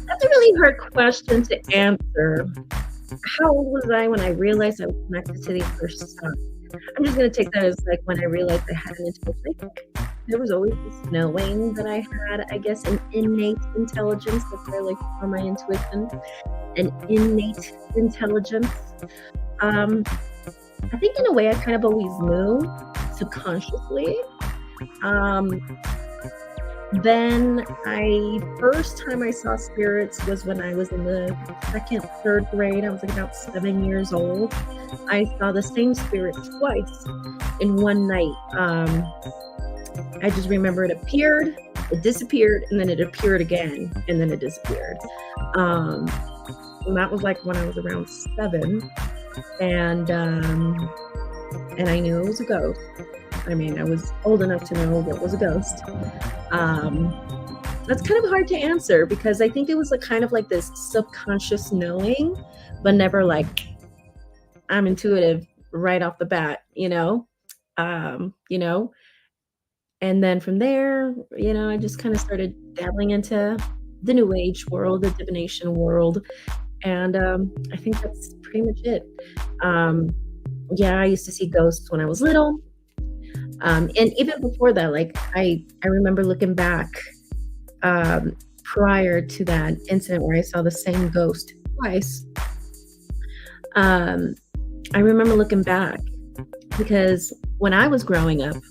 That's a really hard question to answer. How old was I when I realized I was connected to the other side? I'm just gonna take that as like when I realized I had an intuition. I think there was always this knowing that I had, I guess, an innate intelligence. That's what I like to call my intuition, an innate intelligence. Um, I think in a way I kind of always knew subconsciously. Um, then first time I saw spirits was when I was in the second, third grade. I was like about 7 years old. I saw the same spirit twice in one night. I just remember it appeared, it disappeared, and then it appeared again, and then it disappeared. And that was like when I was around 7, and I knew it was a ghost. I mean, I was old enough to know what was a ghost. That's kind of hard to answer because I think it was kind of like this subconscious knowing, but never like I'm intuitive right off the bat, and then from there, I just kind of started dabbling into the new age world, the divination world. And I think that's pretty much it. Yeah, I used to see ghosts when I was little. And even before that, I remember looking back prior to that incident where I saw the same ghost twice. I remember looking back because when I was growing up,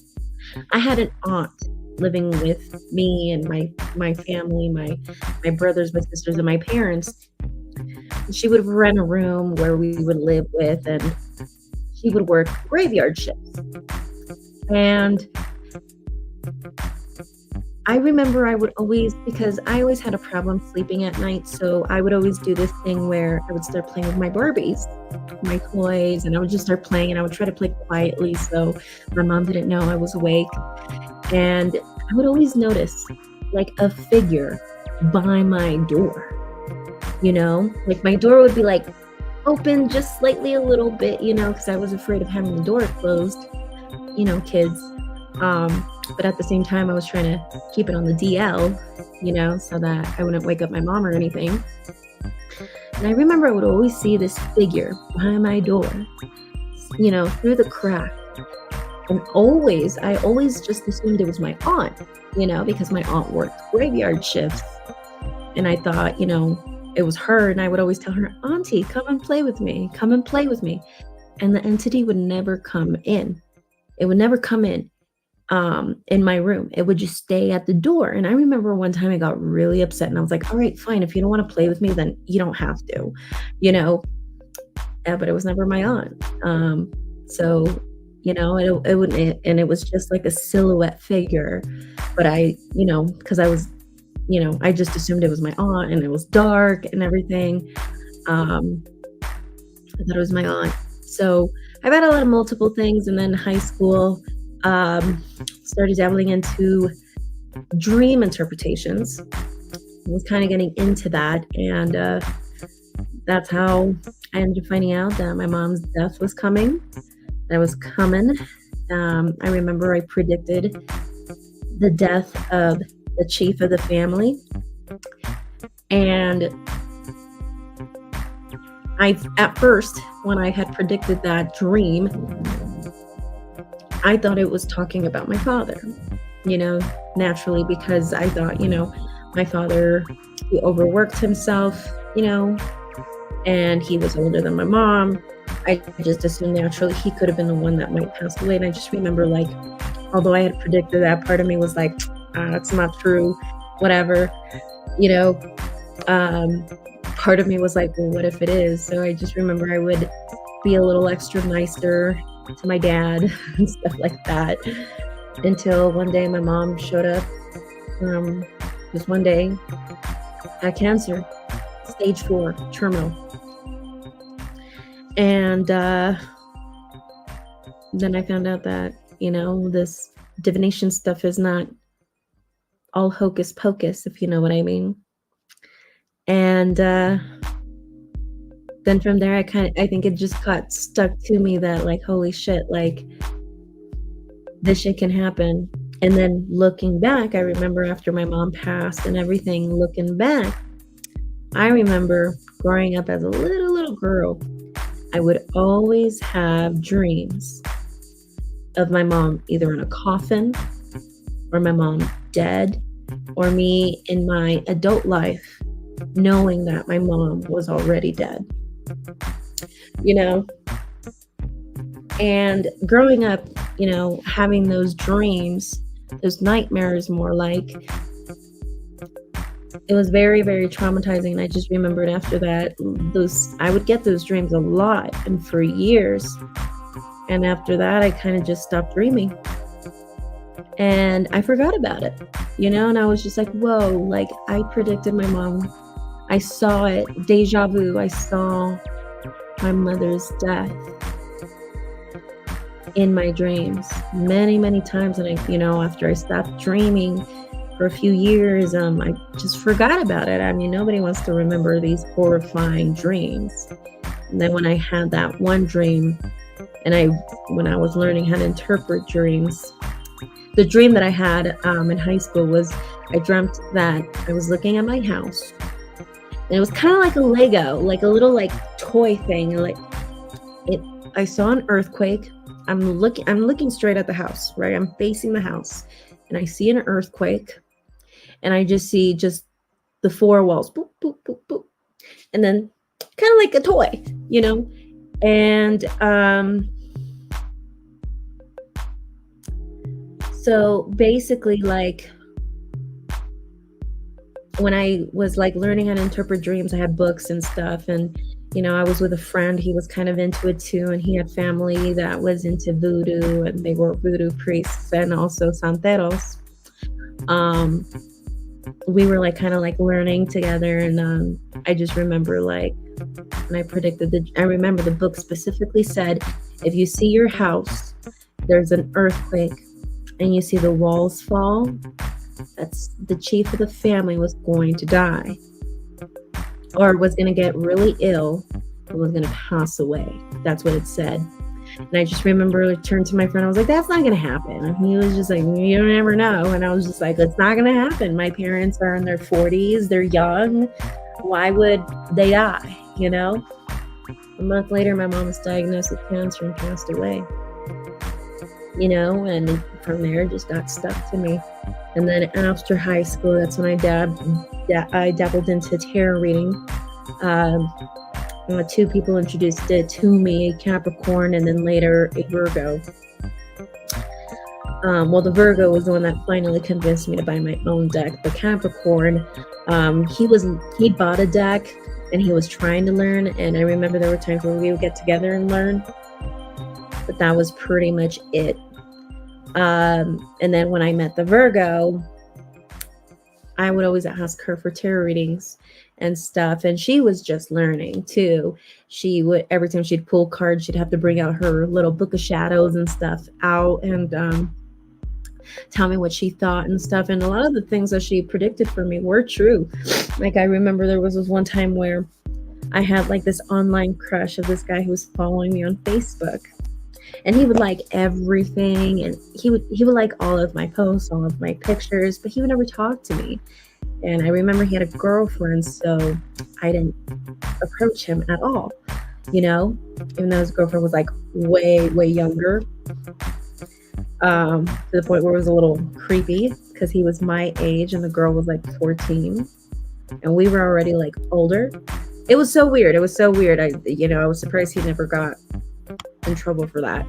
I had an aunt living with me and my family, my brothers, my sisters, and my parents, she would rent a room where we would live with, and she would work graveyard shifts. And I remember I would always, because I always had a problem sleeping at night, so I would always do this thing where I would start playing with my Barbies, my toys, and I would just start playing, and I would try to play quietly so my mom didn't know I was awake. And I would always notice like a figure by my door, like my door would be like open just slightly a little bit, because I was afraid of having the door closed, kids. But at the same time, I was trying to keep it on the DL, so that I wouldn't wake up my mom or anything. And I remember I would always see this figure behind my door, through the crack. And I always just assumed it was my aunt, because my aunt worked graveyard shifts. And I thought, it was her. And I would always tell her, Auntie, come and play with me. Come and play with me. And the entity would never come in. It would never come in my room. It would just stay at the door. And I remember one time I got really upset and I was like, all right, fine. If you don't want to play with me, then you don't have to, but it was never my aunt. So, it wouldn't, and it was just like a silhouette figure, but because I was, I just assumed it was my aunt, and it was dark and everything. I thought it was my aunt. So I've had a lot of multiple things. And then high school, started dabbling into dream interpretations. I was kind of getting into that, and that's how I ended up finding out that my mom's death was coming. That was coming. I remember I predicted the death of the chief of the family, and at first, when I had predicted that dream, I thought it was talking about my father, naturally, because I thought, my father, he overworked himself, and he was older than my mom. I just assumed naturally he could have been the one that might pass away. And I just remember, like, although I had predicted that, part of me was like, that's not true, whatever, part of me was like, well, what if it is? So I just remember I would be a little extra nicer to my dad and stuff like that, until one day my mom showed up, just one day, had cancer, stage 4, terminal. And then I found out that, this divination stuff is not all hocus pocus, if you know what I mean. And then from there, I think it just got stuck to me that, like, holy shit, like, this shit can happen. And then looking back, I remember after my mom passed and everything, looking back, I remember growing up as a little girl, I would always have dreams of my mom either in a coffin, or my mom dead, or me in my adult life knowing that my mom was already dead. And growing up, having those dreams, those nightmares more like, it was very, very traumatizing. And I just remembered after that, I would get those dreams a lot and for years. And after that, I kind of just stopped dreaming. And I forgot about it, and I was just like, whoa, like, I predicted my mom. I saw it, deja vu. I saw my mother's death in my dreams many, many times. And after I stopped dreaming for a few years, I just forgot about it. I mean, nobody wants to remember these horrifying dreams. And then when I had that one dream, and when I was learning how to interpret dreams, the dream that I had in high school was, I dreamt that I was looking at my house, and it was kind of like a Lego, like a little like toy thing. I saw an earthquake. I'm looking straight at the house, right? I'm facing the house, and I see an earthquake, and I just see just the 4 walls, boop, boop, boop, boop, and then kind of like a toy, and So basically, like, when I was like learning how to interpret dreams, I had books and stuff. And, I was with a friend. He was kind of into it too. And he had family that was into voodoo, and they were voodoo priests and also santeros. Um, we were like kind of like learning together. And I just remember like when I remember the book specifically said, if you see your house, there's an earthquake and you see the walls fall, that's the chief of the family was going to die or was going to get really ill and was going to pass away. That's what it said. And I just remember I turned to my friend. I was like, that's not going to happen. And he was just like, you don't ever know. And I was just like, it's not going to happen. My parents are in their 40s. They're young. Why would they die? A month later, my mom was diagnosed with cancer and passed away. And from there, it just got stuck to me. And then after high school, that's when I dabbled into tarot reading. Two people introduced it to me, a Capricorn and then later a Virgo. The Virgo was the one that finally convinced me to buy my own deck. The Capricorn, he bought a deck and he was trying to learn. And I remember there were times where we would get together and learn, but that was pretty much it. And then when I met the Virgo, I would always ask her for tarot readings and stuff. And she was just learning too. She would, every time she'd pull cards, she'd have to bring out her little book of shadows and stuff out and tell me what she thought and stuff. And a lot of the things that she predicted for me were true. Like I remember there was this one time where I had like this online crush of this guy who was following me on Facebook. And he would like everything, and he would like all of my posts, all of my pictures, but he would never talk to me. And I remember he had a girlfriend, so I didn't approach him at all, even though his girlfriend was like way, way younger, to the point where it was a little creepy because he was my age and the girl was like 14 and we were already like older. It was so weird. I was surprised he never got in trouble for that.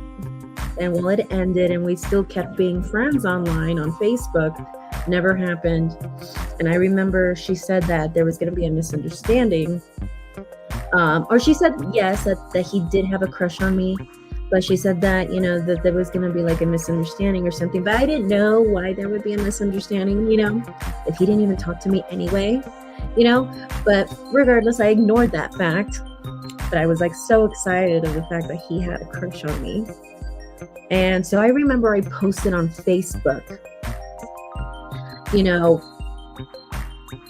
And it ended and we still kept being friends online on Facebook. Never happened. And I remember she said that there was going to be a misunderstanding, or she said yes, that he did have a crush on me, but she said that that there was going to be like a misunderstanding or something, but I didn't know why there would be a misunderstanding, if he didn't even talk to me anyway, but regardless, I ignored that fact. But I was like so excited of the fact that he had a crush on me. And so I remember I posted on Facebook,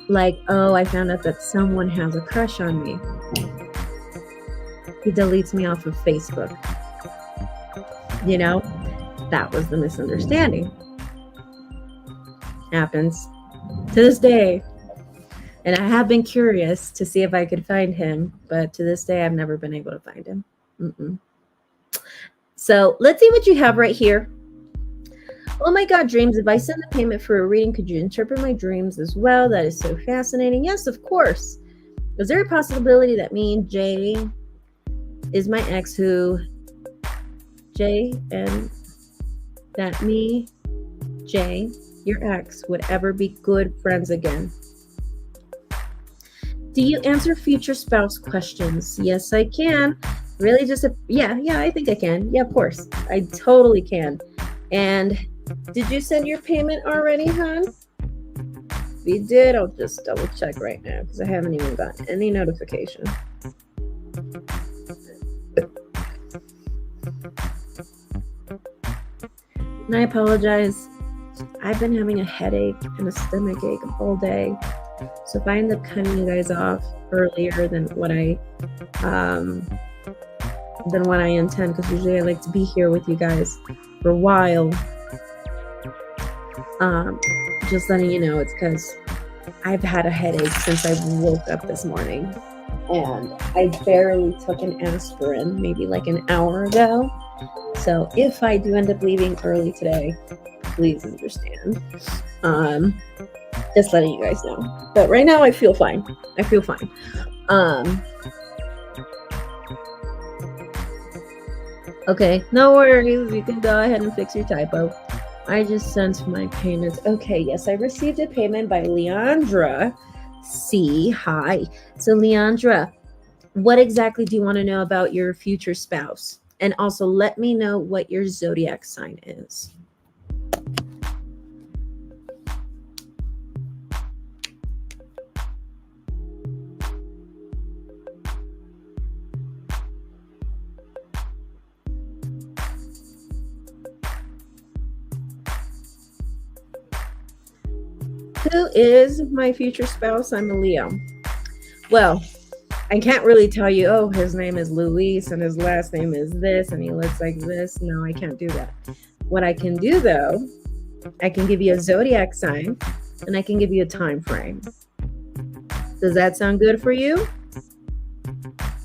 like, oh, I found out that someone has a crush on me. He deletes me off of Facebook. That was the misunderstanding. Happens to this day. And I have been curious to see if I could find him, but to this day, I've never been able to find him. So let's see what you have right here. Oh my God, dreams. If I send a payment for a reading, could you interpret my dreams as well? That is so fascinating. Yes, of course. Is there a possibility that me and Jay is my ex and that me, Jay, your ex, would ever be good friends again? Do you answer future spouse questions? Yes, I can. Really yeah, I think I can. Yeah, of course. I totally can. And did you send your payment already, hon? If you did, I'll just double check right now because I haven't even gotten any notification. And I apologize. I've been having a headache and a stomach ache all day. So if I end up cutting you guys off earlier than what I intend, because usually I like to be here with you guys for a while, just letting you know it's because I've had a headache since I woke up this morning, and I barely took an aspirin maybe like an hour ago. So if I do end up leaving early today, please understand. Just letting you guys know. But right now I feel fine. Okay, no worries. You can go ahead and fix your typo. I just sent my payments. Okay, yes, I received a payment by Leandra C. Hi. So, Leandra, what exactly do you want to know about your future spouse? And also, let me know what your zodiac sign is. Who is my future spouse? I'm a Leo. Well, I can't really tell you, oh, his name is Luis and his last name is this and he looks like this. No, I can't do that. What I can do, though, I can give you a zodiac sign and I can give you a time frame. Does that sound good for you?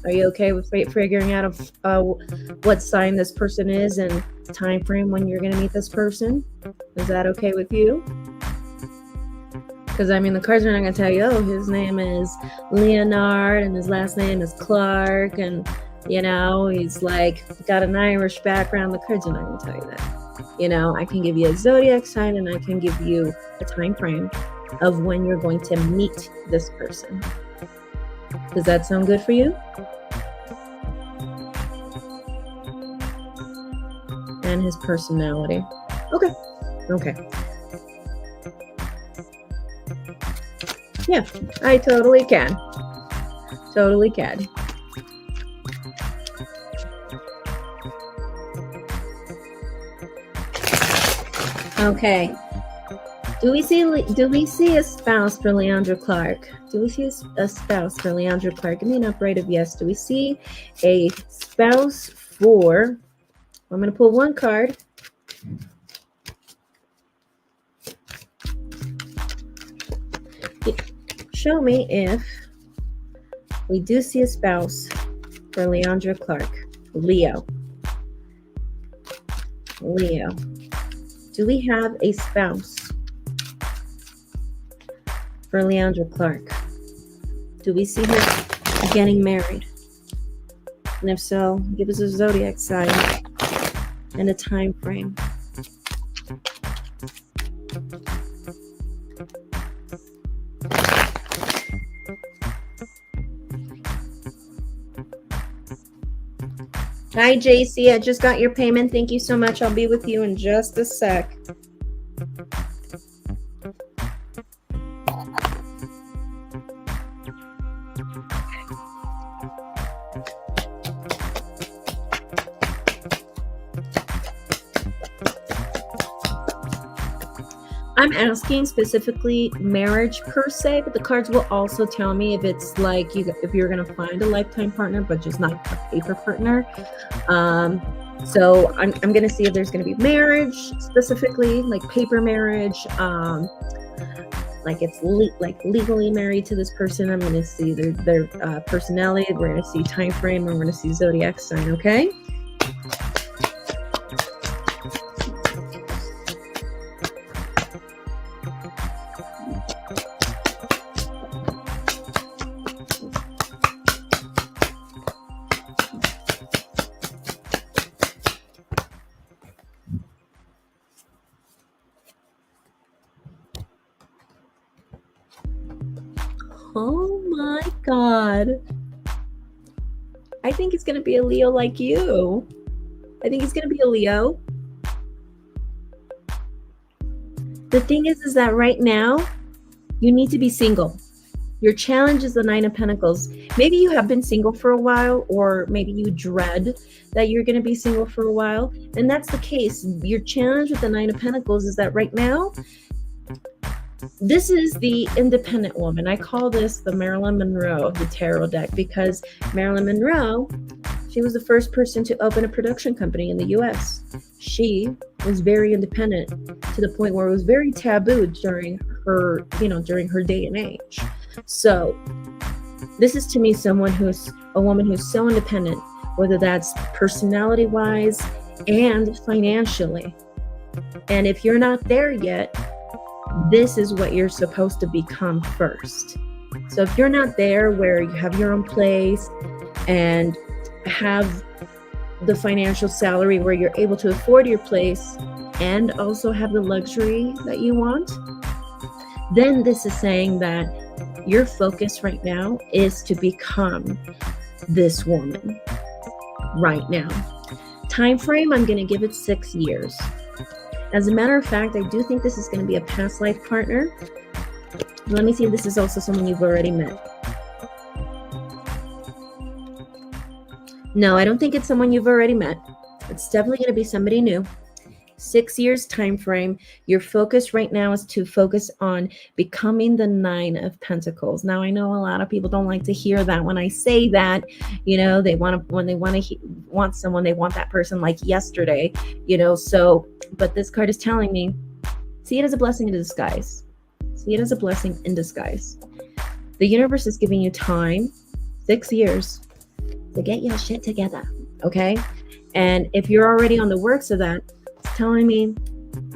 Are you okay with figuring out what sign this person is and time frame when you're going to meet this person? Is that okay with you? Because, I mean, the cards are not going to tell you, oh, his name is Leonard and his last name is Clark and, you know, he's like got an Irish background. The cards are not going to tell you that. You know, I can give you a zodiac sign and I can give you a time frame of when you're going to meet this person. Does that sound good for you? And his personality. Okay. Yeah, I totally can. Okay. Do we see a spouse for Leandra Clark? Do we see a spouse for Leandra Clark? Give me an upright of yes. Do we see a spouse for... I'm going to pull one card. Show me if we do see a spouse for Leandra Clark. Leo. Do we have a spouse for Leandra Clark? Do we see her getting married? And if so, give us a zodiac sign and a time frame. Hi, JC. I just got your payment. Thank you so much. I'll be with you in just a sec. I'm asking specifically marriage per se, but the cards will also tell me if it's like if you're going to find a lifetime partner, but just not a paper partner. So I'm going to see if there's going to be marriage specifically, like paper marriage, like it's legally married to this person. I'm going to see their personality. We're going to see time frame. And we're going to see zodiac sign. Okay. Oh my God. I think it's going to be a Leo like you. I think it's going to be a Leo. The thing is that right now, you need to be single. Your challenge is the Nine of Pentacles. Maybe you have been single for a while, or maybe you dread that you're going to be single for a while. And that's the case. Your challenge with the Nine of Pentacles is that right now, this is the independent woman. I call this the Marilyn Monroe of the tarot deck because Marilyn Monroe, she was the first person to open a production company in the US. She was very independent to the point where it was very taboo during her day and age. So this is to me someone who's a woman who's so independent, whether that's personality wise and financially. And if you're not there yet, this is what you're supposed to become first. So if you're not there where you have your own place and have the financial salary where you're able to afford your place, and also have the luxury that you want, then this is saying that your focus right now is to become this woman right now. Time frame, I'm going to give it 6 years. As a matter of fact, I do think this is going to be a past life partner. Let me see if this is also someone you've already met. No, I don't think it's someone you've already met. It's definitely going to be somebody new. 6 years time frame. Your focus right now is to focus on becoming the 9 of Pentacles. Now, I know a lot of people don't like to hear that when I say that. You know, they want to, when they want someone, they want that person like yesterday. You know, so, but this card is telling me, see it as a blessing in disguise. See it as a blessing in disguise. The universe is giving you time, 6 years, to get your shit together. Okay, and if you're already on the works of that, telling me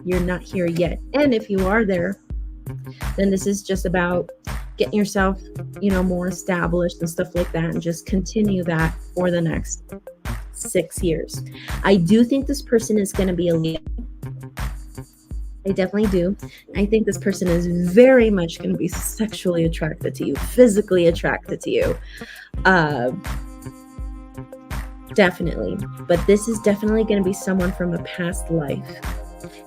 you're not here yet. And if you are there, then this is just about getting yourself, you know, more established and stuff like that, and just continue that for the next 6 years. I do think this person is going to be a Leo. I definitely do. I think this person is very much going to be sexually attracted to you, physically attracted to you. Definitely. But this is definitely going to be someone from a past life.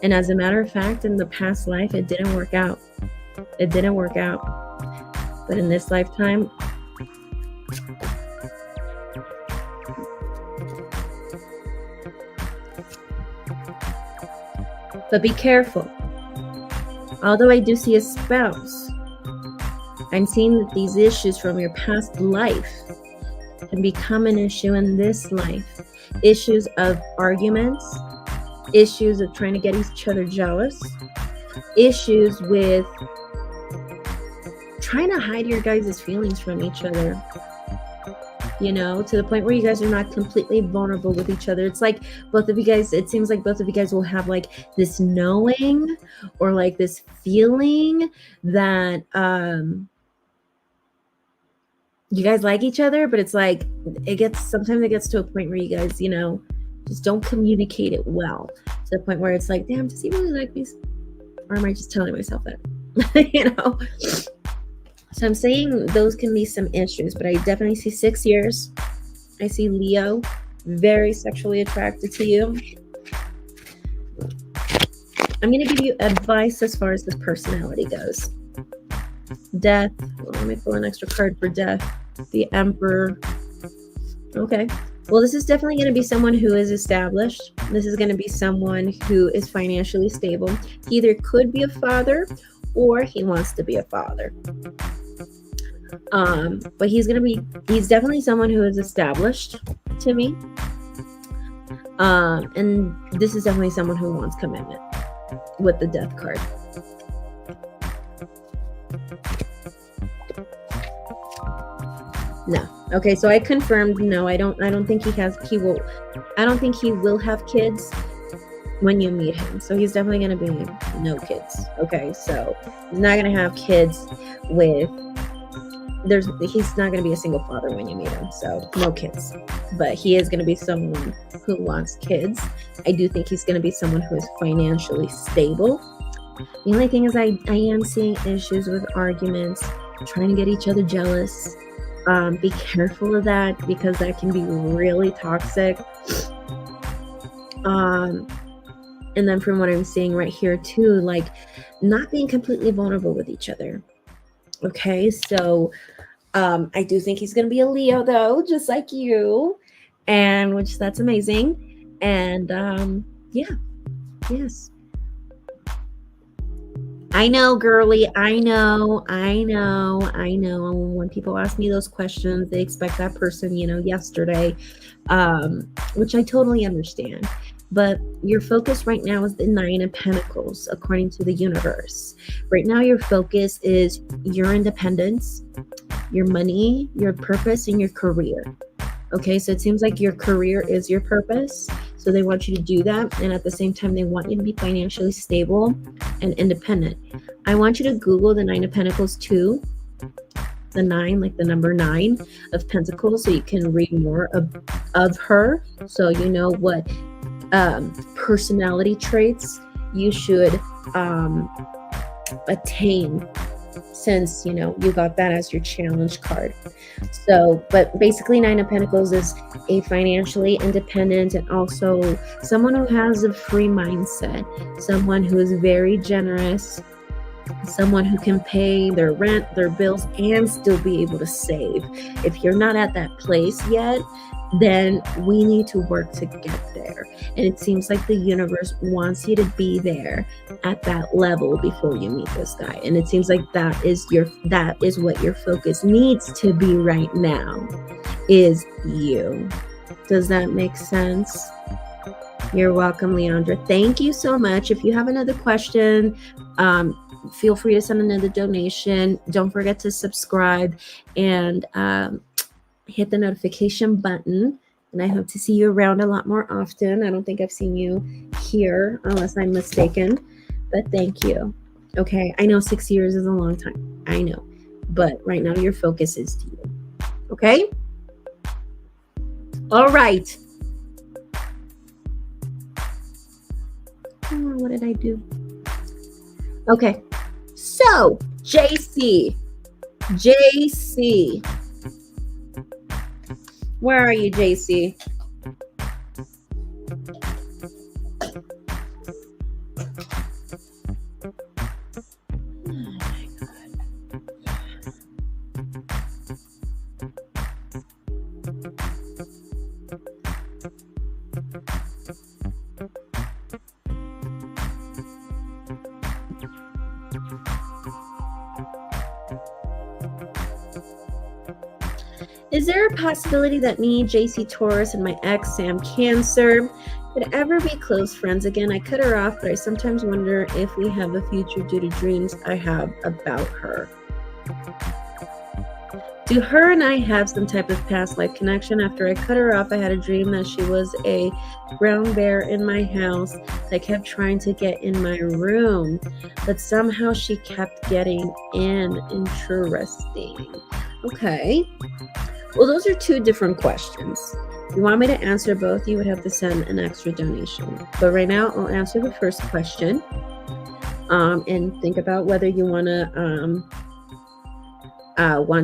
And as a matter of fact, in the past life, it didn't work out. It didn't work out. But in this lifetime, but be careful. Although I do see a spouse, I'm seeing that these issues from your past life can become an issue in this life. Issues of arguments, issues of trying to get each other jealous, issues with trying to hide your guys' feelings from each other. You know, to the point where you guys are not completely vulnerable with each other. It's like both of you guys, it seems like both of you guys will have like this knowing or like this feeling that you guys like each other, but it's like sometimes it gets to a point where you guys, you know, just don't communicate it well, to the point where it's like, damn, does he really like me? Or am I just telling myself that? You know? So I'm saying those can be some issues, but I definitely see 6 years. I see Leo, very sexually attracted to you. I'm going to give you advice as far as this personality goes. Death. Well, let me pull an extra card for death. The Emperor. Okay. Well, this is definitely going to be someone who is established. This is going to be someone who is financially stable. He either could be a father or he wants to be a father. But he's definitely someone who is established to me. And this is definitely someone who wants commitment with the Death card. No. Okay, so I confirmed no, I don't think he will have kids when you meet him. So he's definitely going to be no kids. Okay, so he's not going to have kids he's not going to be a single father when you meet him. So no kids. But he is going to be someone who wants kids. I do think he's going to be someone who is financially stable. The only thing is I am seeing issues with arguments, trying to get each other jealous. Be careful of that, because that can be really toxic. And then from what I'm seeing right here too, like not being completely vulnerable with each other. Okay, so I do think he's going to be a Leo though, just like you, and which that's amazing. And yeah, yes. I know, girly. I know. When people ask me those questions, they expect that person, you know, yesterday, which I totally understand. But your focus right now is the 9 of Pentacles, according to the universe. Right now, your focus is your independence, your money, your purpose, and your career. Okay, so it seems like your career is your purpose. So they want you to do that. And at the same time, they want you to be financially stable and independent. I want you to Google the 9 of Pentacles too. The 9, like the number 9 of Pentacles, so you can read more of her. So you know what personality traits you should attain, since you got that as your challenge card. So, but basically Nine of Pentacles is a financially independent and also someone who has a free mindset, someone who is very generous, someone who can pay their rent, their bills, and still be able to save. If you're not at that place yet, then we need to work to get there. And it seems like the universe wants you to be there at that level before you meet this guy. And it seems like that is what your focus needs to be right now, is you. Does that make sense? You're welcome, Leandra. Thank you so much. If you have another question, feel free to send another donation. Don't forget to subscribe and hit the notification button. And I hope to see you around a lot more often. I don't think I've seen you here unless I'm mistaken, but thank you. Okay, I know 6 years is a long time. I know, but right now your focus is to you. Okay? All right. Oh, what did I do? Okay. So, JC. Where are you, JC? Is there a possibility that me, JC Taurus, and my ex, Sam Cancer, could ever be close friends again? I cut her off, but I sometimes wonder if we have a future due to dreams I have about her. Do her and I have some type of past life connection? After I cut her off, I had a dream that she was a brown bear in my house that kept trying to get in my room, but somehow she kept getting in. Interesting. Okay. Well, those are two different questions. If you want me to answer both, you would have to send an extra donation. But right now, I'll answer the first question and think about whether you want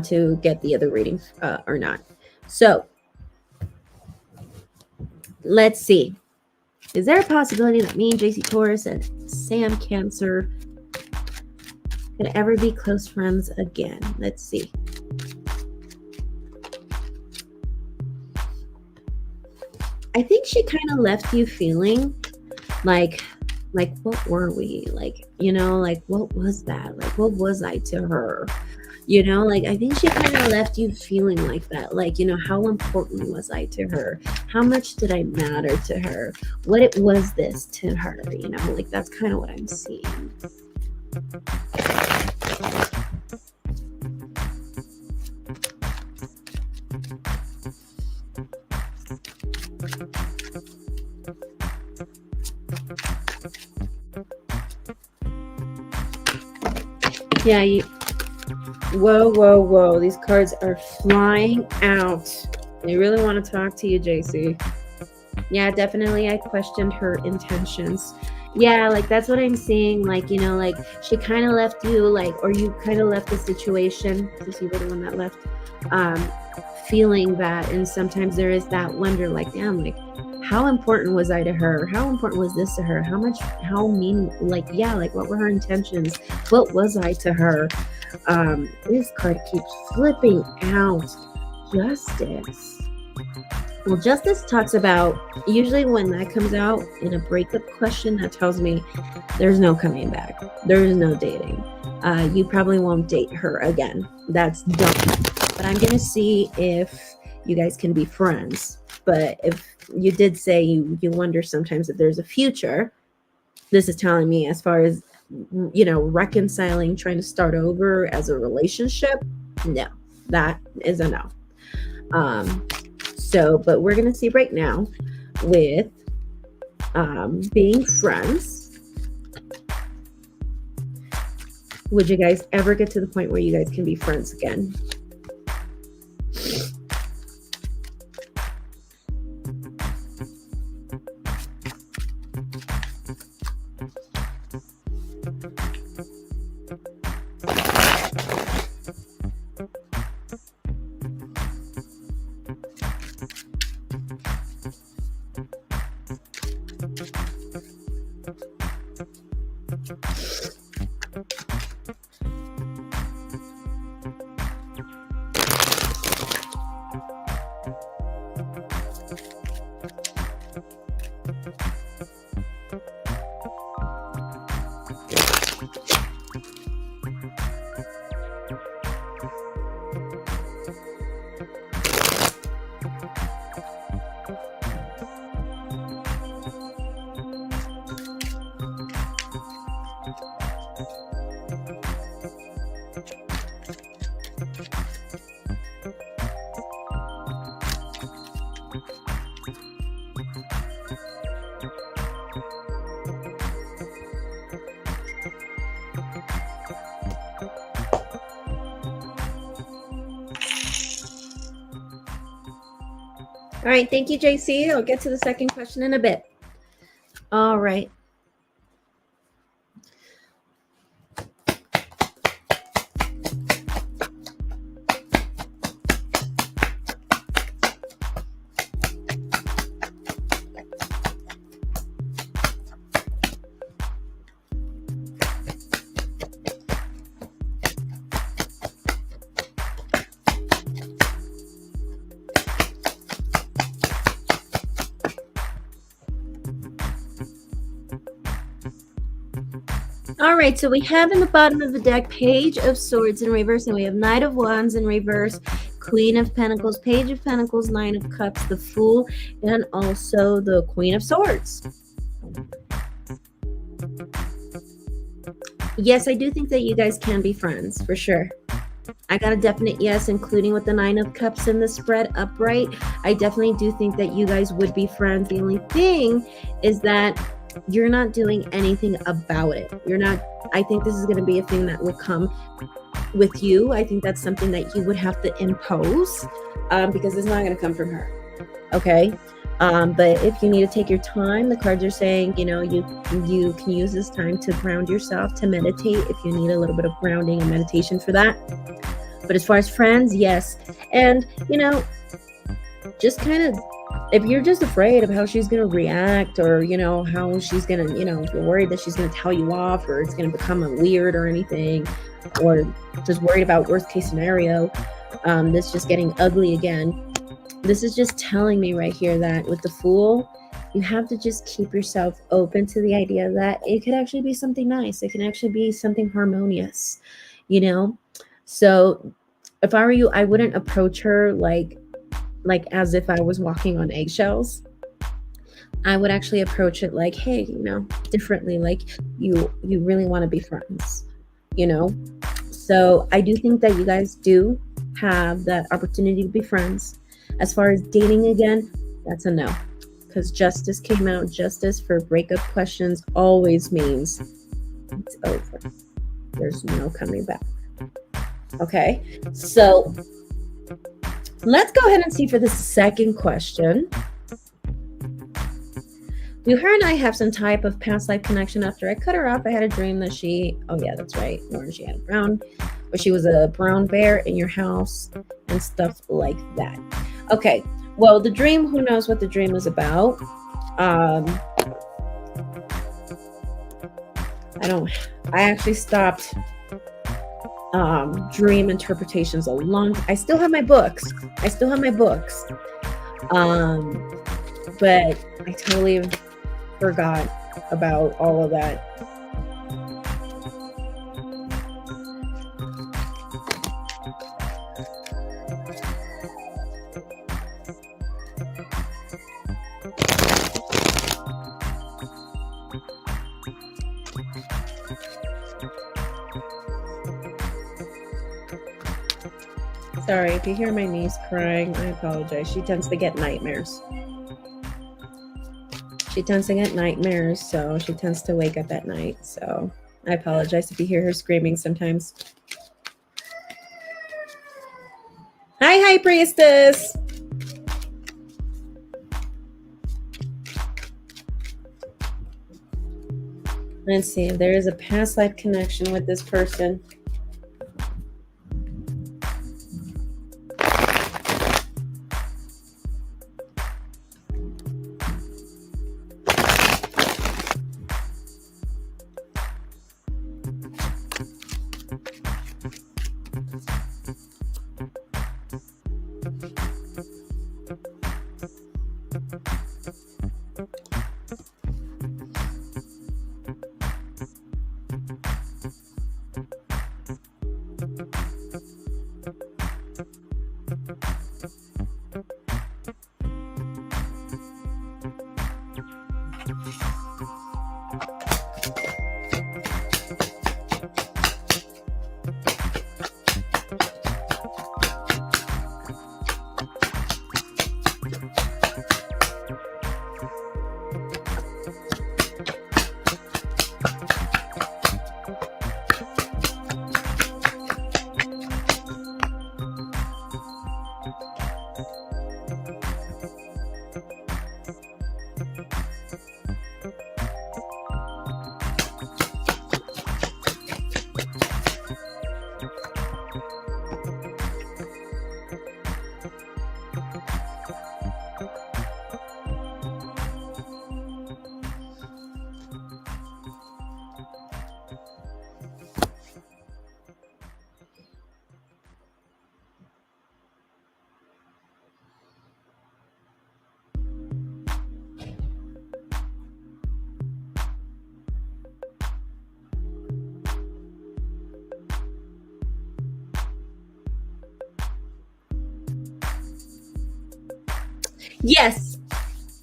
to get the other reading or not. So, let's see. Is there a possibility that me, JC Taurus, and Sam Cancer could ever be close friends again? Let's see. I think she kind of left you feeling like what were we? Like, what was that? Like, what was I to her? I think she kind of left you feeling like that. Like, how important was I to her? How much did I matter to her? What was this to her? That's kind of what I'm seeing. Yeah, whoa. These cards are flying out. They really want to talk to you, JC. Yeah, definitely. I questioned her intentions. Yeah, that's what I'm seeing. She kind of left you, or you kind of left the situation. Because you were the one that left. Feeling that, and sometimes there is that wonder, damn, how important was I to her? How important was this to her? What were her intentions? What was I to her? This card keeps flipping out. Justice. Well, justice talks about, usually when that comes out in a breakup question, that tells me there's no coming back. There is no dating. You probably won't date her again. That's done. But I'm going to see if you guys can be friends. But if you did say you wonder sometimes if there's a future, this is telling me as far as, reconciling, trying to start over as a relationship, no, that is a no. But we're going to see right now with being friends. Would you guys ever get to the point where you guys can be friends again? All right, thank you, JC. I'll get to the second question in a bit. All right. All right, so we have in the bottom of the deck Page of Swords in reverse, and we have Knight of Wands in reverse, Queen of Pentacles, Page of Pentacles, Nine of Cups, the Fool, and also the Queen of Swords. Yes, I do think that you guys can be friends, for sure. I got a definite yes, including with the Nine of Cups in the spread upright. I definitely do think that you guys would be friends. The only thing is that you're not doing anything about it. I think this is going to be a thing that will come with you. I think that's something that you would have to impose because it's not going to come from her. Okay. But if you need to take your time, the cards are saying, you can use this time to ground yourself, to meditate if you need a little bit of grounding and meditation for that. But as far as friends, yes. And, just kind of, if you're just afraid of how she's going to react or, how she's going to, if you're worried that she's going to tell you off or it's going to become a weird or anything, or just worried about worst case scenario, this just getting ugly again. This is just telling me right here that with the Fool, you have to just keep yourself open to the idea that it could actually be something nice. It can actually be something harmonious, So if I were you, I wouldn't approach her like as if I was walking on eggshells. I would actually approach it like, hey, differently, like you really want to be friends, So I do think that you guys do have that opportunity to be friends. As far as dating again, that's a no. Because justice came out. Justice for breakup questions always means it's over. There's no coming back. Okay, so let's go ahead and see for the second question. Do her and I have some type of past life connection? After I cut her off, I had a dream that she was a brown bear in your house and stuff like that. Okay, well, the dream, who knows what the dream is about? I actually stopped dream interpretations I still have my books. But I totally forgot about all of that. Sorry, if you hear my niece crying, I apologize. She tends to get nightmares. So she tends to wake up at night. So I apologize if you hear her screaming sometimes. Hi, priestess. Let's see if there is a past life connection with this person. Yes.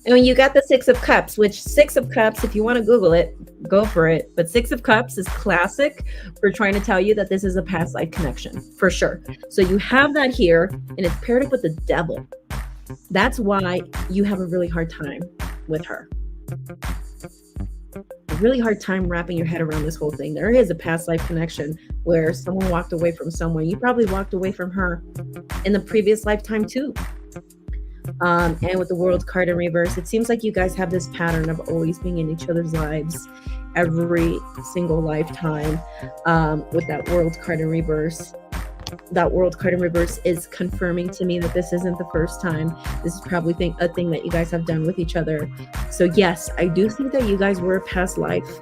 And when you got the Six of Cups, which Six of Cups, if you want to Google it, go for it. But Six of Cups is classic for trying to tell you that this is a past life connection, for sure. So you have that here, and it's paired up with the devil. That's why you have a really hard time with her. A really hard time wrapping your head around this whole thing. There is a past life connection where someone walked away from someone. You probably walked away from her in the previous lifetime too. And with the World card in reverse, it seems like you guys have this pattern of always being in each other's lives every single lifetime. With that World card in reverse, that World card in reverse is confirming to me that this isn't the first time. This is probably a thing that you guys have done with each other. So yes, I do think that you guys were a past life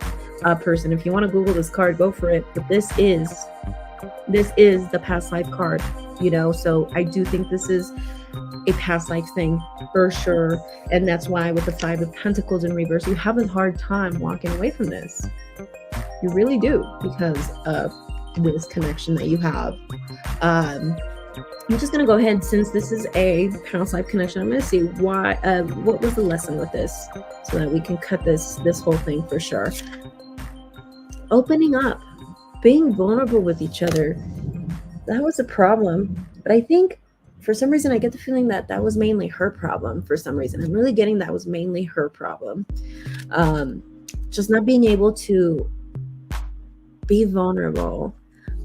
person. If you want to Google this card, go for it. But this is the past life card, so I do think this is a past life thing for sure. And that's why with the Five of Pentacles in reverse, you have a hard time walking away from this. You really do, because of this connection that you have. I'm just going to go ahead, since this is a past life connection, I'm going to see what was the lesson with this, so that we can cut this whole thing for sure. Opening up, being vulnerable with each other, that was a problem. But I think for some reason, I get the feeling that was mainly her problem. For some reason, I'm really getting that was mainly her problem. Just not being able to be vulnerable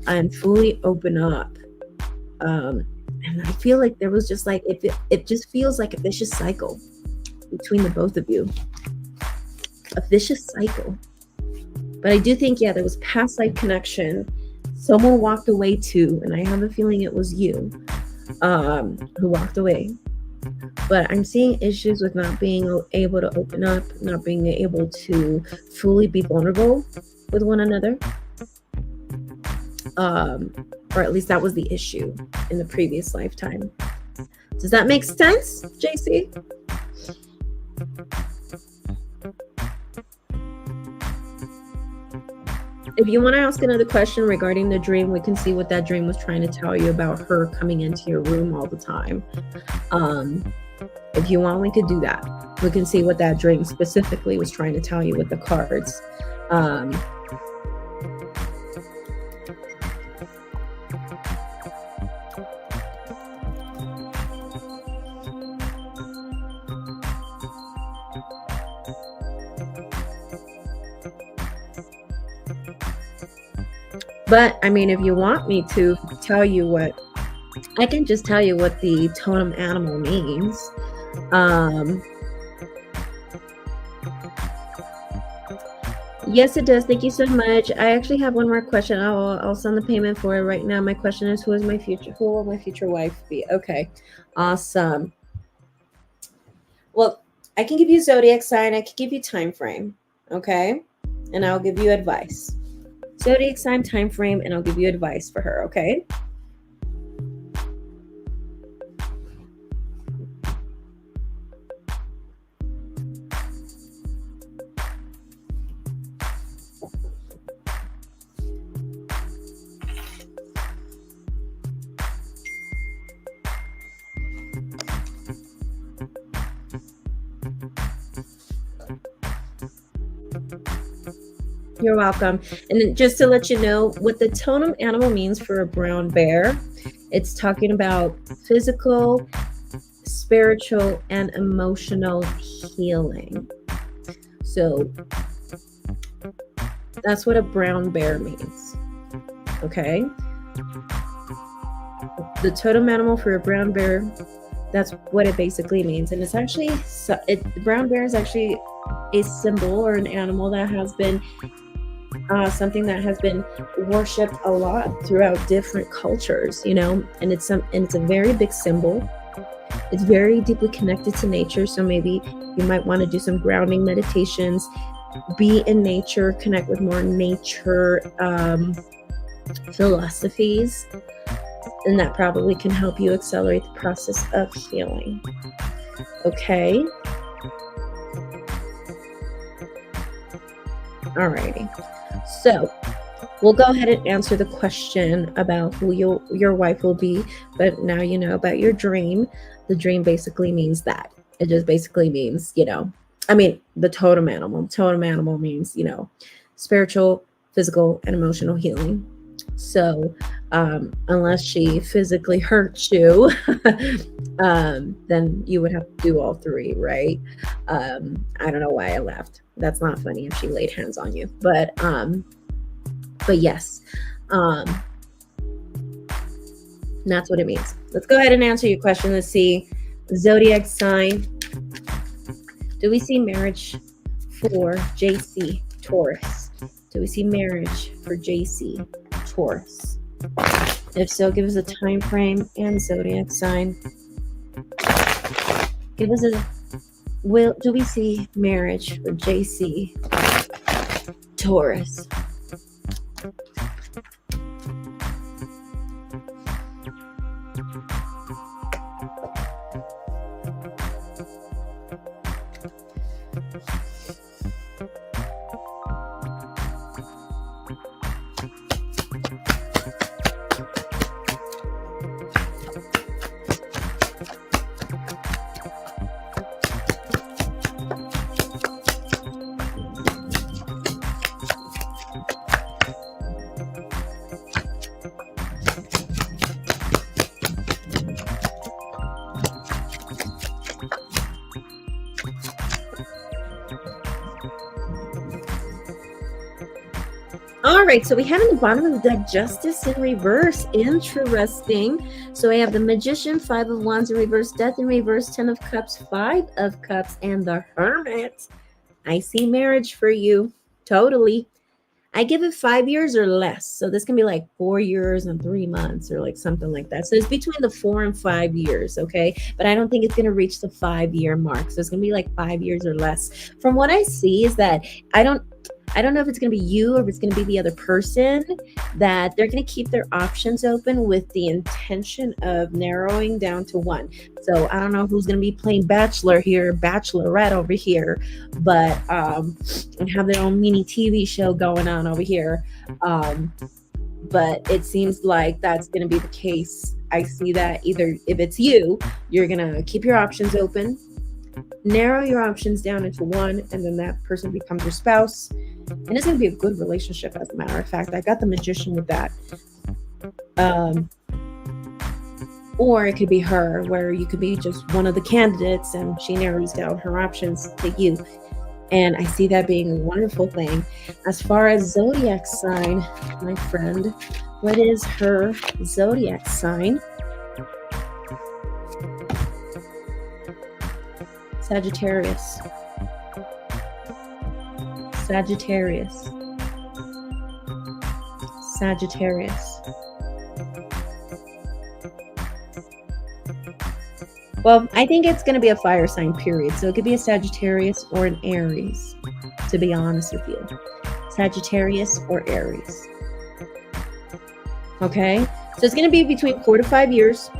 and fully open up. And I feel like there was just like, it just feels like a vicious cycle between the both of you. A vicious cycle. But I do think, there was past life connection. Someone walked away too, and I have a feeling it was you. Who walked away. But I'm seeing issues with not being able to open up, not being able to fully be vulnerable with one another. Or at least that was the issue in the previous lifetime. Does that make sense, JC? If you want to ask another question regarding the dream, we can see what that dream was trying to tell you about her coming into your room all the time. If you want, we could do that. We can see what that dream specifically was trying to tell you with the cards. But I mean, if you want me to tell you what, I can just tell you what the totem animal means. Yes, it does. Thank you so much. I actually have one more question. I'll send the payment for it right now. My question is, who will my future wife be? Okay, awesome. Well, I can give you zodiac sign. I can give you time frame. Okay, and I'll give you advice. Zodiac sign, time frame, and I'll give you advice for her. Okay. You're welcome. And then just to let you know what the totem animal means for a brown bear, it's talking about physical, spiritual, and emotional healing. So that's what a brown bear means. Okay. The totem animal for a brown bear, That's what it basically means. And it's actually, brown bear is actually a symbol or an animal that has been something that has been worshipped a lot throughout different cultures, and it's a very big symbol. It's very deeply connected to nature. So maybe you might want to do some grounding meditations, be in nature, connect with more nature philosophies, and that probably can help you accelerate the process of healing. Okay. Alrighty. So we'll go ahead and answer the question about who your wife will be, but now you know about your dream. The dream basically means that. It just basically means, the totem animal. Totem animal means, spiritual, physical, and emotional healing. So unless she physically hurts you, then you would have to do all three, right? I don't know why I laughed. That's not funny if she laid hands on you. But yes. That's what it means. Let's go ahead and answer your question. Let's see. Zodiac sign. Do we see marriage for JC, Taurus? Do we see marriage for JC, Taurus? If so, give us a time frame and zodiac sign. Give us do we see marriage for JC, Taurus? All right, so we have in the bottom of the deck Justice in reverse. Interesting. So I have the Magician, 5 of Wands in reverse, Death in reverse, 10 of Cups, 5 of Cups, and the Hermit. I see marriage for you. Totally. I give it 5 years or less. So this can be like 4 years and 3 months or like something like that. So it's between the 4 and 5 years, okay? But I don't think it's going to reach the 5-year mark. So it's going to be like 5 years or less. From what I see is that I don't know if it's going to be you or if it's going to be the other person, that they're going to keep their options open with the intention of narrowing down to one. So I don't know who's going to be playing Bachelor here, Bachelorette over here, but and have their own mini TV show going on over here. But it seems like that's going to be the case. I see that either if it's you, you're going to keep your options open, narrow your options down into one, and then that person becomes your spouse. And it's going to be a good relationship, as a matter of fact. I got the Magician with that. Or it could be her, where you could be just one of the candidates and she narrows down her options to you. And I see that being a wonderful thing. As far as zodiac sign, my friend, what is her zodiac sign? Sagittarius. Sagittarius. Sagittarius. Well, I think it's going to be a fire sign, period. So it could be a Sagittarius or an Aries, to be honest with you. Sagittarius or Aries. Okay? So it's going to be between 4 to 5 years.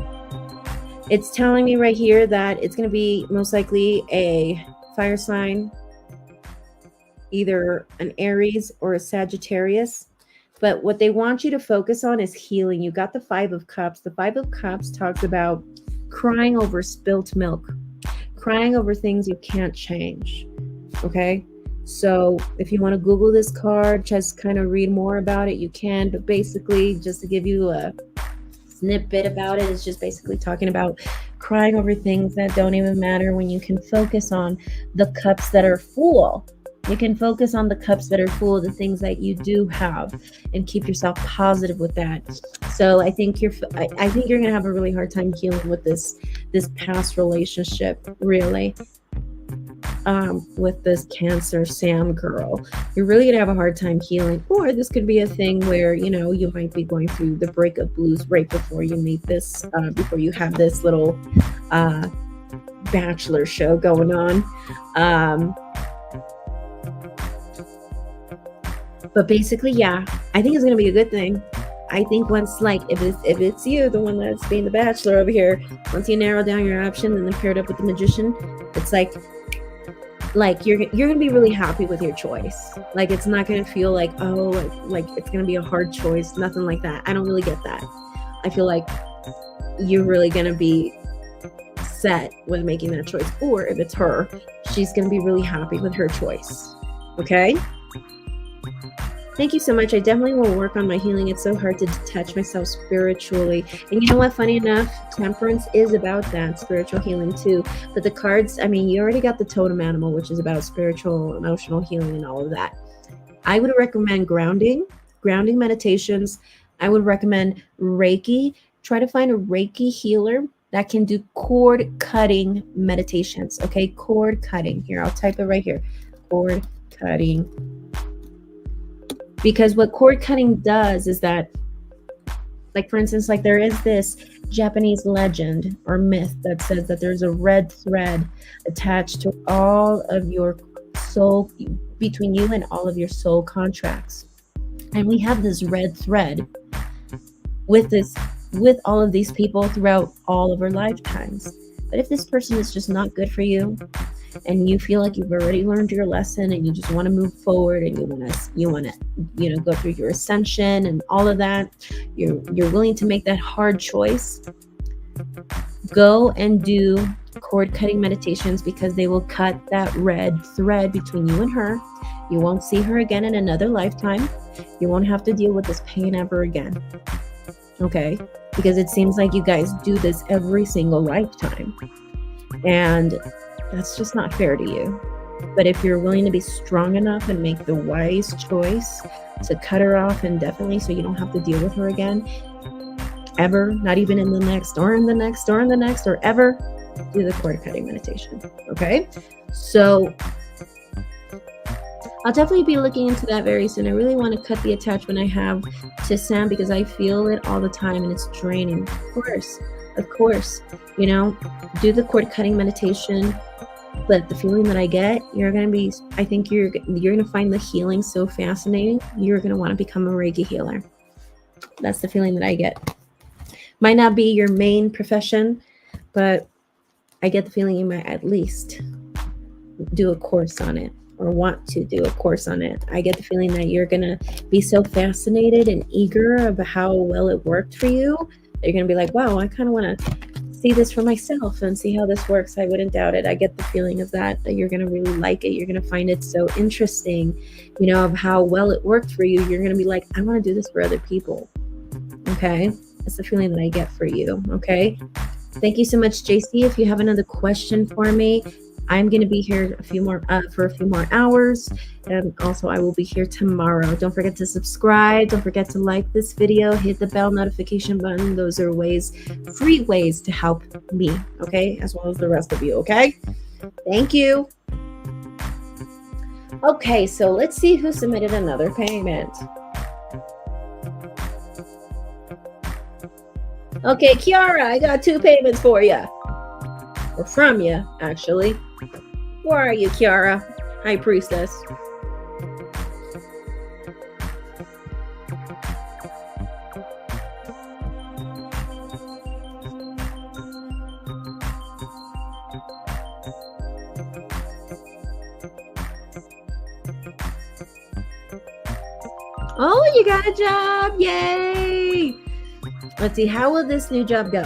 It's telling me right here that it's going to be most likely a fire sign, either an Aries or a Sagittarius. But what they want you to focus on is healing. You got the 5 of Cups. The 5 of Cups talks about crying over spilt milk, crying over things you can't change. Okay? So if you want to Google this card, just kind of read more about it, you can. But basically, just to give you a snippet about it, it's just basically talking about crying over things that don't even matter when you can focus on the cups that are full. You can focus on the cups that are full, the things that you do have, and keep yourself positive with that. So I think you're gonna have a really hard time healing with this past relationship, really. With this Cancer Sam girl, you're really gonna have a hard time healing. Or this could be a thing where you might be going through the breakup blues right before you meet this, before you have this little uh, bachelor show going on. Um, but basically, yeah, I think it's gonna be a good thing. I think once, like, if it's you, the one that's being the bachelor over here, once you narrow down your option and then pair it up with the magician, it's like you're gonna be really happy with your choice. Like, it's not gonna feel like, oh, like it's gonna be a hard choice, nothing like that. I don't really get that. I feel like you're really gonna be set with making that choice. Or if it's her, she's gonna be really happy with her choice. Okay, thank you so much. I definitely will work on my healing. It's so hard to detach myself spiritually. And you know what? Funny enough, temperance is about that, spiritual healing too. But the cards, I mean, you already got the totem animal, which is about spiritual, emotional healing and all of that. I would recommend grounding meditations. I would recommend Reiki. Try to find a Reiki healer that can do cord cutting meditations. Okay, cord cutting. Here, I'll type it right here. Cord cutting. Because what cord cutting does is that, like, for instance, like, there is this Japanese legend or myth that says that there's a red thread attached to all of your soul, between you and all of your soul contracts. And we have this red thread with all of these people throughout all of our lifetimes. But if this person is just not good for you, and you feel like you've already learned your lesson and you just want to move forward, and you want to go through your ascension and all of that, you're willing to make that hard choice, go and do cord cutting meditations, because they will cut that red thread between you and her. You won't see her again in another lifetime. You won't have to deal with this pain ever again. Okay, because it seems like you guys do this every single lifetime, and that's just not fair to you. But if you're willing to be strong enough and make the wise choice to cut her off indefinitely, so you don't have to deal with her again ever, not even in the next or in the next or in the next or ever, do the cord cutting meditation. Okay, so I'll definitely be looking into that very soon. I really want to cut the attachment I have to Sam, because I feel it all the time and it's draining. Of course, do the cord cutting meditation. But the feeling that I get, I think you're going to find the healing so fascinating. You're going to want to become a Reiki healer. That's the feeling that I get. Might not be your main profession, but I get the feeling you might at least do a course on it, or want to do a course on it. I get the feeling that you're going to be so fascinated and eager about how well it worked for you, that you're going to be like, wow, I kind of want to see this for myself and see how this works. I wouldn't doubt it. I get the feeling of that you're going to really like it. You're going to find it so interesting, of how well it worked for you. You're going to be like, I want to do this for other people. Okay. That's the feeling that I get for you. Okay. Thank you so much, JC. If you have another question for me, I'm going to be here for a few more hours. And also, I will be here tomorrow. Don't forget to subscribe. Don't forget to like this video. Hit the bell notification button. Those are free ways to help me, okay? As well as the rest of you, okay? Thank you. Okay, so let's see who submitted another payment. Okay, Kiara, I got 2 payments for you. Or from you, actually. Where are you, Kiara? High Priestess. Oh, you got a job. Yay. Let's see. How will this new job go?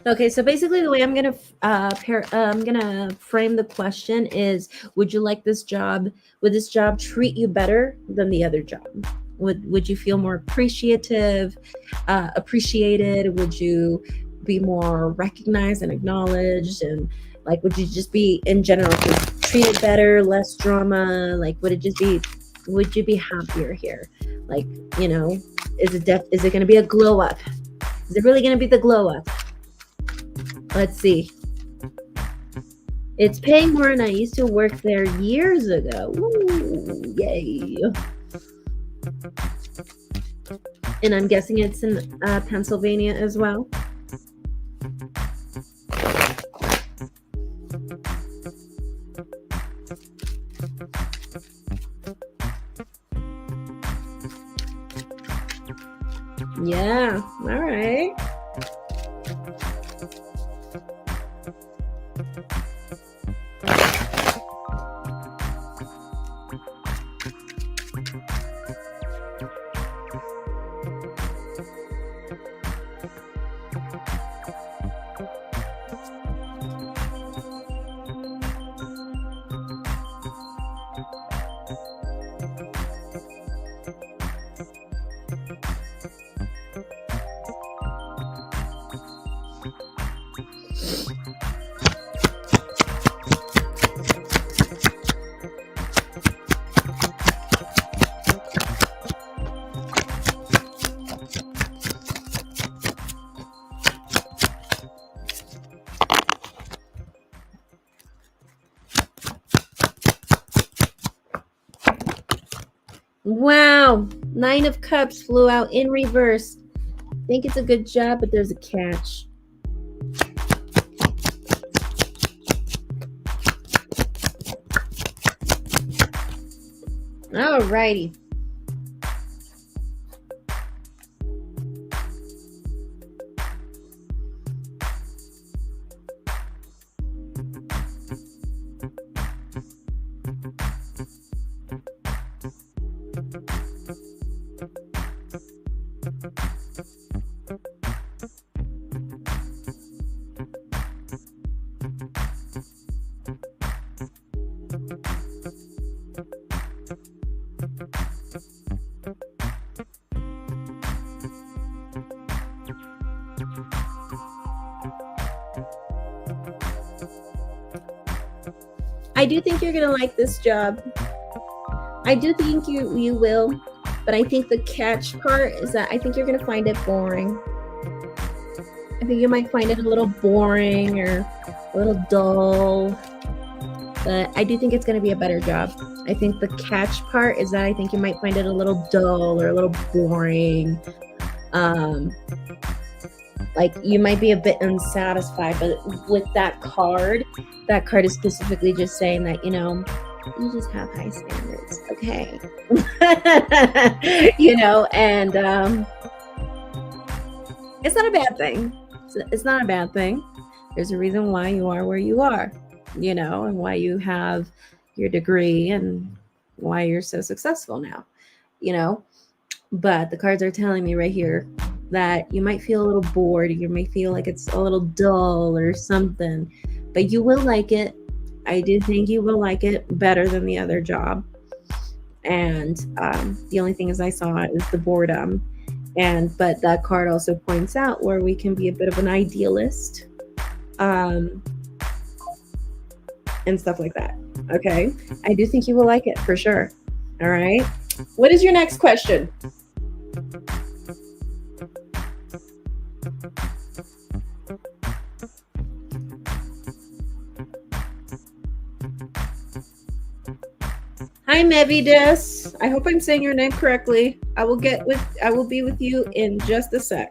Okay, so basically the way I'm gonna frame the question is, would you like this job? Would this job treat you better than the other job? Would you feel more appreciated? Would you be more recognized and acknowledged? And like, would you just be in general just treated better, less drama? Like, would you be happier here? Like, you know, is it gonna be a glow up? Is it really gonna be the glow up? Let's see. It's paying more, and I used to work there years ago. Ooh, yay. And I'm guessing it's in Pennsylvania as well. Yeah, all right. Wow, 9 of Cups flew out in reverse. I think it's a good job, but there's a catch. All righty. I do think you're gonna like this job. I do think you will, but I think the catch part is that I think you're gonna find it boring. I think you might find it a little boring or a little dull, but I do think it's gonna be a better job. I think the catch part is that I think you might find it a little dull or a little boring. Like you might be a bit unsatisfied, but with that card is specifically just saying that, you know, you just have high standards, okay? You know, and it's not a bad thing. It's not a bad thing. There's a reason why you are where you are, you know, and why you have your degree and why you're so successful now, you know. But the cards are telling me right here that you might feel a little bored. You may feel like it's a little dull or something, but you will like it. I do think you will like it better than the other job. And the only thing is I saw is the boredom. But that card also points out where we can be a bit of an idealist and stuff like that. Okay. I do think you will like it for sure. All right. What is your next question? Hi, Mevides. I hope I'm saying your name correctly. I will be with you in just a sec.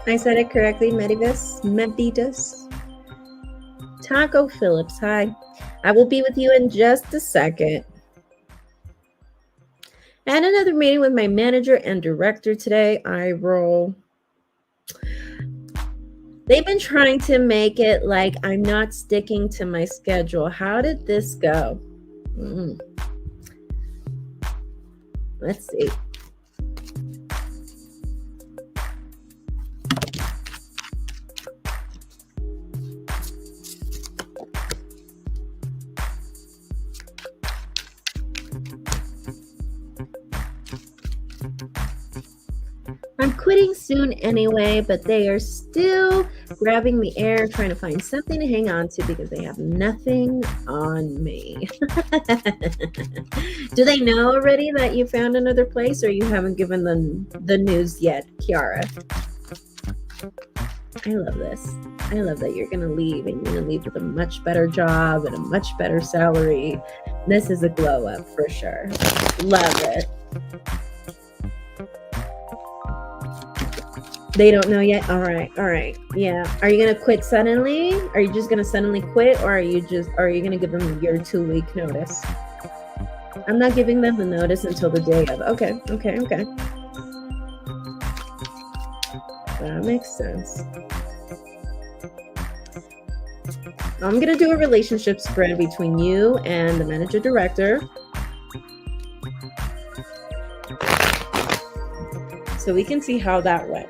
I said it correctly. Medivis. Taco Phillips. Hi. I will be with you in just a second. And another meeting with my manager and director today. I roll. They've been trying to make it like I'm not sticking to my schedule. How did this go? Let's see. I'm quitting soon anyway, but they are still grabbing the air, trying to find something to hang on to because they have nothing on me. Do they know already that you found another place, or you haven't given them the news yet, Kiara? I love this. I love that you're going to leave, and you're going to leave with a much better job and a much better salary. This is a glow up for sure. Love it. They don't know yet? All right. Yeah. Are you going to quit suddenly? Are you just going to suddenly quit, or are you going to give them your 2-week notice? I'm not giving them the notice until the day of. Okay. That makes sense. I'm going to do a relationship spread between you and the manager director. So we can see how that went.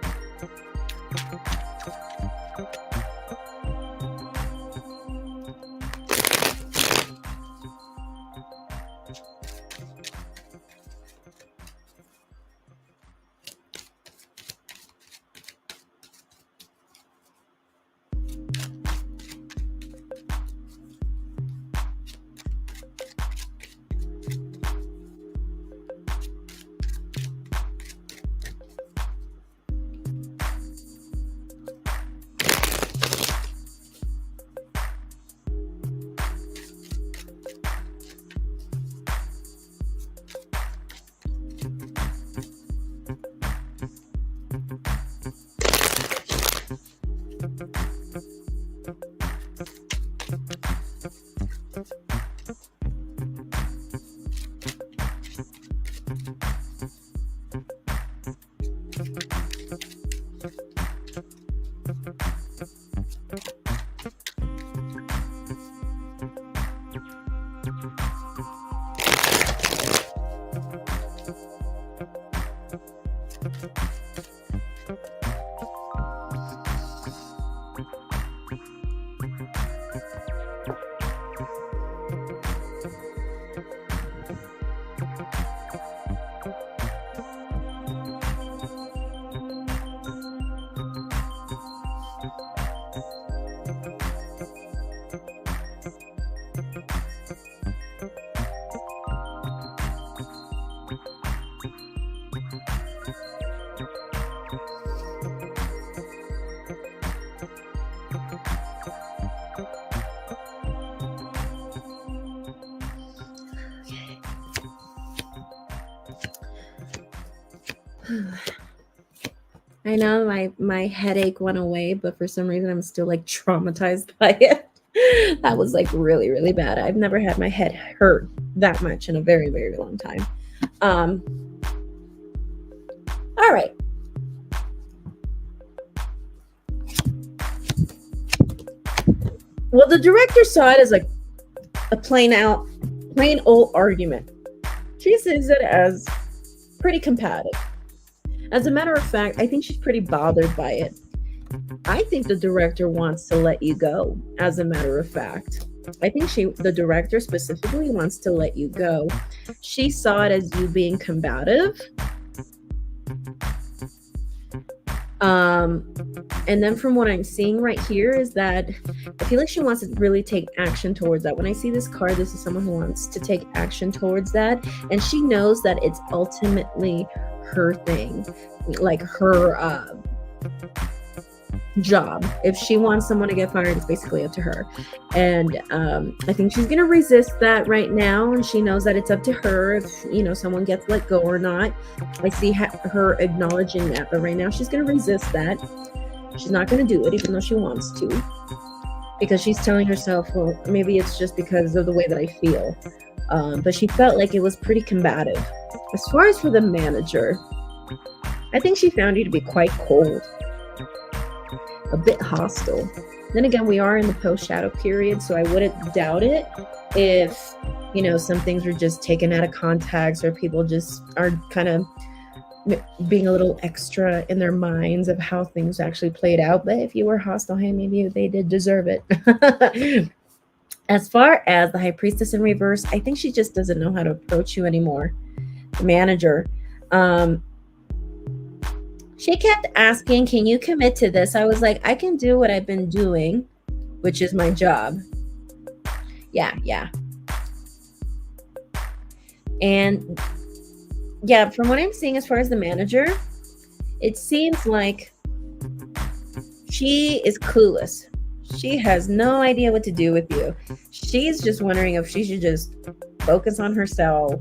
I know my headache went away, but for some reason I'm still like traumatized by it. That was like really, really bad. I've never had my head hurt that much in a very, very long time. All right. Well, the director saw it as like a plain old argument. She sees it as pretty combative. As a matter of fact, I think she's pretty bothered by it. I think the director wants to let you go, as a matter of fact. I think the director specifically wants to let you go. She saw it as you being combative. And then from what I'm seeing right here is that I feel like she wants to really take action towards that. When I see this card, this is someone who wants to take action towards that. And she knows that it's ultimately her thing, like her job. If she wants someone to get fired, it's basically up to her. And I think she's going to resist that right now. And she knows that it's up to her if, someone gets let go or not. I see her acknowledging that. But right now she's going to resist that. She's not going to do it, even though she wants to, because she's telling herself, well, maybe it's just because of the way that I feel. But she felt like it was pretty combative. As far as for the manager, I think she found you to be quite cold, a bit hostile. Then again, we are in the post-shadow period, so I wouldn't doubt it if, some things were just taken out of context, or people just are kind of being a little extra in their minds of how things actually played out. But if you were hostile, hey, maybe they did deserve it. As far as the High Priestess in reverse, I think she just doesn't know how to approach you anymore. The manager. She kept asking, can you commit to this? I was like, I can do what I've been doing, which is my job. Yeah. And yeah, from what I'm seeing as far as the manager, it seems like she is clueless. She has no idea what to do with you. She's just wondering if she should just focus on herself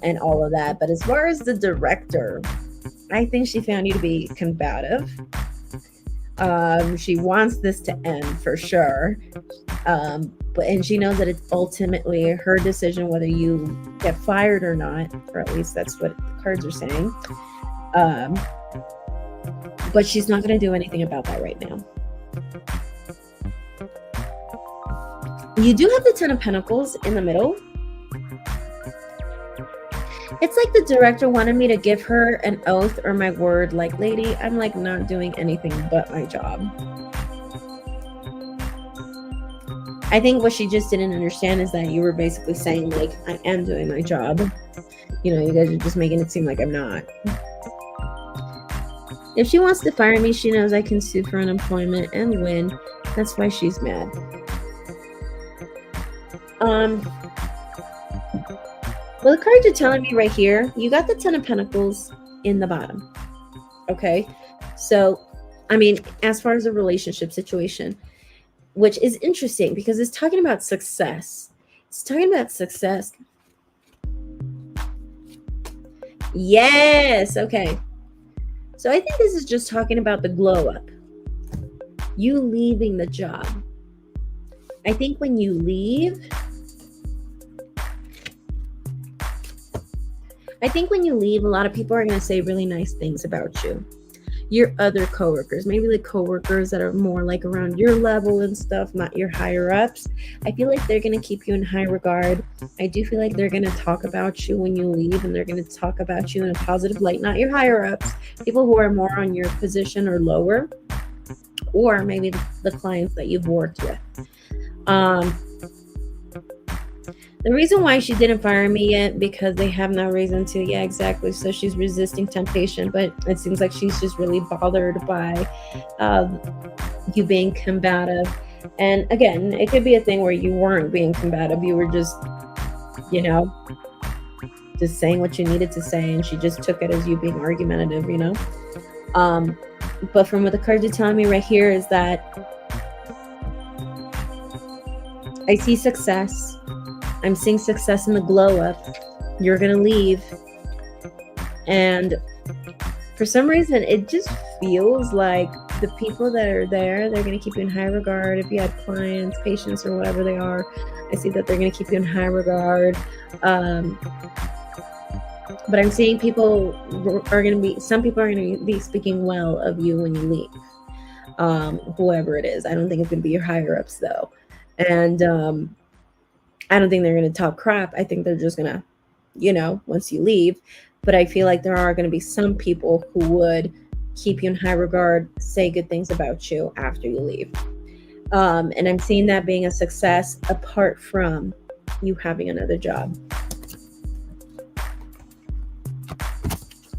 and all of that. But as far as the director, I think she found you to be combative. She wants this to end for sure. And she knows that it's ultimately her decision whether you get fired or not, or at least that's what the cards are saying. But she's not going to do anything about that right now. You do have the Ten of Pentacles in the middle. It's like the director wanted me to give her an oath or my word, like, lady, I'm like not doing anything but my job. I think what she just didn't understand is that you were basically saying, like, I am doing my job. You guys are just making it seem like I'm not. If she wants to fire me, she knows I can sue for unemployment and win. That's why she's mad. Well, the cards are telling me right here, you got the Ten of Pentacles in the bottom. Okay. So, I mean, as far as a relationship situation, which is interesting because it's talking about success. It's talking about success. Yes. Okay. So I think this is just talking about the glow up. You leaving the job. I think when you leave, a lot of people are going to say really nice things about you. Your other coworkers, maybe the coworkers that are more like around your level and stuff, not your higher ups. I feel like they're going to keep you in high regard. I do feel like they're going to talk about you when you leave, and they're going to talk about you in a positive light, not your higher ups, people who are more on your position or lower, or maybe the clients that you've worked with. The reason why she didn't fire me yet, because they have no reason to. Yeah, exactly. So she's resisting temptation, but it seems like she's just really bothered by you being combative. And again, it could be a thing where you weren't being combative. You were just, just saying what you needed to say, and she just took it as you being argumentative, But from what the cards are telling me right here is that I see success. I'm seeing success in the glow up. You're going to leave. And for some reason, it just feels like the people that are there, they're going to keep you in high regard. If you had clients, patients, or whatever they are, I see that they're going to keep you in high regard. But I'm seeing some people are going to be speaking well of you when you leave. Whoever it is. I don't think it's going to be your higher ups though. And, I don't think they're going to talk crap. I think they're just going to, once you leave. But I feel like there are going to be some people who would keep you in high regard, say good things about you after you leave. And I'm seeing that being a success apart from you having another job.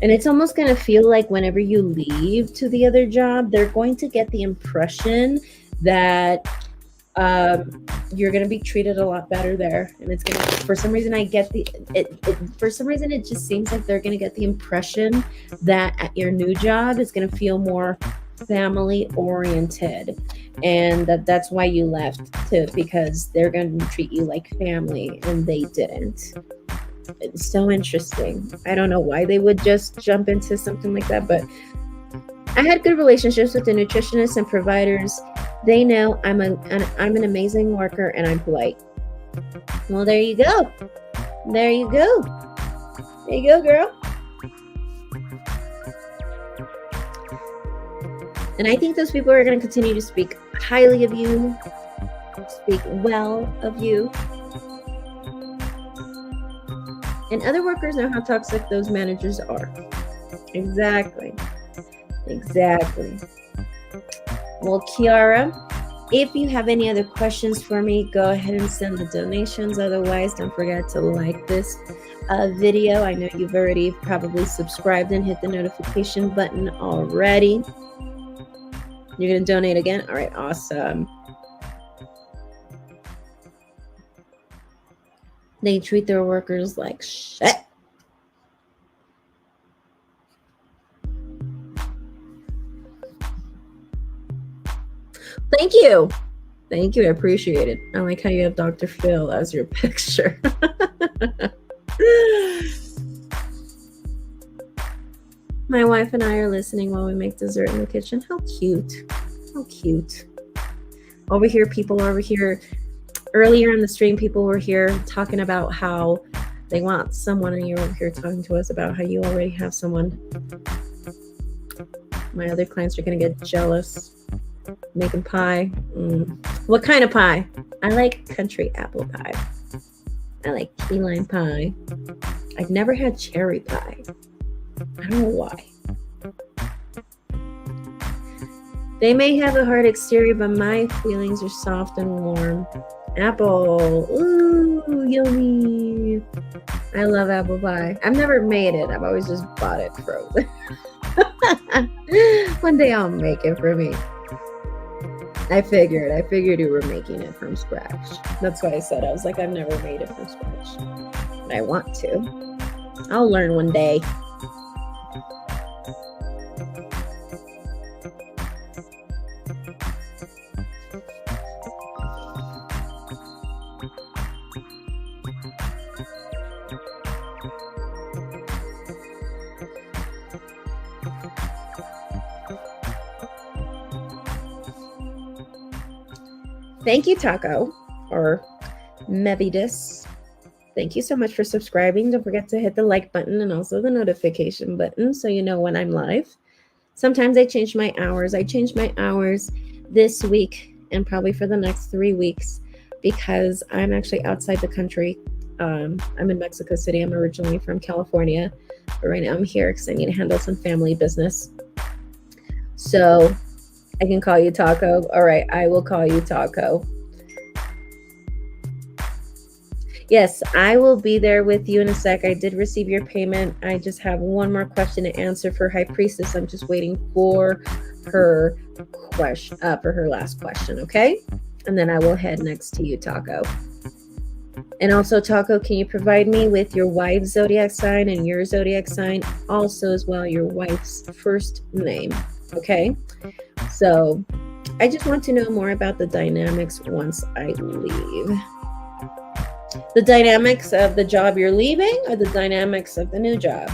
And it's almost going to feel like whenever you leave to the other job, they're going to get the impression that you're going to be treated a lot better there. And it's going to, for some reason, for some reason, it just seems like they're going to get the impression that at your new job, it's going to feel more family oriented. And that's why you left too, because they're going to treat you like family and they didn't. It's so interesting. I don't know why they would just jump into something like that, but I had good relationships with the nutritionists and providers. They know I'm an amazing worker and I'm polite. Well, there you go. There you go. There you go, girl. And I think those people are going to continue to speak highly of you, speak well of you. And other workers know how toxic those managers are. Exactly. Exactly. Well, Kiara, if you have any other questions for me, go ahead and send the donations. Otherwise, don't forget to like this video. I know you've already probably subscribed and hit the notification button already. You're going to donate again? All right, awesome. They treat their workers like shit. Thank you. Thank you. I appreciate it. I like how you have Dr. Phil as your picture. My wife and I are listening while we make dessert in the kitchen. How cute. How cute. Over here, people over here, earlier in the stream, people were here talking about how they want someone, and you're over here talking to us about how you already have someone. My other clients are going to get jealous. Making pie. What kind of pie? I like country apple pie. I like key lime pie. I've never had cherry pie. I don't know why. They may have a hard exterior, but my feelings are soft and warm. Apple. Ooh, yummy. I love apple pie. I've never made it. I've always just bought it frozen. One day I'll make it for me. I figured you were making it from scratch. That's why I said, I was like, I've never made it from scratch. But I want to. I'll learn one day. Thank you, Taco, or Mevidus. Thank you so much for subscribing. Don't forget to hit the like button and also the notification button so you know when I'm live. Sometimes I change my hours. I changed my hours this week and probably for the next 3 weeks because I'm actually outside the country. I'm in Mexico City. I'm originally from California, but right now I'm here because I need to handle some family business. So I can call you Taco. All right, I will call you Taco. Yes, I will be there with you in a sec. I did receive your payment. I just have one more question to answer for High Priestess. I'm just waiting for her question, for her last question, okay? And then I will head next to you, Taco. And also, Taco, can you provide me with your wife's zodiac sign and your zodiac sign? Also, as well, your wife's first name, okay? So I just want to know more about the dynamics once I leave. The dynamics of the job you're leaving or the dynamics of the new job?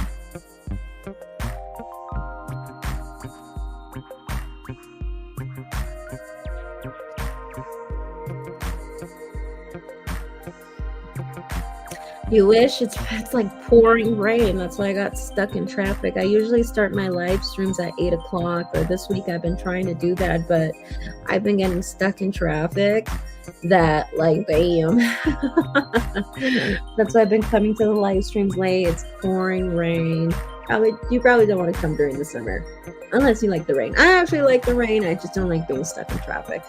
You wish? It's like pouring rain. That's why I got stuck in traffic. I usually start my live streams at 8 o'clock, or this week I've been trying to do that, but I've been getting stuck in traffic that, like, bam. That's why I've been coming to the live streams late. It's pouring rain. You probably don't want to come during the summer unless you like the rain. I actually like the rain. I just don't like being stuck in traffic.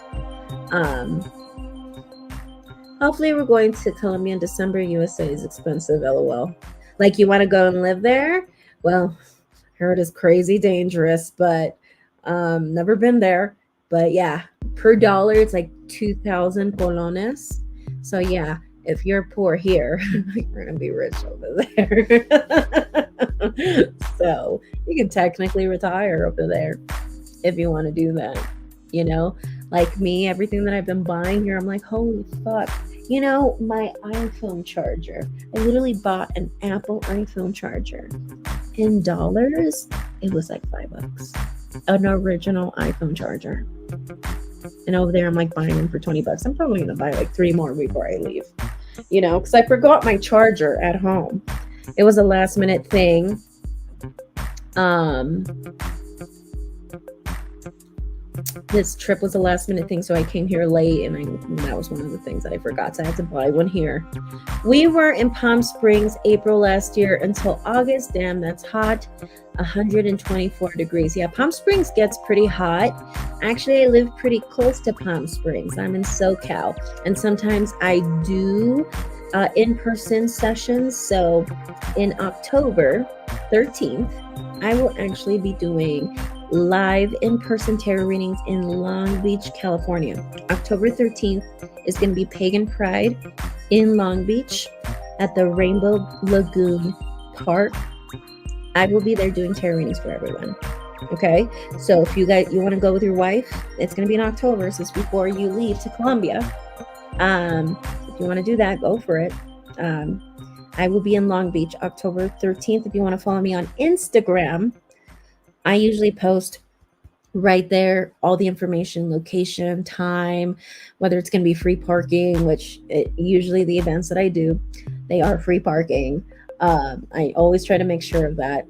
Hopefully we're going to Colombia in December. USA is expensive, LOL. Like, you want to go and live there? Well, heard it's crazy dangerous, but never been there. But yeah, per dollar, it's like 2,000 colones. So yeah, if you're poor here, you're going to be rich over there. So you can technically retire over there if you want to do that. You know, like me, everything that I've been buying here, I'm like, holy fuck. You know, my iPhone charger. I literally bought an Apple iPhone charger. In dollars, it was like $5. an original iPhone charger. And over there, I'm like buying them for $20. I'm probably going to buy like 3 more before I leave, because I forgot my charger at home. It was a last minute thing. This trip was a last minute thing, so I came here late, and that was one of the things that I forgot. So I had to buy one here. We were in Palm Springs April last year until August. Damn, that's hot. 124 degrees. Yeah, Palm Springs gets pretty hot. Actually, I live pretty close to Palm Springs. I'm in SoCal, and sometimes I do in-person sessions. So in October 13th, I will actually be doing live in-person tarot readings in Long Beach, California. October 13th is going to be Pagan Pride in Long Beach at the Rainbow Lagoon Park. I will be there doing tarot readings for everyone. Okay, so if you want to go with your wife, it's going to be in October, so it's before you leave to Colombia. If you want to do that, go for it. I will be in Long Beach October 13th. If you want to follow me on Instagram, I usually post right there all the information, location, time, whether it's going to be free parking, which usually the events that I do, they are free parking. I always try to make sure of that.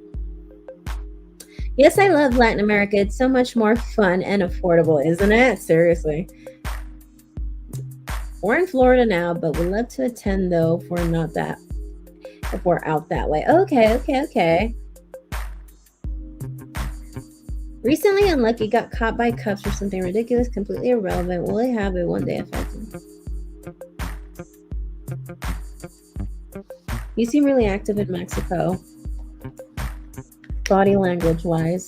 Yes, I love Latin America. It's so much more fun and affordable, isn't it? Seriously. We're in Florida now, but we'd love to attend, though, if we're out that way. Okay. Recently unlucky, got caught by cuffs or something ridiculous, completely irrelevant. Will it have a one-day effect? You seem really active in Mexico, body language wise.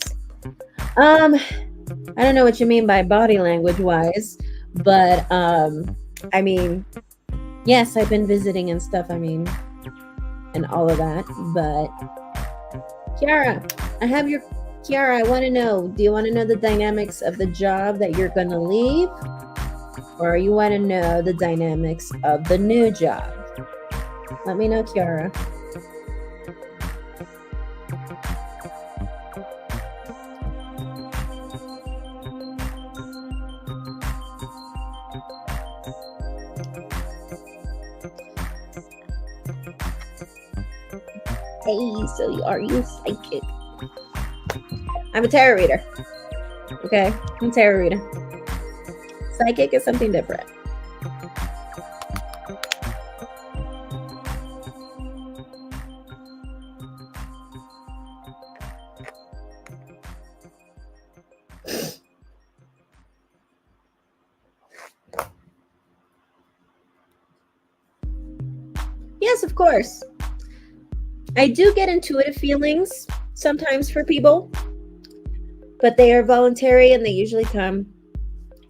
I don't know what you mean by body language wise, but I mean, yes, I've been visiting and stuff. I mean, and all of that. But Kiara, I want to know, do you want to know the dynamics of the job that you're going to leave? Or you want to know the dynamics of the new job? Let me know, Kiara. Hey, so are you psychic? I'm a tarot reader. Okay, I'm a tarot reader. Psychic is something different. Yes, of course. I do get intuitive feelings sometimes for people, but they are voluntary and they usually come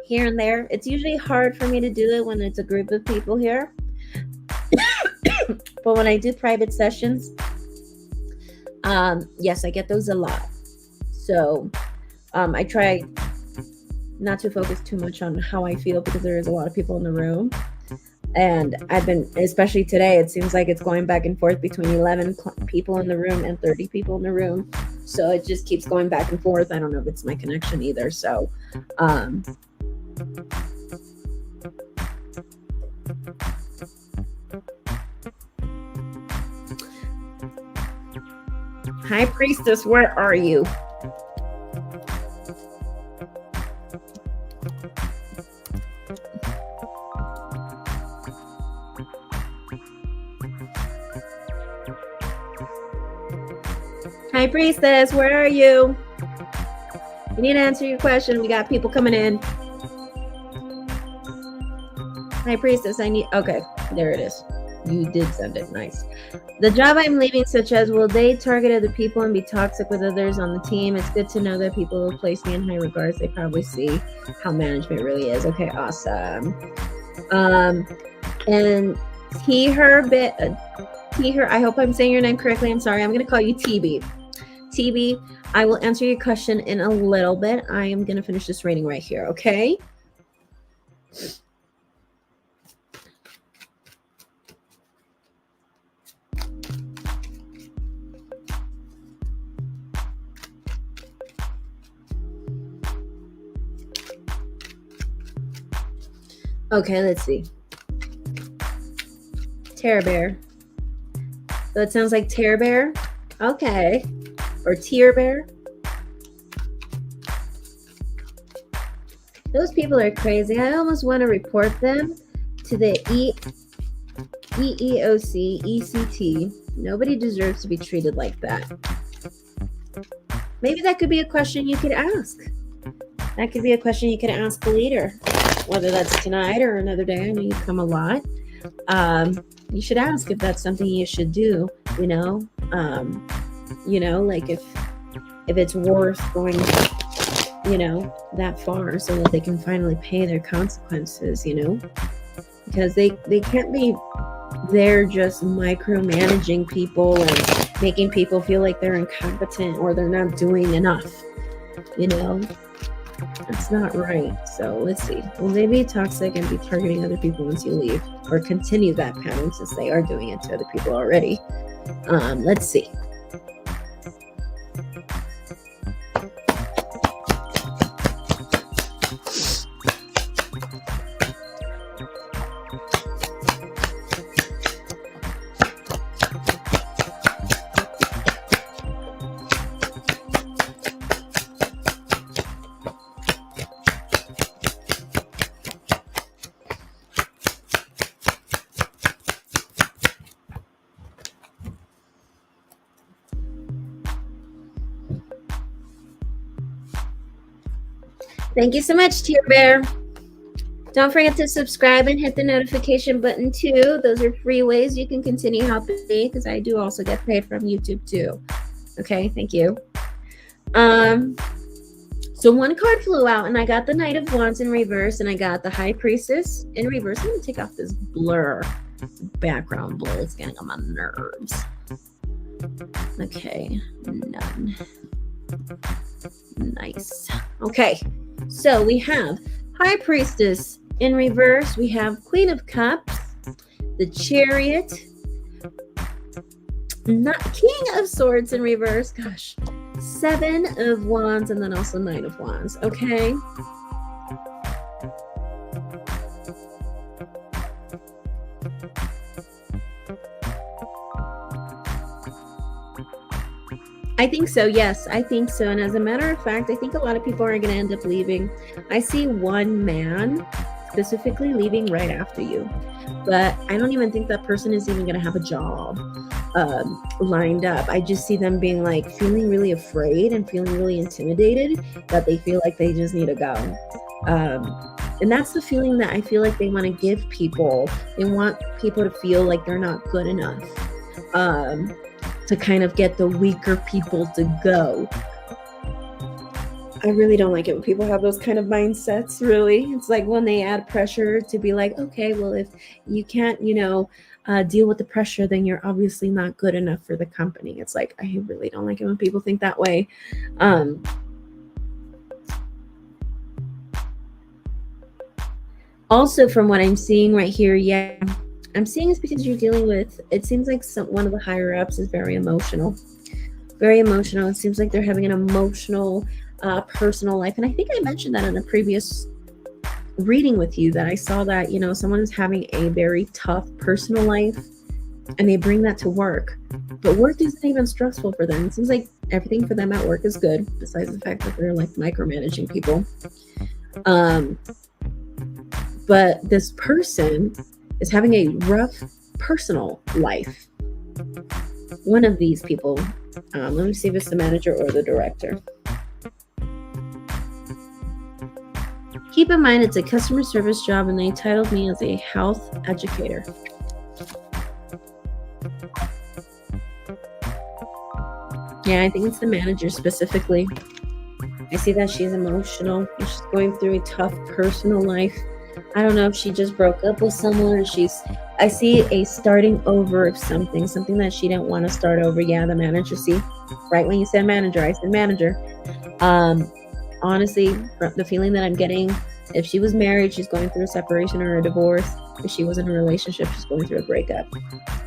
here and there. It's usually hard for me to do it when it's a group of people here. But when I do private sessions, yes, I get those a lot. So I try not to focus too much on how I feel because there is a lot of people in the room. And I've been, especially today, it seems like it's going back and forth between 11 people in the room and 30 people in the room. So it just keeps going back and forth. I don't know if it's my connection either. So, High Priestess, where are you? High Priestess, where are you? You need to answer your question. We got people coming in. High Priestess, okay, there it is. You did send it, nice. The job I'm leaving, such as, will they target other people and be toxic with others on the team? It's good to know that people will place me in high regards. They probably see how management really is. Okay, awesome. And T-her, I hope I'm saying your name correctly. I'm sorry. I'm going to call you TB. TB, I will answer your question in a little bit. I am going to finish this reading right here, okay? Okay, let's see. Terror Bear. So it sounds like Terror Bear. Okay. Or Tear Bear. Those people are crazy. I almost want to report them to the EEOC, ECT. Nobody deserves to be treated like that. Maybe that could be a question you could ask. That could be a question you could ask the leader, whether that's tonight or another day. I know you come a lot. You should ask if that's something you should do, like if it's worth going, that far so that they can finally pay their consequences, because they can't be there just micromanaging people and making people feel like they're incompetent or they're not doing enough. That's not right. So let's see. Well, maybe toxic and be targeting other people once you leave, or continue that pattern since they are doing it to other people already. Let's see. Thank you so much, Tear Bear. Don't forget to subscribe and hit the notification button too. Those are free ways you can continue helping me, because I do also get paid from YouTube too. Okay, thank you. So one card flew out and I got the Knight of Wands in reverse and I got the High Priestess in reverse. I'm going to take off this blur, background blur. It's getting on my nerves. Okay, none. Nice. Okay, so we have High Priestess in reverse. We have Queen of Cups, the Chariot, King of Swords in reverse. Gosh, Seven of Wands, and then also Knight of Wands. Okay. I think so. Yes, I think so. And as a matter of fact, I think a lot of people are going to end up leaving. I see one man specifically leaving right after you, but I don't even think that person is even going to have a job lined up. I just see them being like feeling really afraid and feeling really intimidated that they feel like they just need to go. And that's the feeling that I feel like they want to give people. They want people to feel like they're not good enough. To kind of get the weaker people to go. I really don't like it when people have those kind of mindsets, really. It's like when they add pressure to be like, okay, well, if you can't, deal with the pressure, then you're obviously not good enough for the company. It's like, I really don't like it when people think that way. Also, from what I'm seeing right here, yeah, I'm seeing it's because you're dealing with, it seems like one of the higher ups is very emotional. Very emotional. It seems like they're having an emotional, personal life. And I think I mentioned that in a previous reading with you, that I saw that, someone is having a very tough personal life and they bring that to work. But work isn't even stressful for them. It seems like everything for them at work is good, besides the fact that they're like micromanaging people. But this person is having a rough personal life. One of these people, let me see if it's the manager or the director. Keep in mind, it's a customer service job and they titled me as a health educator. Yeah, I think it's the manager specifically. I see that she's emotional. She's going through a tough personal life. I don't know if she just broke up with someone. I see a starting over of something that she didn't want to start over. Yeah, the manager. See, right when you said manager, I said manager. Honestly, the feeling that I'm getting, if she was married, she's going through a separation or a divorce. If she was in a relationship, she's going through a breakup.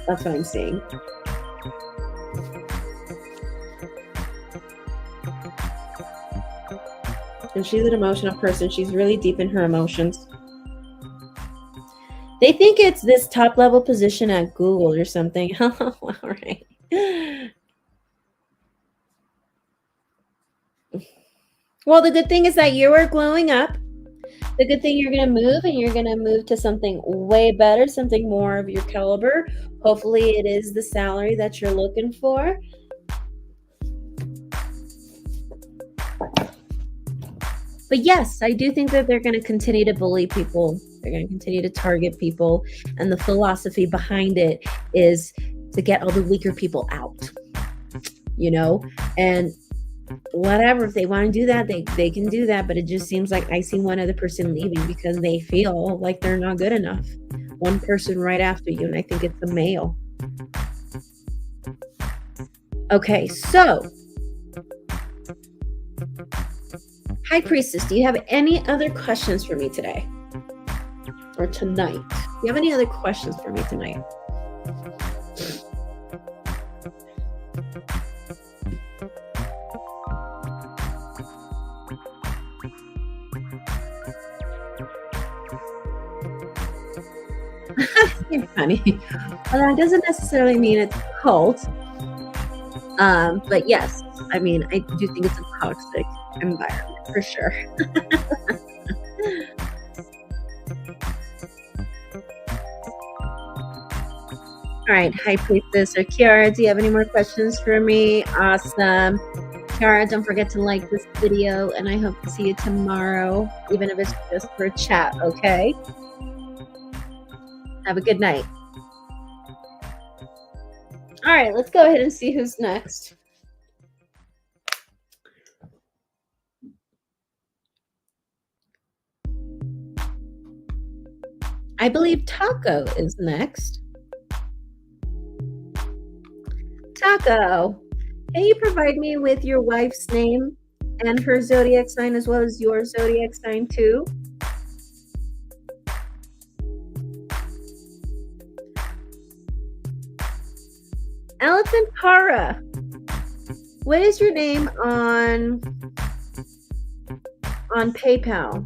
That's what I'm seeing. And she's an emotional person. She's really deep in her emotions. They think it's this top level position at Google or something. All right. Well, the good thing is that you are glowing up. The good thing, you're going to move, and you're going to move to something way better, something more of your caliber. Hopefully it is the salary that you're looking for. But yes, I do think that they're going to continue to bully people. They're going to continue to target people. And the philosophy behind it is to get all the weaker people out, you know, and whatever, if they want to do that, they can do that. But it just seems like I see one other person leaving because they feel like they're not good enough. One person right after you, and I think it's a male. Okay, so High Priestess, do you have any other questions for me today or tonight? Do you have any other questions for me tonight? You're funny. Well, that doesn't necessarily mean it's a cult. But yes, I mean, I do think it's a toxic environment for sure. All right, High Priestess or Kiara, do you have any more questions for me? Awesome. Kiara, don't forget to like this video, and I hope to see you tomorrow, even if it's just for a chat, okay? Have a good night. All right, let's go ahead and see who's next. I believe Taco is next. Taco, can you provide me with your wife's name and her zodiac sign, as well as your zodiac sign too? Elephant Para, what is your name on PayPal?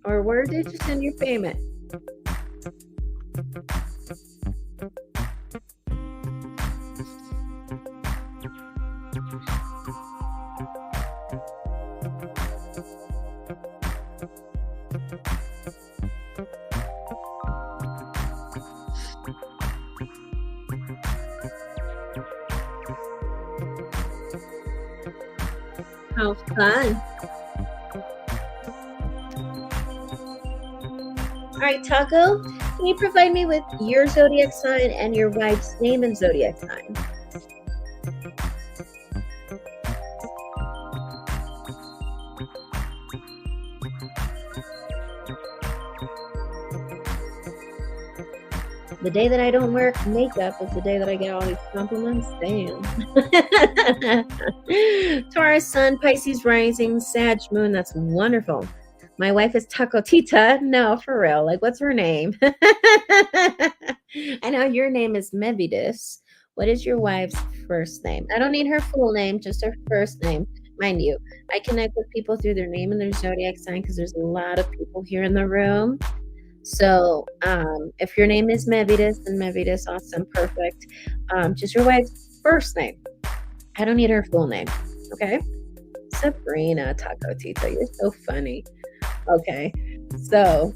Or where did you send your payment? How fun. All right, Taco, can you provide me with your zodiac sign and your wife's name and zodiac sign? The day that I don't wear makeup is the day that I get all these compliments. Damn. Taurus Sun, Pisces Rising, Sag Moon. That's wonderful. My wife is Taco Tita. No, for real. Like, what's her name? I know your name is Mevidus. What is your wife's first name? I don't need her full name, just her first name. Mind you, I connect with people through their name and their zodiac sign because there's a lot of people here in the room. So if your name is Mevidus, then Mevidus, awesome, perfect. Just your wife's first name. I don't need her full name, okay? Sabrina Taco Tita, you're so funny. Okay, so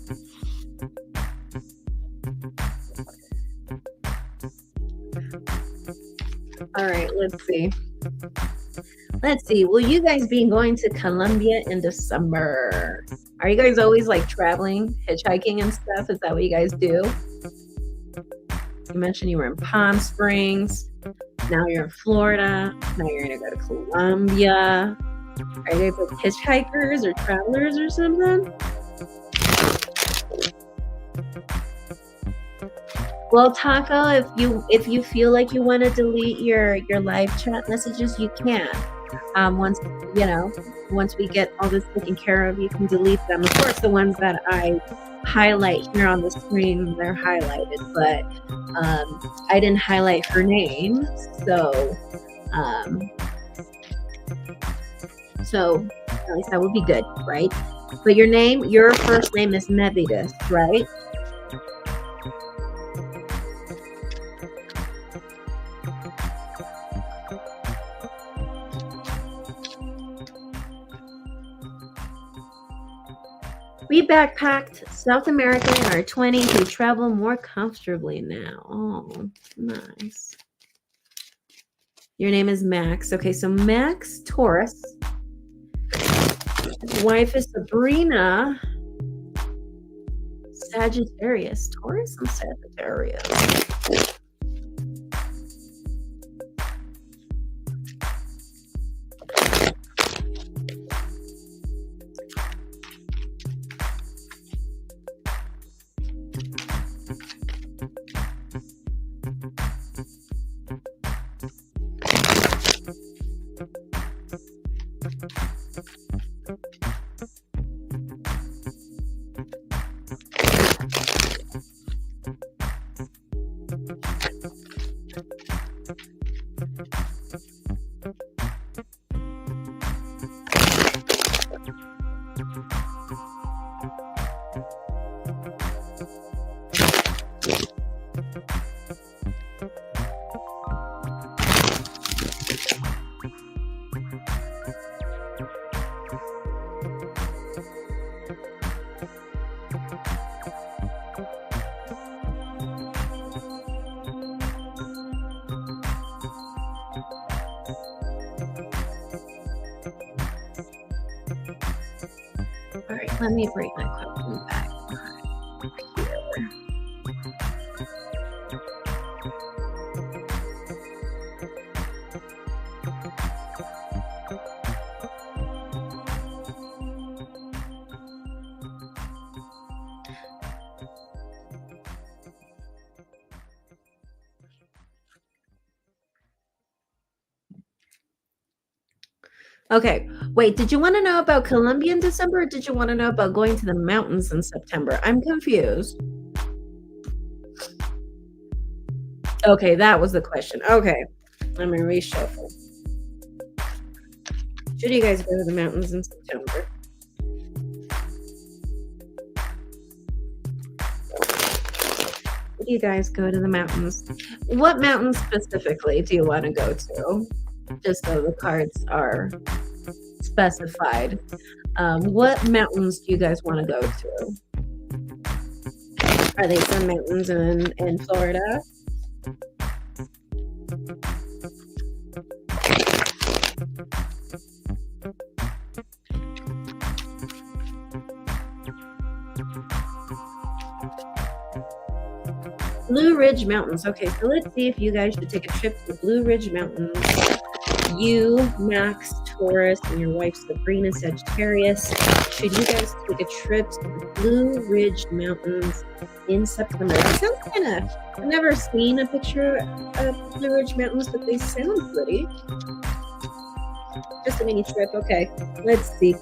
all right, let's see. Will you guys be going to Colombia in December? Are you guys always like traveling, hitchhiking and stuff? Is that what you guys do? You mentioned you were in Palm Springs. Now you're in Florida. Now you're gonna go to Colombia. Are you guys like hitchhikers or travelers or something? Well, Taco, if you feel like you want to delete your live chat messages, you can. Once, you know, once we get all this taken care of, you can delete them. Of course, the ones that I highlight here on the screen, they're highlighted, but I didn't highlight her name, so at least that would be good, right? But your first name is Mevidus, right? We backpacked South America in our 20s. We travel more comfortably now. Oh, nice. Your name is Max. Okay, so Max Taurus. His wife is Sabrina. Sagittarius. Taurus and Sagittarius. All right, let me bring my question back here. Okay, wait, did you want to know about Colombia in December, or did you want to know about going to the mountains in September? I'm confused. Okay, that was the question. Okay, let me reshuffle. Should you guys go to the mountains in September? Should you guys go to the mountains? What mountains specifically do you want to go to? Just so the cards are specified. What mountains do you guys want to go to? Are they some mountains in Florida? Blue Ridge Mountains. Okay, so let's see if you guys should take a trip to Blue Ridge Mountains. You, Max, Taurus, and your wife Sabrina, Sagittarius. Should you guys take a trip to the Blue Ridge Mountains in September? It sounds kind of, I've never seen a picture of Blue Ridge Mountains, but they sound pretty. Just a mini trip. Okay, let's see.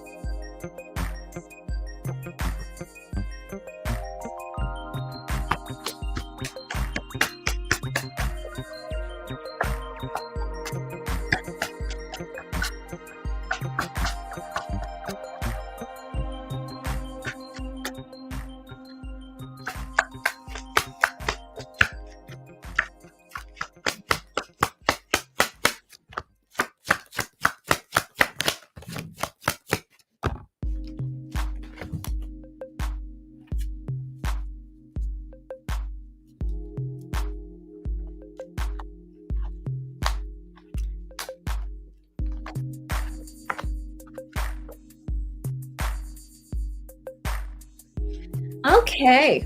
Okay.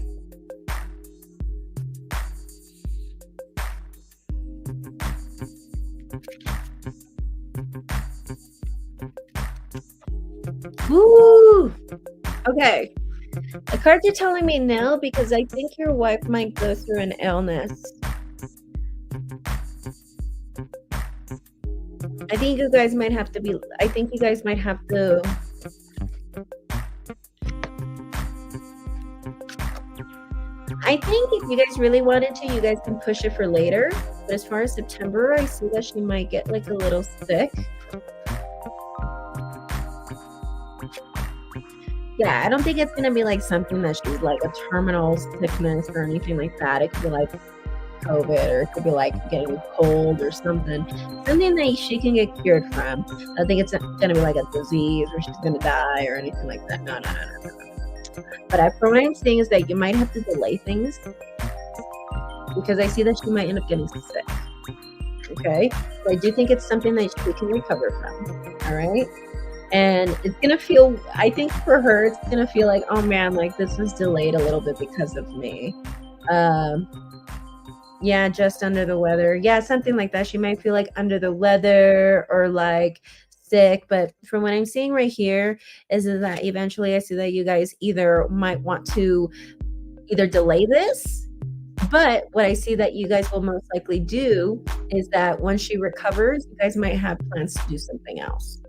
Woo! Okay. The cards are telling me no because I think your wife might go through an illness. I I think you guys might have to be, I think you guys might have to, I think if you guys really wanted to, you guys can push it for later. But as far as September, I see that she might get like a little sick. Yeah, I don't think it's gonna be like something that she's like a terminal sickness or anything like that. It could be like COVID, or it could be like getting a cold or something that she can get cured from. I think it's gonna be like a disease or she's gonna die or anything like that. No. But from what I'm saying is that you might have to delay things, because I see that she might end up getting sick. Okay, so I do think it's something that she can recover from. All right. And it's gonna feel, I think for her, it's gonna feel like, oh man, like this was delayed a little bit because of me. Yeah, just under the weather. Yeah, something like that. She might feel like under the weather or like sick. But from what I'm seeing right here is that eventually I see that you guys either might want to either delay this, but what I see that you guys will most likely do is that once she recovers, you guys might have plans to do something else.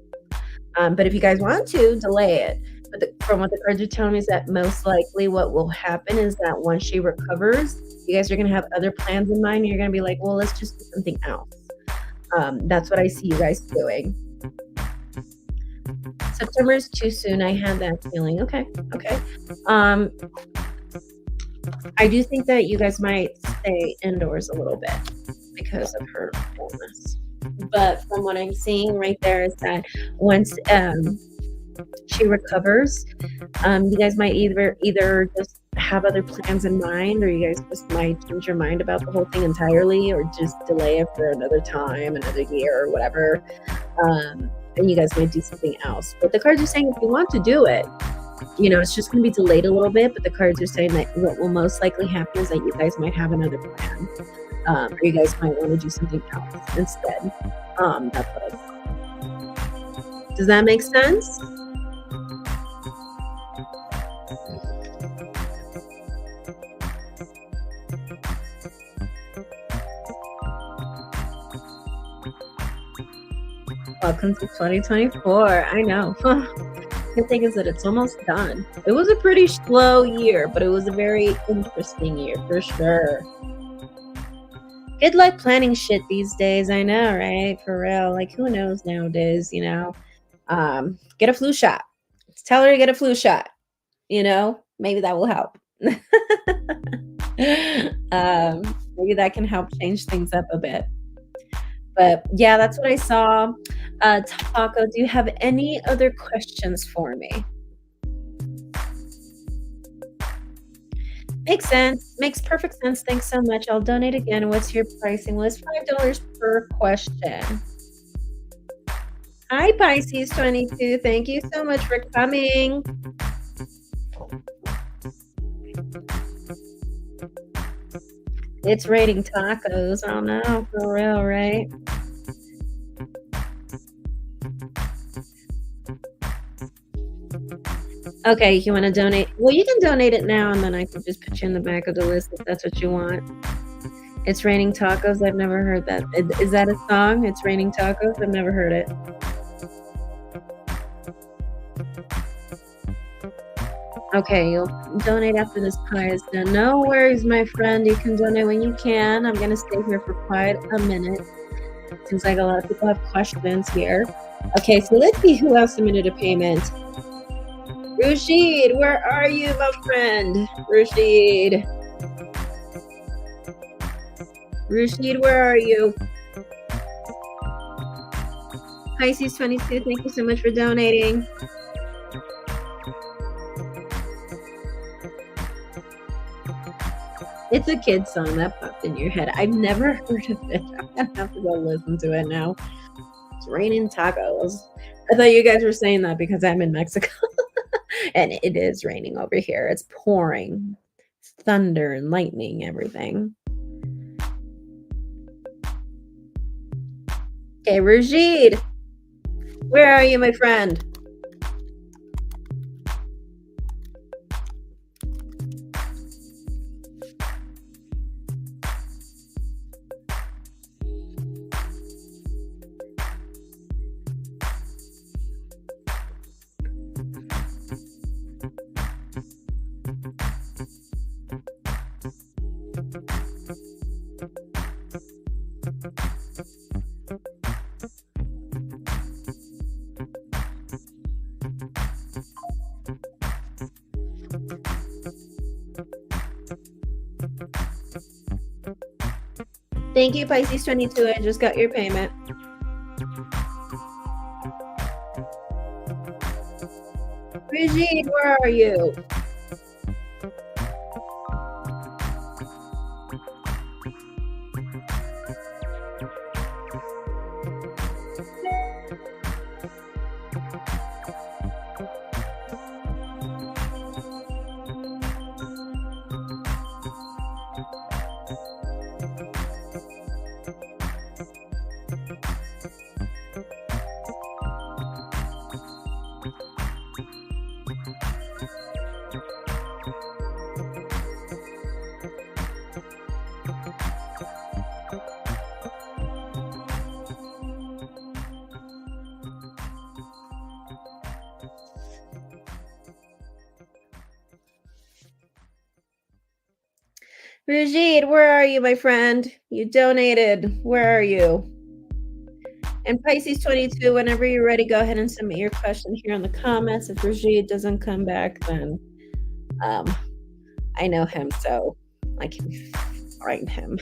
But if you guys want to, delay it. But from what the cards are telling me is that most likely what will happen is that once she recovers, you guys are going to have other plans in mind. And you're going to be like, well, let's just do something else. That's what I see you guys doing. September is too soon. I had that feeling. Okay. I do think that you guys might stay indoors a little bit because of her illness. But from what I'm seeing right there is that once she recovers, you guys might either just have other plans in mind, or you guys just might change your mind about the whole thing entirely, or just delay it for another time, another year or whatever. And you guys might do something else. But the cards are saying if you want to do it, it's just going to be delayed a little bit. But the cards are saying that what will most likely happen is that you guys might have another plan. Or you guys might want to do something else instead. That's what I thought. Does that make sense? Welcome to 2024. I know. The thing is that it's almost done. It was a pretty slow year, but it was a very interesting year for sure. Good luck planning shit these days. I know, right? For real. Like, who knows nowadays, Get a flu shot. Tell her to get a flu shot. Maybe that will help. Maybe that can help change things up a bit. But yeah, that's what I saw. Taco, do you have any other questions for me? Makes sense. Makes perfect sense. Thanks so much. I'll donate again. What's your pricing? Well, it's $5 per question. Hi, Pisces 22. Thank you so much for coming. It's raining tacos. Oh no, for real, right? Okay, you want to donate? Well, you can donate it now, and then I can just put you in the back of the list if that's what you want. It's raining tacos. I've never heard that. Is that a song? It's raining tacos? I've never heard it. Okay, you'll donate after this pie is done. No worries, my friend. You can donate when you can. I'm going to stay here for quite a minute. Seems like a lot of people have questions here. Okay, so let's see who else submitted a payment. Rashid, where are you, my friend? Rashid, where are you? Pisces 22, thank you so much for donating. It's a kid's song that popped in your head. I've never heard of it. I'm gonna have to go listen to it now. It's raining tacos. I thought you guys were saying that because I'm in Mexico. And it is raining over here. It's pouring. It's thunder and lightning, everything. Okay, Rashid. Where are you, my friend? Thank you, Pisces 22. I just got your payment. Brigitte, where are you? Brigitte, where are you, my friend? You donated. Where are you? And Pisces 22, whenever you're ready, go ahead and submit your question here in the comments. If Brigitte doesn't come back, then I know him, so I can find him.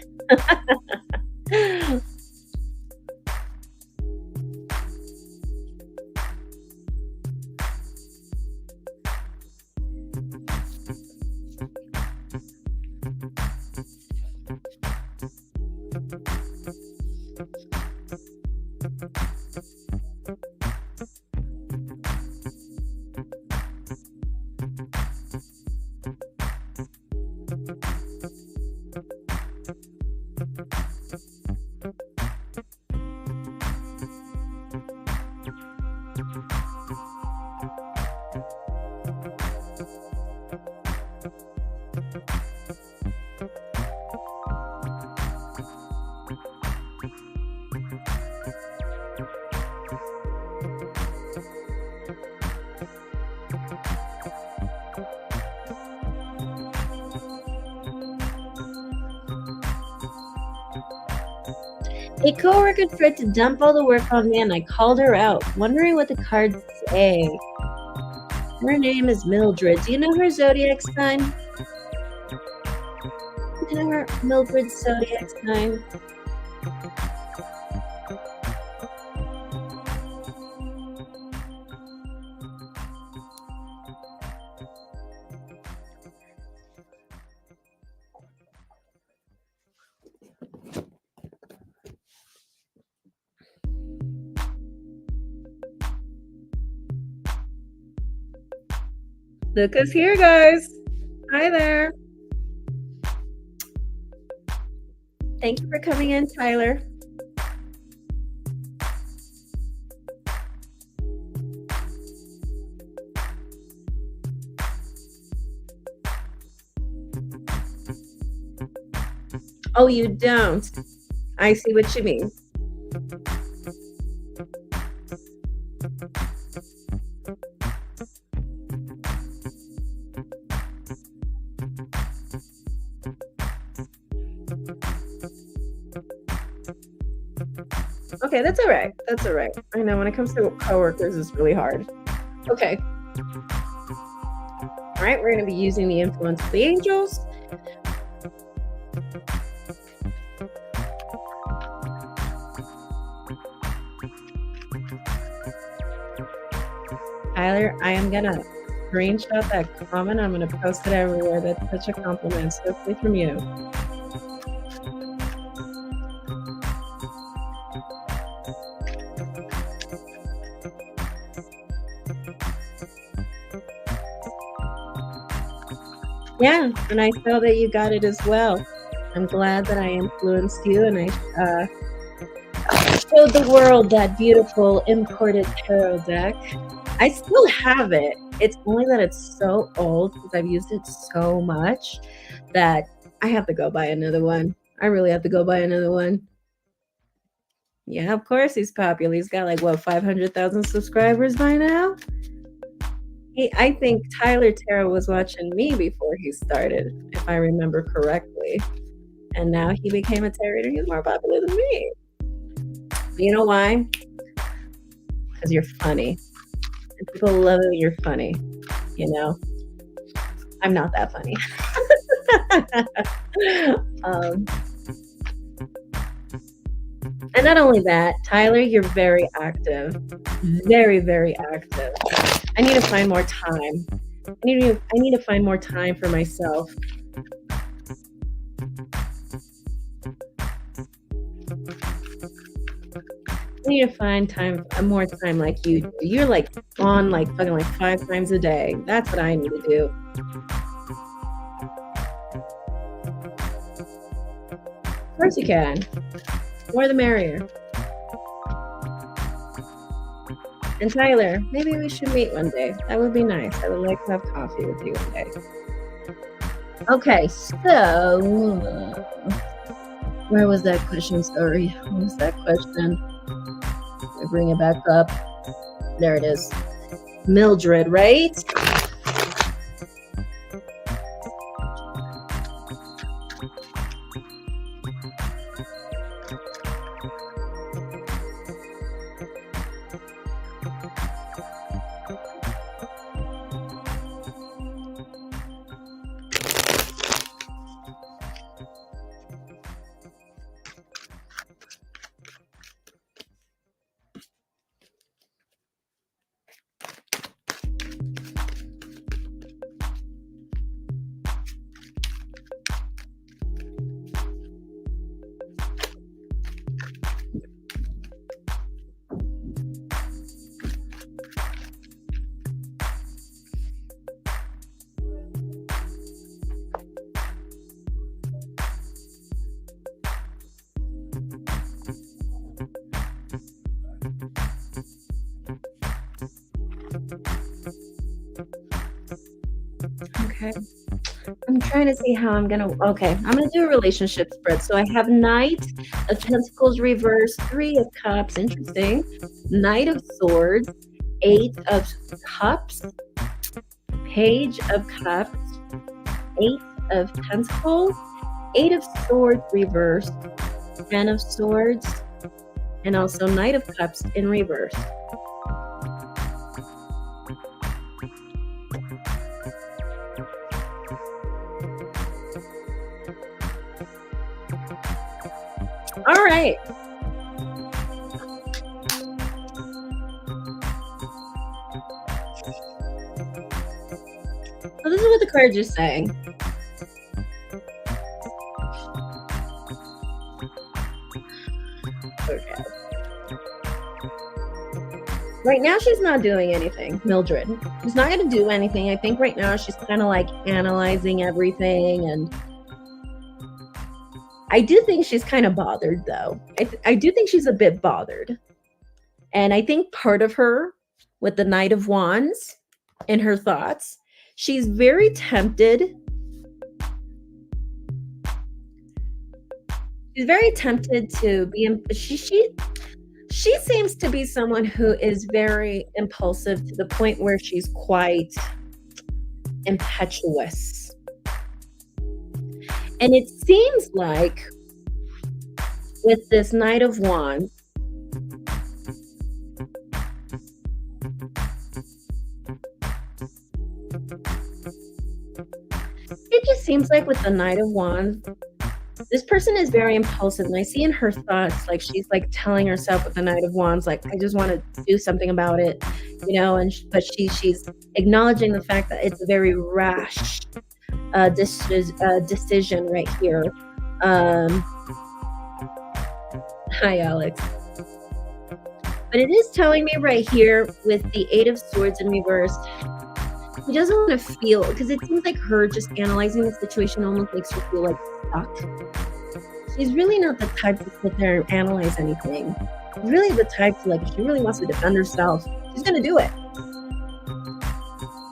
A coworker tried to dump all the work on me and I called her out, wondering what the cards say. Her name is Mildred. Do you know her zodiac sign? Do you know her Mildred's zodiac sign? Look who's here, guys. Hi there. Thank you for coming in, Tyler. Oh, you don't? I see what you mean. Okay, that's all right. That's all right. I know when it comes to coworkers, it's really hard. Okay. All right, we're going to be using the influence of the angels. Tyler, I am going to screenshot that comment. I'm going to post it everywhere. That's such a compliment, especially from you. Yeah, and I saw that you got it as well. I'm glad that I influenced you and I showed the world that beautiful imported tarot deck. I still have it. It's only that it's so old because I've used it so much that I have to go buy another one. I really have to go buy another one. Yeah, of course he's popular. He's got like, what, 500,000 subscribers by now? I think Tyler Tarot was watching me before he started, if I remember correctly. And now he became a tarot reader. He's more popular than me. You know why? Because you're funny. And people love it when you're funny. You know? I'm not that funny. And not only that, Tyler, you're very active. Very, very active. I need to find more time. I need to find more time for myself. I need to find time, more time like you do. You're like on like fucking like 5 times a day. That's what I need to do. Of course you can. More the merrier. And Tyler, maybe we should meet one day. That would be nice. I would like to have coffee with you one day. Okay, so where was that question? Sorry. What was that question? I bring it back up. There it is. Mildred, right? Okay. I'm trying to see how I'm gonna. Okay, I'm gonna do a relationship spread. So I have Knight of Pentacles reverse, Three of Cups, interesting. Knight of Swords, Eight of Cups, Page of Cups, Eight of Pentacles, Eight of Swords reverse, Ten of Swords, and also Knight of Cups in reverse. All right. So this is what the cards are saying. Okay. Right now she's not doing anything, Mildred. She's not going to do anything. I think right now she's kind of like analyzing everything, and I do think she's kind of bothered, though. I do think she's a bit bothered. And I think part of her, with the Knight of Wands in her thoughts, she's very tempted. She's very tempted to be. She seems to be someone who is very impulsive to the point where she's quite impetuous. And it seems like with this Knight of Wands, it just seems like with the Knight of Wands, this person is very impulsive. And I see in her thoughts, like she's like telling herself with the Knight of Wands, like, I just want to do something about it, you know, but she's acknowledging the fact that it's a very rash decision right here. Hi, Alex. But it is telling me right here with the Eight of Swords in reverse, she doesn't want to feel, because it seems like her just analyzing the situation almost makes her feel like stuck. She's really not the type to sit there and analyze anything. She's really the type to, like, if she really wants to defend herself, she's going to do it.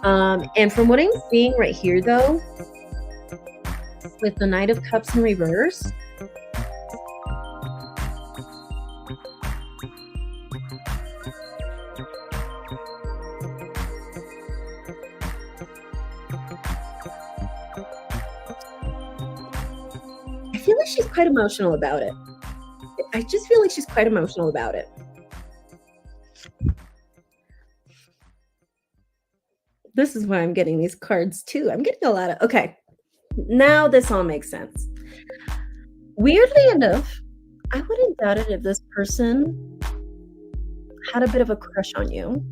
And from what I'm seeing right here, though, with the Knight of Cups in reverse, I feel like she's quite emotional about it. I just feel like she's quite emotional about it. This is why I'm getting these cards too. I'm getting a lot of, okay. Now this all makes sense. Weirdly enough, I wouldn't doubt it if this person had a bit of a crush on you.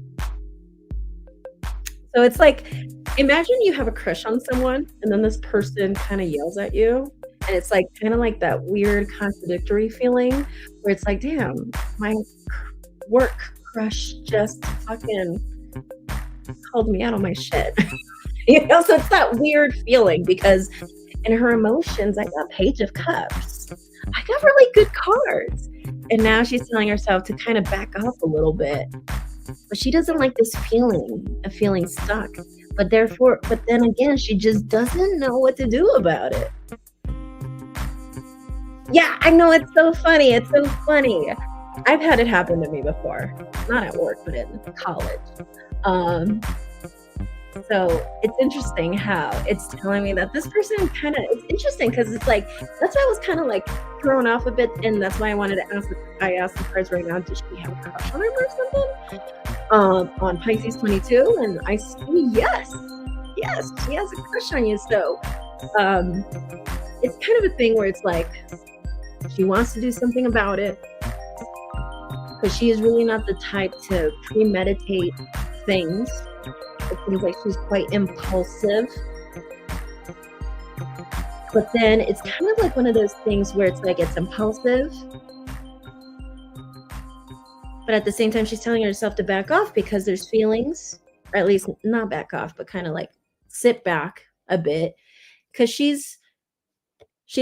So it's like, imagine you have a crush on someone and then this person kind of yells at you. And it's like kind of like that weird contradictory feeling where it's like, damn, my work crush just fucking called me out on my shit. So it's that weird feeling because in her emotions, I got Page of Cups. I got really good cards. And now she's telling herself to kind of back off a little bit. But she doesn't like this feeling of feeling stuck. But then again, she just doesn't know what to do about it. Yeah, I know, it's so funny. It's so funny. I've had it happen to me before. Not at work, but in college. So it's interesting how it's telling me that this person it's interesting because it's like, that's why I was kind of like thrown off a bit. And that's why I asked the cards right now, does she have a crush on him or something? On Pisces 22. And I see, yes, she has a crush on you. So it's kind of a thing where it's like, she wants to do something about it. But she is really not the type to premeditate things. It seems like she's quite impulsive. But then it's kind of like one of those things where it's like it's impulsive. But at the same time, she's telling herself to back off because there's feelings, or at least not back off, but kind of like sit back a bit because she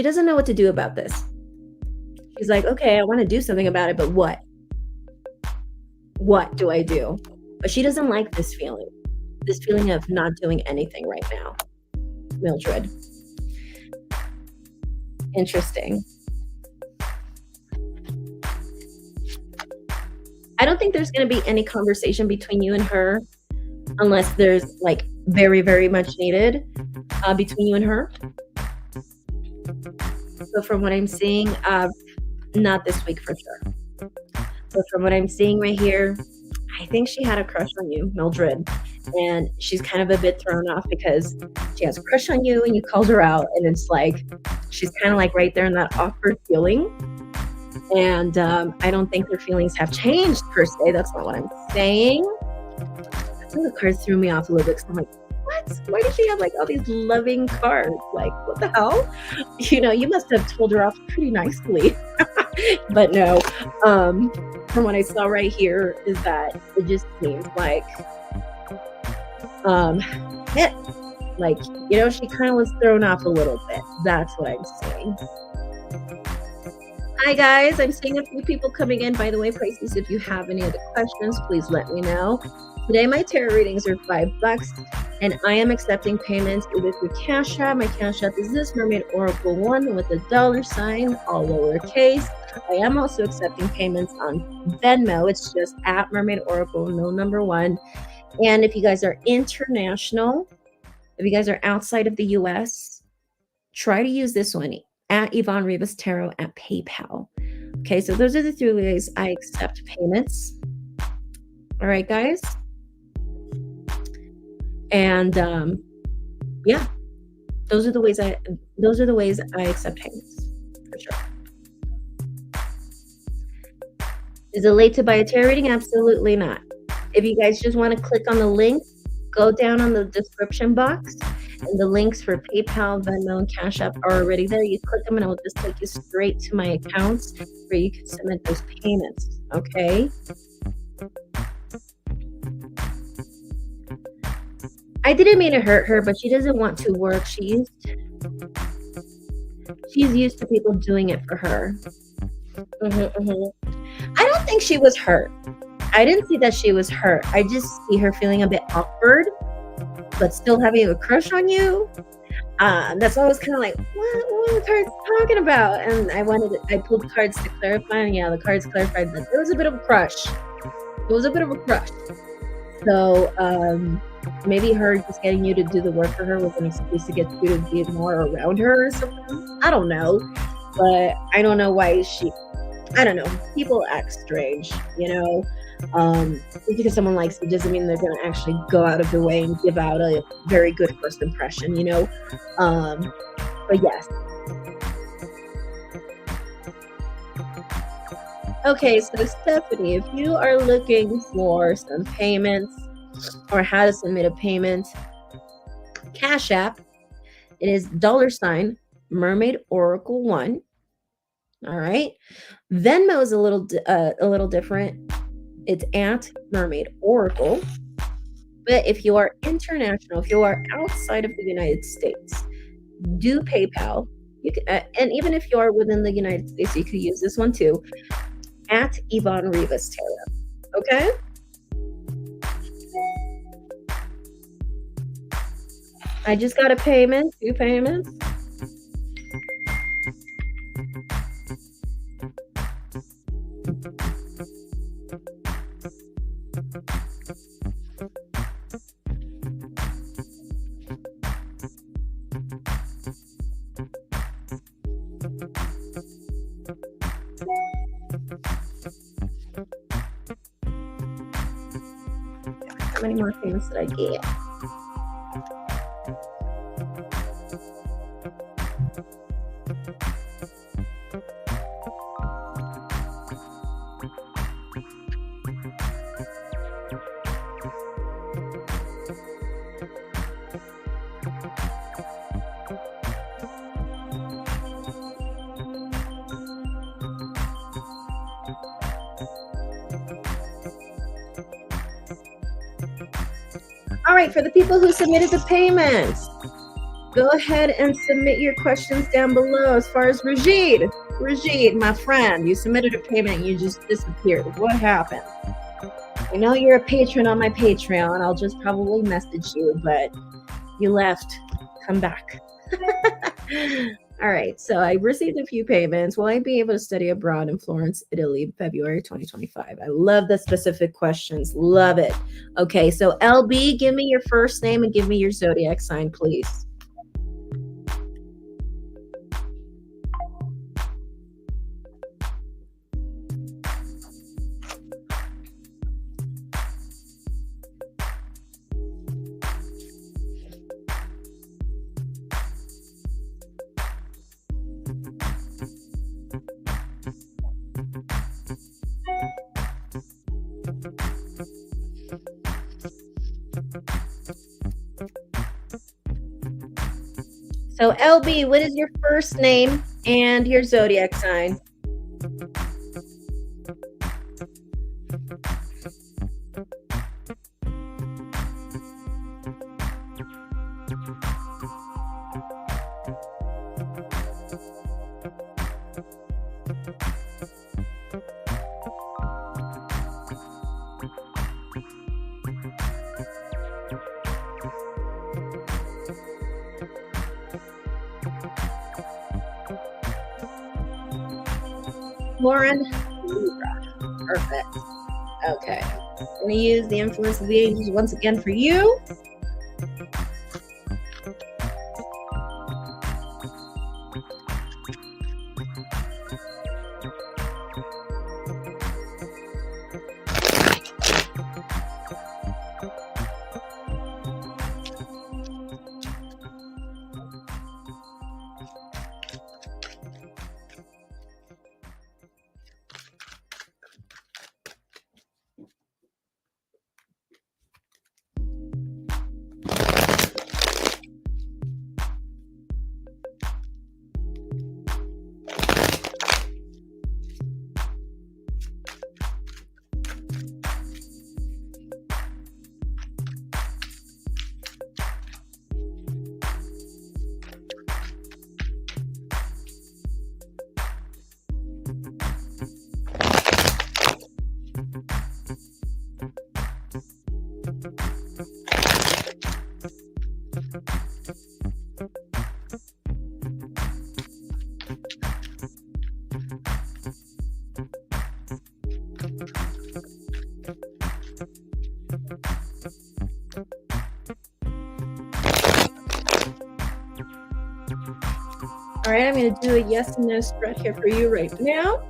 doesn't know what to do about this. She's like, okay, I want to do something about it, but what? What do I do? But she doesn't like this feeling of not doing anything right now. Mildred. Interesting. I don't think there's going to be any conversation between you and her unless there's like very, very much needed between you and her. So from what I'm seeing, not this week for sure. So from what I'm seeing right here, I think she had a crush on you, Mildred. And she's kind of a bit thrown off because she has a crush on you and you called her out. And it's like, she's kind of like right there in that awkward feeling. And I don't think their feelings have changed per se. That's not what I'm saying. I think the cards threw me off a little bit because I'm like, what? Why does she have like all these loving cards? Like, what the hell? You must have told her off pretty nicely. But no, from what I saw right here is that it just seems like, she kind of was thrown off a little bit. That's what I'm saying. Hi guys, I'm seeing a few people coming in. By the way, Pisces, if you have any other questions, please let me know. Today my tarot readings are $5 and I am accepting payments either through Cash App. My Cash App is this Mermaid Oracle 1 with a $, all lowercase. I am also accepting payments on Venmo. It's just at Mermaid Oracle, no number 1. And if you guys are international, if you guys are outside of the US, try to use this one at Yvonne Rivas Tarot at PayPal. Okay, so those are the 3 ways I accept payments. All right, guys. And yeah, those are the ways I accept payments for sure. Is it late to buy a tarot reading? Absolutely not. If you guys just want to click on the link, go down on the description box, and the links for PayPal, Venmo, and Cash App are already there. You click them and it will just take you straight to my accounts where you can submit those payments, okay? I didn't mean to hurt her, but she doesn't want to work. She's used to people doing it for her. I don't think she was hurt. I didn't see that she was hurt. I just see her feeling a bit awkward, but still having a crush on you. That's why I was kind of like, what are the cards talking about? And I pulled cards to clarify, and yeah, the cards clarified that there was a bit of a crush. It was a bit of a crush. So maybe her just getting you to do the work for her was an excuse to get you to be more around her or something. I don't know. But I don't know why I don't know. People act strange, just because someone likes you doesn't mean they're going to actually go out of their way and give out a very good first impression, But yes. Okay, so Stephanie, if you are looking for some payments or how to submit a payment, Cash App, it is $Mermaid Oracle 1. All right. Venmo is a little different. It's at Mermaid Oracle. But if you are international, if you are outside of the United States, do PayPal. You can, and even if you are within the United States, you could use this one too, at Yvonne Rivas Tarot. Okay? I just got a payment, 2 payments. How many more payments did I get? All right, for the people who submitted the payments, go ahead and submit your questions down below. As far as Rajid, my friend, you submitted a payment and you just disappeared. What happened? I know you're a patron on my Patreon. I'll just probably message you, but you left. Come back. All right, so I received a few payments. Will I be able to study abroad in Florence, Italy, February 2025? I love the specific questions. Love it. Okay, so LB, give me your first name and give me your zodiac sign, please. So LB, what is your first name and your zodiac sign? Lauren, Libra. Perfect. Okay. I'm going to use the influence of the angels once again for you. All right, I'm going to do a yes and no spread here for you right now.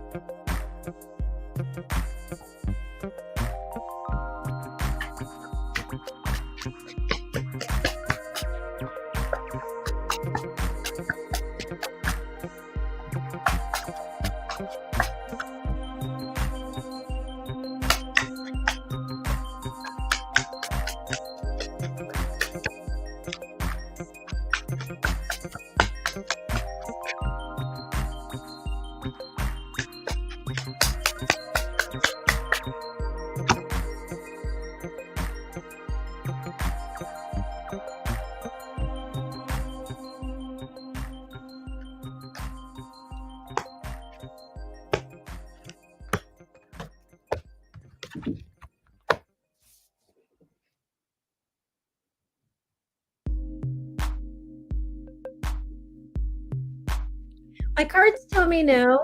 My cards tell me no,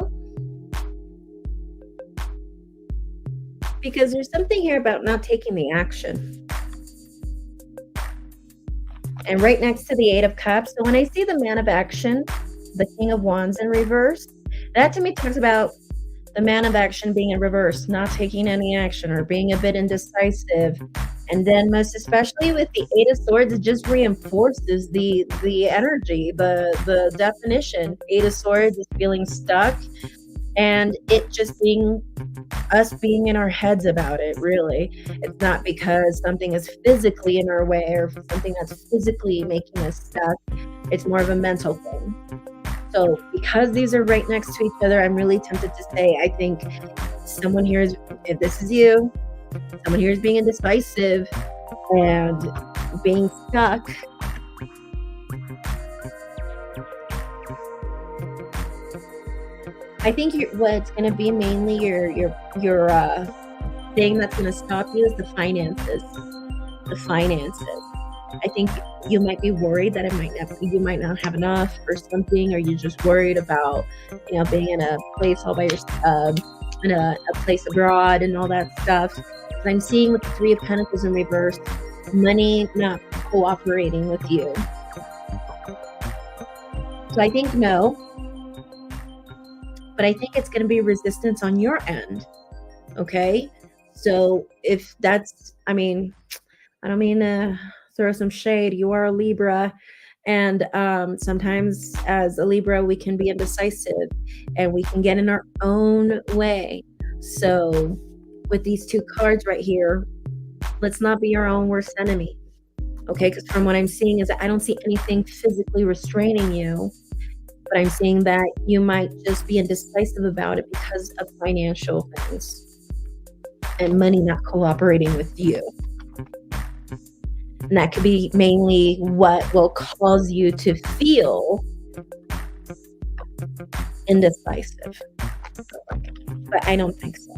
because there's something here about not taking the action. And right next to the Eight of Cups, so when I see the Man of Action, the King of Wands in reverse, that to me talks about the Man of Action being in reverse, not taking any action or being a bit indecisive. And then most especially with the Eight of Swords, it just reinforces the energy, the definition. Eight of Swords is feeling stuck, and it just being us being in our heads about it, really. It's not because something is physically in our way or something that's physically making us stuck. It's more of a mental thing. So because these are right next to each other, I'm really tempted to say, I think someone here is, if this is you, someone here is being indecisive and being stuck. I think what's going to be mainly your thing that's going to stop you is the finances. The finances. I think you might be worried that you might not have enough or something, or you're just worried about, being in a place all by yourself, in a place abroad and all that stuff. But I'm seeing with the Three of Pentacles in reverse, money not cooperating with you. So I think no. But I think it's going to be resistance on your end. Okay? So if that's, I don't mean to throw some shade. You are a Libra. And sometimes as a Libra, we can be indecisive and we can get in our own way. So with these two cards right here, let's not be our own worst enemy. Okay? Because from what I'm seeing is that I don't see anything physically restraining you. But I'm seeing that you might just be indecisive about it because of financial things and money not cooperating with you. And that could be mainly what will cause you to feel indecisive. But I don't think so.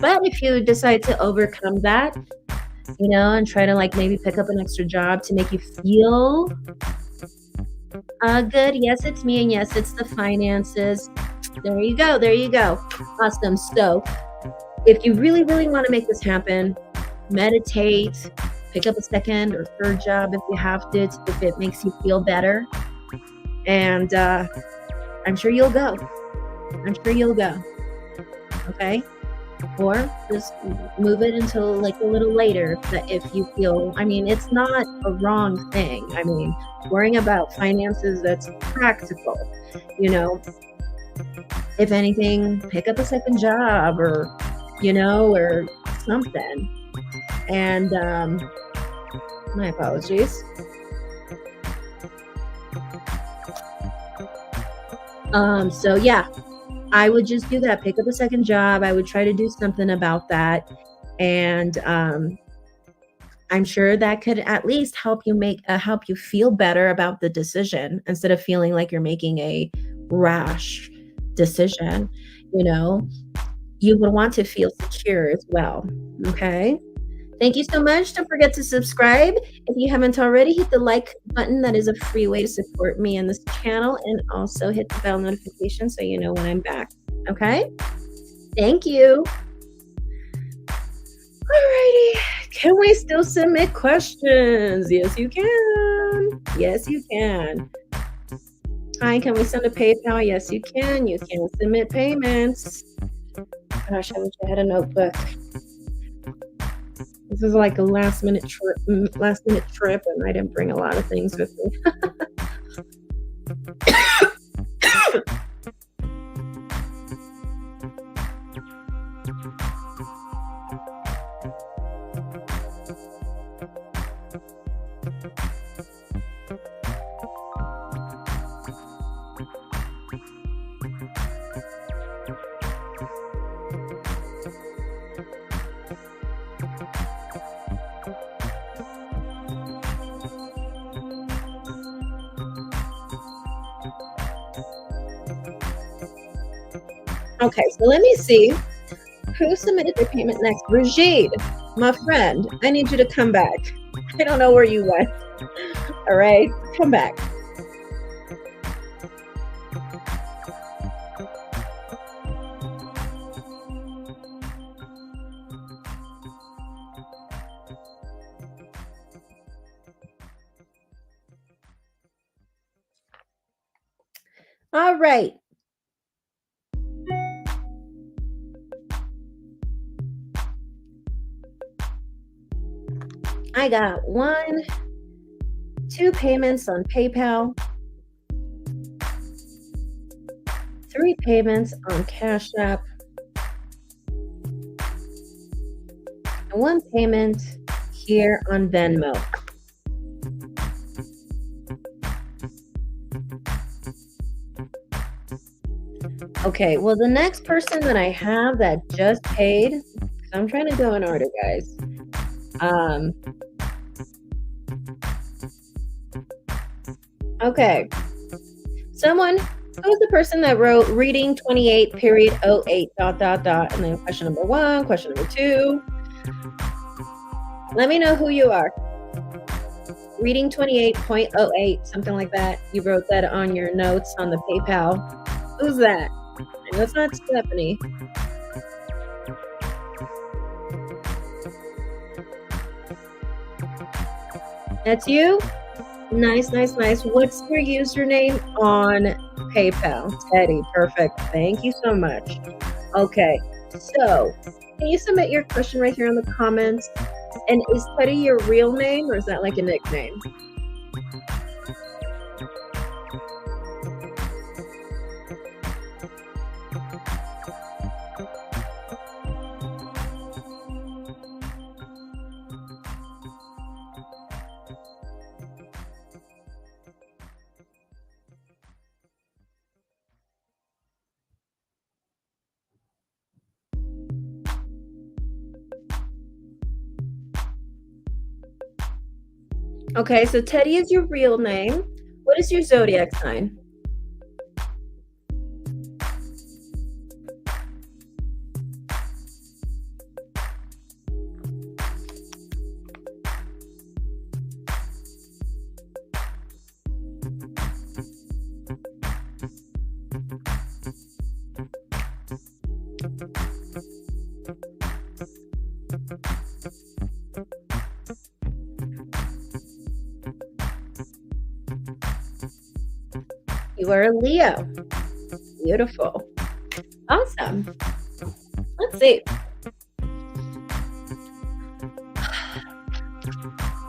But if you decide to overcome that, and try to maybe pick up an extra job to make you feel good. Yes, it's me, and yes, it's the finances. There you go. Awesome. So if you really, really want to make this happen, meditate, pick up a second or third job if you have to, if it makes you feel better. And I'm sure you'll go. Okay? Or just move it until a little later if you feel, it's not a wrong thing. Worrying about finances, that's practical. If anything, pick up a second job or something. And my apologies. So yeah, I would just do that. Pick up a second job. I would try to do something about that. And I'm sure that could at least help you feel better about the decision instead of feeling like you're making a rash decision. You would want to feel secure as well. Okay. Thank you so much. Don't forget to subscribe. If you haven't already, hit the like button. That is a free way to support me and this channel. And also hit the bell notification so you know when I'm back. Okay? Thank you. Alrighty. Can we still submit questions? Yes, you can. Yes, you can. Hi, can we send a PayPal? Yes, you can. You can submit payments. Gosh, I wish I had a notebook. This is like a last minute trip, and I didn't bring a lot of things with me. Okay, so let me see who submitted their payment next. Brigitte, my friend, I need you to come back. I don't know where you went. All right, come back. All right. I got 2 payments on PayPal, 3 payments on Cash App, and 1 payment here on Venmo. Okay, well, the next person that I have that just paid, 'cause I'm trying to go in order, guys. Okay. Someone, who was the person that wrote reading 28 period 08 dot dot dot, and then question number 1, question number 2. Let me know who you are. Reading 28.08, something like that. You wrote that on your notes on the PayPal. Who's that? I know it's not Stephanie. That's you? Nice, nice, nice. What's your username on PayPal? Teddy. Perfect. Thank you so much. Okay. So, can you submit your question right here in the comments? And is Teddy your real name or is that like a nickname? Okay, so Teddy is your real name. What is your zodiac sign? You are a Leo. Beautiful. Awesome. Let's see.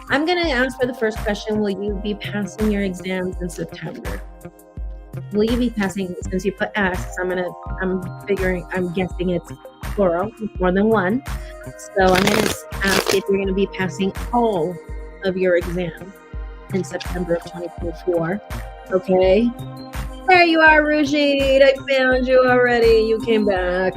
I'm going to ask for the first question. Will you be passing your exams in September? Will you be passing, since you put S, I'm guessing it's plural, more than one. So I'm going to ask if you're going to be passing all of your exams in September of 2024. Okay. There you are, Rujid. I found you already. You came back.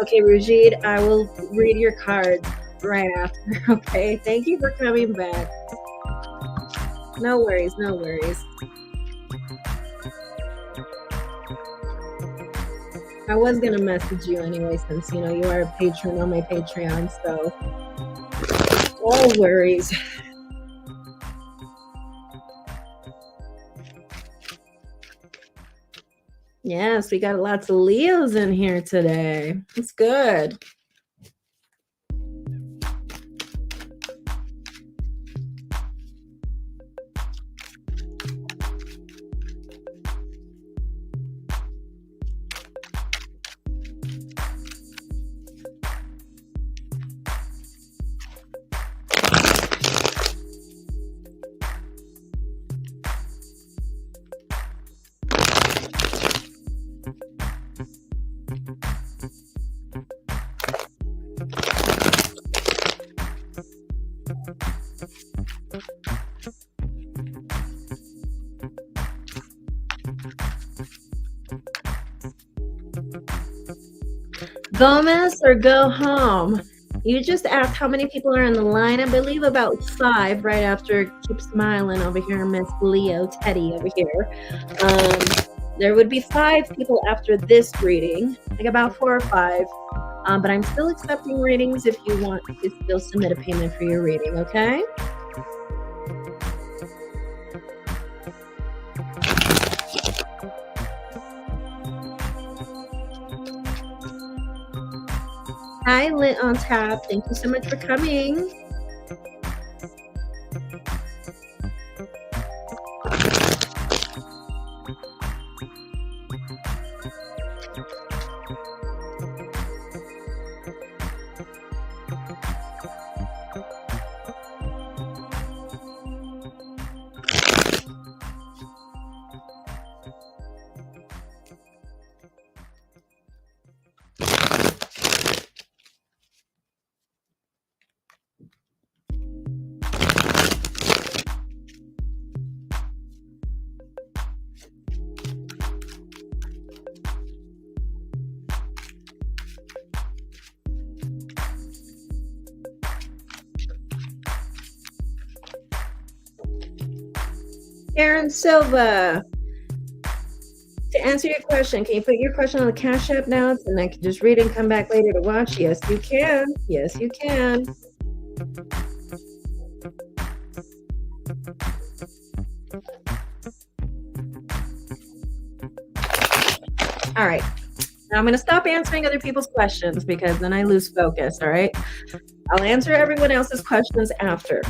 Okay, Rujid, I will read your cards right after. Okay. Thank you for coming back. No worries. No worries. I was going to message you anyway, since, you are a patron on my Patreon. So no worries. Yes, we got lots of Leos in here today. It's good. Gomez or go home? You just asked how many people are in the line. I believe about 5 right after Keep Smiling over here, Miss Leo Teddy over here. There would be 5 people after this reading, like about 4 or 5. But I'm still accepting readings if you want to still submit a payment for your reading, okay? Hi, Lit on Tap. Thank you so much for coming. Aaron Silva, to answer your question, can you put your question on the Cash App now, and I can just read it and come back later to watch? Yes, you can. Yes, you can. All right. Now I'm going to stop answering other people's questions because then I lose focus. All right. I'll answer everyone else's questions after.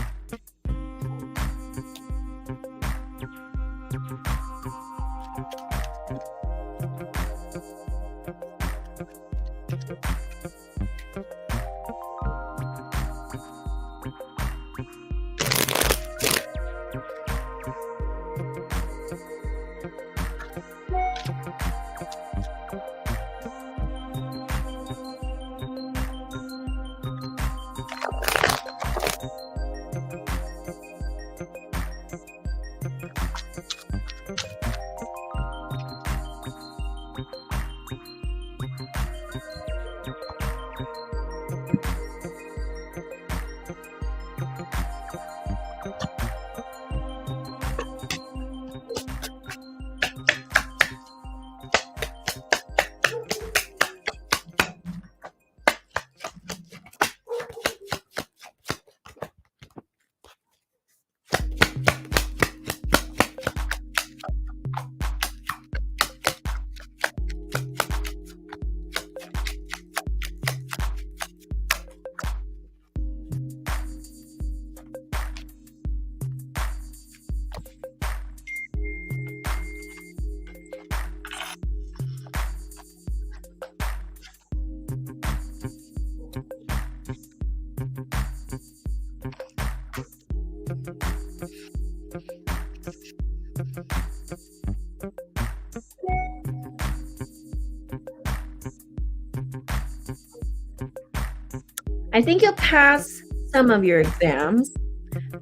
I think you'll pass some of your exams,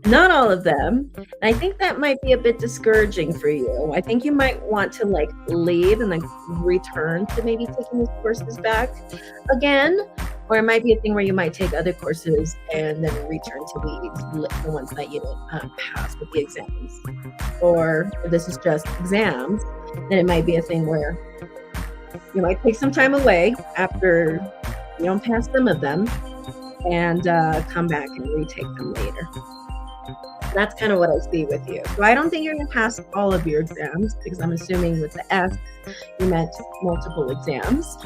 not all of them. And I think that might be a bit discouraging for you. I think you might want to like leave and like return to maybe taking these courses back again. Or it might be a thing where you might take other courses and then return to the ones that you didn't pass with the exams. Or if this is just exams, then it might be a thing where you might take some time away after you don't pass some of them and come back and retake them later. That's kind of what I see with you. So I don't think you're going to pass all of your exams because I'm assuming with the S, you meant multiple exams.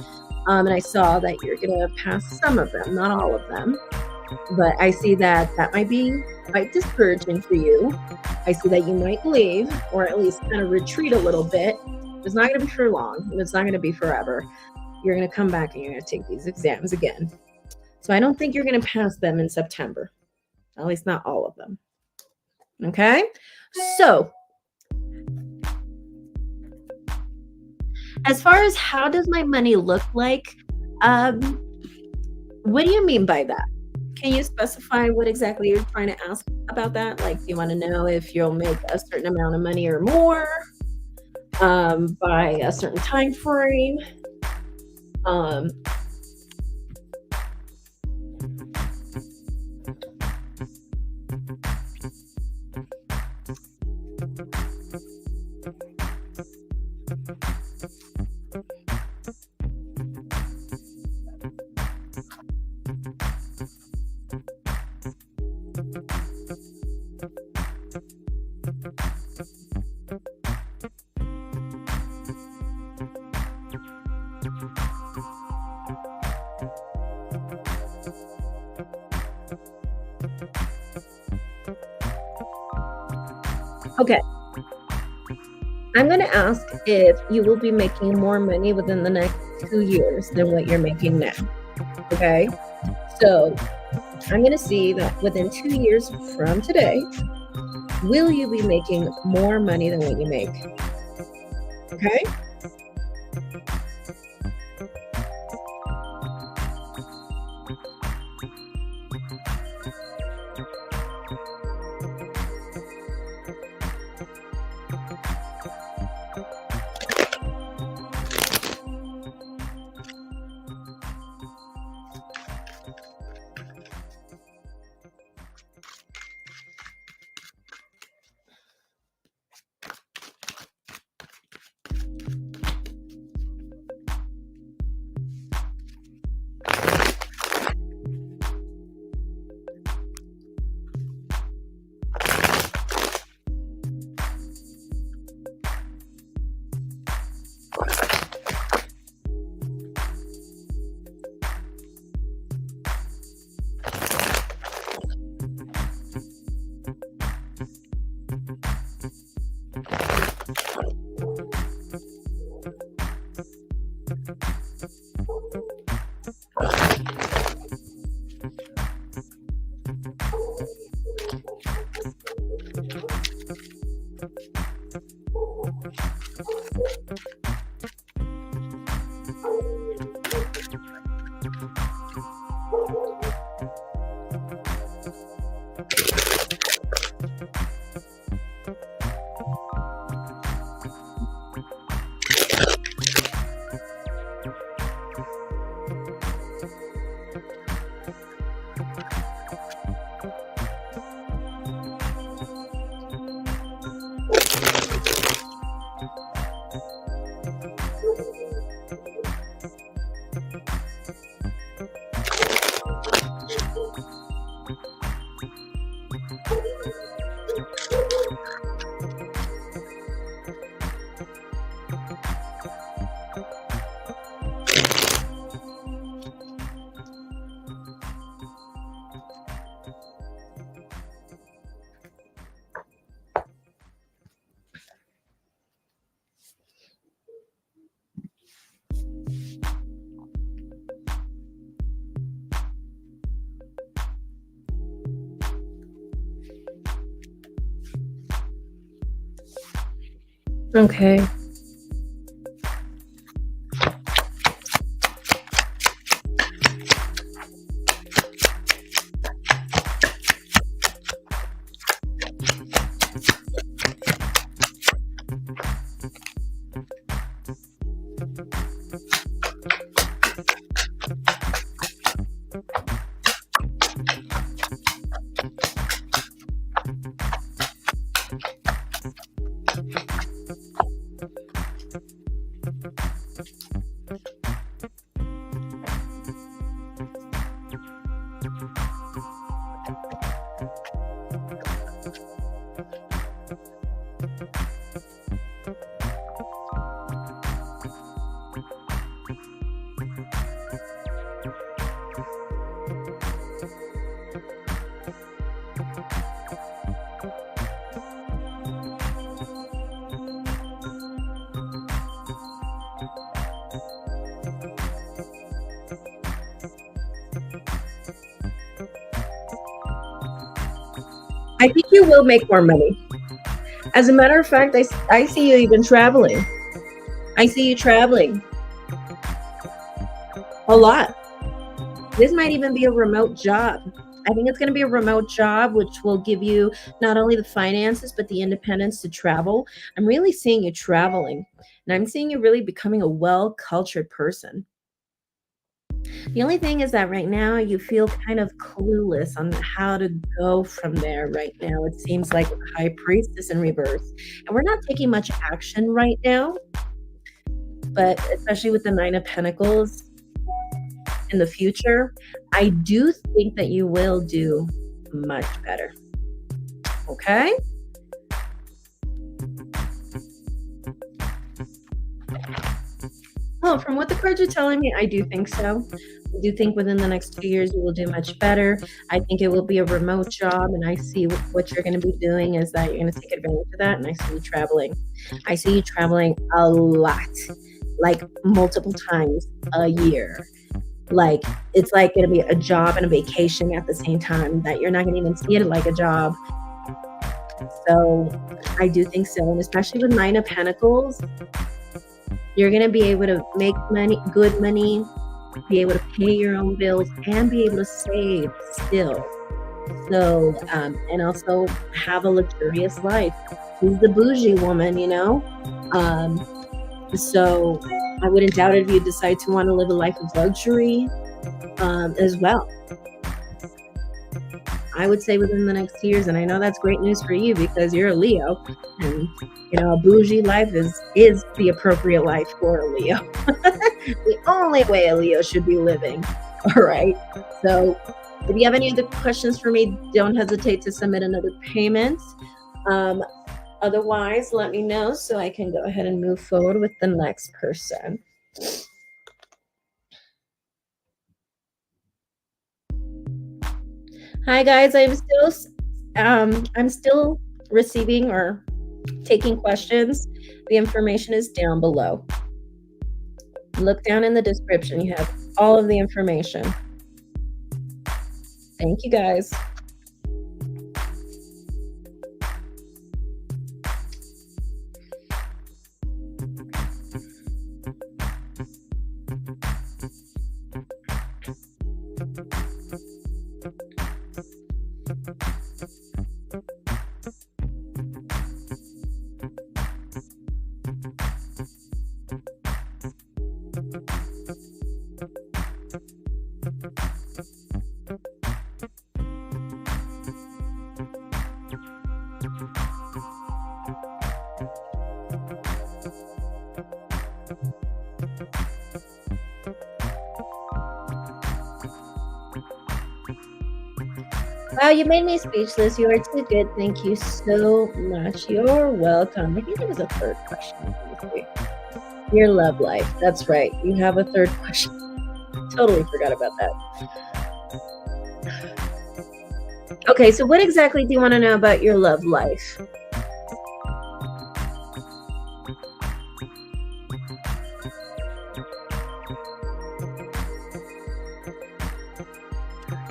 And I saw that you're going to pass some of them, not all of them. But I see that that might be quite discouraging for you. I see that you might leave or at least kind of retreat a little bit. It's not going to be for long. It's not going to be forever. You're going to come back and you're going to take these exams again. So I don't think you're going to pass them in September, at least not all of them. Okay, so as far as how does my money look like, what do you mean by that? Can you specify what exactly you're trying to ask about that? Like, do you want to know if you'll make a certain amount of money or more by a certain time frame? Okay. I'm going to ask if you will be making more money within the next 2 years than what you're making now. Okay. So I'm going to see that within 2 years from today, will you be making more money than what you make? Okay. Okay. I think you will make more money. As a matter of fact, I see you even traveling. I see you traveling a lot. This might even be a remote job. I think it's going to be a remote job, which will give you not only the finances, but the independence to travel. I'm really seeing you traveling, and I'm seeing you really becoming a well-cultured person. The only thing is that right now you feel kind of clueless on how to go from there right now. It seems like the high priestess in reverse. And we're not taking much action right now, but especially with the Nine of Pentacles in the future, I do think that you will do much better. Okay? Oh, from what the cards are telling me, I do think so. I do think within the next 2 years you will do much better. I think it will be a remote job, and I see what you're going to be doing is that you're going to take advantage of that, and I see you traveling. I see you traveling a lot, like multiple times a year. Like it's like going to be a job and a vacation at the same time, that you're not going to even see it like a job. So I do think so, and especially with Nine of Pentacles, you're going to be able to make money, good money, be able to pay your own bills, and be able to save still. So, and also have a luxurious life. She's the bougie woman, you know? So I wouldn't doubt it if you decide to want to live a life of luxury as well. I would say within the next 2 years, and I know that's great news for you because you're a Leo, and you know a bougie life is the appropriate life for a Leo. The only way a Leo should be living. All right. So if you have any other questions for me, don't hesitate to submit another payment. Otherwise, let me know so I can go ahead and move forward with the next person. Hi guys, I'm still receiving or taking questions. The information is down below. Look down in the description. You have all of the information. Thank you guys. Wow, you made me speechless. You are too good. Thank you so much. You're welcome. I think there was a third question. Let me see. Your love life. That's right. You have a third question. Totally forgot about that. Okay, so what exactly do you want to know about your love life?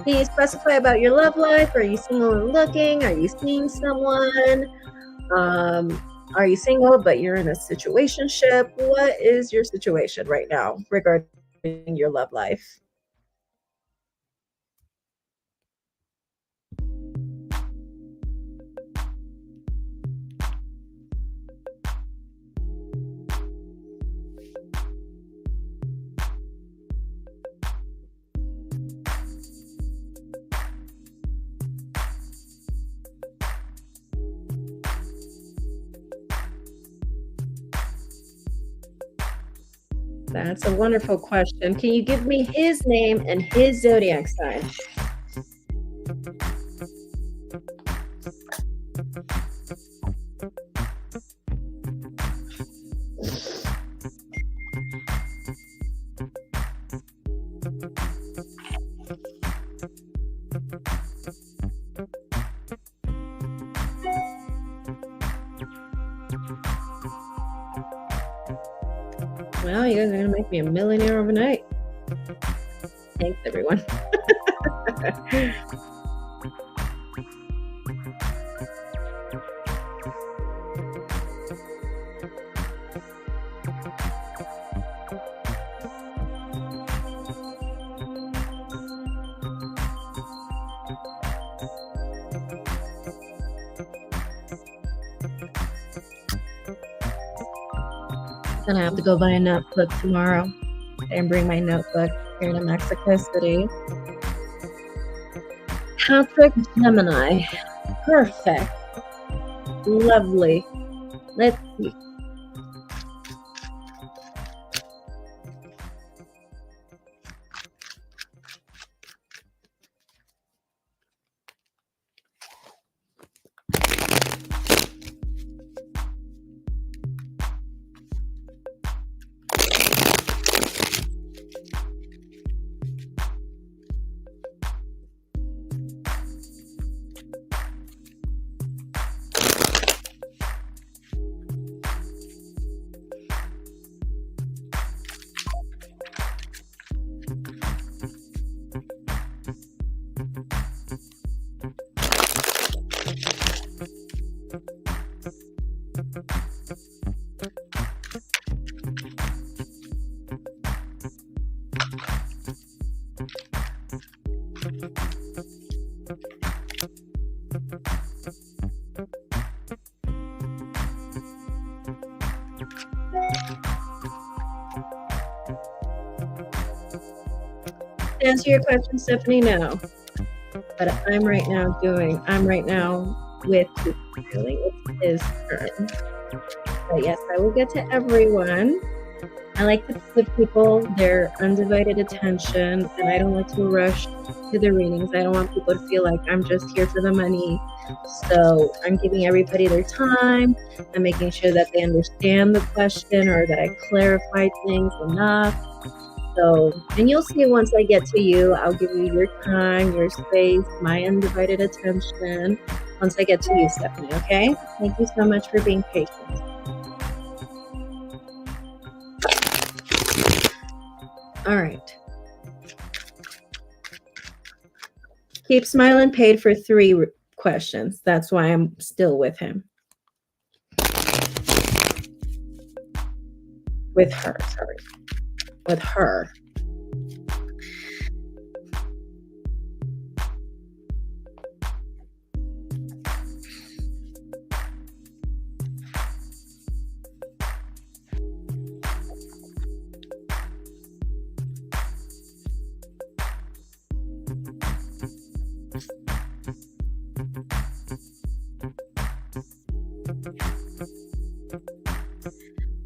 Can you specify about your love life? Are you single and looking? Are you seeing someone? Are you single but you're in a situationship? What is your situation right now regarding your love life? That's a wonderful question. Can you give me his name and his zodiac sign? Well, you guys are going to make me a millionaire overnight. Thanks, everyone. Gonna have to go buy a notebook tomorrow and bring my notebook here to Mexico City. Patrick Gemini. Perfect. Lovely. Let's see. To answer your question, Stephanie, no. But I'm right now with feeling it's his turn. But yes, I will get to everyone. I like to give people their undivided attention, and I don't like to rush to the readings. I don't want people to feel like I'm just here for the money. So I'm giving everybody their time. I'm making sure that they understand the question or that I clarified things enough. So, and you'll see once I get to you, I'll give you your time, your space, my undivided attention once I get to you, Stephanie, okay? Thank you so much for being patient. All right. Keep Smiling paid for 3 questions. That's why I'm still with him. With her, sorry. With her.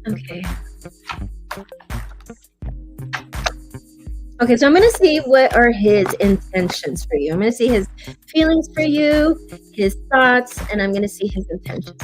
Okay. Okay, so I'm going to see what are his intentions for you. I'm going to see his feelings for you, his thoughts, and I'm going to see his intentions.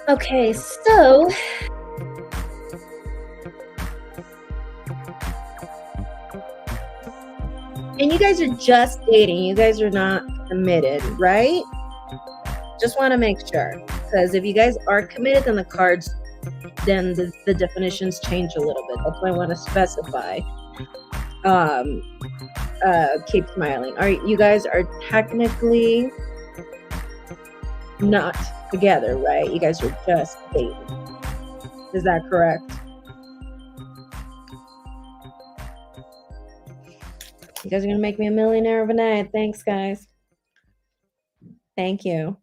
Okay, so and you guys are just dating. You guys are not committed, right? Just want to make sure. Because if you guys are committed, then the cards, then the definitions change a little bit. That's why I want to specify. Keep smiling. All right, you guys are technically not together, right? You guys are just dating. Is that correct? You guys are going to make me a millionaire overnight. Thanks, guys. Thank you.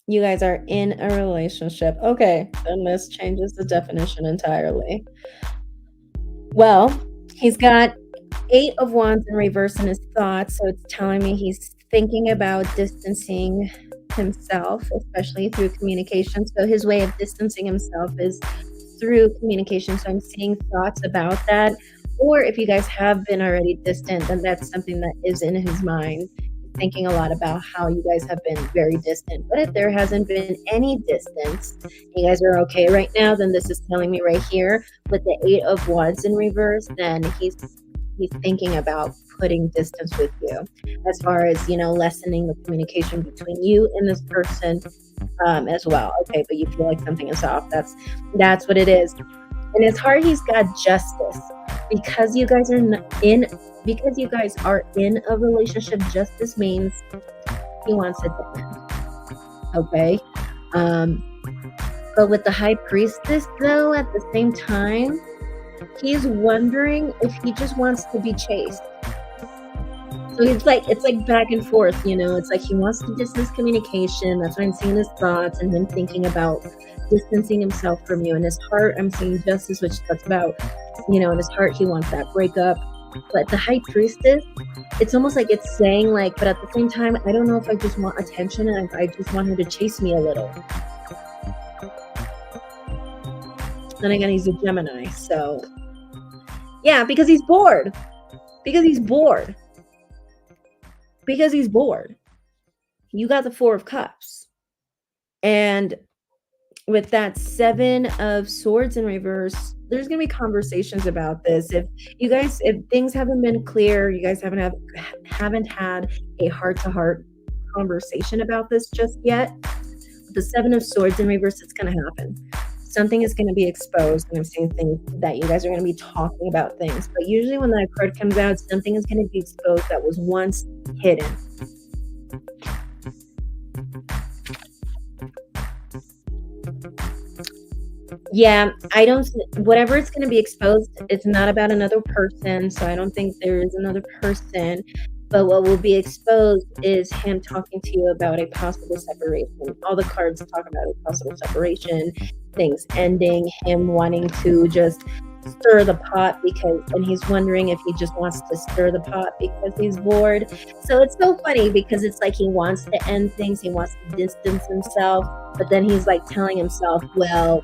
You guys are in a relationship. Okay, then this changes the definition entirely. Well, he's got 8 of Wands in reverse in his thoughts, so it's telling me he's thinking about distancing himself, especially through communication. So his way of distancing himself is through communication. So I'm seeing thoughts about that. Or if you guys have been already distant, then that's something that is in his mind. Thinking a lot about how you guys have been very distant. But if there hasn't been any distance, you guys are okay right now, then this is telling me right here with the 8 of Wands in reverse, then he's thinking about putting distance with you as far as, lessening the communication between you and this person as well. Okay, but you feel like something is off. That's what it is. In his heart, he's got justice. Because you guys are in a relationship, justice means he wants it to end. Okay? But with the High Priestess, though, at the same time, he's wondering if he just wants to be chased. So it's like back and forth, it's like he wants to distance communication. That's why I'm seeing his thoughts and him thinking about distancing himself from you. In his heart, I'm seeing justice, which talks about, in his heart, he wants that breakup. But the High Priestess, it's almost like it's saying but at the same time, I don't know if I just want attention and if I just want him to chase me a little. Then again, he's a Gemini, so yeah, because he's bored. You got the 4 of Cups. And with that 7 of Swords in reverse, there's going to be conversations about this. If things haven't been clear, you guys haven't had a heart-to-heart conversation about this just yet, the 7 of Swords in reverse, it's going to happen. Something is going to be exposed, and I'm seeing things that you guys are going to be talking about things. But usually when that card comes out, something is going to be exposed that was once hidden. Yeah, whatever it's going to be exposed, it's not about another person, so I don't think there is another person. But what will be exposed is him talking to you about a possible separation. All the cards talk about a possible separation, things ending, him wanting to just stir the pot and he's wondering if he just wants to stir the pot because he's bored. So it's so funny because it's like he wants to end things, he wants to distance himself, but then he's like telling himself, well,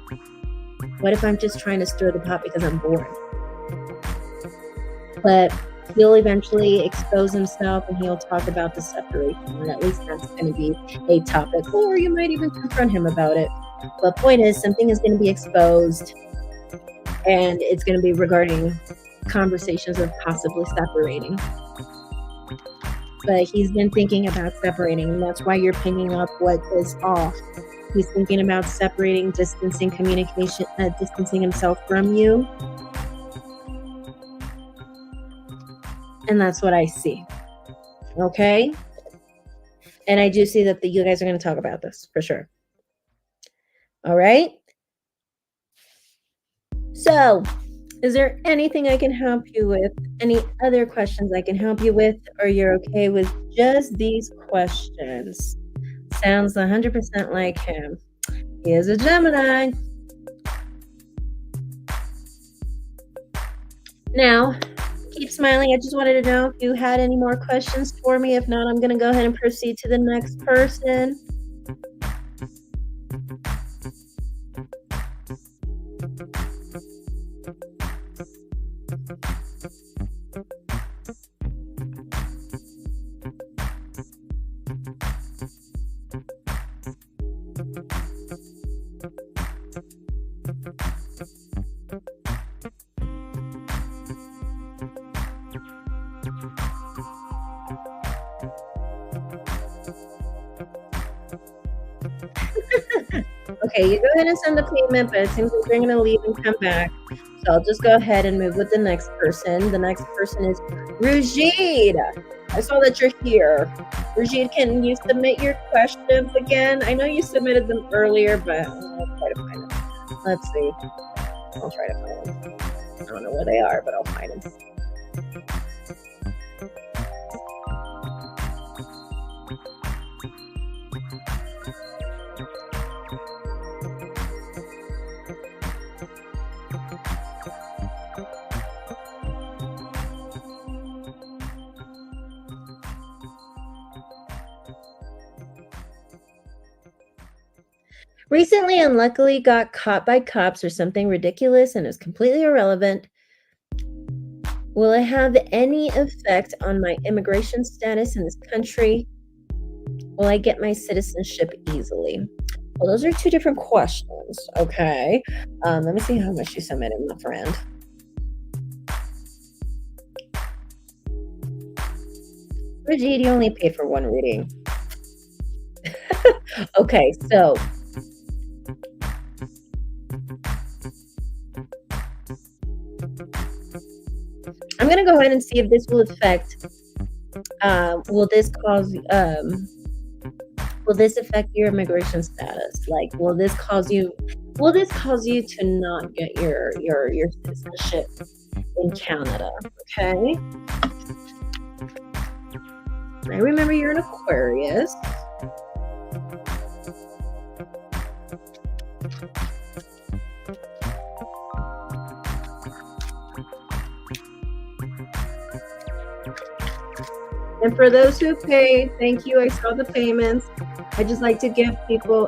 what if I'm just trying to stir the pot because I'm bored? But he'll eventually expose himself and he'll talk about the separation, and at least that's going to be a topic, or you might even confront him about it. But point is, something is going to be exposed, and it's going to be regarding conversations of possibly separating. But he's been thinking about separating, and that's why you're picking up what is off. He's thinking about separating, distancing communication, distancing himself from you. And that's what I see. Okay? And I do see that you guys are going to talk about this for sure. All right? So, is there anything I can help you with? Any other questions I can help you with? Or you're okay with just these questions? Sounds 100% like him. He is a Gemini. Now, keep smiling. I just wanted to know if you had any more questions for me. If not, I'm going to go ahead and proceed to the next person. Okay, you go ahead and send the payment, but it seems like you're going to leave and come back. So I'll just go ahead and move with the next person. The next person is Rujid. I saw that you're here. Rujid, can you submit your questions again? I know you submitted them earlier, but I'll try to find them. Let's see. I'll try to find them. I don't know where they are, but I'll find them. Recently, unluckily, got caught by cops or something ridiculous and is completely irrelevant. Will it have any effect on my immigration status in this country? Will I get my citizenship easily? Well, those are two different questions. Okay. Let me see how much you submitted, my friend. Rajid, you only paid for one reading. Okay, so I'm going to go ahead and see if this will affect, will this affect your immigration status? Like, will this cause you to not get your citizenship in Canada? Okay. I remember you're an Aquarius. And for those who paid, thank you. I saw the payments. I just like to give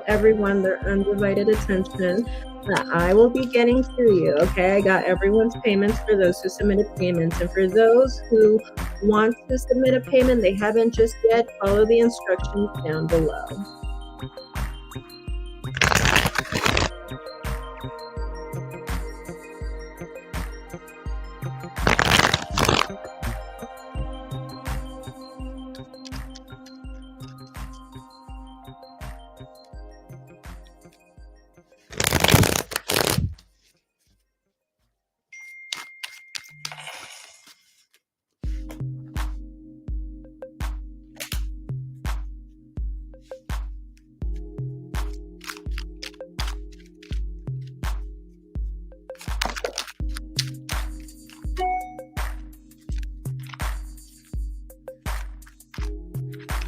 everyone their undivided attention that I will be getting to you. Okay, I got everyone's payments for those who submitted payments. And for those who want to submit a payment, they haven't just yet, follow the instructions down below.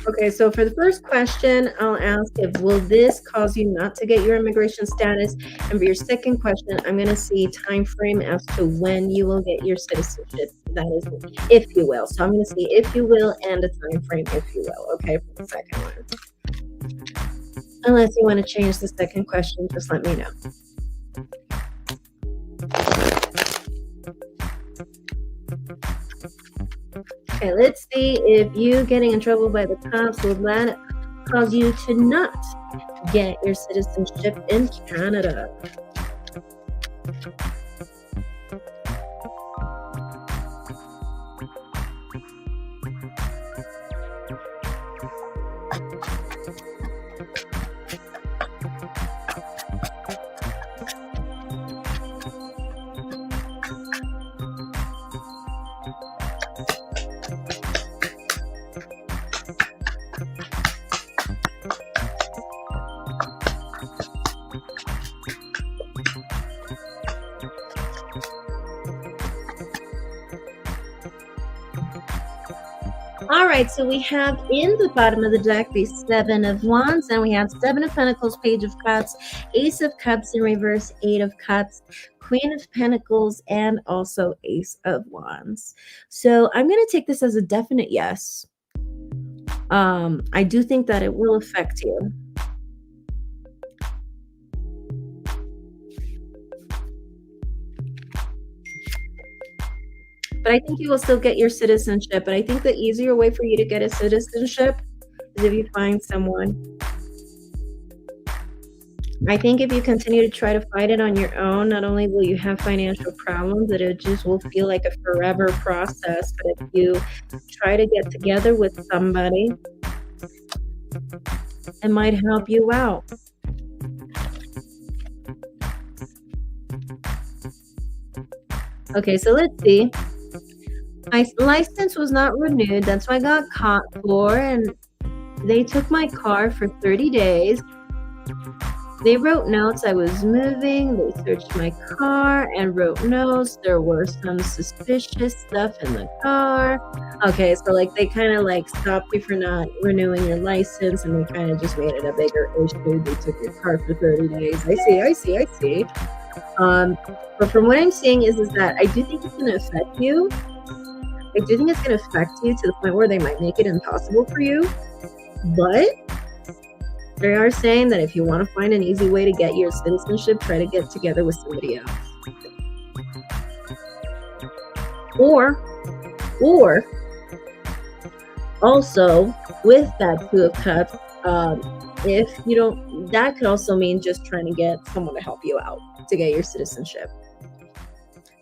Okay, so for the first question, I'll ask will this cause you not to get your immigration status? And for your second question, I'm going to see time frame as to when you will get your citizenship. That is, if you will. So I'm going to see if you will and a time frame, if you will. Okay, for the second one. Unless you want to change the second question, just let me know. Okay, let's see if you getting in trouble by the cops will that cause you to not get your citizenship in Canada. right, so we have in the bottom of the deck the Seven of Wands, and we have Seven of Pentacles, Page of Cups, Ace of Cups in reverse, Eight of Cups, Queen of Pentacles, and also Ace of Wands. So I'm going to take this as a definite yes. I do think that it will affect you. But I think you will still get your citizenship. But I think the easier way for you to get a citizenship is if you find someone. I think if you continue to try to fight it on your own, not only will you have financial problems, but it just will feel like a forever process. But if you try to get together with somebody, it might help you out. Okay, so let's see. My license was not renewed. That's why I got caught for, and they took my car for 30 days. They wrote notes. I was moving. They searched my car and wrote notes. There were some suspicious stuff in the car. Okay, so like they kind of like stopped you for not renewing your license, and they kind of just made it a bigger issue. They took your car for 30 days. I see. But from what I'm seeing is that I do think it's going to affect you. I do think it's going to affect you to the point where they might make it impossible for you. But they are saying that if you want to find an easy way to get your citizenship, try to get together with somebody else. Or also with that Two of Cups, if you don't, that could also mean just trying to get someone to help you out to get your citizenship.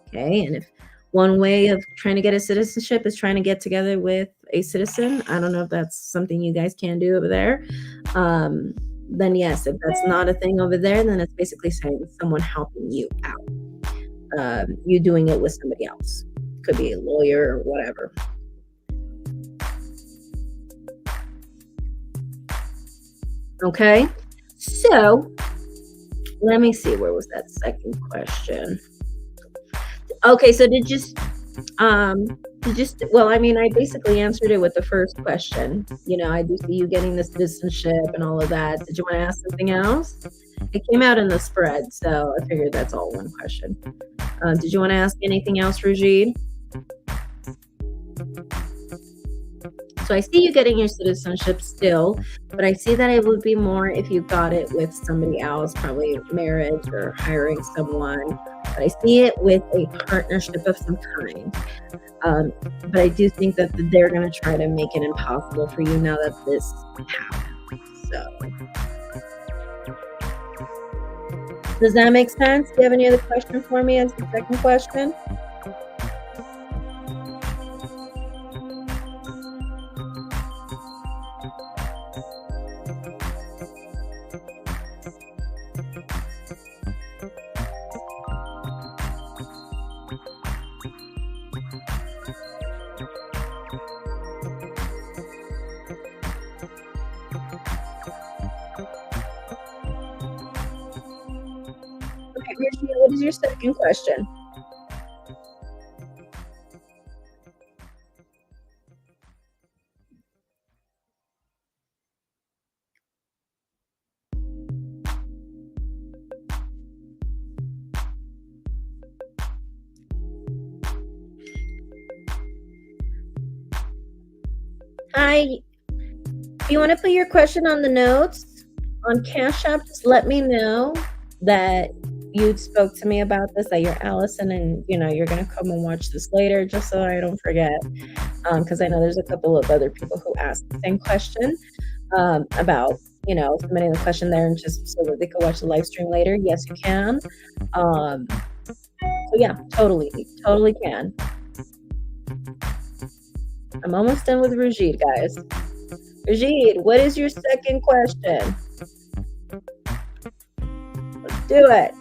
Okay, and if one way of trying to get a citizenship is trying to get together with a citizen, I don't know if that's something you guys can do over there. Then yes, if that's not a thing over there, then it's basically saying someone helping you out. You doing it with somebody else. Could be a lawyer or whatever. Okay, so let me see, where was that second question? Okay, so well, I mean, I basically answered it with the first question. You know, I do see you getting the citizenship and all of that. Did you want to ask something else? It came out in the spread, so I figured that's all one question. Did you want to ask anything else, Rajid? So I see you getting your citizenship still, but I see that it would be more if you got it with somebody else, probably marriage or hiring someone. But I see it with a partnership of some kind. But I do think that they're going to try to make it impossible for you now that this happened. So, does that make sense? Do you have any other question for me as the second question? What is your second question? Hi. If you want to put your question on the notes on Cash App, just let me know that you spoke to me about this, that you're Allison, and you know you're gonna come and watch this later, just so I don't forget, because I know there's a couple of other people who asked the same question about, you know, submitting the question there and just so that they could watch the live stream later. Yes, you can. So yeah, totally can. I'm almost done with Rajid, guys. Rajid, what is your second question? Let's do it.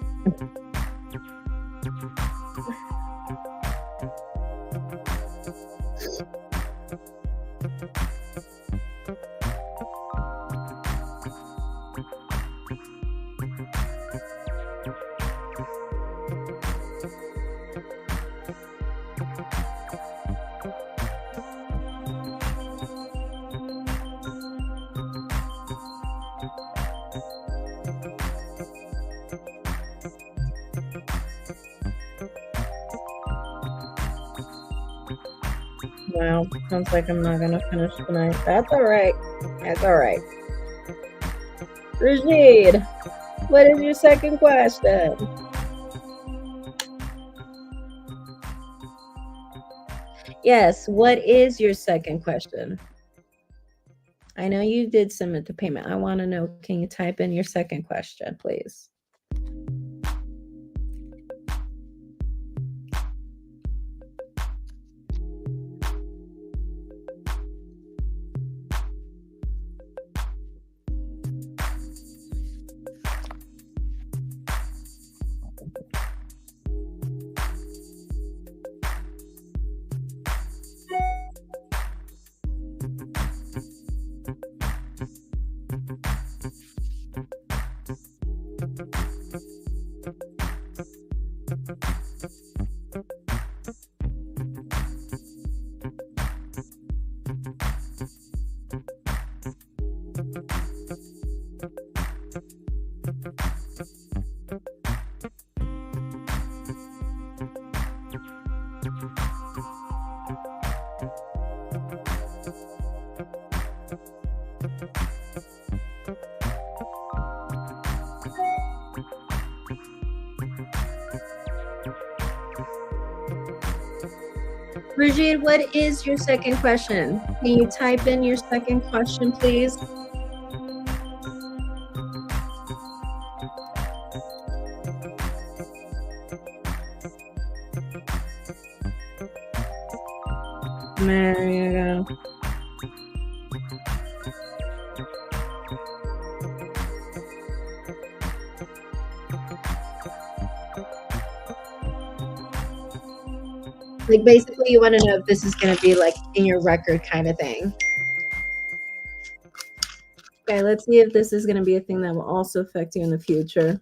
wow. Sounds like I'm not gonna finish tonight. That's all right. That's all right. Rashid, what is your second question? Yes, what is your second question? I know you did submit the payment. I want to know, can you type in your second question, please? Brigitte, what is your second question? Can you type in your second question, please? There you go. Like, basically, you want to know if this is going to be like in your record kind of thing. Okay, let's see if this is going to be a thing that will also affect you in the future.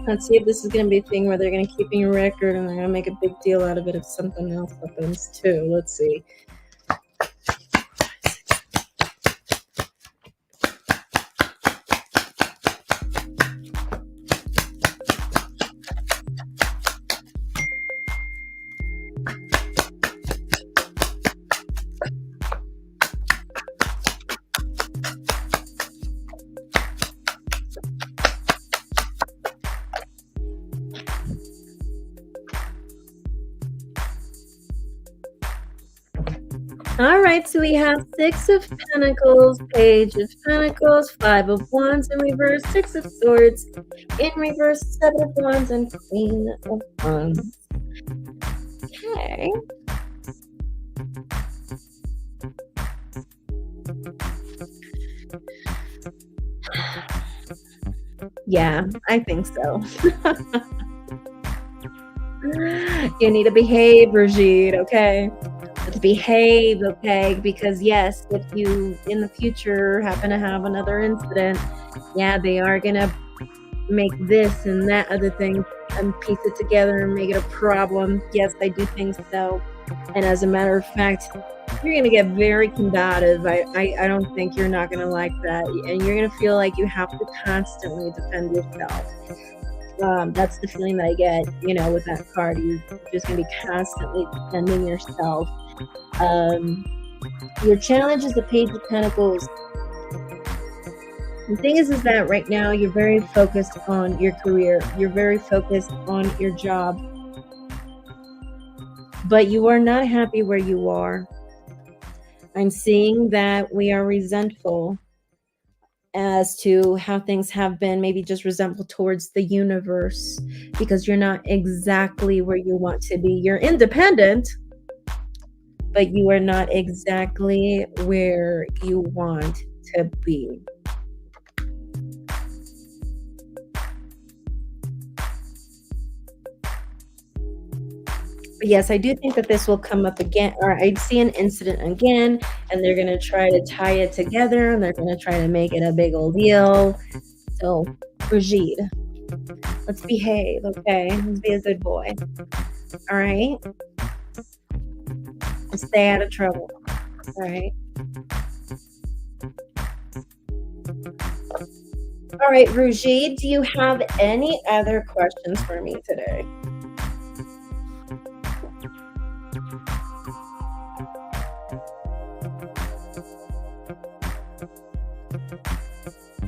Let's see if this is going to be a thing where they're going to keep me a record and they're going to make a big deal out of it if something else happens too. Let's see. All right, so we have Six of Pentacles, Page of Pentacles, Five of Wands in reverse, Six of Swords in reverse, Seven of Wands, and Queen of Wands. Okay. Yeah, I think so. You need to behave, Brigitte, okay? Let's behave, okay? Because yes, if you in the future happen to have another incident, yeah, they are gonna make this and that other thing and piece it together and make it a problem. Yes, I do think so. And as a matter of fact, you're going to get very combative. I don't think you're not going to like that. And you're going to feel like you have to constantly defend yourself. That's the feeling that I get, with that card. You're just going to be constantly defending yourself. Your challenge is the Page of Pentacles. The thing is that right now you're very focused on your career. You're very focused on your job. But you are not happy where you are. I'm seeing that we are resentful as to how things have been, maybe just resentful towards the universe because you're not exactly where you want to be. You're independent, but you are not exactly where you want to be. But yes, I do think that this will come up again, or I see an incident again, and they're going to try to tie it together, and they're going to try to make it a big old deal. So, Brigitte, let's behave, okay? Let's be a good boy. All right? And stay out of trouble. All right? All right, Brigitte, do you have any other questions for me today?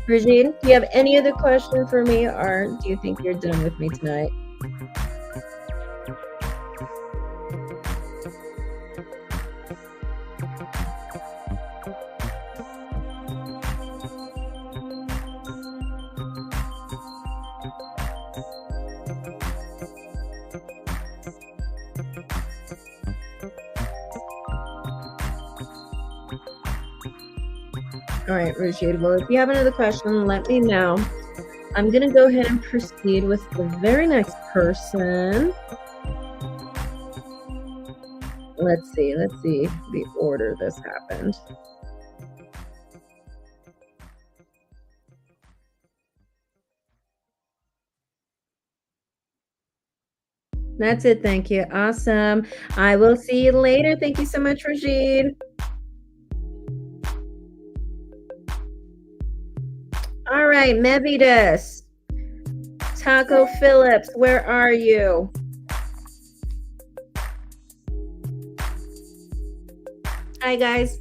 Brigitte, do you have any other question for me, or do you think you're done with me tonight? All right, Brigitte. Well, if you have another question, let me know. I'm going to go ahead and proceed with the very next person. Let's see the order this happened. That's it. Thank you. Awesome. I will see you later. Thank you so much, Brigitte. All right, Mevidas. Taco Phillips, where are you? Hi, guys.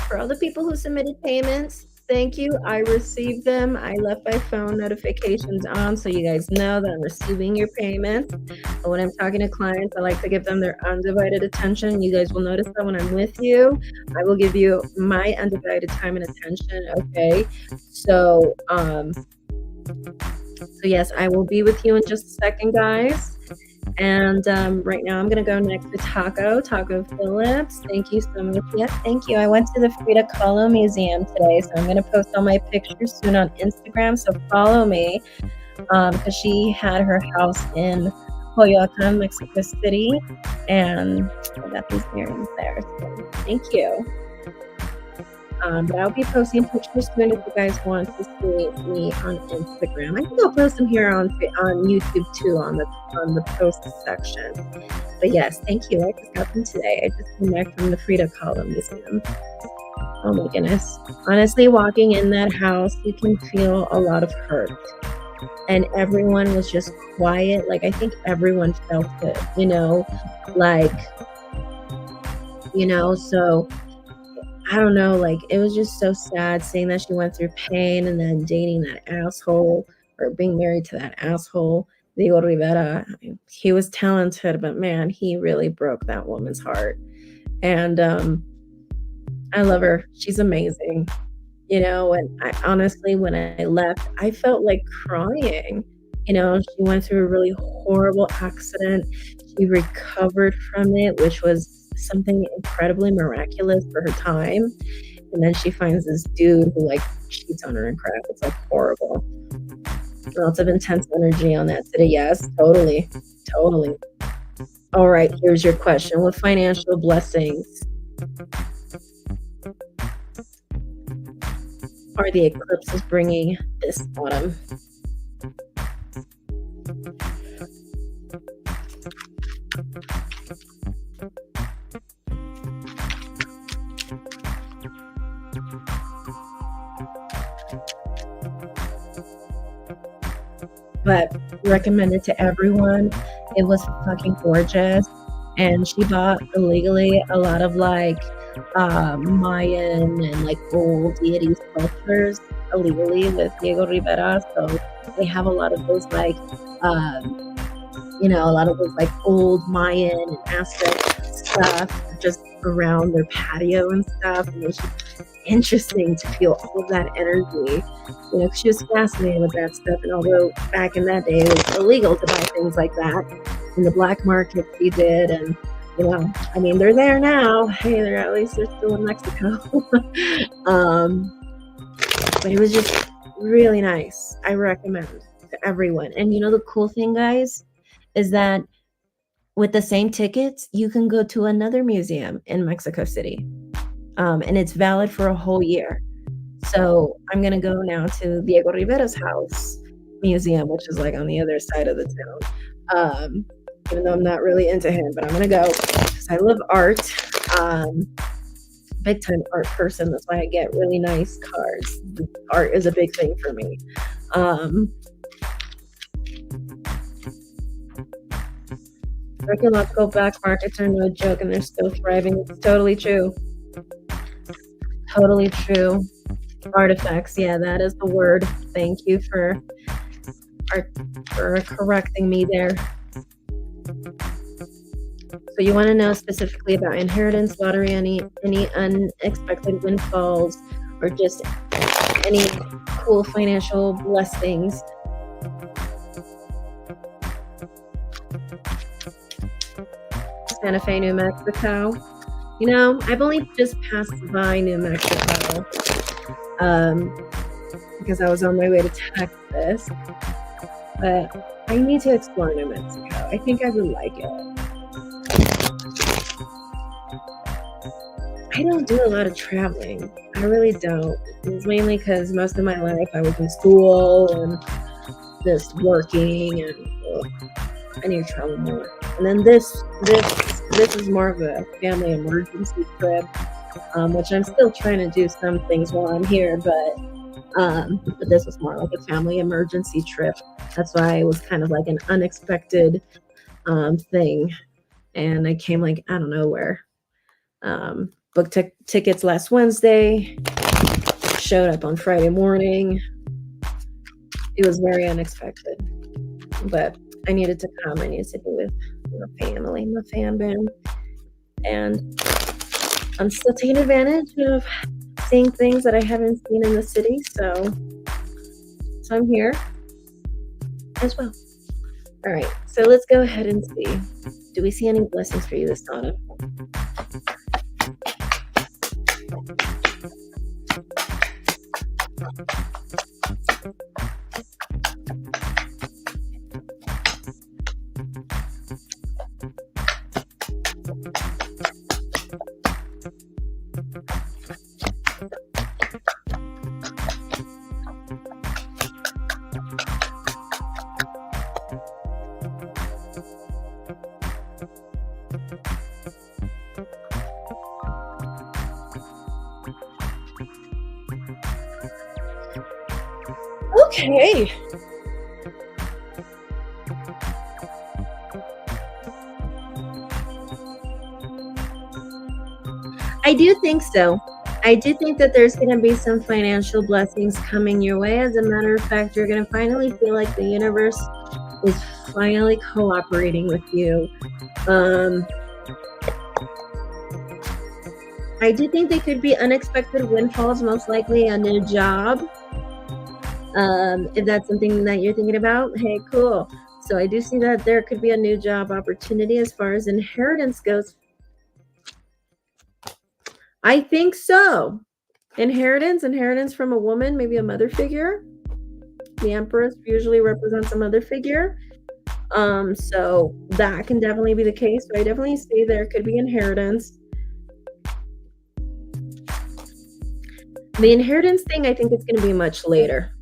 For all the people who submitted payments, thank you. I received them. I left my phone notifications on so you guys know that I'm receiving your payments. But when I'm talking to clients, I like to give them their undivided attention. You guys will notice that when I'm with you, I will give you my undivided time and attention. Okay. So yes, I will be with you in just a second, guys. And right now I'm going to go next to Taco Phillips. Thank you so much. Yes, thank you. I went to the Frida Kahlo Museum today, so I'm going to post all my pictures soon on Instagram. So follow me because she had her house in Coyoacán, Mexico City. And I got these earrings there. So thank you. But I'll be posting pictures soon if you guys want to see me on Instagram. I think I'll post them here on YouTube too on the post section. But yes, thank you. I just got them today. I just came back from the Frida Kahlo Museum. Oh my goodness. Honestly, walking in that house, you can feel a lot of hurt. And everyone was just quiet. Like, I think everyone felt it, so I don't know, like, it was just so sad seeing that she went through pain and then dating that asshole or being married to that asshole, Diego Rivera. He was talented, but man, he really broke that woman's heart. And I love her. She's amazing. And I honestly, when I left, I felt like crying. She went through a really horrible accident. She recovered from it, which was something incredibly miraculous for her time. And then she finds this dude who cheats on her and crap. It's horrible. Lots of intense energy on that today. Yes, totally. All right, here's your question. What financial blessings are the eclipses bringing this autumn? but recommend it to everyone. It was fucking gorgeous. And she bought illegally a lot of like Mayan and like old deity sculptures illegally with Diego Rivera. So they have a lot of those like a lot of those like old Mayan and Aztec stuff just around their patio and stuff. And it was just interesting to feel all of that energy. 'Cause she was fascinated with that stuff. And although back in that day it was illegal to buy things like that, in the black market she did. And I mean, they're there now. Hey, at least they're still in Mexico. But it was just really nice. I recommend to everyone. And the cool thing, guys, is that with the same tickets, you can go to another museum in Mexico City. And it's valid for a whole year. So I'm going to go now to Diego Rivera's house museum, which is like on the other side of the town. Even though I'm not really into him, but I'm going to go because I love art. Big time art person. That's why I get really nice cards. Art is a big thing for me. Archaeological black markets are no joke, and they're still thriving. It's totally true. Totally true. Artifacts, yeah, that is the word. Thank you for correcting me there. So you want to know specifically about inheritance, lottery, any unexpected windfalls, or just any cool financial blessings. Santa Fe, New Mexico. I've only just passed by New Mexico because I was on my way to Texas. But I need to explore New Mexico. I think I would like it. I don't do a lot of traveling. I really don't. It's mainly because most of my life I was in school and just working, and I need to travel more. And then this is more of a family emergency trip, which I'm still trying to do some things while I'm here, but this was more like a family emergency trip. That's why it was kind of like an unexpected thing, and I came like out of nowhere. Booked tickets last Wednesday, showed up on Friday morning. It was very unexpected, but I needed to come. I needed to be with my family, my fan band, and I'm still taking advantage of seeing things that I haven't seen in the city, so I'm here as well. All right, so let's go ahead and see. Do we see any blessings for you this autumn? Okay. I do think so. I do think that there's going to be some financial blessings coming your way. As a matter of fact, you're going to finally feel like the universe is finally cooperating with you. I do think they could be unexpected windfalls, most likely a new job. If that's something that you're thinking about, hey, cool. So I do see that there could be a new job opportunity. As far as inheritance goes, I think so. Inheritance from a woman, maybe a mother figure. The Empress usually represents a mother figure. So that can definitely be the case. So I definitely see there could be inheritance. The inheritance thing, I think it's going to be much later.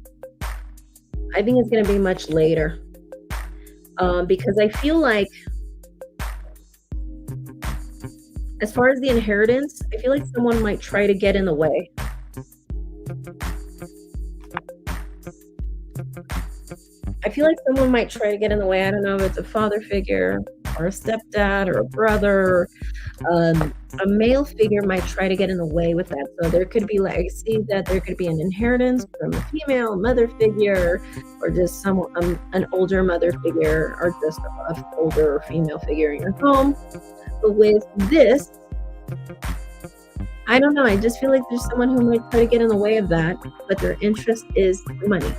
Because I feel like, as far as the inheritance, I feel like someone might try to get in the way. I feel like someone might try to get in the way. I don't know if it's a father figure or a stepdad or a brother. A male figure might try to get in the way with that. So there could be like, I see that there could be an inheritance from a female mother figure, or just some an older mother figure, or just an older female figure in your home. But with this, I don't know. I just feel like there's someone who might try to get in the way of that, but their interest is money.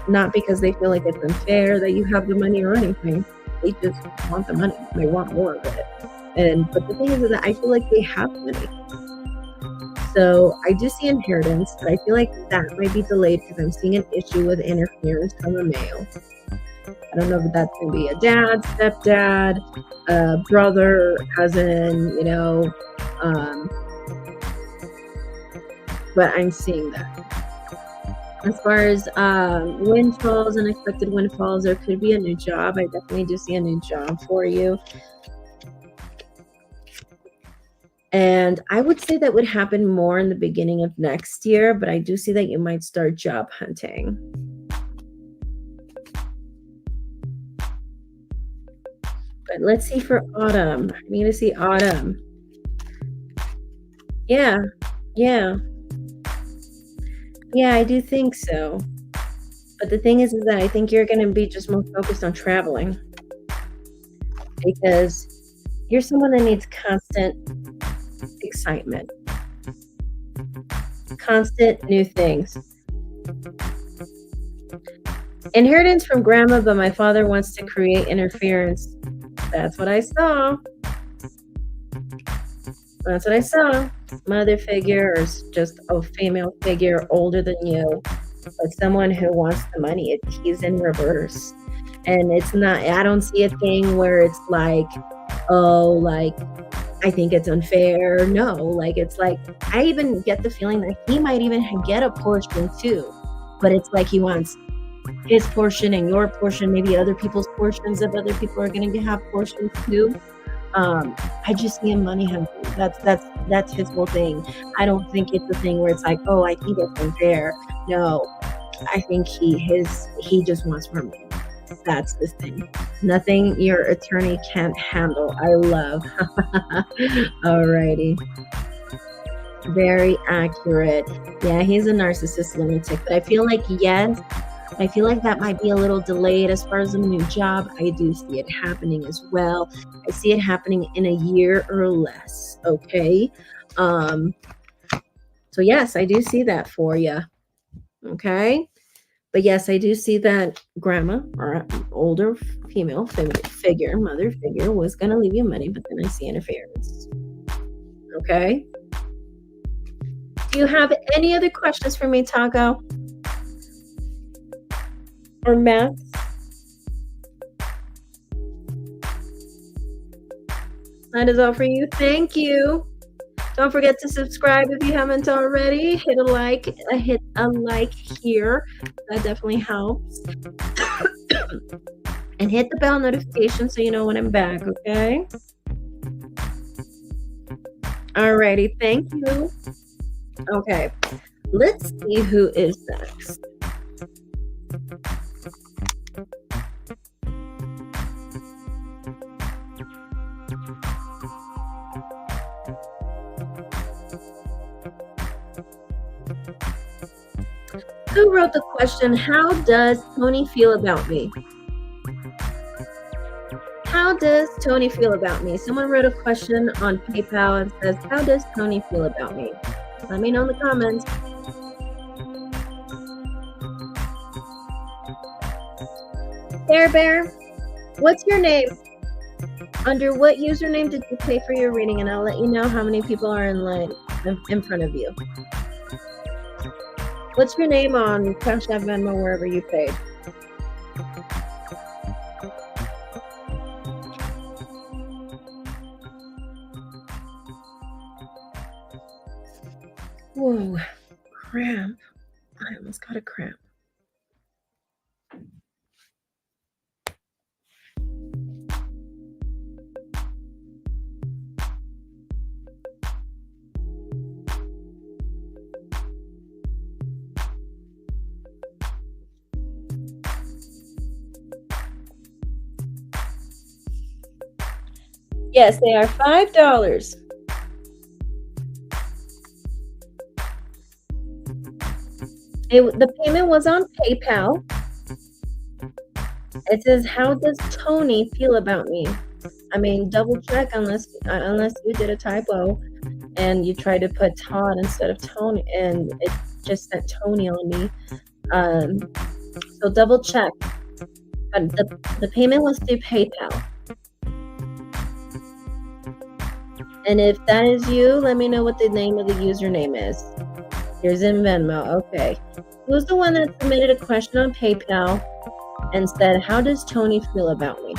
Not because they feel like it's unfair that you have the money or anything. They just want the money. They want more of it. But the thing is that I feel like they have money. So I do see inheritance, but I feel like that might be delayed because I'm seeing an issue with interference from a male. I don't know if that's going to be a dad, stepdad, brother, cousin, but I'm seeing that. As far as windfalls, unexpected windfalls, there could be a new job. I definitely do see a new job for you. And I would say that would happen more in the beginning of next year, but I do see that you might start job hunting. But let's see for autumn. I need to see autumn. Yeah, I do think so. But the thing is that I think you're going to be just more focused on traveling, because you're someone that needs constant excitement, constant new things. Inheritance from grandma, but my father wants to create interference. That's what I saw. Mother figure, or just a female figure older than you, but someone who wants the money. He's in reverse. And it's not, I don't see a thing where it's like, oh, like, I think it's unfair. No, like, it's like, I even get the feeling that he might even get a portion too, but it's like he wants his portion and your portion, maybe other people's portions, if other people are going to have portions too. I just see him money hunting. That's his whole thing. I don't think it's a thing where it's like, oh, I think it's unfair. No, I think he just wants more money. That's the thing. Nothing your attorney can't handle. I love. Alrighty. Very accurate. Yeah, he's a narcissist lunatic, but I feel like, yes, I feel like that might be a little delayed as far as a new job. I do see it happening as well. I see it happening in a year or less. Okay. So yes, I do see that for you. Okay. But yes, I do see that grandma, or older female figure, mother figure, was going to leave you money, but then I see interference. Okay. Do you have any other questions for me, Taco? Or Max? That is all for you. Thank you. Don't forget to subscribe if you haven't already. Hit a like here. That definitely helps. And hit the bell notification so you know when I'm back, okay? Alrighty, thank you. Okay, let's see who is next. Who wrote the question, how does Tony feel about me? How does Tony feel about me? Someone wrote a question on PayPal and says, how does Tony feel about me? Let me know in the comments. Bear, what's your name? Under what username did you pay for your reading? And I'll let you know how many people are in line in front of you. What's your name on Cash App, Venmo, wherever you paid? Whoa, cramp. I almost got a cramp. Yes, they are $5. The payment was on PayPal. It says, how does Tony feel about me? I mean, double check unless you did a typo and you tried to put Todd instead of Tony, and it just sent Tony on me. So double check. But the payment was through PayPal. And if that is you, let me know what the name of the username is. Here's in Venmo. Okay. Who's the one that submitted a question on PayPal and said, how does Tony feel about me?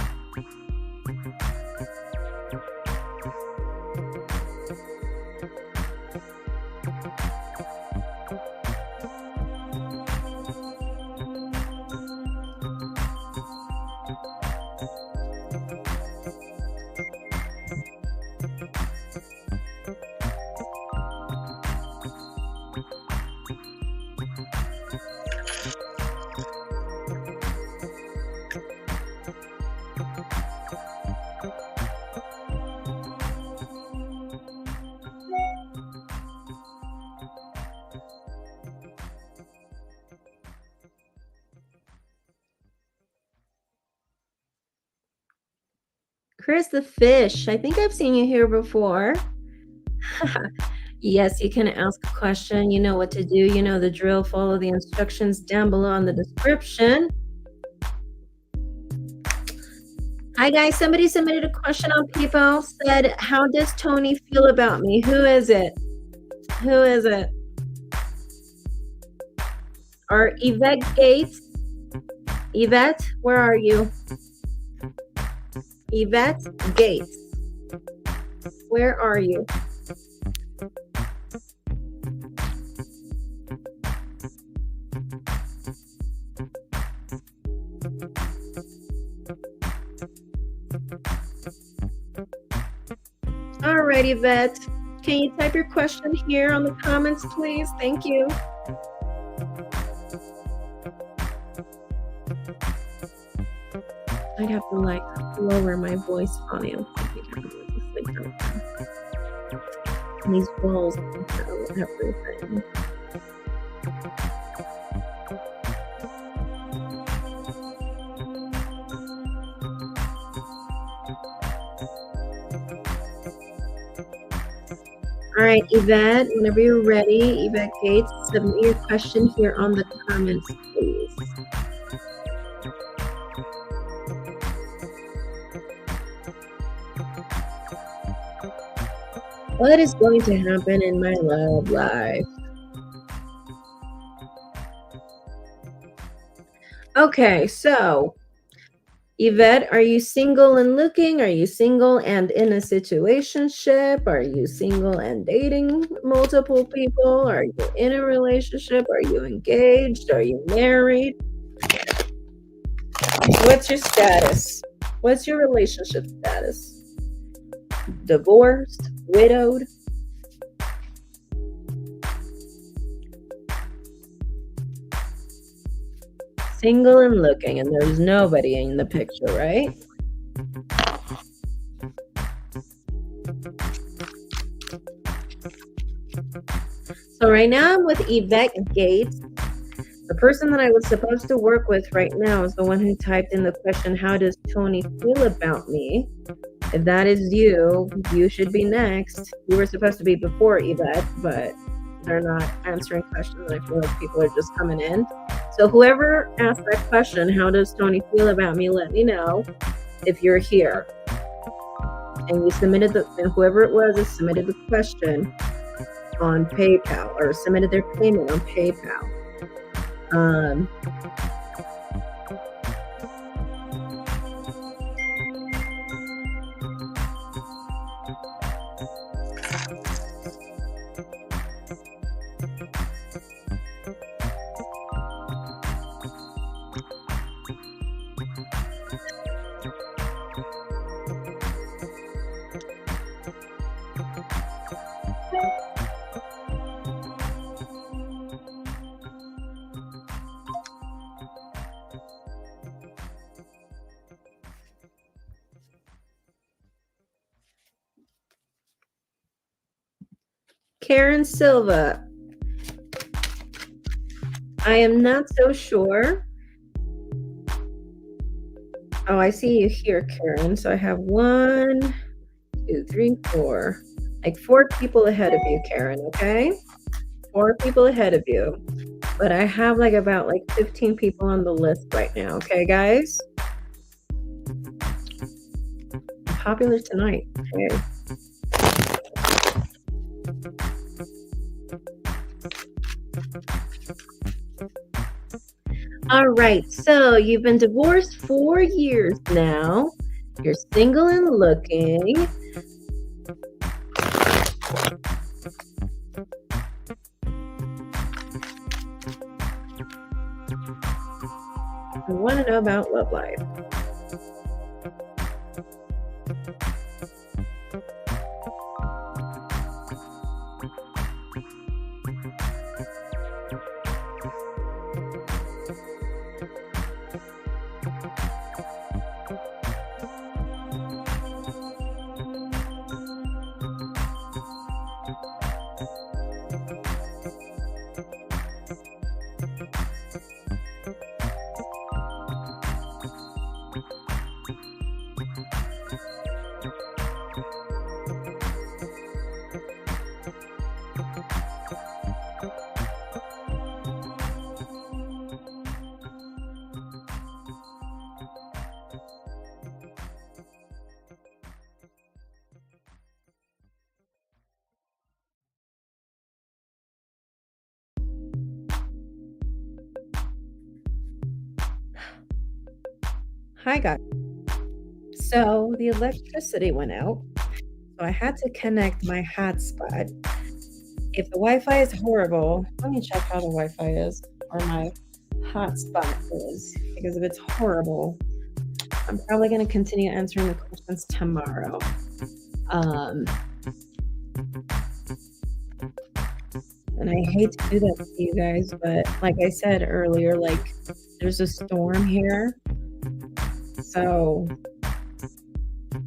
Chris the Fish, I think I've seen you here before. Yes, you can ask a question. You know what to do. You know the drill. Follow the instructions down below in the description. Hi, guys. Somebody submitted a question on PayPal, said, how does Tony feel about me? Who is it? Who is it? Or Yvette Gates? Yvette, where are you? Yvette Gates. Where are you? All right, Yvette. Can you type your question here on the comments, please? Thank you. I'd have to like lower my voice volume. And these walls have everything. All right, Yvette, whenever you're ready, Yvette Gates, submit your question here on the comments, please. What is going to happen in my love life? Okay, so Yvette, are you single and looking? Are you single and in a situationship? Are you single and dating multiple people? Are you in a relationship? Are you engaged? Are you married? What's your status? What's your relationship status? Divorced? Widowed? Single and looking, and there's nobody in the picture, right? So right now I'm with Yvette Gates. The person that I was supposed to work with right now is the one who typed in the question, how does Tony feel about me? If that is you, you should be next. You were supposed to be before Yvette, but they're not answering questions. I feel like people are just coming in. So whoever asked that question, how does Tony feel about me? Let me know if you're here. And you submitted and whoever it was submitted the question on PayPal or submitted their payment on PayPal. Karen Silva. I am not so sure. Oh, I see you here, Karen. So I have 1, 2, 3, 4. Like 4 people ahead of you, Karen, okay? 4 people ahead of you. But I have like about like 15 people on the list right now, okay, guys? Popular tonight, okay? All right, so you've been divorced 4 years now. You're single and looking. I want to know about love life. Hi, guys. So the electricity went out, so I had to connect my hotspot. If the Wi-Fi is horrible, let me check how the Wi-Fi is or my hotspot is, because if it's horrible, I'm probably going to continue answering the questions tomorrow. And I hate to do that to you guys, but like I said earlier, like there's a storm here. So,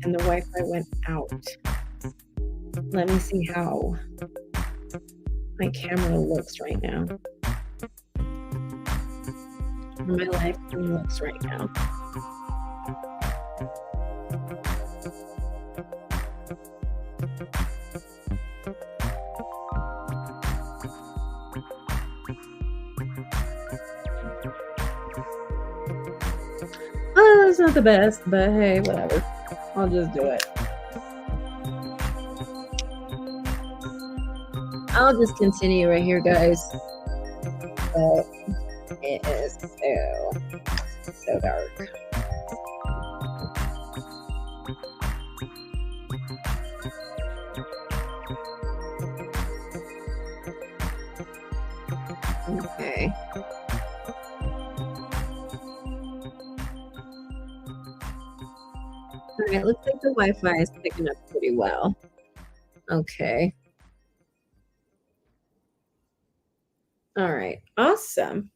and the Wi-Fi went out. Let me see how my camera looks right now. My live stream looks right now. Oh, it's not the best, but hey, whatever. I'll just do it. I'll just continue right here, guys. But it is so dark. Okay. All right, looks like the Wi-Fi is picking up pretty well. Okay. All right, awesome.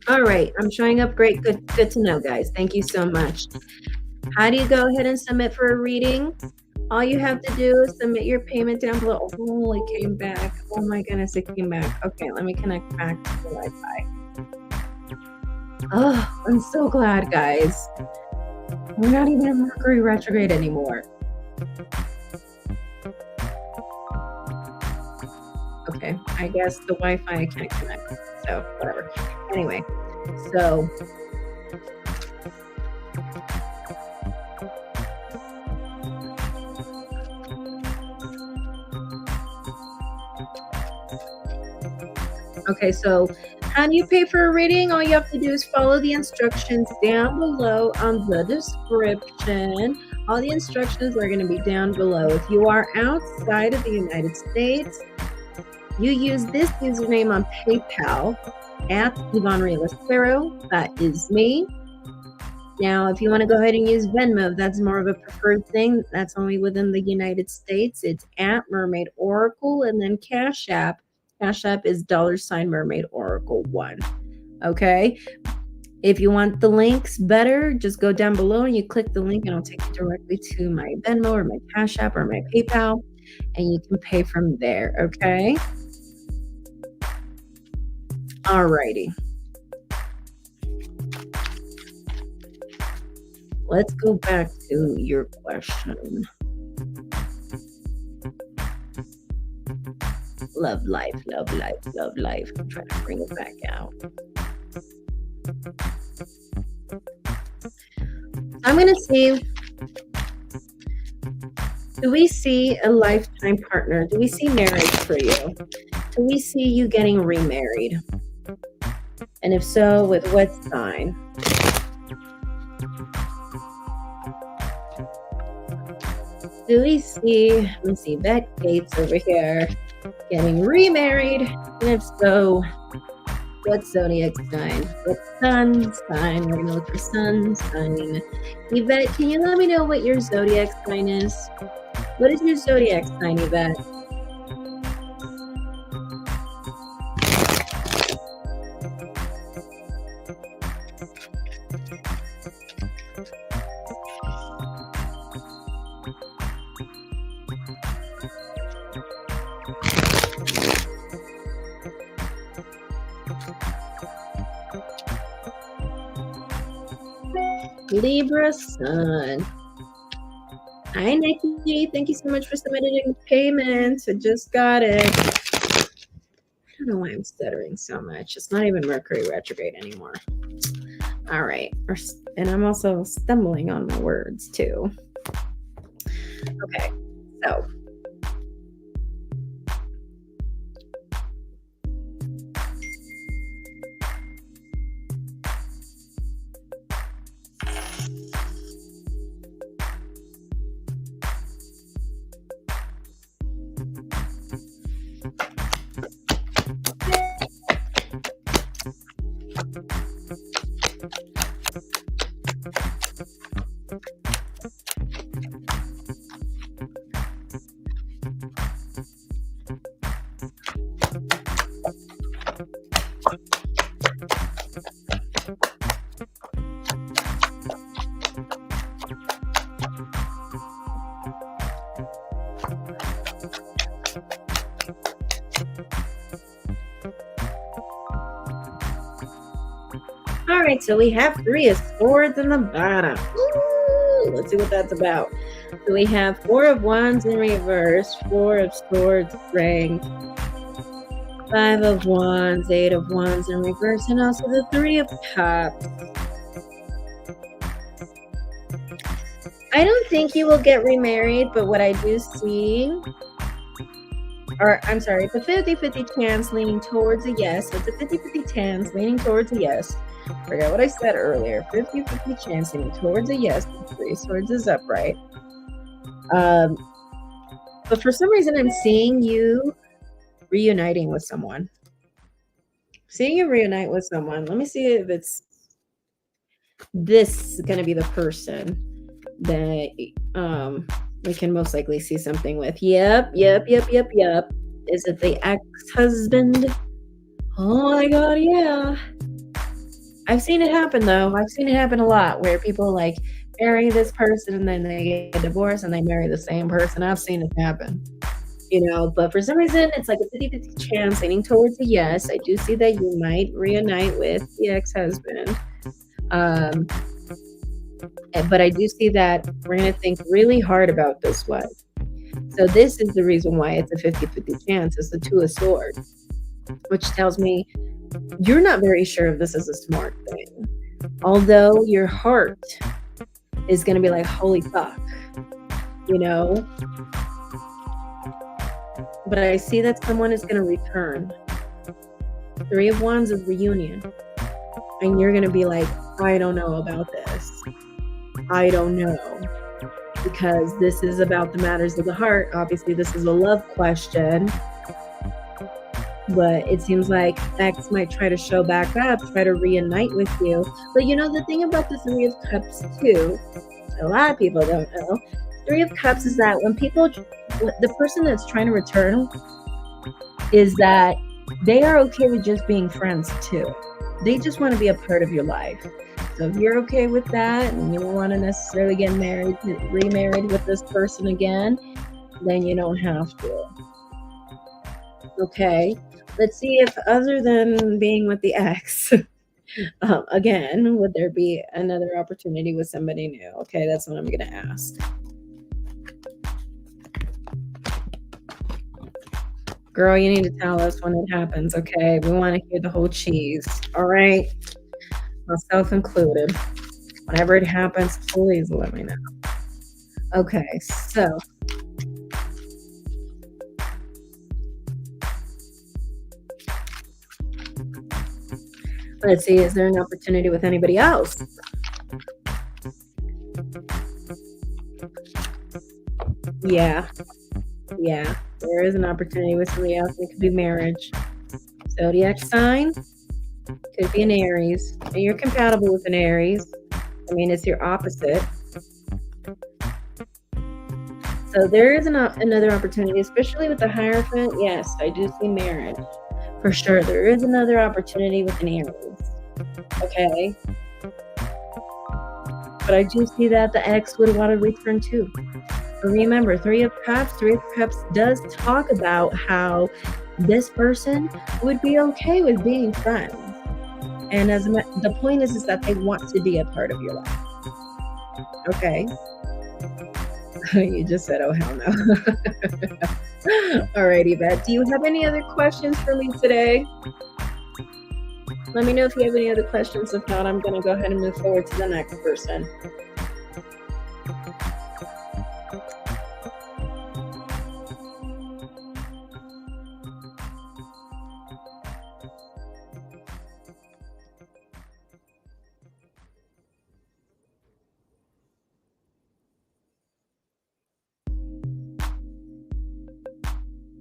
All right, I'm showing up great. Good to know, guys. Thank you so much. How do you go ahead and submit for a reading? All you have to do is submit your payment down below. Oh, it came back. Oh my goodness, it came back. Okay, let me connect back to the Wi-Fi. Oh, I'm so glad, guys. We're not even in Mercury retrograde anymore. Okay, I guess the Wi-Fi I can't connect, so whatever. Anyway, so okay, so How do you pay for a reading? All you have to do is follow the instructions down below on the description. All the instructions are going to be down below. If you are outside of the United States, you use this username on PayPal at Yvonne Realistero. That is me. Now, if you want to go ahead and use Venmo, that's more of a preferred thing. That's only within the United States. It's at Mermaid Oracle, and then Cash App. Cash App is $Mermaid Oracle 1. Okay. If you want the links better, just go down below and you click the link, and it'll take you directly to my Venmo or my Cash App or my PayPal, and you can pay from there. Okay. Alrighty. Let's go back to your question. Love life, love life, love life. I'm trying to bring it back out. I'm going to see, do we see a lifetime partner? Do we see marriage for you? Do we see you getting remarried? And if so, with what sign? Do we see, let me see, Beck Gates over here getting remarried? And if so, what zodiac sign? What sun sign? We're going to look for sun sign. Yvette, can you let me know what your zodiac sign is? What is your zodiac sign, Yvette? Libra sun. Hi, Nikki. Thank you so much for submitting payments. I just got it. I don't know why I'm stuttering so much. It's not even Mercury retrograde anymore. All right. And I'm also stumbling on my words too. Okay. So. All right, so we have 3 of Swords in the bottom. Ooh, let's see what that's about. So we have 4 of Wands in reverse, 4 of Swords strength, 5 of Wands, 8 of Wands in reverse, and also the 3 of Cups. I don't think you will get remarried, but what I do see, or I'm sorry, it's a 50-50 chance leaning towards a yes. So it's a 50-50 chance leaning towards a yes. Forget what I said earlier. 50-50 chance leaning towards a yes. 3 of Swords is upright. But for some reason, I'm seeing you reuniting with someone. Seeing you reunite with someone. Let me see if it's this is going to be the person that we can most likely see something with. Yep. Is it the ex-husband? Oh my god, yeah. I've seen it happen though. I've seen it happen a lot where people like marry this person and then they get divorced and they marry the same person. I've seen it happen. You know, but for some reason it's like a 50-50 chance leaning towards a yes. I do see that you might reunite with the ex-husband. But I do see that we're going to think really hard about this one. So this is the reason why it's a 50-50 chance. It's the 2 of Swords, which tells me you're not very sure if this is a smart thing. Although your heart is going to be like, holy fuck, you know? But I see that someone is going to return. Three of Wands is reunion. And you're going to be like, I don't know about this. I don't know. Because this is about the matters of the heart. Obviously, this is a love question. But it seems like X might try to show back up, try to reunite with you. But you know, the thing about the Three of Cups too, a lot of people don't know, Three of Cups is that when people, the person that's trying to return is that they are okay with just being friends too. They just want to be a part of your life. So if you're okay with that and you don't want to necessarily get married, remarried with this person again, then you don't have to. Okay, let's see if other than being with the ex, again, would there be another opportunity with somebody new? Okay, that's what I'm going to ask. Girl, you need to tell us when it happens, okay? We want to hear the whole cheese, all right? Myself included. Whenever it happens, please let me know. Okay, so let's see, is there an opportunity with anybody else? Yeah, there is an opportunity with somebody else. It could be marriage. Zodiac sign could be an Aries. And you're compatible with an Aries. I mean, it's your opposite. So there is another opportunity, especially with the Hierophant. Yes, I do see marriage. For sure, there is another opportunity with an Aries. Okay? But I do see that the ex would want to return too. But remember, Three of Cups does talk about how this person would be okay with being friends. And the point is that they want to be a part of your life. Okay? You just said, oh, hell no. All right, Yvette. Do you have any other questions for me today? Let me know if you have any other questions. If not, I'm going to go ahead and move forward to the next person.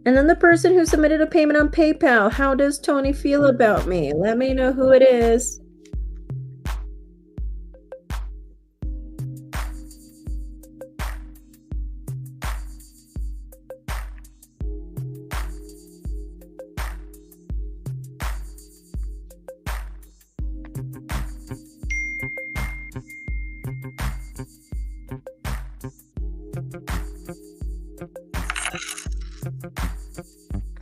And then the person who submitted a payment on PayPal, how does Tony feel about me? Let me know who it is.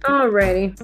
Alrighty.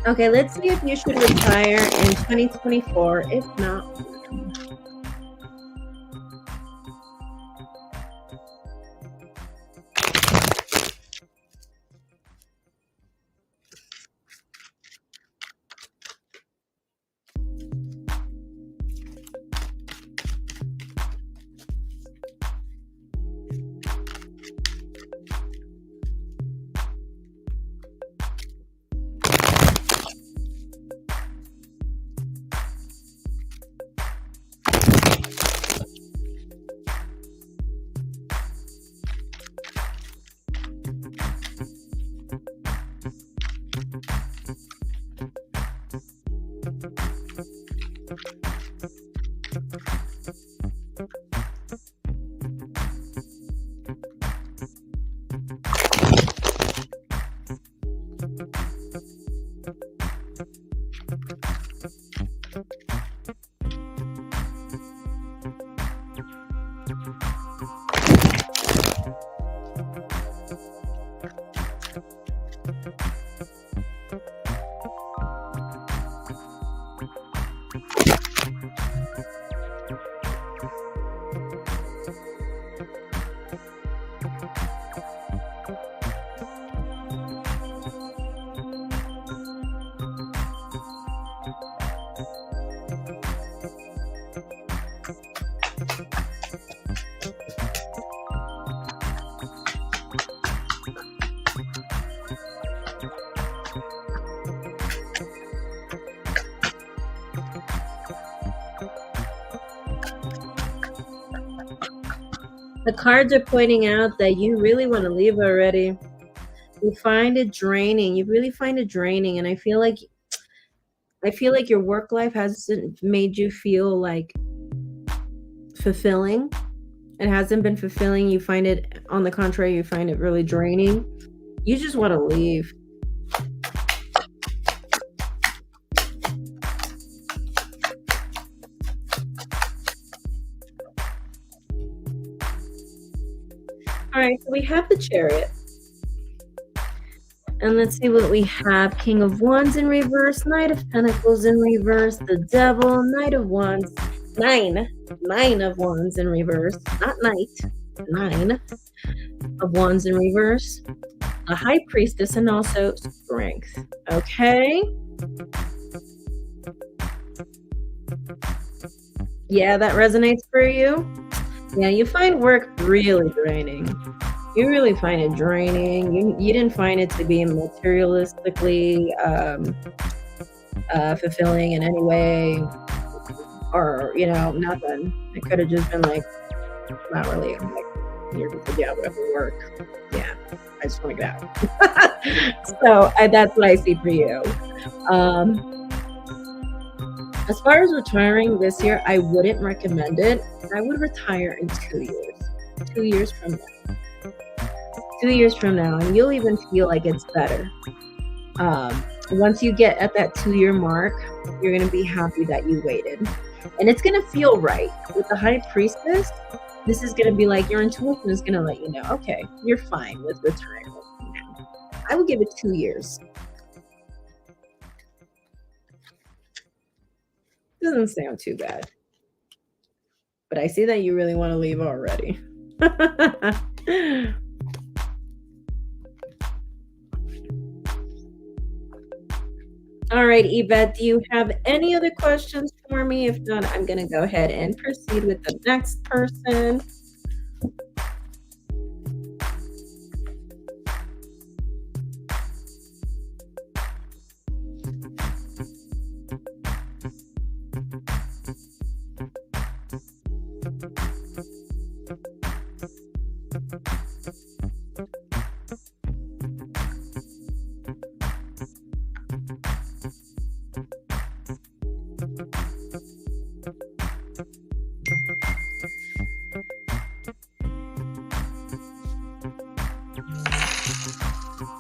Okay, let's see if you should retire in 2024. If not, The cards are pointing out that you really want to leave already. You find it draining. You really find it draining, and I feel like your work life hasn't made you feel like fulfilling. It hasn't been fulfilling. You find it, on the contrary, you find it really draining. You just want to leave. All right, so we have the Chariot. And let's see what we have. King of Wands in reverse, Knight of Pentacles in reverse, the Devil, Knight of Wands, nine of Wands in reverse, not Knight, 9 of Wands in reverse, a High Priestess, and also Strength. Okay. Yeah, that resonates for you. Yeah, you find work really draining. You really find it draining. You didn't find it to be materialistically fulfilling in any way, or nothing. It could have just been like, not really. I'm like, you're just like, yeah, whatever, work. Yeah, I just want to get out. So that's what I see for you. As far as retiring this year, I wouldn't recommend it. I would retire in 2 years. 2 years from now. 2 years from now, and you'll even feel like it's better. Once you get at that 2-year mark, you're going to be happy that you waited. And it's going to feel right. With the High Priestess, this is going to be like your intuition is going to let you know, okay, you're fine with retirement now. I would give it 2 years. Doesn't sound too bad. But I see that you really want to leave already. All right, Yvette, do you have any other questions for me? If not, I'm going to go ahead and proceed with the next person.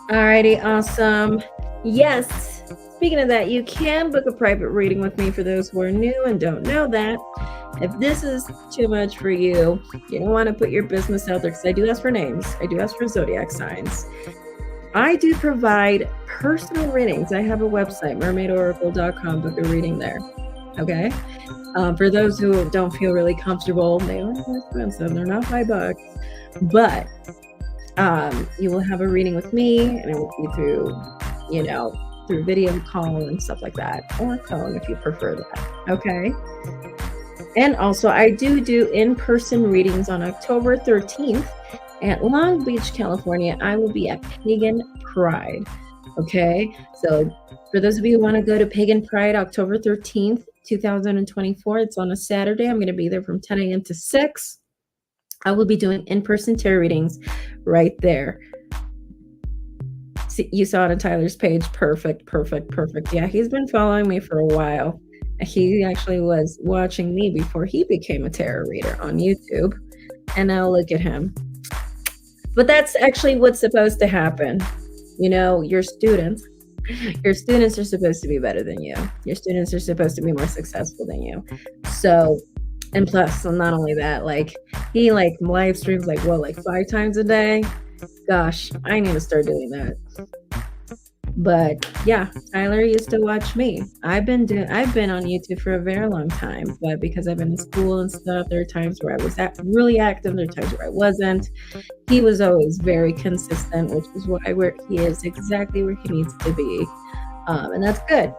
Alrighty, awesome. Yes, speaking of that, you can book a private reading with me for those who are new and don't know that. If this is too much for you, you don't want to put your business out there, because I do ask for names. I do ask for zodiac signs. I do provide personal readings. I have a website, mermaidoracle.com. Book a reading there. Okay? For those who don't feel really comfortable, they are expensive. They're not $5. But you will have a reading with me, and it will be through video call and stuff like that, or phone if you prefer that. Okay. And also, I do in-person readings on October 13th at Long Beach, California. I will be at Pagan Pride. Okay. So for those of you who want to go to Pagan Pride, October 13th, 2024, it's on a Saturday. I'm going to be there from 10 a.m. to 6. I will be doing in-person tarot readings right there. See, you saw it on Tyler's page. Perfect. Yeah, he's been following me for a while. He actually was watching me before he became a tarot reader on YouTube. And now look at him. But that's actually what's supposed to happen. Your students are supposed to be better than you. Your students are supposed to be more successful than you. So, and plus, not only that, he live streams 5 times a day. Gosh, I need to start doing that. But yeah, Tyler used to watch me. I've been on YouTube for a very long time, but because I've been in school and stuff, there are times where I was really active, there are times where I wasn't. He was always very consistent, which is why where he is exactly where he needs to be. And that's good.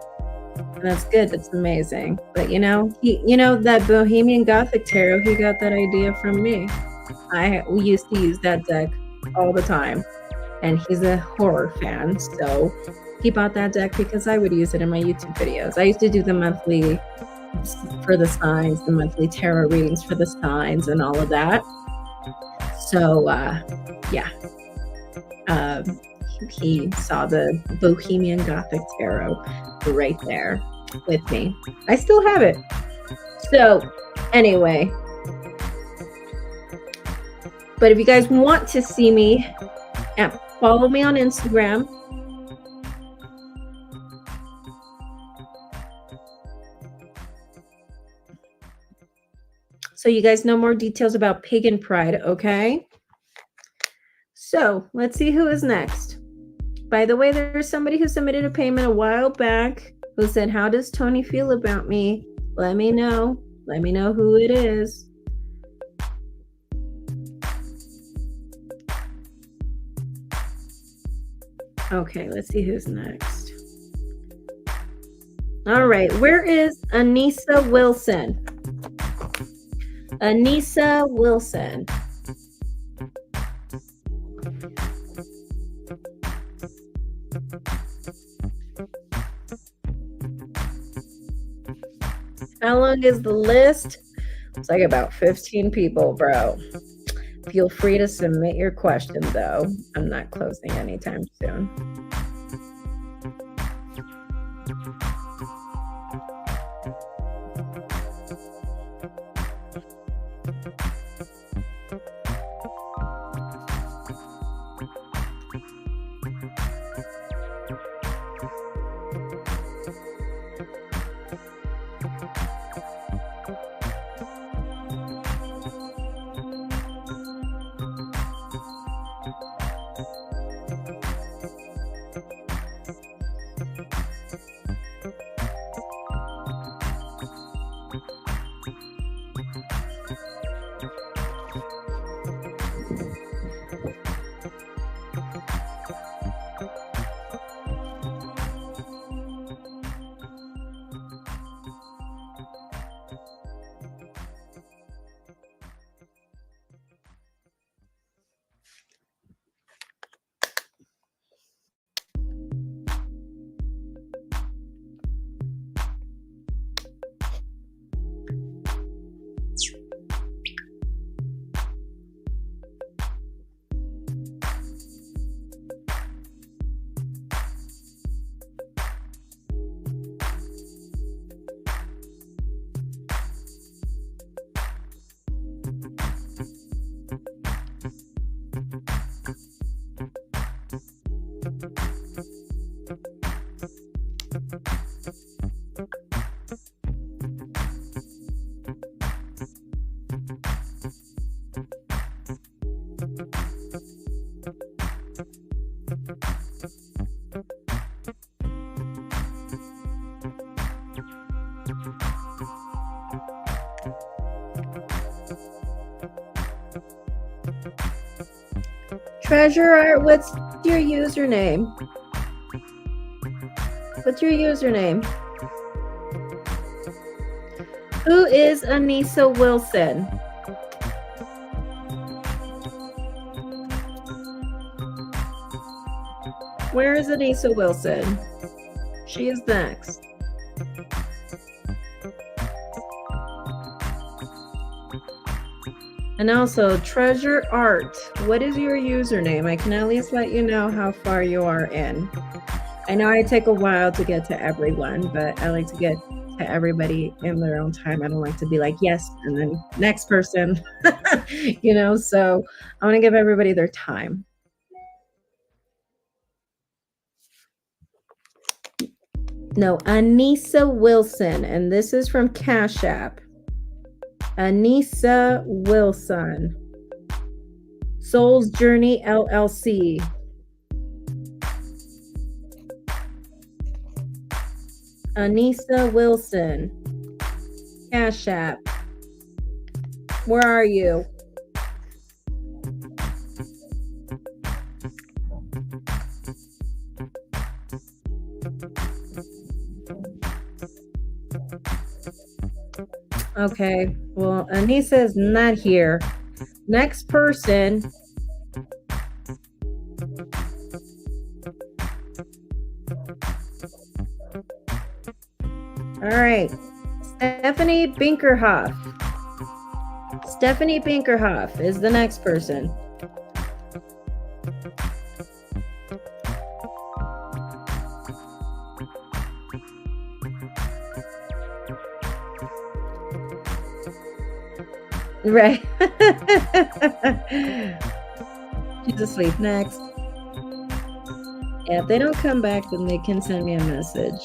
That's good. That's amazing. But that Bohemian Gothic tarot, he got that idea from me. We used to use that deck all the time, and he's a horror fan, so he bought that deck because I would use it in my YouTube videos. I used to do the monthly for the signs, the monthly tarot readings for the signs, and all of that. So yeah. He saw the Bohemian Gothic tarot right there with me. I still have it. So anyway, but if you guys want to see me, follow me on Instagram. So you guys know more details about Pagan Pride, okay? So let's see who is next. By the way, there's somebody who submitted a payment a while back who said, how does Tony feel about me? Let me know. Let me know who it is. Okay, let's see who's next. All right, where is Anissa Wilson? Anissa Wilson. How long is the list? It's like about 15 people, bro. Feel free to submit your question, though. I'm not closing anytime soon. Treasure Art, what's your username? What's your username? Who is Anissa Wilson? Where is Anissa Wilson? She is next. And also, Treasure Art, what is your username? I can at least let you know how far you are in. I know I take a while to get to everyone, but I like to get to everybody in their own time. I don't like to be like, yes, and then next person, so I want to give everybody their time. No, Anissa Wilson, and this is from Cash App. Anissa Wilson. Soul's Journey LLC. Anissa Wilson. Cash App. Where are you? Okay, well, Anissa is not here. Next person. All right, Stephanie Binkerhoff. Stephanie Binkerhoff is the next person. Right. She's asleep. Next. Yeah, if they don't come back, then they can send me a message.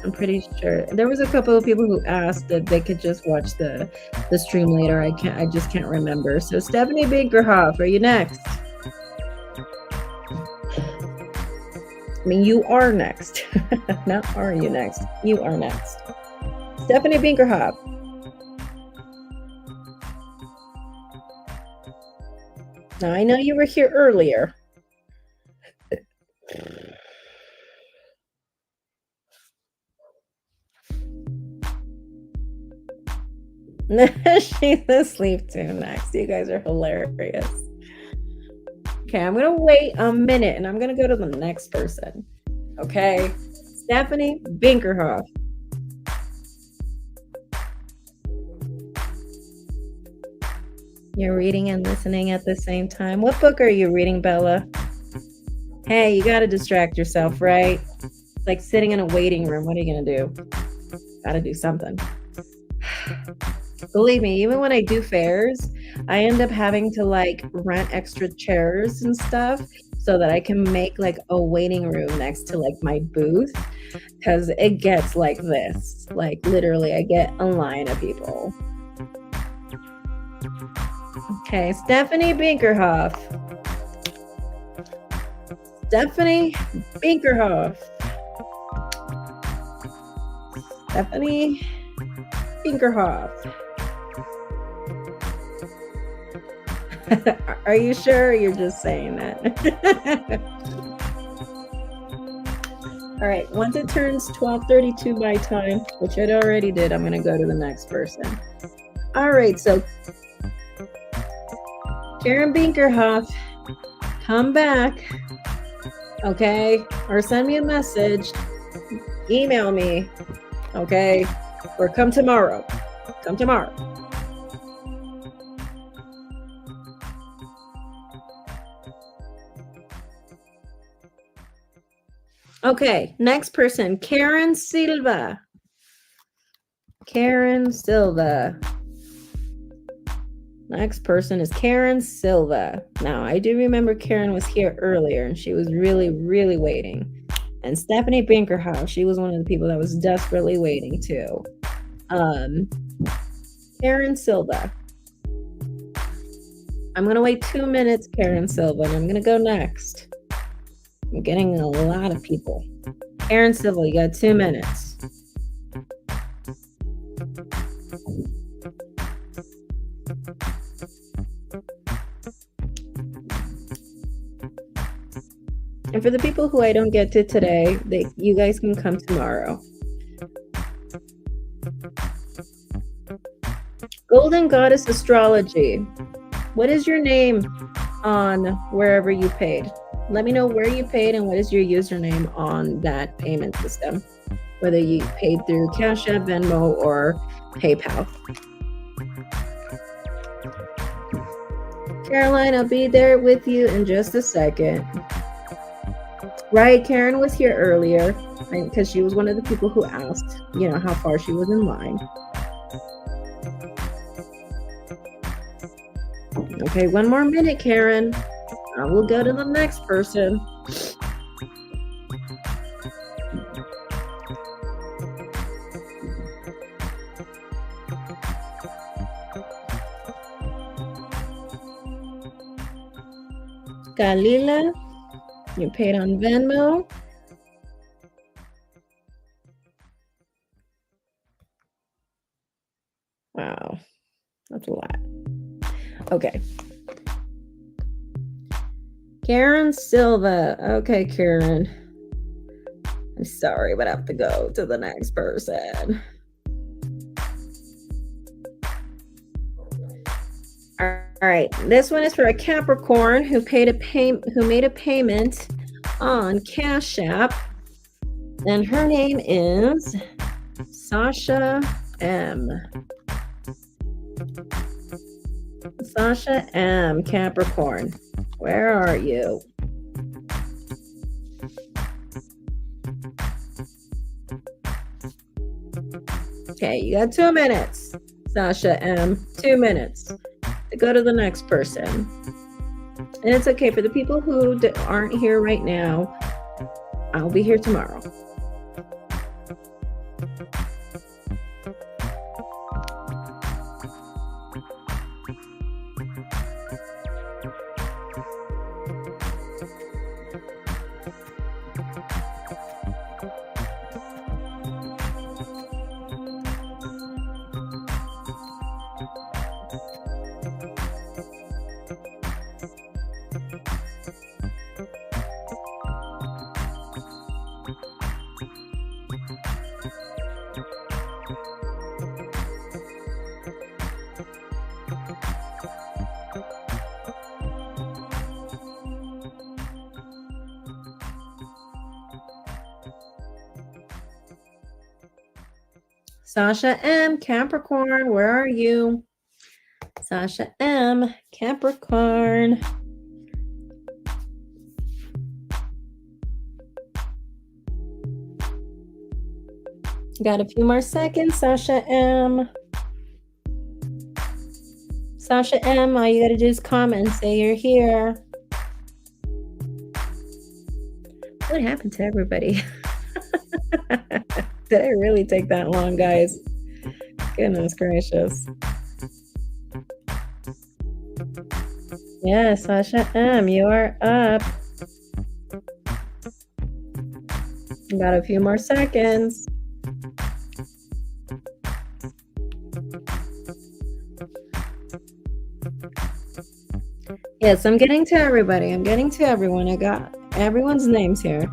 I'm pretty sure there was a couple of people who asked if they could just watch the stream later. I just can't remember. So Stephanie Binkerhoff, are you next? I mean, you are next. Not are you next. You are next. Stephanie Binkerhoff. Now, I know you were here earlier. She's asleep too. Next. You guys are hilarious. Okay, I'm going to wait a minute and I'm going to go to the next person. Okay. Stephanie Binkerhoff. You're reading and listening at the same time. What book are you reading, Bella? Hey, you got to distract yourself, right? It's like sitting in a waiting room. What are you going to do? Got to do something. Believe me, even when I do fairs, I end up having to like rent extra chairs and stuff so that I can make like a waiting room next to like my booth, because it gets like this. Like literally, I get a line of people. Okay, Stephanie Binkerhoff. Stephanie Binkerhoff. Stephanie Binkerhoff. Are you sure, or you're just saying that? All right, once it turns 12:32 my time, which it already did, I'm going to go to the next person. All right, so Karen Binkerhoff, come back, okay? Or send me a message, email me, okay? Or come tomorrow. Come tomorrow. Okay, next person, Karen Silva. Karen Silva. Next person is Karen Silva. Now, I do remember Karen was here earlier and she was really, really waiting. And Stephanie Binkerhoff, she was one of the people that was desperately waiting too. Karen Silva. I'm going to wait 2 minutes, Karen Silva, and I'm going to go next. I'm getting a lot of people. Karen Silva, you got 2 minutes. And for the people who I don't get to today, you guys can come tomorrow. Golden Goddess Astrology. What is your name on wherever you paid? Let me know where you paid and what is your username on that payment system, whether you paid through Cash App, Venmo, or PayPal. Caroline, I'll be there with you in just a second. Right, Karen was here earlier because she was one of the people who asked, how far she was in line. Okay, 1 more minute, Karen. I will go to the next person. Galila, you paid on Venmo. Wow, that's a lot. Okay. Karen Silva. Okay, Karen. I'm sorry, but I have to go to the next person. All right. This one is for a Capricorn who made a payment on Cash App. And her name is Sasha M. Sasha M. Capricorn. Where are you? Okay, you got 2 minutes, Sasha M. 2 minutes to go to the next person. And it's okay for the people who aren't here right now. I'll be here tomorrow. Sasha M. Capricorn, where are you? Sasha M. Capricorn. Got a few more seconds, Sasha M. Sasha M, all you gotta do is comment, say you're here. What happened to everybody? Did I really take that long, guys? Goodness gracious. Yeah, Sasha M, you are up. Got a few more seconds. Yes, I'm getting to everybody. I'm getting to everyone. I got everyone's names here.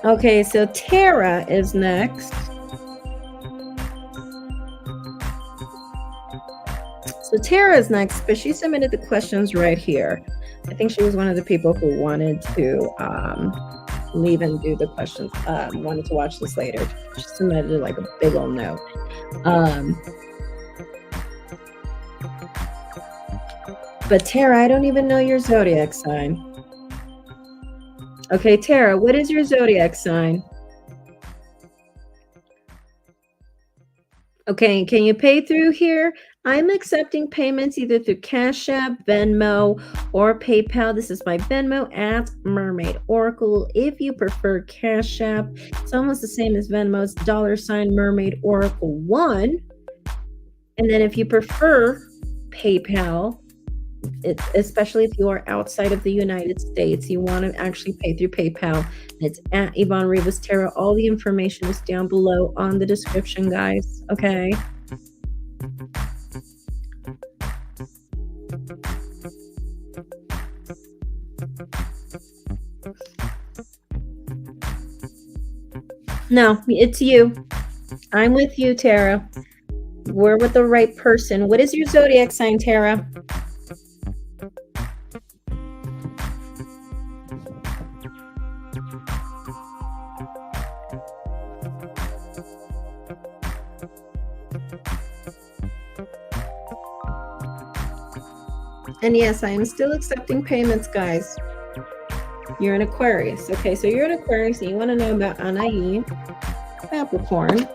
Okay, so Tara is next. So Tara is next, but she submitted the questions right here. I think she was one of the people who wanted to leave and do the questions, wanted to watch this later. She submitted like a big old note. But Tara, I don't even know your zodiac sign. Okay, Tara, what is your zodiac sign? Okay, can you pay through here? I'm accepting payments either through Cash App, Venmo, or PayPal. This is my Venmo at Mermaid Oracle. If you prefer Cash App, it's almost the same as Venmo's $ Mermaid Oracle 1. And then if you prefer PayPal, especially if you are outside of the United States, you want to actually pay through PayPal. It's at Yvonne Rivas Tarot. All the information is down below on the description, guys. Okay. No, it's you. I'm with you, Tara. We're with the right person. What is your zodiac sign, Tara? And yes, I am still accepting payments, guys. You're an Aquarius. Okay, so you're an Aquarius and you want to know about Anaï, Capricorn.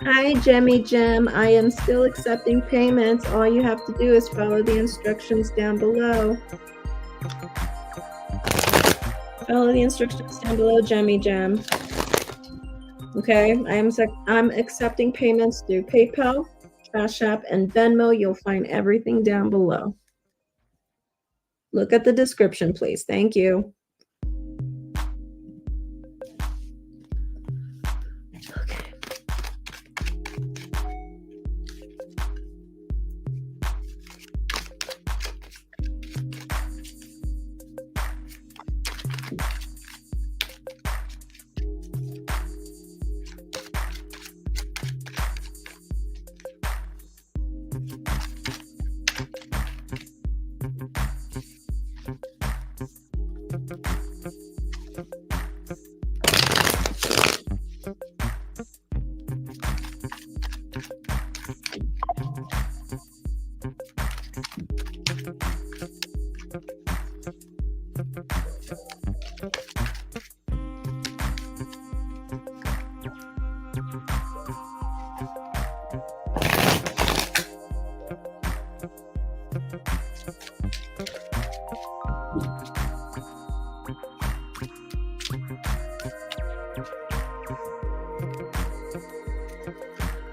Hi, Jemmy Gem. I am still accepting payments. All you have to do is follow the instructions down below. Follow the instructions down below, Jemmy Gem. Okay, I'm accepting payments through PayPal, Cash App, and Venmo. You'll find everything down below. Look at the description, please. Thank you. Okay.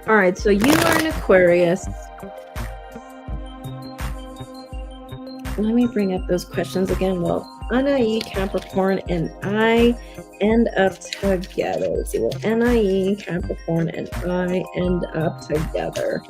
All right, so you are an Aquarius. Let me bring up those questions again. Well, NIE, Capricorn, and I end up together. Let's see. Well, NIE, Capricorn, and I end up together.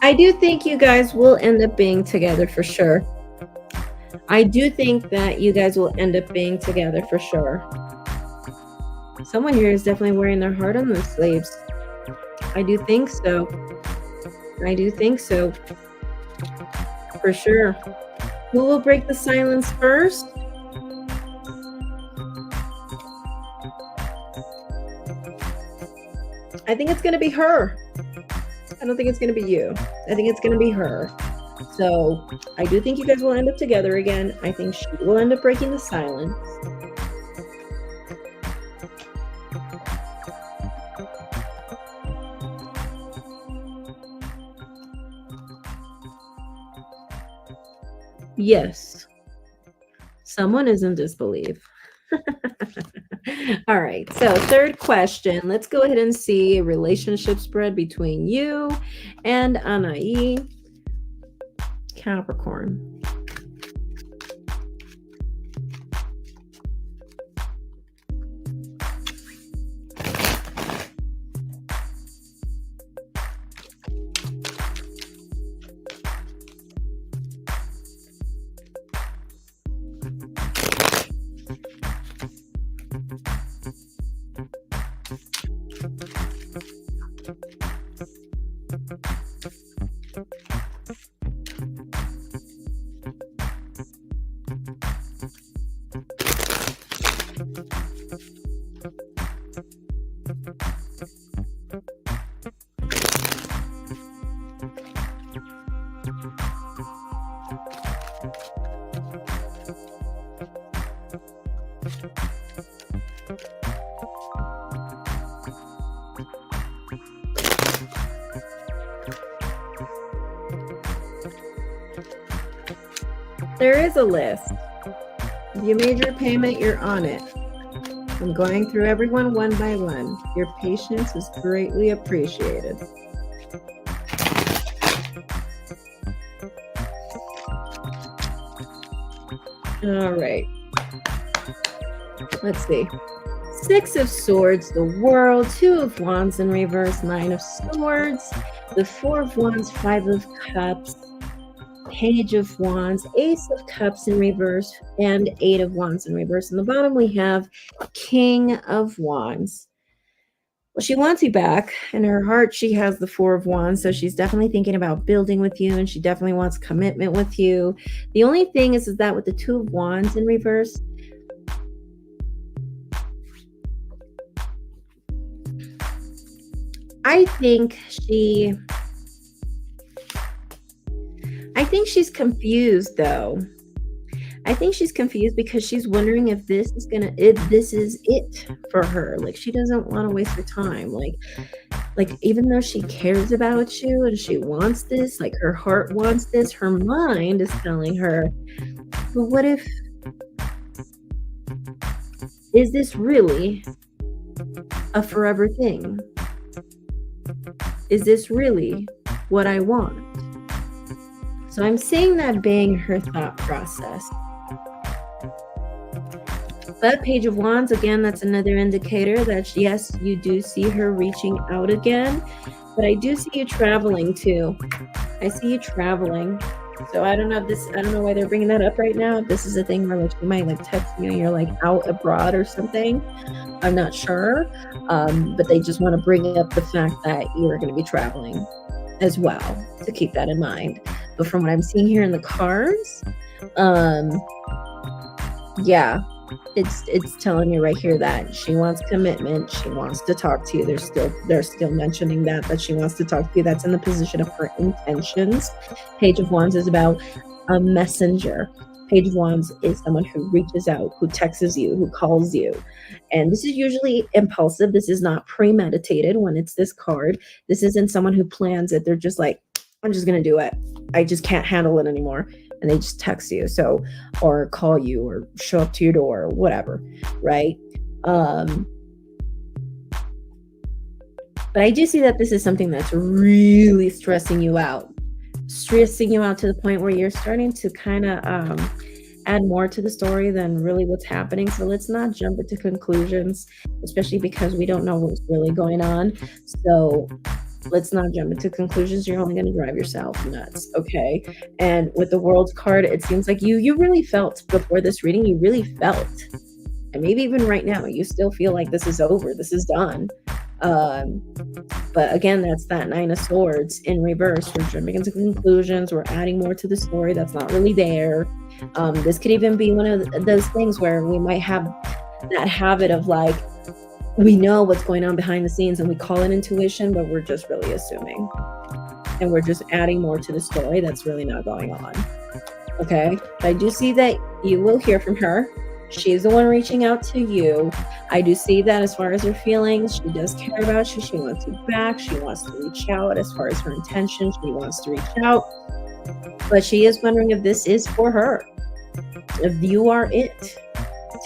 I do think you guys will end up being together for sure. I do think that you guys will end up being together for sure. Someone here is definitely wearing their heart on their sleeves. I do think so. I do think so. For sure. Who will break the silence first? I think it's going to be her. I don't think it's going to be you. I think it's going to be her. So I do think you guys will end up together again. I think she will end up breaking the silence. Yes. Someone is in disbelief. All right. So third question. Let's go ahead and see a relationship spread between you and Anaí, Capricorn. There is a list. If you made your payment, you're on it. I'm going through everyone one by one. Your patience is greatly appreciated. All right. Let's see. 6 of Swords, the World, 2 of Wands in reverse, 9 of Swords, the 4 of Wands, 5 of Cups, Page of Wands, Ace of Cups in reverse, and 8 of Wands in reverse. In the bottom, we have King of Wands. Well, she wants you back. In her heart, she has the 4 of Wands, so she's definitely thinking about building with you, and she definitely wants commitment with you. The only thing is that with the 2 of Wands in reverse, I think she's confused, though. I think she's confused because she's wondering if this is it for her. Like, she doesn't want to waste her time. Like even though she cares about you and she wants this, like her heart wants this, her mind is telling her, but what if, is this really a forever thing? Is this really what I want? So I'm seeing that being her thought process. But Page of Wands, again, that's another indicator that, yes, you do see her reaching out again. But I do see you traveling too. I see you traveling. So I don't know why they're bringing that up right now. If this is a thing where like she might like text you and you're like out abroad or something. I'm not sure. But they just want to bring up the fact that you're going to be traveling as well, to keep that in mind. But from what I'm seeing here in the cards, yeah, it's telling me right here that she wants commitment. She wants to talk to you. They're still mentioning that she wants to talk to you. That's in the position of her intentions. Page of Wands is about a messenger. Page of Wands is someone who reaches out, who texts you, who calls you. And this is usually impulsive. This is not premeditated when it's this card. This isn't someone who plans it. They're just like, I'm just going to do it. I just can't handle it anymore. And they just text you, or call you, or show up to your door, or whatever, right? But I do see that this is something that's really stressing you out to the point where you're starting to kind of add more to the story than really what's happening. So let's not jump into conclusions, especially because we don't know what's really going on. So let's not jump into conclusions. You're only going to drive yourself nuts, okay? And with the World card, it seems like you really felt before this reading, you really felt, and maybe even right now, you still feel like this is over, this is done. But again, that's that 9 of Swords in reverse. We're jumping into conclusions. We're adding more to the story that's not really there. This could even be one of those things where we might have that habit of like, we know what's going on behind the scenes and we call it intuition, but we're just really assuming. And we're just adding more to the story that's really not going on. Okay? But I do see that you will hear from her. She's the one reaching out to you. I do see that as far as her feelings, she does care about you. She wants you back. She wants to reach out. As far as her intention, she wants to reach out. But she is wondering if this is for her. If you are it,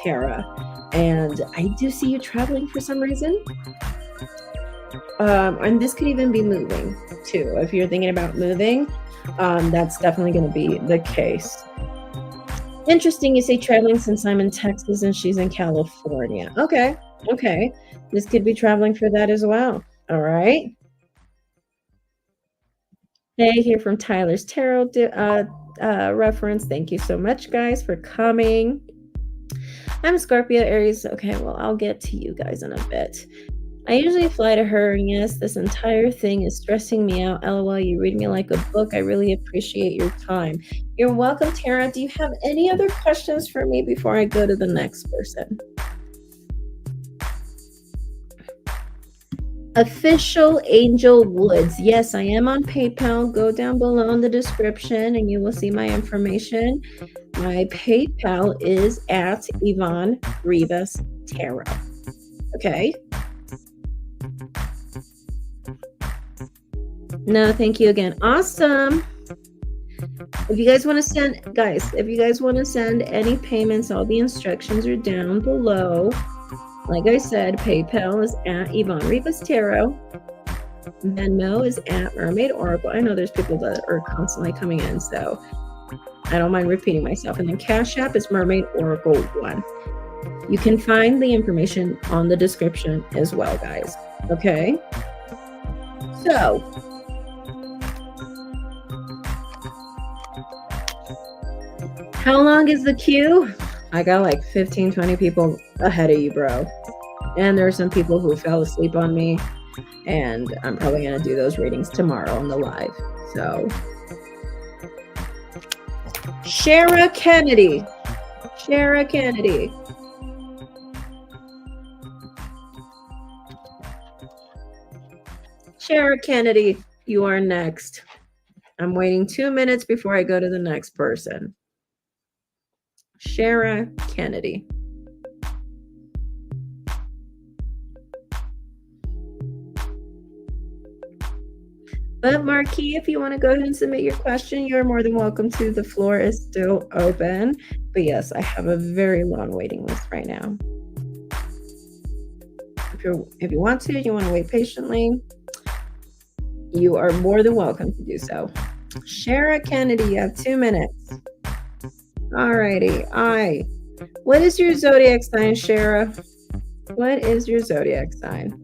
Tara. And I do see you traveling for some reason. And this could even be moving too. If you're thinking about moving, that's definitely going to be the case. Interesting, you say traveling since I'm in Texas and she's in California. Okay. This could be traveling for that as well. All right. Hey, here from Tyler's Tarot reference. Thank you so much, guys, for coming. I'm Scorpio, Aries. Okay, well, I'll get to you guys in a bit. I usually fly to her, and yes, this entire thing is stressing me out. LOL, you read me like a book. I really appreciate your time. You're welcome, Tara. Do you have any other questions for me before I go to the next person? Official Angel Woods. Yes, I am on PayPal. Go down below in the description and you will see my information. My PayPal is at Yvonne Rivas Tarot. Okay. No, thank you again. Awesome. If you guys want to send, guys, if you guys want to send any payments, all the instructions are down below. Like I said, PayPal is at Yvonne Rivas Tarot. Venmo is at Mermaid Oracle. I know there's people that are constantly coming in, so I don't mind repeating myself. And then Cash App is Mermaid Oracle 1. You can find the information on the description as well, guys. Okay? So, how long is the queue? I got like 15, 20 people ahead of you, bro. And there are some people who fell asleep on me. And I'm probably going to do those readings tomorrow on the live. So, Shara Kennedy. Shara Kennedy. Shara Kennedy, you are next. I'm waiting 2 minutes before I go to the next person. Shara Kennedy. But Marquis, if you want to go ahead and submit your question, you're more than welcome to. The floor is still open. But yes, I have a very long waiting list right now. If you want to wait patiently, you are more than welcome to do so. Shara Kennedy, you have 2 minutes. Alrighty. What is your zodiac sign, Shara? What is your zodiac sign?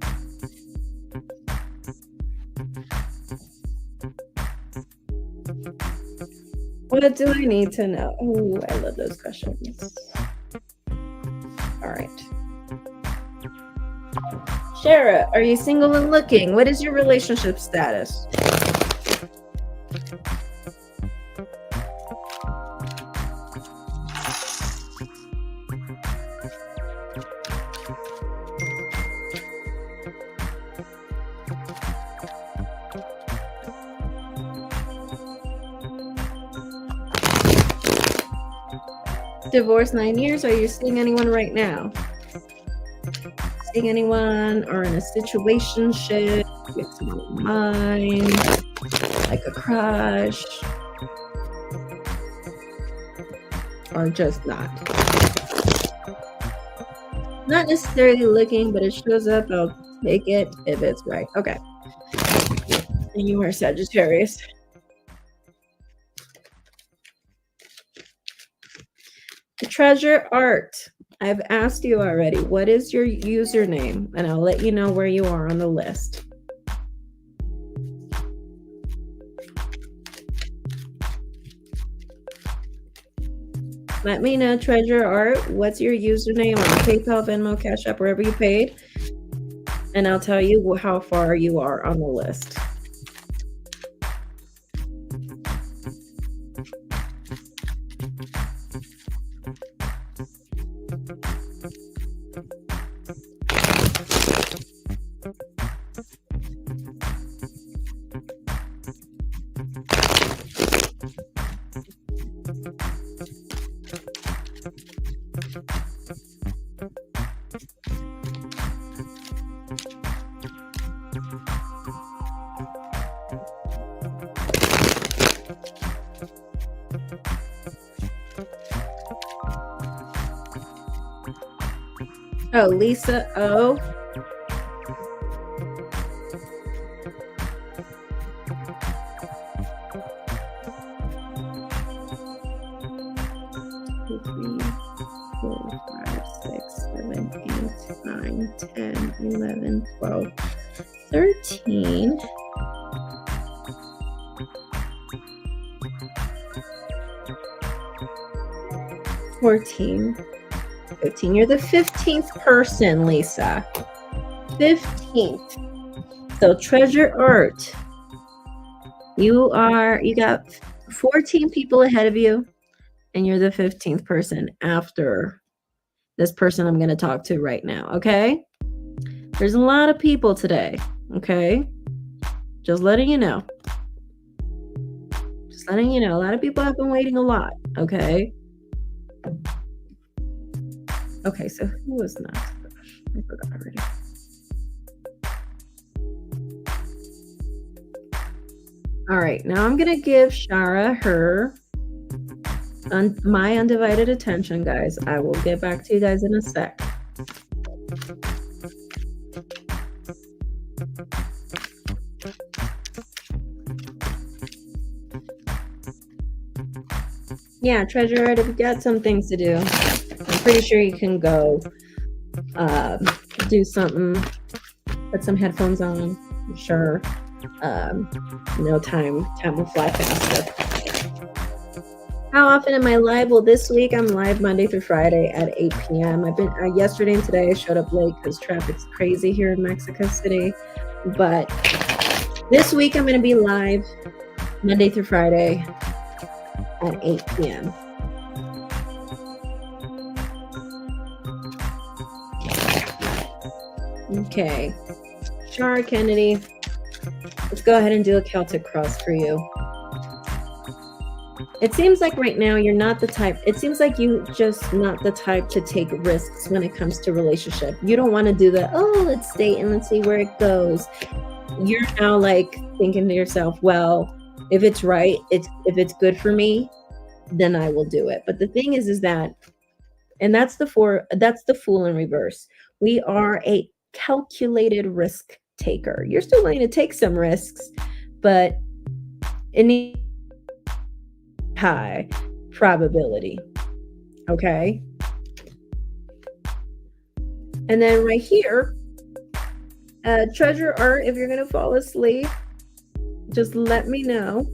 What do I need to know? Oh, I love those questions. All right. Shara, are you single and looking? What is your relationship status? Divorced 9 years. Are you seeing anyone right now? Seeing anyone or in a situationship with someone in mind, like a crush, or just not? Not necessarily looking, but it shows up. I'll take it if it's right. Okay. And you are Sagittarius. Treasure Art. I've asked you already. What is your username? And I'll let you know where you are on the list. Let me know, Treasure Art. What's your username on PayPal, Venmo, Cash App, wherever you paid? And I'll tell you how far you are on the list. Oh, Lisa O. Two, 3, 4, 5, 6, 7, 8, 9, 10, 11, 12, 13. 14. 15. You're the 15th person, Lisa. 15th. So Treasure Art. You got 14 people ahead of you, and you're the 15th person after this person I'm going to talk to right now, okay? There's a lot of people today, okay? Just letting you know. Just letting you know. A lot of people have been waiting a lot, okay? Okay, so who was next? Gosh, I forgot already. All right, now I'm going to give Shara her my undivided attention, guys. I will get back to you guys in a sec. Yeah, Treasure, if you got some things to do, I'm pretty sure you can go do something, put some headphones on. I'm sure time will fly faster. How often am I live? Well, this week I'm live Monday through Friday at 8 p.m. I've been yesterday and today I showed up late because traffic's crazy here in Mexico City. But this week I'm going to be live Monday through Friday at 8 p.m. Okay, Shara Kennedy, let's go ahead and do a Celtic cross for you. It seems like right now you're not the type, it seems like you just not the type to take risks when it comes to relationship. You don't want to do the, let's date and let's see where it goes. You're now like thinking to yourself, well, if it's right, if it's good for me, then I will do it. But the thing is that, and that's the fool in reverse. We are a calculated risk taker. You're still willing to take some risks, but it needs high probability. Okay. And then right here, Treasure Art, if you're going to fall asleep, just let me know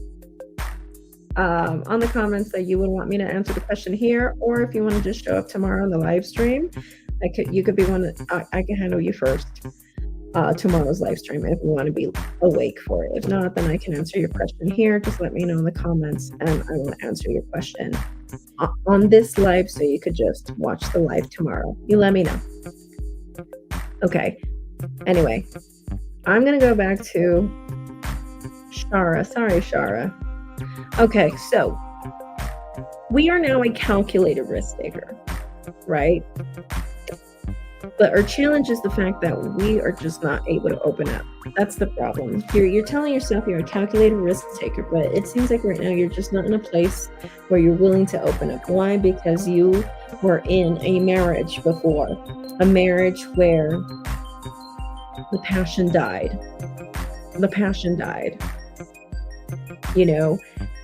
on the comments that you would want me to answer the question here, or if you want to just show up tomorrow on the live stream, you could be one. I can handle you first tomorrow's live stream if you want to be awake for it. If not, then I can answer your question here. Just let me know in the comments, and I will answer your question on this live, so you could just watch the live tomorrow. You let me know. Okay. Anyway, I'm gonna go back to Shara. Sorry, Shara. Okay, so we are now a calculated risk taker, right? But our challenge is the fact that we are just not able to open up. That's the problem. You're telling yourself you're a calculated risk taker, but it seems like right now you're just not in a place where you're willing to open up. Why? Because you were in a marriage before, a marriage where the passion died. The passion died.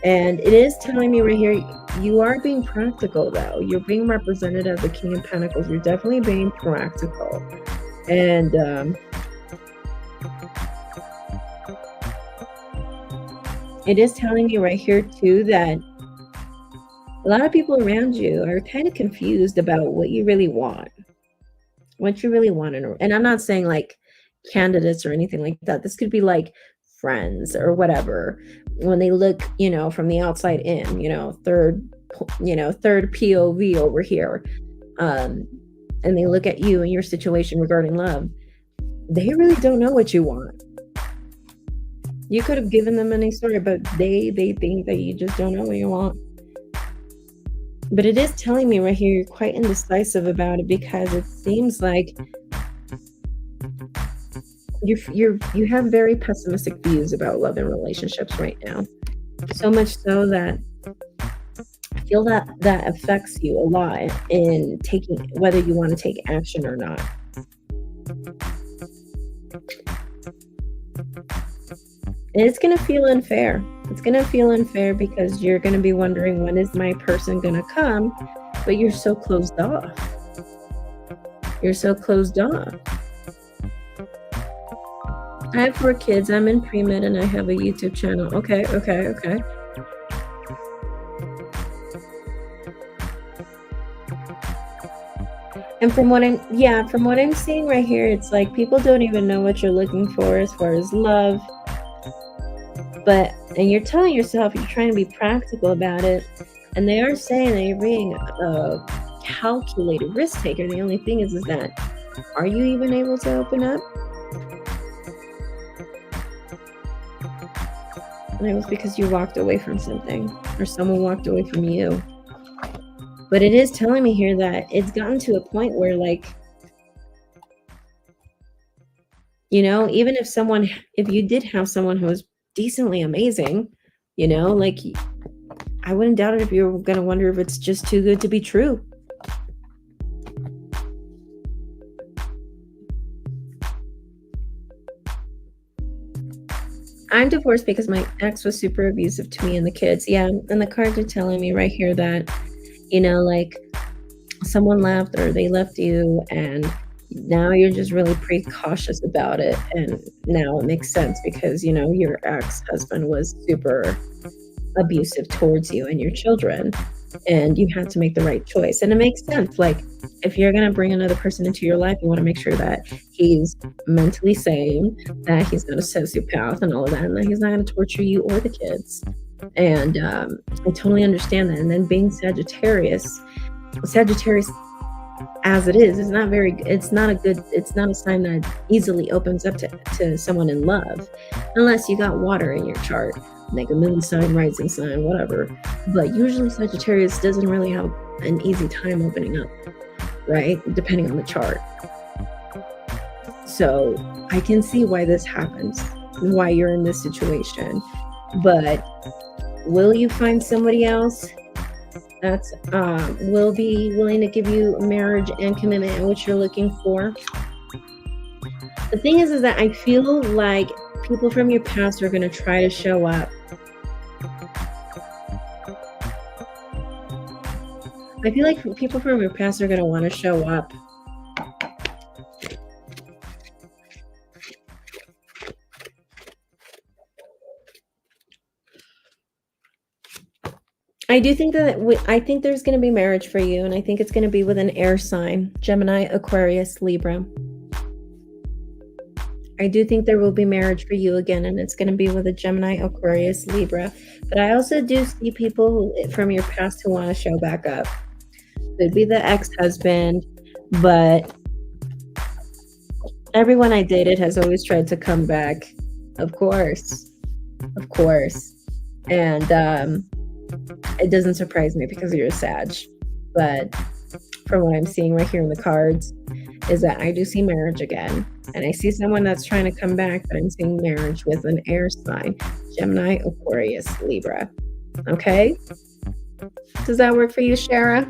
And it is telling me right here, you are being practical though. You're being represented as the King of Pentacles. You're definitely being practical. And it is telling me right here too that a lot of people around you are kind of confused about what you really want. What you really want. And I'm not saying like candidates or anything like that. This could be like friends or whatever. When they look, from the outside in, third POV over here, and they look at you and your situation regarding love, they really don't know what you want. You could have given them any story, but they think that you just don't know what you want. But it is telling me right here you're quite indecisive about it, because it seems like you have very pessimistic views about love and relationships right now. So much so that I feel that affects you a lot in taking, whether you want to take action or not. And it's going to feel unfair. It's going to feel unfair because you're going to be wondering, when is my person going to come? But you're so closed off. You're so closed off. I have 4 kids. I'm in pre-med and I have a YouTube channel. Okay. And from what I'm seeing right here, it's like people don't even know what you're looking for as far as love. And you're telling yourself you're trying to be practical about it. And they are saying that you're being a calculated risk taker. The only thing is that, are you even able to open up? And it was because you walked away from something, or someone walked away from you. But it is telling me here that it's gotten to a point where, like, even if you did have someone who was decently amazing, like, I wouldn't doubt it if you're going to wonder if it's just too good to be true. I'm divorced because my ex was super abusive to me and the kids. Yeah, and the cards are telling me right here that, like someone left or they left you, and now you're just really precautious about it. And now it makes sense because, your ex-husband was super abusive towards you and your children, and you had to make the right choice. And it makes sense. Like, if you're going to bring another person into your life, you want to make sure that he's mentally sane, that he's not a sociopath and all of that, and that he's not going to torture you or the kids. And I totally understand that. And then being Sagittarius as it is not it's not a sign that easily opens up to someone in love, unless you got water in your chart, like a moon sign, rising sign, whatever. But usually Sagittarius doesn't really have an easy time opening up, right? Depending on the chart. So I can see why this happens, why you're in this situation. But will you find somebody else that's will be willing to give you marriage and commitment and what you're looking for? The thing is that I feel like people from your past are going to try to show up. I feel like people from your past are going to want to show up. I do think I think there's going to be marriage for you, and I think it's going to be with an air sign, Gemini, Aquarius, Libra. I do think there will be marriage for you again, and it's going to be with a Gemini, Aquarius, Libra. But I also do see people from your past who want to show back up. Could be the ex-husband, but everyone I dated has always tried to come back. Of course. And it doesn't surprise me because you're a Sag. But from what I'm seeing right here in the cards is that I do see marriage again. And I see someone that's trying to come back, but I'm seeing marriage with an air sign, Gemini, Aquarius, Libra. Okay? Does that work for you, Shara?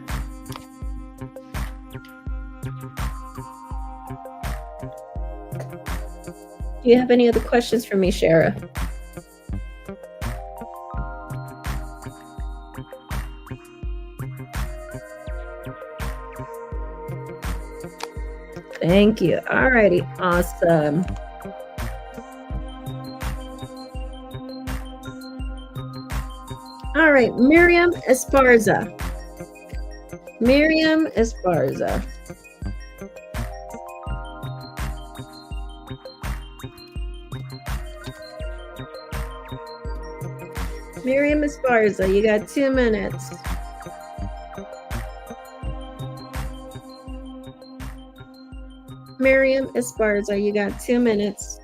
Do you have any other questions for me, Shara? Thank you. Alrighty, awesome. All right, Miriam Esparza. Miriam Esparza. Miriam Esparza, you got 2 minutes. Miriam Esparza, you got 2 minutes.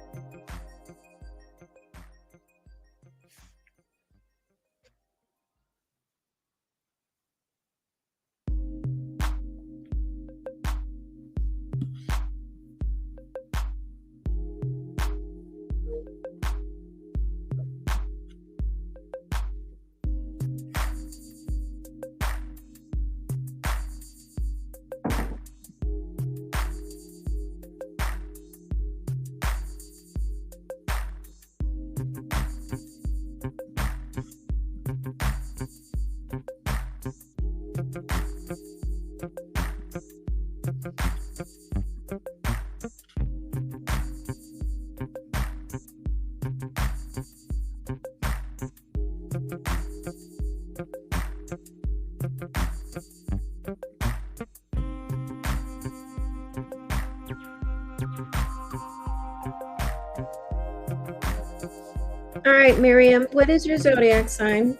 All right, Miriam, what is your zodiac sign?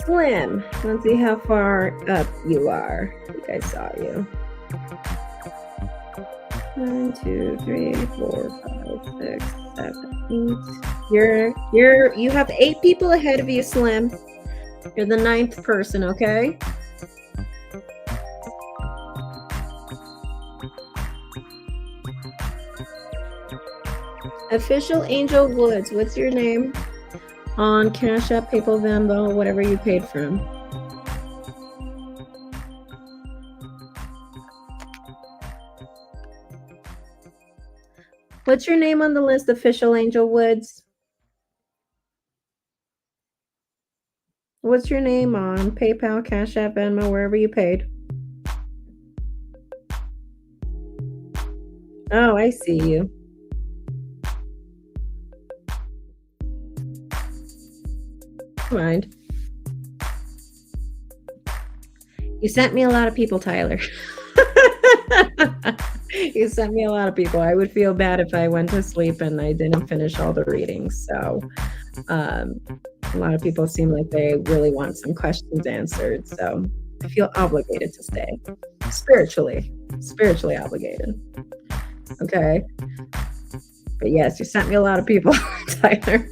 Slim. Let's see how far up you are. I think I saw you. 1, 2, 3, 4, 5, 6, 7, 8. You have 8 people ahead of you, Slim. You're the 9th person, okay? Official Angel Woods, what's your name on Cash App, PayPal, Venmo, whatever you paid from? What's your name on the list, Official Angel Woods? What's your name on PayPal, Cash App, Venmo, wherever you paid? Oh, I see you. Mind. You sent me a lot of people, Tyler. You sent me a lot of people. I would feel bad if I went to sleep and I didn't finish all the readings. So a lot of people seem like they really want some questions answered. So I feel obligated to stay. Spiritually obligated. Okay. But yes, you sent me a lot of people, Tyler.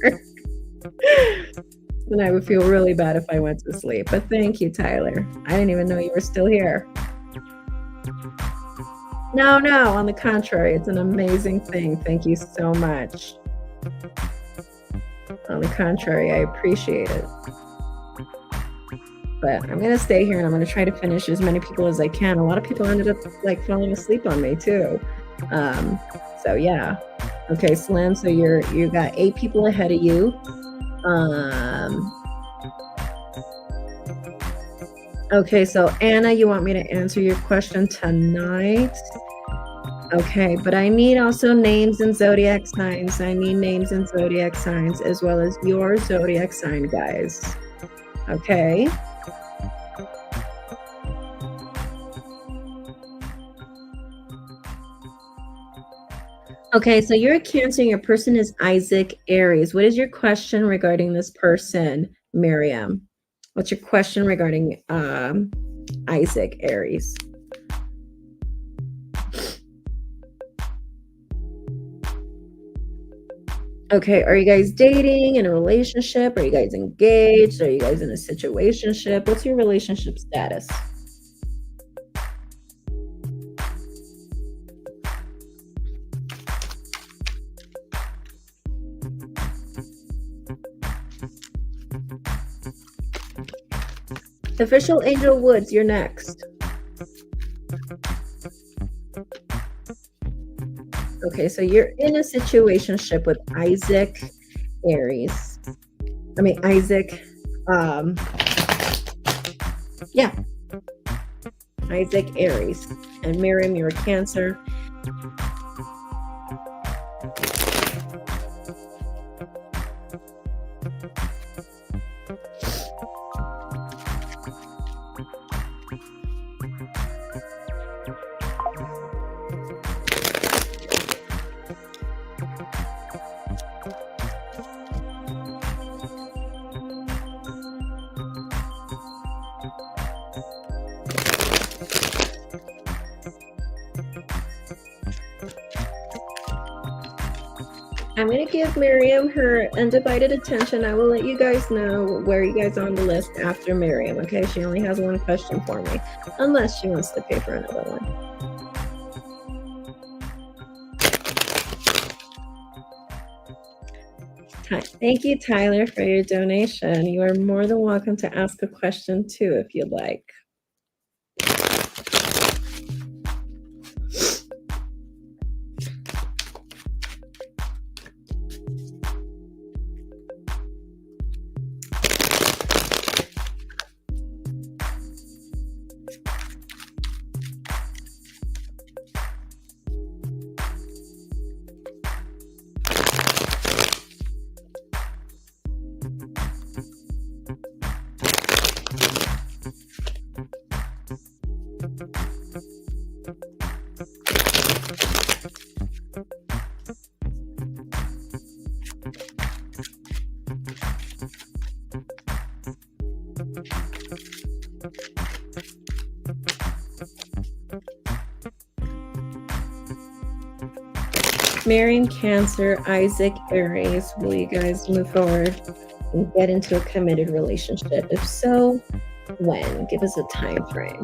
And I would feel really bad if I went to sleep. But thank you, Tyler. I didn't even know you were still here. No, on the contrary, it's an amazing thing. Thank you so much. On the contrary, I appreciate it. But I'm going to stay here and I'm going to try to finish as many people as I can. A lot of people ended up like falling asleep on me too. So yeah. Okay, Slim, so you got 8 people ahead of you. Okay, so Anna, you want me to answer your question tonight? Okay, but I need also names and zodiac signs. I need names and zodiac signs as well as your zodiac sign, guys. Okay. Okay, so you're a Cancer and your person is Isaac Aries. What is your question regarding this person, Miriam? What's your question regarding Isaac Aries? Okay, are you guys dating, in a relationship? Are you guys engaged? Are you guys in a situationship? What's your relationship status? Official Angel Woods, you're next. Okay, so you're in a situationship with Isaac Aries. I mean, Isaac, yeah. Isaac Aries. And Miriam, you're a Cancer. I'm going to give Miriam her undivided attention. I will let you guys know where you guys are on the list after Miriam, okay? She only has one question for me, unless she wants to pay for another one. Thank you, Tyler, for your donation. You are more than welcome to ask a question too, if you'd like. Miriam, Cancer, Isaac, Aries. Will you guys move forward and get into a committed relationship? If so, when? Give us a time frame.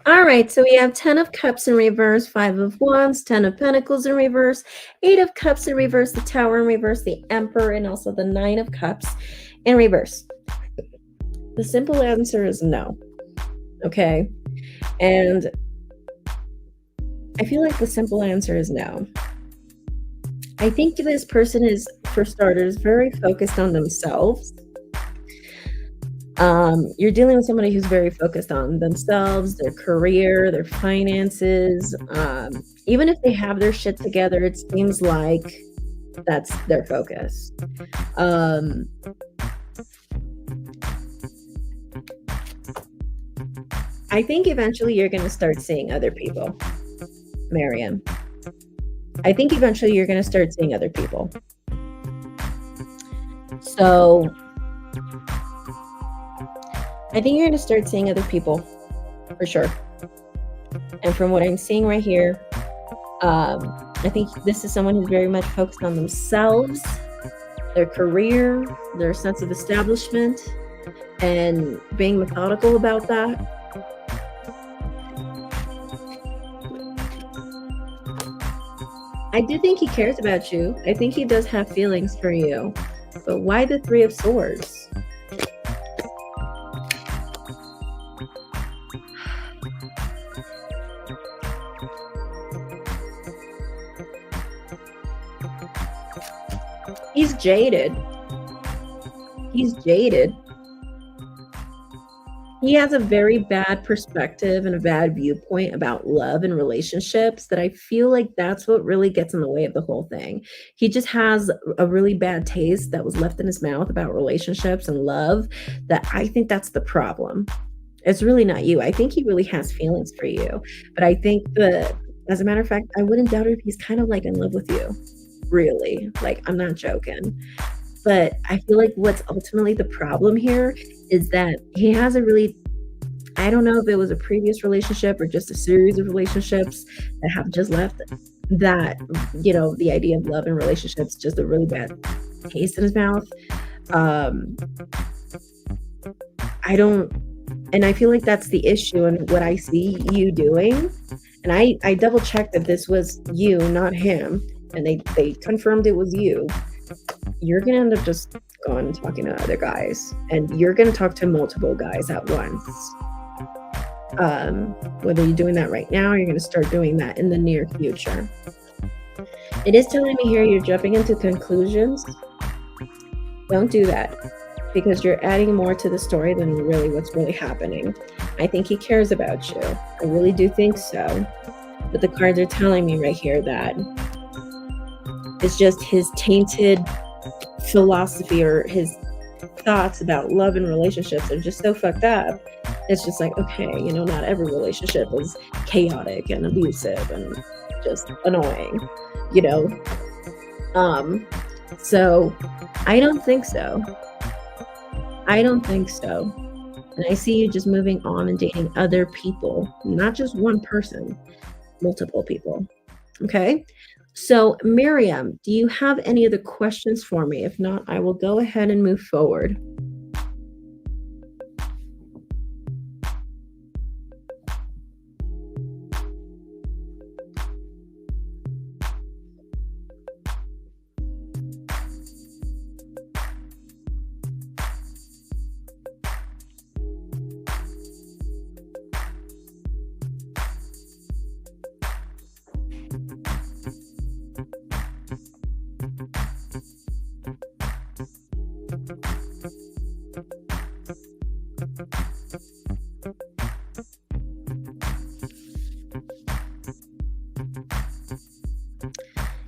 All right, so we have 10 of Cups in reverse, 5 of Wands, 10 of Pentacles in reverse, 8 of Cups in reverse, the Tower in reverse, the Emperor, and also the 9 of Cups in reverse. The simple answer is no. Okay? And I feel like the simple answer is no. I think this person is, for starters, very focused on themselves. You're dealing with somebody who's very focused on themselves, their career, their finances. Even if they have their shit together, it seems like that's their focus. I think eventually you're going to start seeing other people, Miriam. I think eventually you're going to start seeing other people. So I think you're going to start seeing other people for sure. And from what I'm seeing right here, I think this is someone who's very much focused on themselves, their career, their sense of establishment, and being methodical about that. I do think he cares about you. I think he does have feelings for you. But why the 3 of Swords? He's jaded. He's jaded. He has a very bad perspective and a bad viewpoint about love and relationships that I feel like that's what really gets in the way of the whole thing. He just has a really bad taste that was left in his mouth about relationships and love, that I think that's the problem. It's really not you. I think he really has feelings for you. But I think that, as a matter of fact, I wouldn't doubt it if he's kind of like in love with you. Really. Like, I'm not joking. But I feel like what's ultimately the problem here is that he has a really, I don't know if it was a previous relationship or just a series of relationships that have just left, that, you know, the idea of love and relationships, just a really bad taste in his mouth. And I feel like that's the issue and what I see you doing. And I double checked that this was you, not him. And they confirmed it was you. You're going to end up just going and talking to other guys. And you're going to talk to multiple guys at once. Whether you're doing that right now, or you're going to start doing that in the near future. It is telling me here you're jumping into conclusions. Don't do that, because you're adding more to the story than really what's really happening. I think he cares about you. I really do think so. But the cards are telling me right here that it's just his tainted philosophy, or his thoughts about love and relationships are just so fucked up. It's just like, okay, you know, not every relationship is chaotic and abusive and just annoying, you know? So I don't think so. I don't think so. And I see you just moving on and dating other people, not just one person, multiple people. Okay? So Miriam, do you have any other questions for me? If not, I will go ahead and move forward.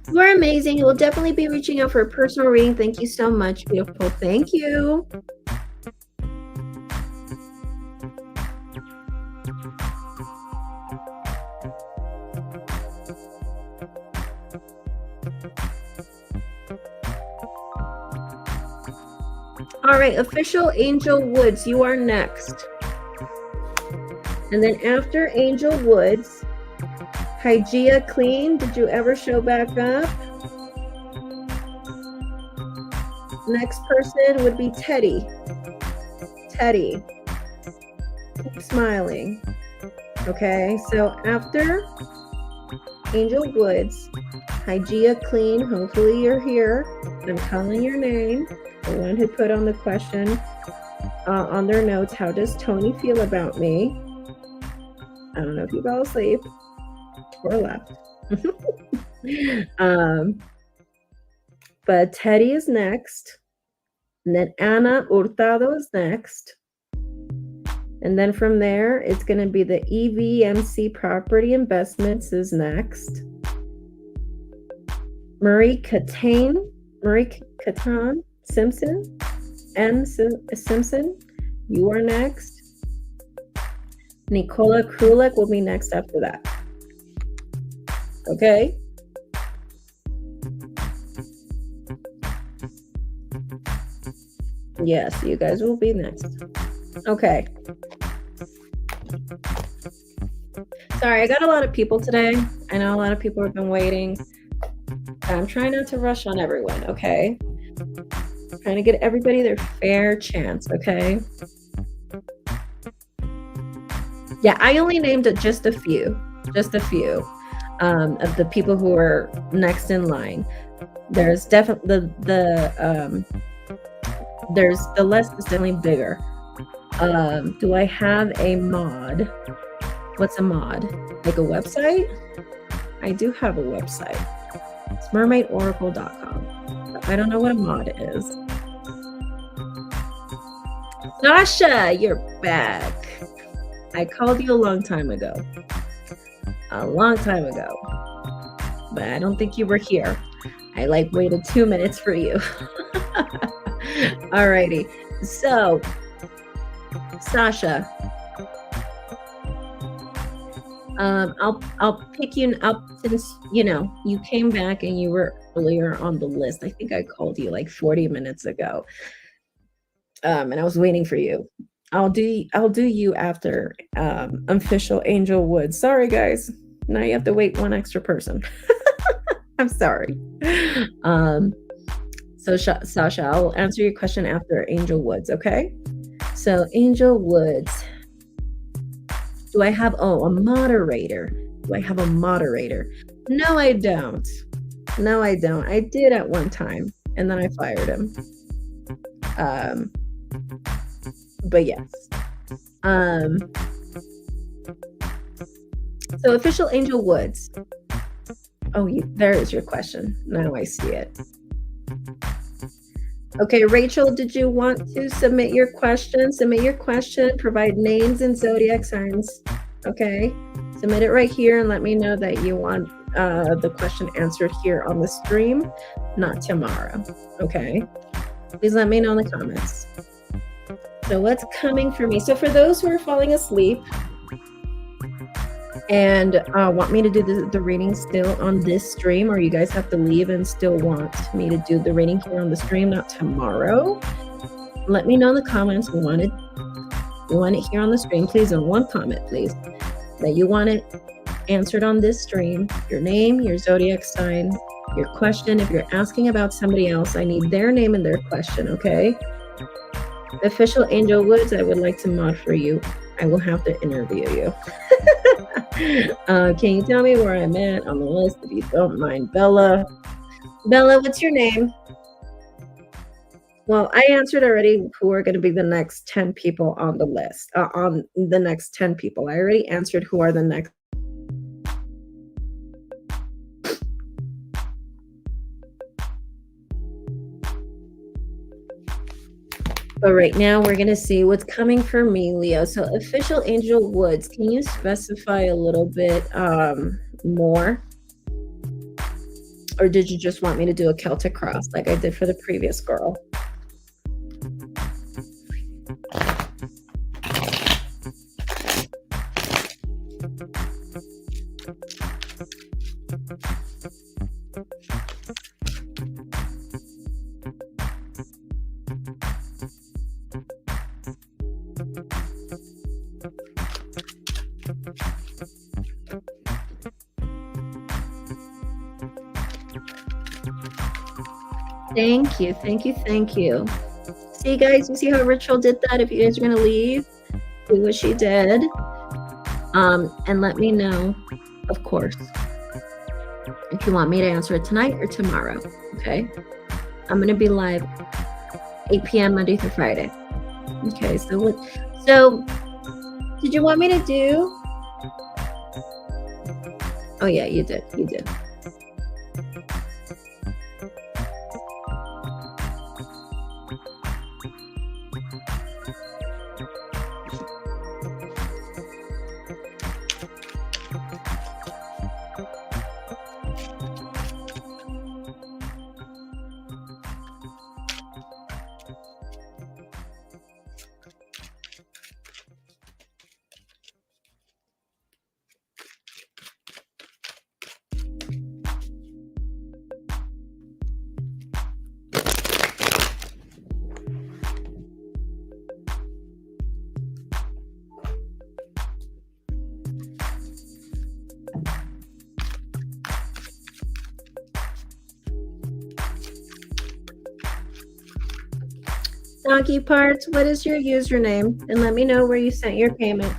You are amazing. You will definitely be reaching out for a personal reading. Thank you so much, beautiful. Thank you. All right, official Angel Woods, you are next. And then after Angel Woods, Hygeia Clean, did you ever show back up? Next person would be Teddy. Teddy. Keep smiling. Okay, so after Angel Woods, Hygeia Clean, hopefully you're here. I'm calling your name. The one who put on the question on their notes, how does Tony feel about me? I don't know if you fell asleep or left. But Teddy is next. And then Ana Hurtado is next. And then from there, it's going to be the EVMC Property Investments is next. Marie Catan Simpson, M. Simpson, you are next. Nicola Krulek will be next after that. Okay? Yes, you guys will be next. Okay. Sorry, I got a lot of people today. I know a lot of people have been waiting. I'm trying not to rush on everyone, okay? I'm trying to get everybody their fair chance, okay? Yeah, I only named just a few of the people who are next in line. There's definitely there's the list is definitely bigger. Do I have a mod? What's a mod? Like a website? I do have a website. It's mermaidoracle.com. I don't know what a mod is. Sasha, you're back. I called you a long time ago. But I don't think you were here. I waited 2 minutes for you. Alrighty. So, Sasha, I'll pick you up since you came back and you were earlier on the list. I think I called you 40 minutes ago, and I was waiting for you. I'll do you after official Angel Woods. Sorry, guys. Now you have to wait one extra person. I'm sorry. So Sasha, I'll answer your question after Angel Woods, okay? So Angel Woods, do I have a moderator? Do I have a moderator? No, I don't. I did at one time, and then I fired him. But yes. So official Angel Woods. Oh, there is your question. Now I see it. Okay, Rachel, did you want to submit your question? Submit your question, provide names and zodiac signs. Okay, submit it right here and let me know that you want the question answered here on the stream, not tomorrow. Okay, please let me know in the comments. So what's coming for me? So for those who are falling asleep and want me to do the reading still on this stream, or you guys have to leave and still want me to do the reading here on the stream, not tomorrow, let me know in the comments. We want it here on the stream, please, in one comment, please, that you want it answered on this stream. Your name, your zodiac sign, your question. If you're asking about somebody else, I need their name and their question, okay? Official Angel Woods, I would like to mod for you. I will have to interview you. Can you tell me where I'm at on the list, if you don't mind? Bella, what's your name? Well, I answered already who are going to be the next 10 people on the list. On the next 10 people, I already answered who are the next. But right now, we're going to see what's coming for me, Leo. So official Angel Woods, can you specify a little bit more? Or did you just want me to do a Celtic cross like I did for the previous girl? Thank you. See, guys, you see how Rachel did that? If you guys are going to leave, do what she did. And let me know, of course, if you want me to answer it tonight or tomorrow. Okay. I'm going to be live 8 p.m. Monday through Friday. Okay. So did you want me to do? Oh yeah, you did. You did. Donkey Parts, what is your username? And let me know where you sent your payment.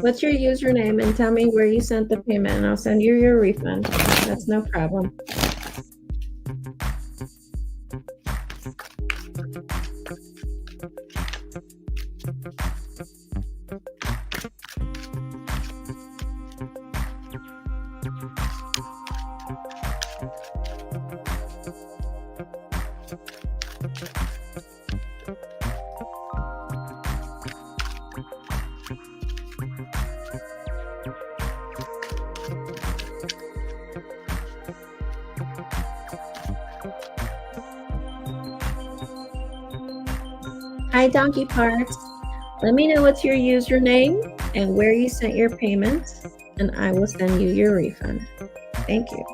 What's your username? And tell me where you sent the payment, and I'll send you your refund. That's no problem. Hi, Donkey Parts. Let me know what's your username and where you sent your payment, and I will send you your refund. Thank you.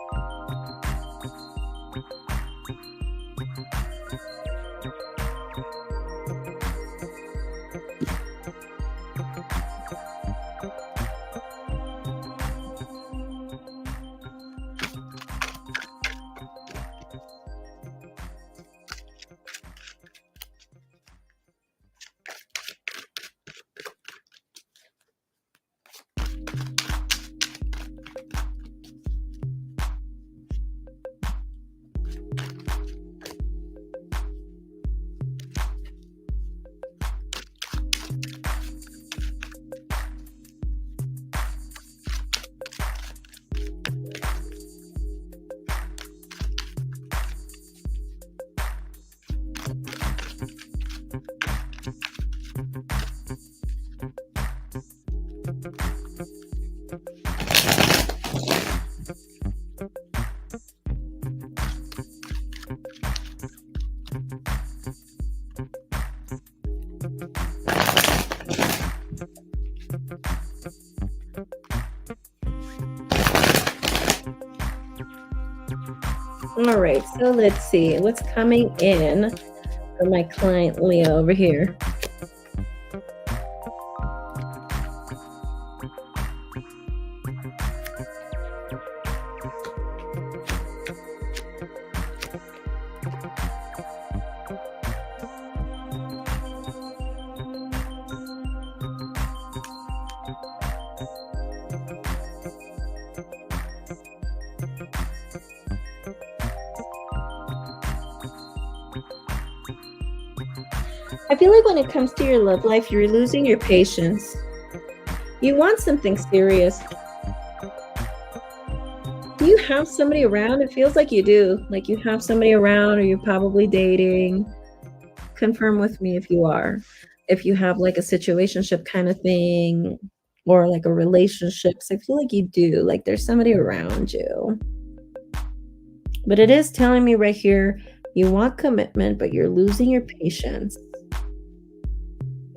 All right, so let's see what's coming in for my client Leo over here. I feel like when it comes to your love life, you're losing your patience. You want something serious. Do you have somebody around? It feels like you do. Like you have somebody around, or you're probably dating. Confirm with me if you are. If you have like a situationship kind of thing, or like a relationship. So I feel like you do. Like there's somebody around you. But it is telling me right here, you want commitment, but you're losing your patience.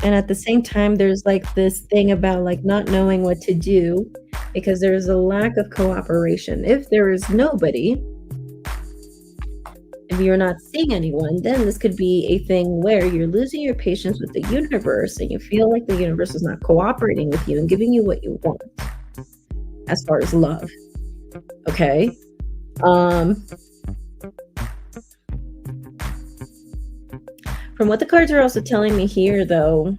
And at the same time, there's like this thing about like not knowing what to do because there's a lack of cooperation. If there is nobody, if you're not seeing anyone, then this could be a thing where you're losing your patience with the universe and you feel like the universe is not cooperating with you and giving you what you want as far as love. Okay. From what the cards are also telling me here, though,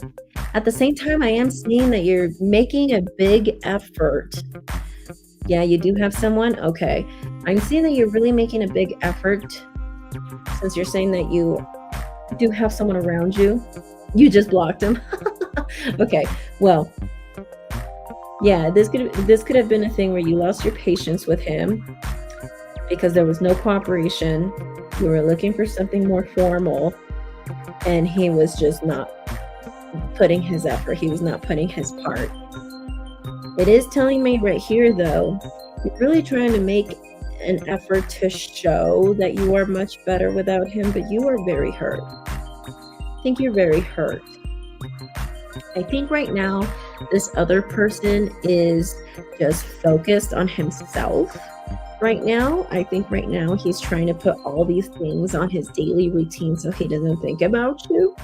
at the same time, I am seeing that you're making a big effort. Yeah, you do have someone? Okay. I'm seeing that you're really making a big effort, since you're saying that you do have someone around you. You just blocked him. Okay, well, yeah, this could have been a thing where you lost your patience with him because there was no cooperation. You were looking for something more formal, and he was just not putting his effort. He was not putting his part. It is telling me right here, though, you're really trying to make an effort to show that you are much better without him, but you are very hurt. I think you're very hurt. I think right now, this other person is just focused on himself. Right now, I think right now he's trying to put all these things on his daily routine so he doesn't think about you.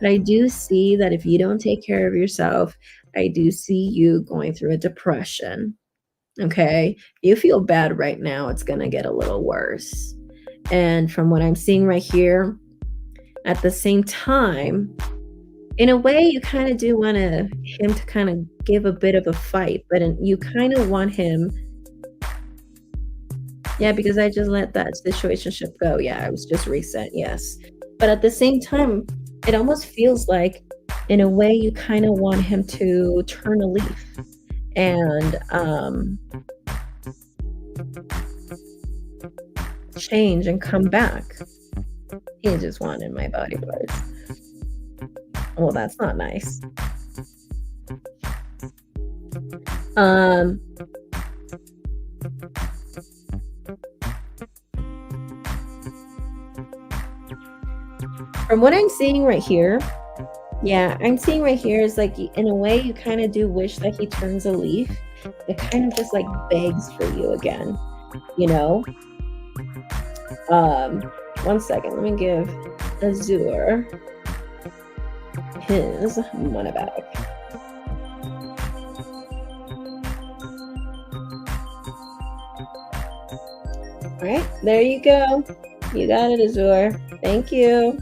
But I do see that if you don't take care of yourself, I do see you going through a depression. Okay? You feel bad right now. It's going to get a little worse. And from what I'm seeing right here, at the same time, in a way, you kind of do want him to kind of give a bit of a fight, but you kind of want him. Yeah, because I just let that situationship go. Yeah, I was just reset. Yes. But at the same time, it almost feels like, in a way, you kind of want him to turn a leaf and change and come back. He just wanted my body parts. Well, that's not nice. From what I'm seeing right here, yeah, I'm seeing right here is like, in a way, you kind of do wish that he turns a leaf. It kind of just like begs for you again, you know? 1 second, let me give Azure his money back. All right, there you go. You got it, Azure. Thank you.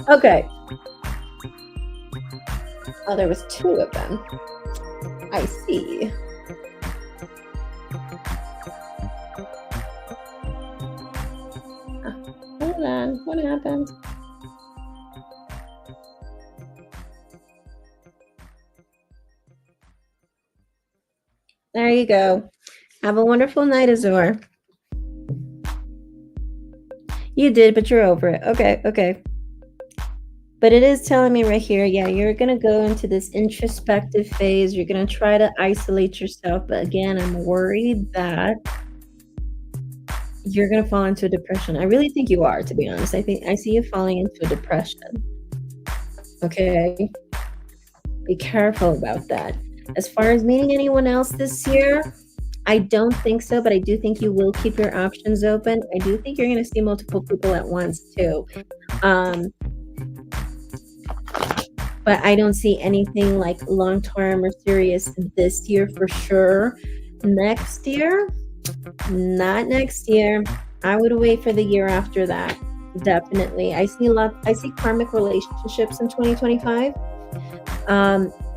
Okay. Oh, there was 2 of them. I see. Hold on. What happened? There you go. Have a wonderful night, Azure. You did, but you're over it. Okay. But it is telling me right here, yeah, you're going to go into this introspective phase. You're going to try to isolate yourself. But again, I'm worried that you're going to fall into a depression. I really think you are, to be honest. I see you falling into a depression. Okay? Be careful about that. As far as meeting anyone else this year, I don't think so, but I do think you will keep your options open. I do think you're going to see multiple people at once, too. But I don't see anything like long-term or serious this year for sure. Next year, not next year. I would wait for the year after that. Definitely. I see karmic relationships in 2025.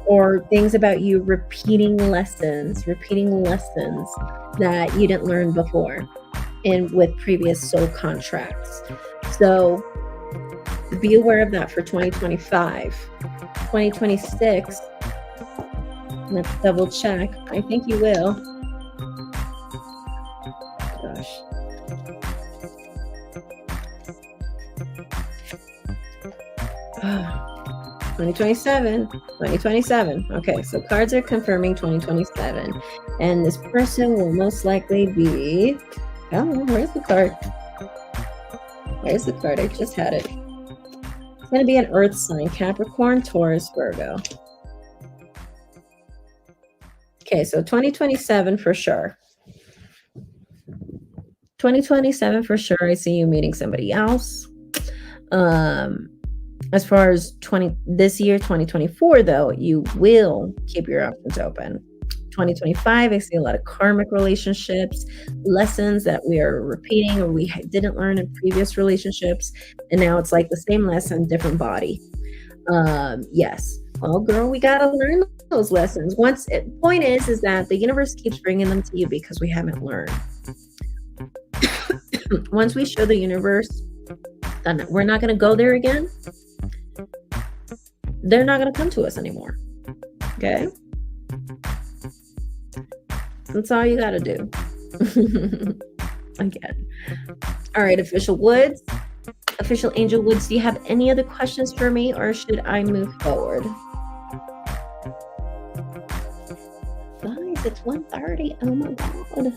Or things about you repeating lessons that you didn't learn before with previous soul contracts. So be aware of that for 2025. 2026, let's double check. I think you will. Gosh. Ah. 2027. Okay, so cards are confirming 2027. And this person will most likely be... Oh, where's the card? Where's the card? I just had it. It's going to be an earth sign. Capricorn, Taurus, Virgo. Okay, so 2027 for sure. 2027 for sure. I see you meeting somebody else. As far as this year, 2024, though, you will keep your options open. 2025, I see a lot of karmic relationships, lessons that we are repeating or we didn't learn in previous relationships. And now it's like the same lesson, different body. Yes. Well, girl, we got to learn those lessons. Point is that the universe keeps bringing them to you because we haven't learned. Once we show the universe that we're not going to go there again, they're not going to come to us anymore. Okay? That's all you got to do. Again. All right, Official Woods. Official Angel Woods, do you have any other questions for me, or should I move forward? Guys, it's 1:30. Oh my God.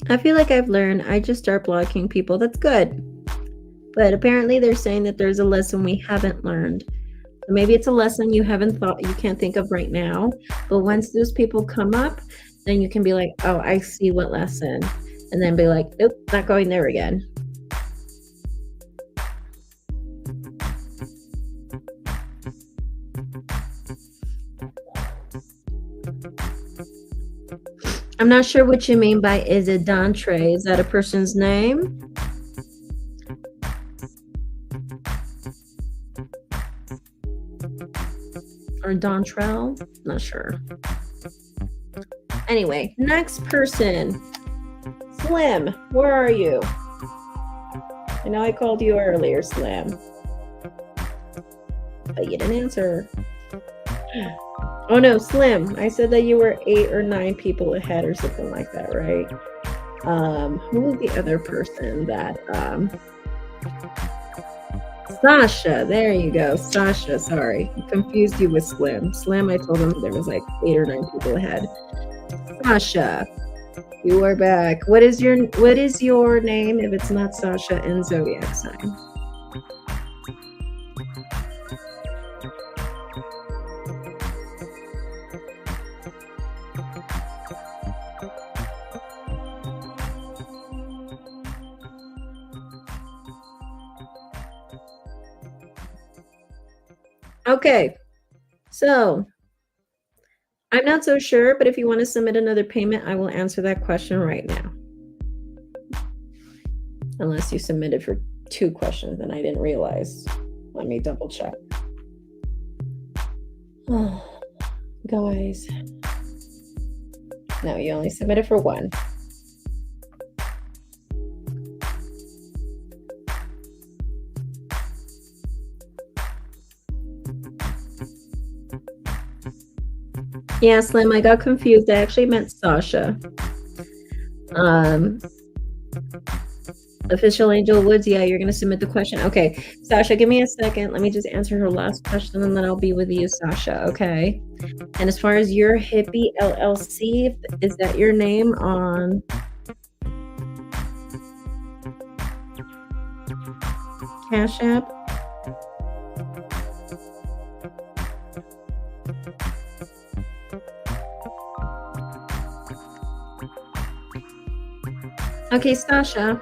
I feel like I've learned I just start blocking people. That's good. But apparently they're saying that there's a lesson we haven't learned. So maybe it's a lesson you can't think of right now. But once those people come up, then you can be like, oh, I see what lesson. And then be like, nope, not going there again. I'm not sure what you mean by is it Dantre? Is that a person's name? Or Dontrell? Not sure. Anyway, next person. Slim, where are you? I know I called you earlier, Slim. But you didn't answer. Oh no, Slim. I said that you were 8 or 9 people ahead or something like that, right? Who was the other person that Sasha, there you go. Sasha, sorry. I confused you with Slim. Slim, I told him there was like 8 or 9 people ahead. Sasha, you are back. What is your name if it's not Sasha and zodiac sign? Okay, so I'm not so sure, but if you want to submit another payment, I will answer that question right now. Unless you submitted for 2 questions and I didn't realize. Let me double check. Oh, guys. No, you only submitted for 1. Yeah, Slim, I got confused. I actually meant Sasha. Official Angel Woods, yeah, you're going to submit the question. Okay, Sasha, give me a second. Let me just answer her last question, and then I'll be with you, Sasha, okay? And as far as your Hippie LLC, is that your name on Cash App? Okay, Sasha,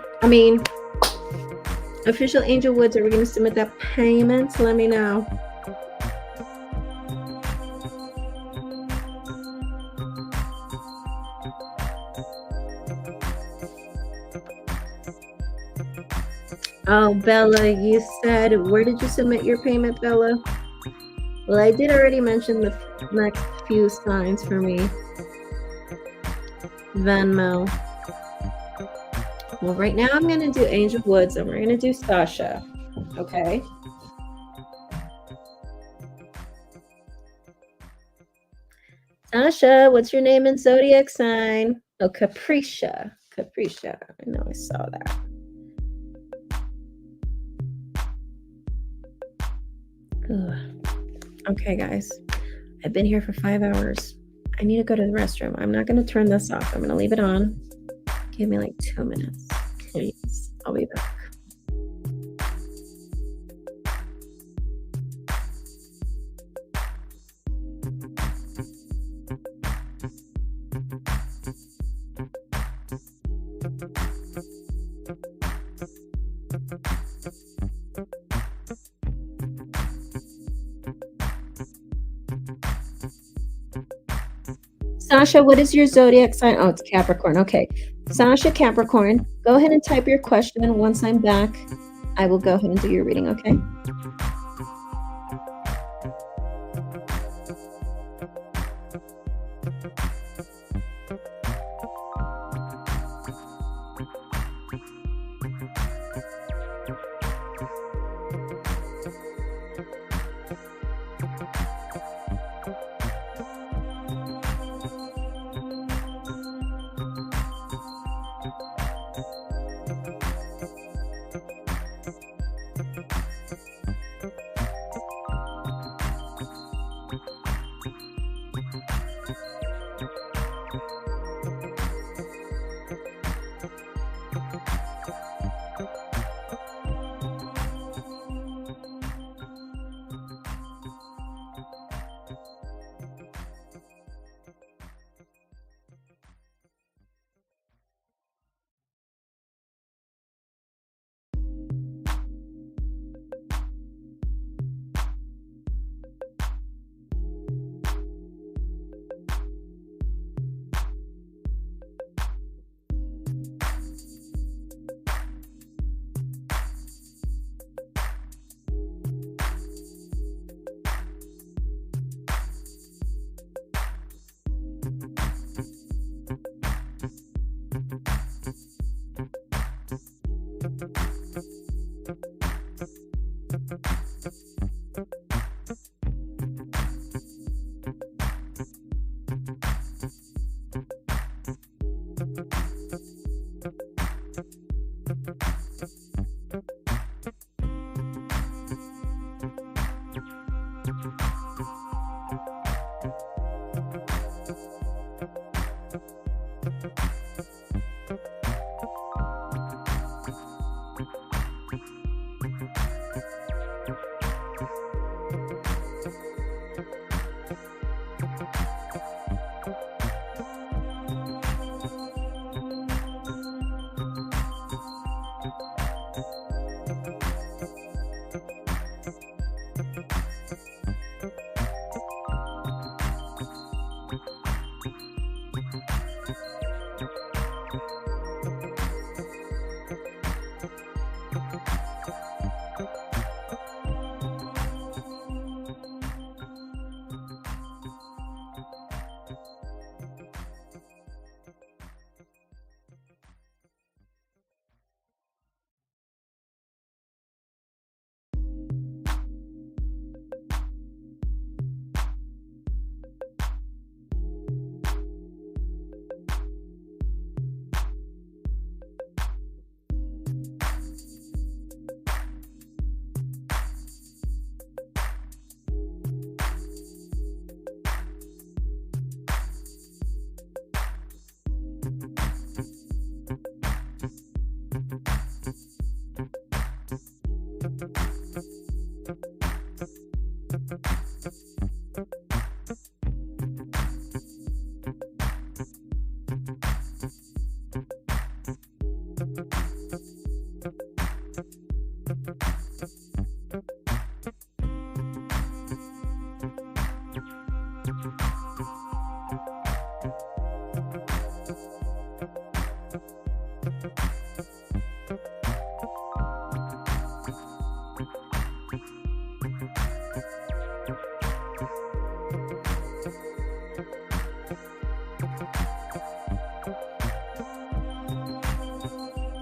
Official Angel Woods, are we going to submit that payment? Let me know. Oh, Bella, you said, where did you submit your payment, Bella? Well, I did already mention the next few signs for me. Venmo. Well, right now I'm going to do Angel Woods and we're going to do Sasha. Okay. Sasha, what's your name and zodiac sign? Oh, Capricia. Capricia. I know I saw that. Ugh. Okay, guys. I've been here for 5 hours. I need to go to the restroom. I'm not going to turn this off. I'm going to leave it on. Give me like 2 minutes, please. I'll be back. Sasha, what is your zodiac sign? Oh, it's Capricorn. Okay. Sasha, Capricorn, go ahead and type your question. Once I'm back, I will go ahead and do your reading, okay?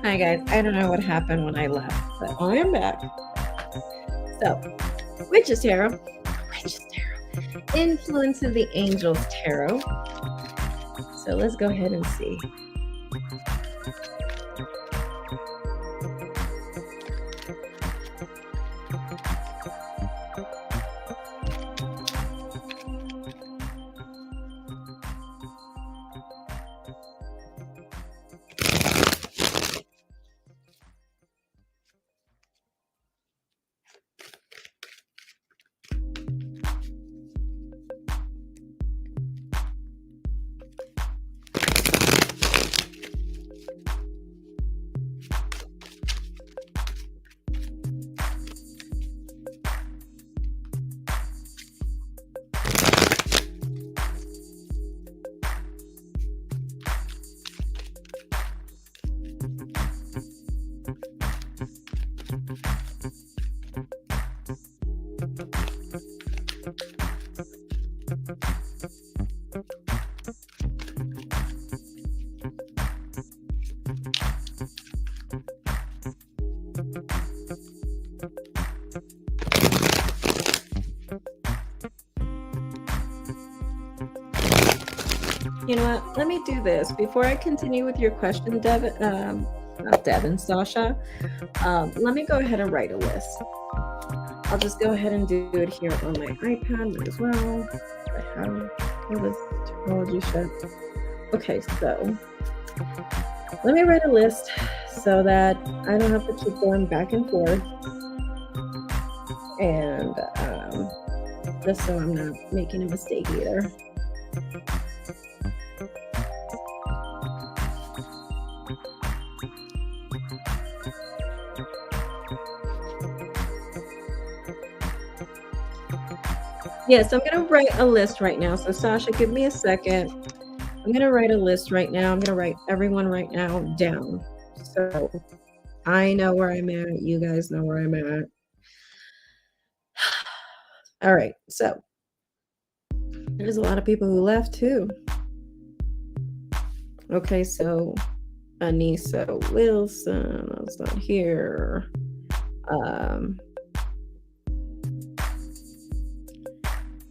Hi guys, I don't know what happened when I left, but I am back. So, Witches Tarot, Influence of the Angels Tarot. So let's go ahead and see. You know what? Let me do this before I continue with your question, Devin. Not Devin, Sasha. Let me go ahead and write a list. I'll just go ahead and do it here on my iPad as well. I have all this technology shit. Okay, so let me write a list so that I don't have to keep going back and forth, and just so I'm not making a mistake either. Yes, I'm going to write a list right now. So Sasha, give me a second. I'm going to write a list right now. I'm going to write everyone right now down. So I know where I'm at. You guys know where I'm at. All right. So there's a lot of people who left too. Okay. So Anissa Wilson, that's not here.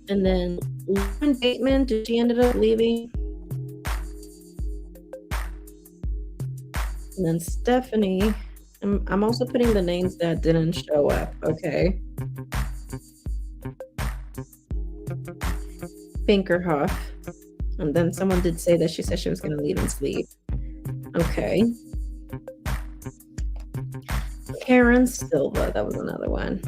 And then Lauren Bateman, did she ended up leaving? And then Stephanie, I'm also putting the names that didn't show up, okay? Pinkerhoff. And then someone did say that she said she was going to leave and sleep. Okay. Karen Silva, that was another one.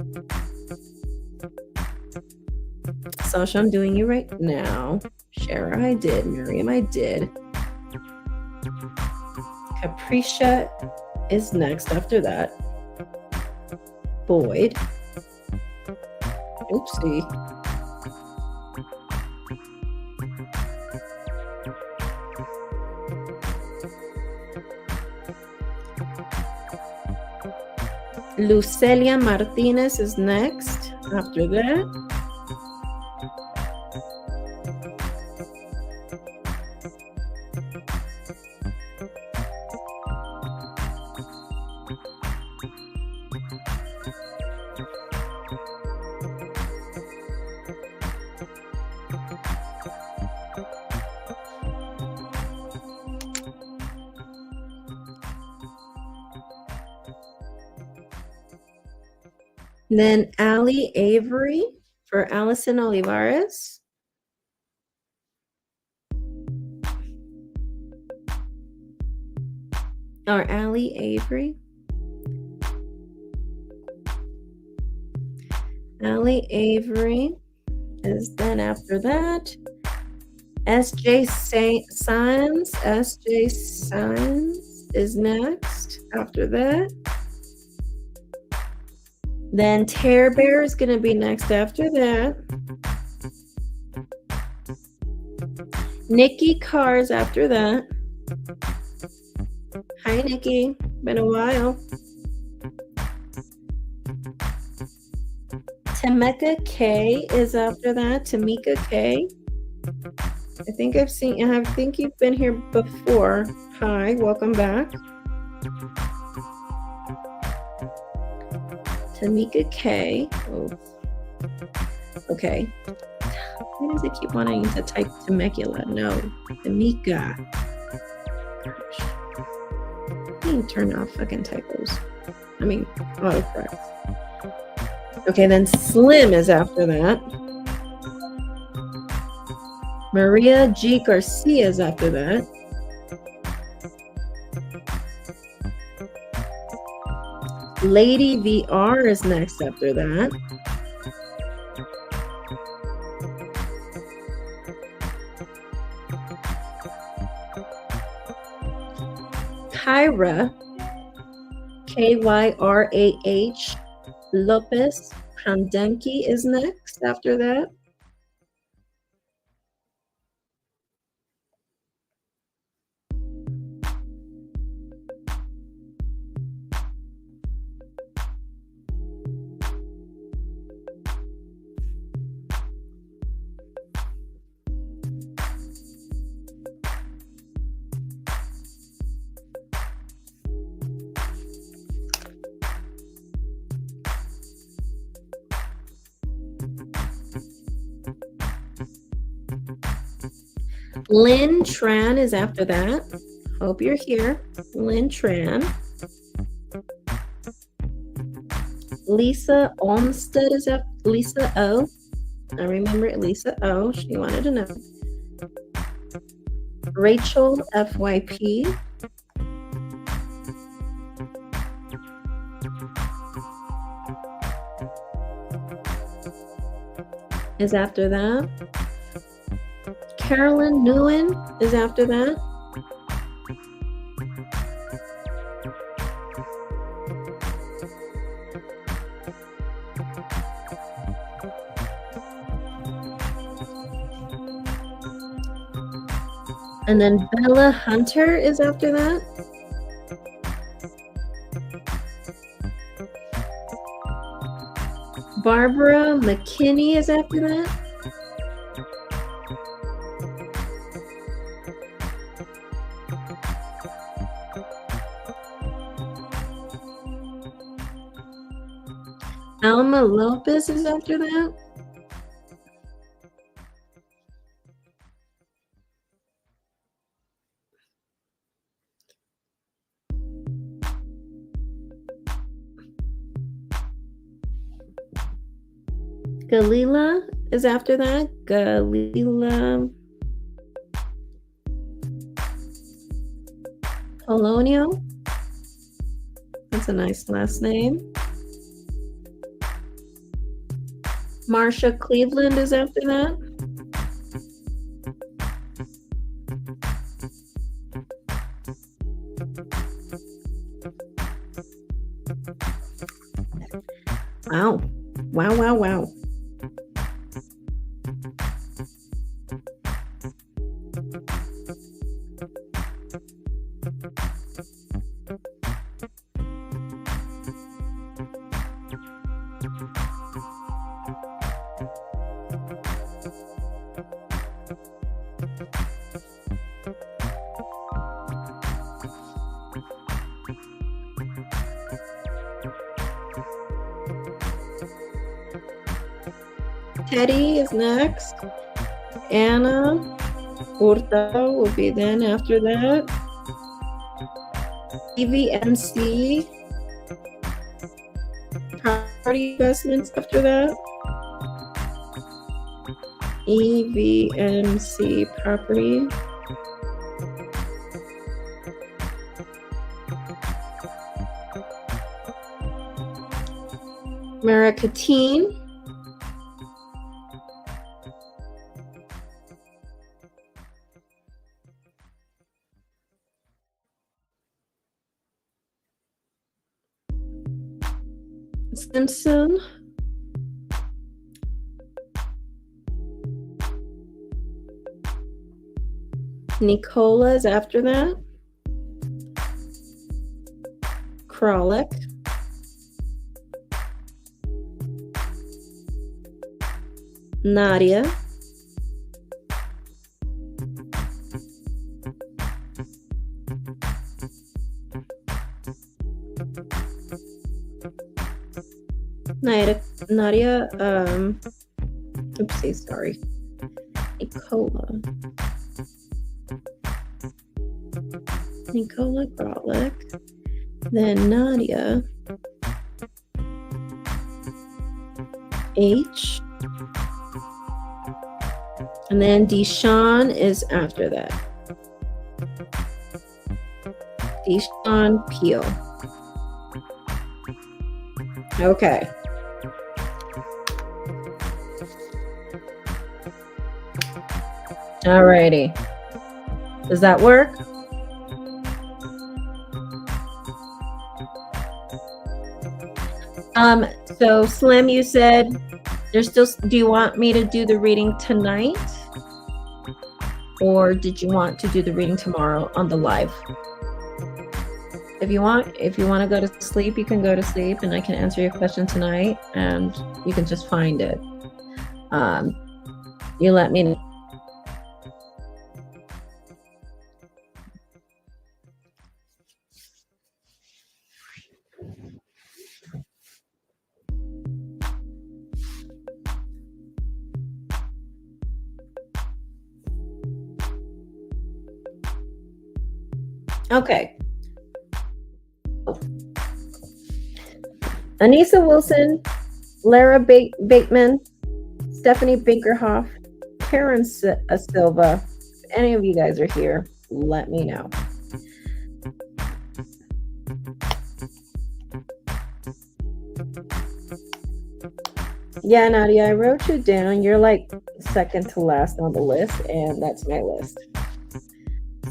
Sasha, I'm doing you right now. Shara, I did. Miriam, I did. Capricia is next after that. Boyd. Oopsie. Lucelia Martinez is next after that. Then Allie Avery for Allison Olivares. Or Allie Avery. Allie Avery is then after that. SJ Signs. SJ Signs is next after that. Then Tear Bear is going to be next after that. Nikki Carr's after that. Hi, Nikki. Been a while. Tameka K is after that. Tamika K. I think you've been here before. Hi, welcome back. Tamika K. Oh. Okay. Why does it keep wanting to type Temecula? No. Tamika. Gosh. I need to turn off fucking typos. I mean, autocorrect. Okay, then Slim is after that. Maria G. Garcia is after that. Lady VR is next after that. Kyra, Kyrah Lopez Prandenki is next after that. Lynn Tran is after that. Hope you're here. Lynn Tran. Lisa Olmsted is after Lisa O. I remember it, Lisa O. She wanted to know. Rachel FYP. Is after that. Carolyn Nguyen is after that. And then Bella Hunter is after that. Barbara McKinney is after that. Alma Lopez is after that. Galila is after that. Galila Polonio. That's a nice last name. Marsha Cleveland is after that. Wow. Wow, wow, wow. Teddy is next. Anna Hurtado will be then after that. EVMC Property Investments after that. EVMC Property. Maracatine. Simpson. Nicola is after that. Kralik. Nadia. Nadia, oopsie, sorry. Nicola Grolick, then Nadia, H, and then Deshawn is after that. Deshawn Peel. Okay. Alrighty. Does that work? So Slim, you said there's still, do you want me to do the reading tonight? Or did you want to do the reading tomorrow on the live? If you want to go to sleep, you can go to sleep and I can answer your question tonight and you can just find it. You let me know. Okay. Anissa Wilson, Lara Bateman, Stephanie Bakerhoff, Karen Silva. If any of you guys are here, let me know. Yeah, Nadia, I wrote you down. You're like second to last on the list, and that's my list.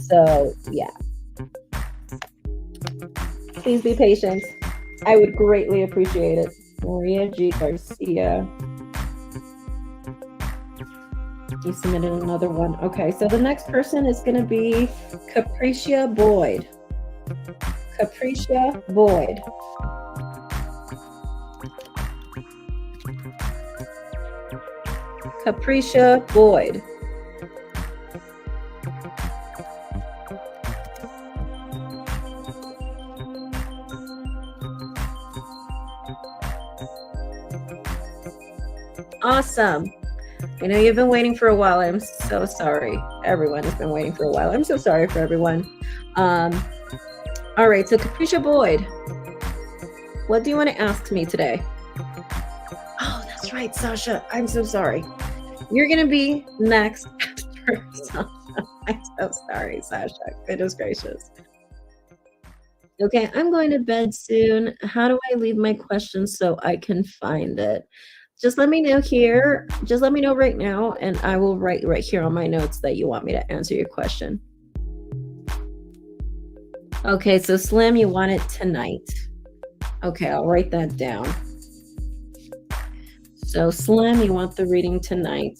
So, yeah. Please be patient. I would greatly appreciate it. Maria G. Garcia. You submitted another one. Okay, so the next person is going to be Capricia Boyd. Capricia Boyd. Capricia Boyd. Awesome. I know you've been waiting for a while. I'm so sorry. Everyone has been waiting for a while. I'm so sorry for everyone. All right, so Capricia Boyd, what do you want to ask me today? Oh, that's right, Sasha. I'm so sorry. You're going to be next after Sasha. I'm so sorry, Sasha. Goodness gracious. Okay, I'm going to bed soon. How do I leave my questions so I can find it? Just let me know here. Just let me know right now, and I will write right here on my notes that you want me to answer your question. Okay, so Slim, you want it tonight. Okay, I'll write that down. So Slim, you want the reading tonight.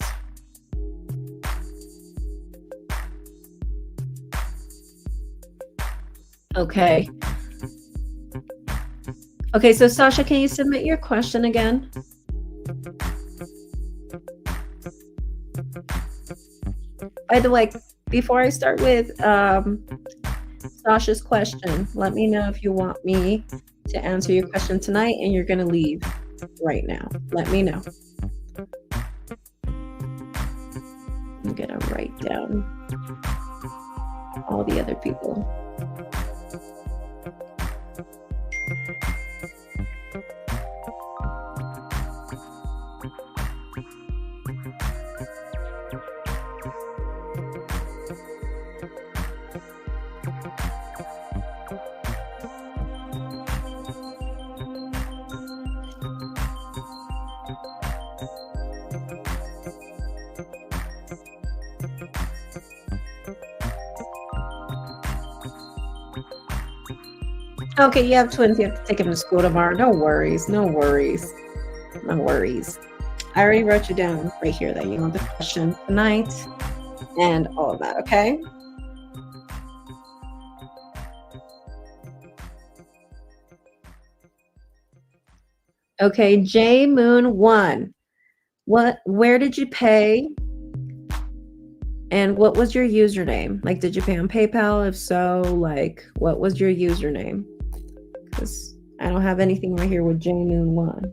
Okay. Okay, so Sasha, can you submit your question again? By the way, before I start with Sasha's question, let me know if you want me to answer your question tonight and you're going to leave right now. Let me know. I'm going to write down all the other people. Okay, you have twins. You have to take them to school tomorrow. No worries. No worries. No worries. I already wrote you down right here that you want the question tonight and all of that, okay? Okay, J Moon 1. Where did you pay? And what was your username? Like, did you pay on PayPal? If so, like, what was your username? Because I don't have anything right here with J Moon 1.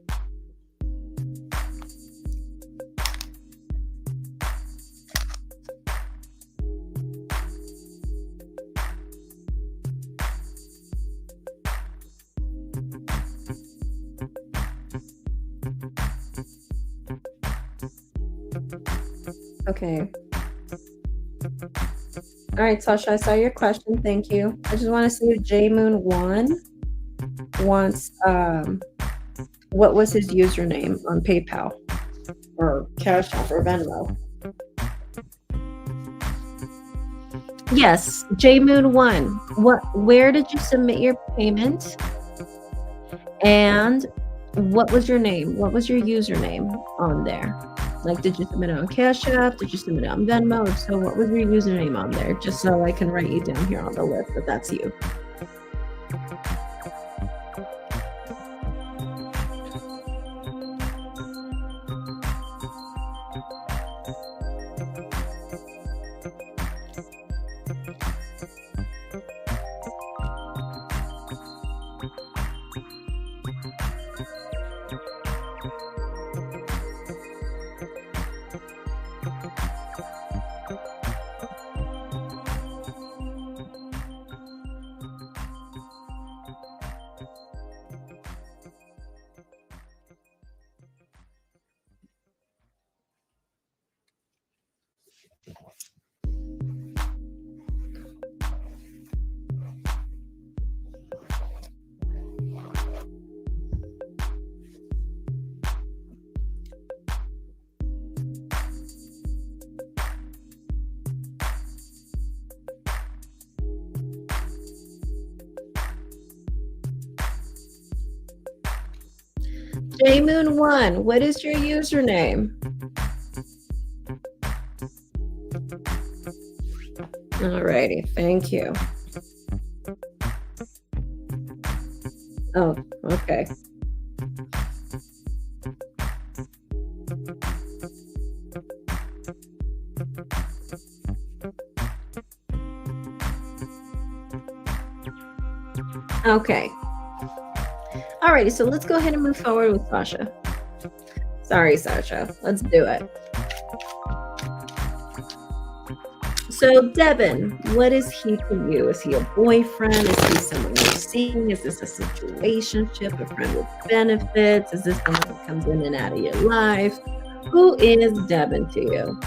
Okay. All right, Sasha, I saw your question. Thank you. I just want to see if J Moon 1 wants what was his username on PayPal or Cash App or Venmo? Yes, J Moon 1. Where did you submit your payment? And what was your name? What was your username on there? Like, did you submit it on Cash App? Did you submit it on Venmo? If so, what was your username on there? Just so I can write you down here on the list that that's you. J Moon 1, what is your username? Alrighty, thank you. Oh, okay. Okay. Alrighty, so let's go ahead and move forward with Sasha. Sorry, Sasha. Let's do it. So, Devin, what is he to you? Is he a boyfriend? Is he someone you're seeing? Is this a situationship, a friend with benefits? Is this someone that comes in and out of your life? Who is Devin to you?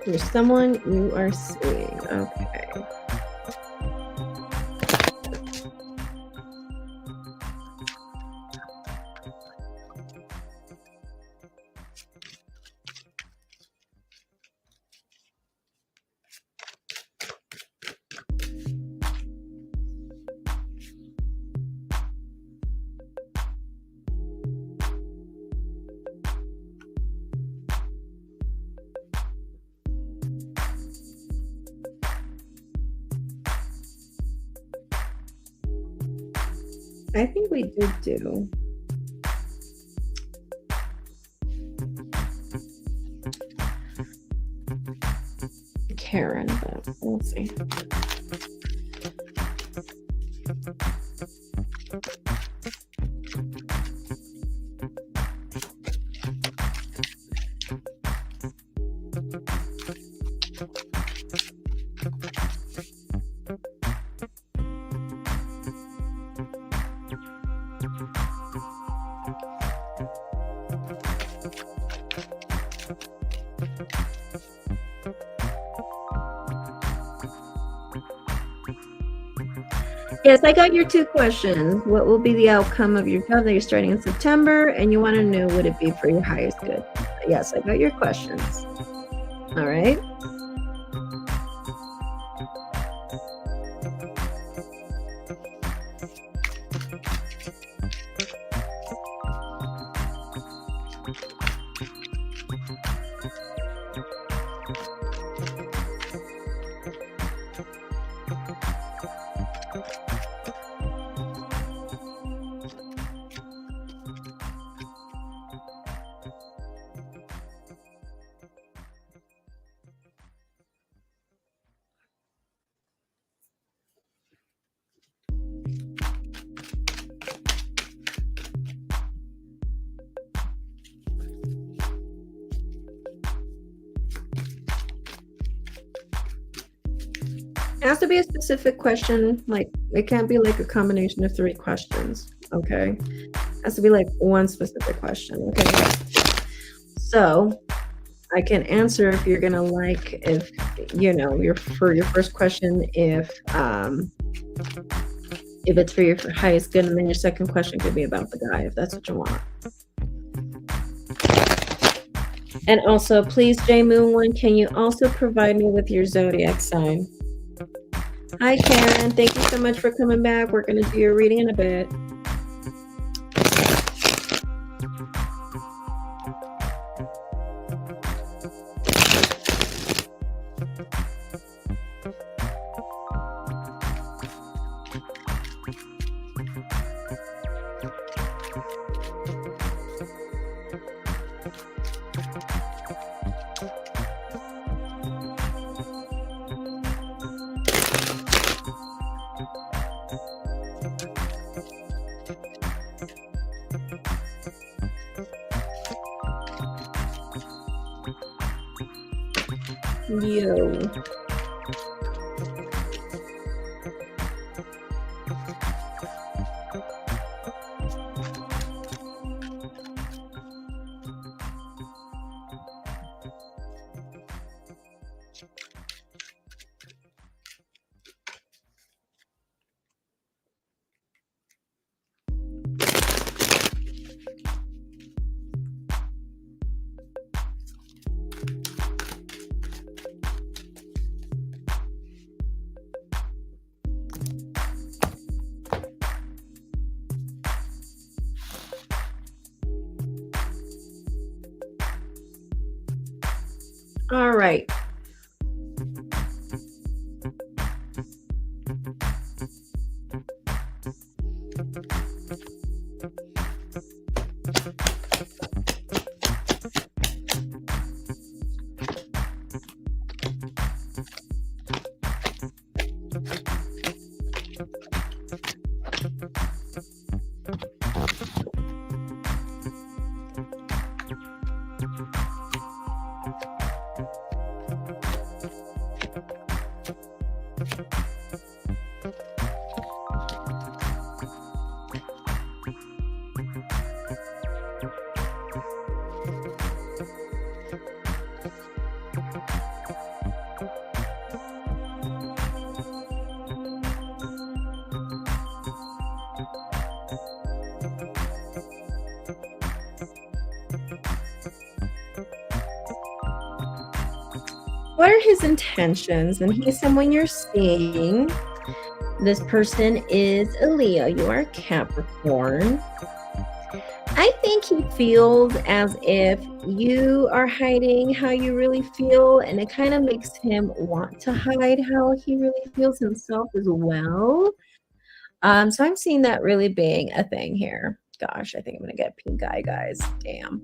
There's someone you are seeing. Okay. I think we did do. Karen, but we'll see. Yes, I got your two questions. What will be the outcome of your job that you're starting in September? And you want to know, would it be for your highest good? Yes, I got your questions. All right. Has to be a specific question. Like, it can't be like a combination of 3 questions. Okay. Has to be like one specific question. Okay. So I can answer if you're gonna like, if for your first question, if it's for your highest good, and then your second question could be about the guy, if that's what you want. And also, please, J Moon One, can you also provide me with your zodiac sign? Hi, Karen. Thank you so much for coming back. We're gonna do your reading in a bit. Yo. All right. What are his intentions? And he's someone you're seeing. This person is a Leo. You are a Capricorn. I think he feels as if you are hiding how you really feel, and it kind of makes him want to hide how he really feels himself as well. So I'm seeing that really being a thing here. Gosh, I think I'm gonna get pink eye, guys. Damn.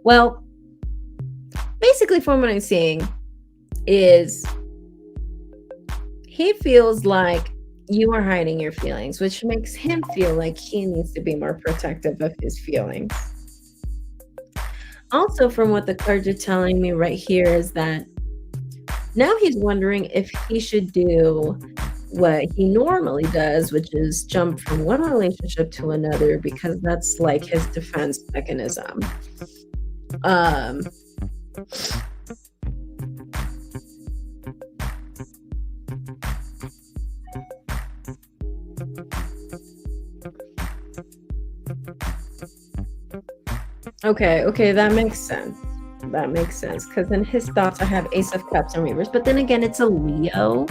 Well, basically from what I'm seeing is he feels like you are hiding your feelings, which makes him feel like he needs to be more protective of his feelings. Also, from what the cards are telling me right here is that now he's wondering if he should do what he normally does, which is jump from one relationship to another, because that's like his defense mechanism. Okay, that makes sense. That makes sense, because in his thoughts I have Ace of Cups and reverse, but then again, it's a Leo.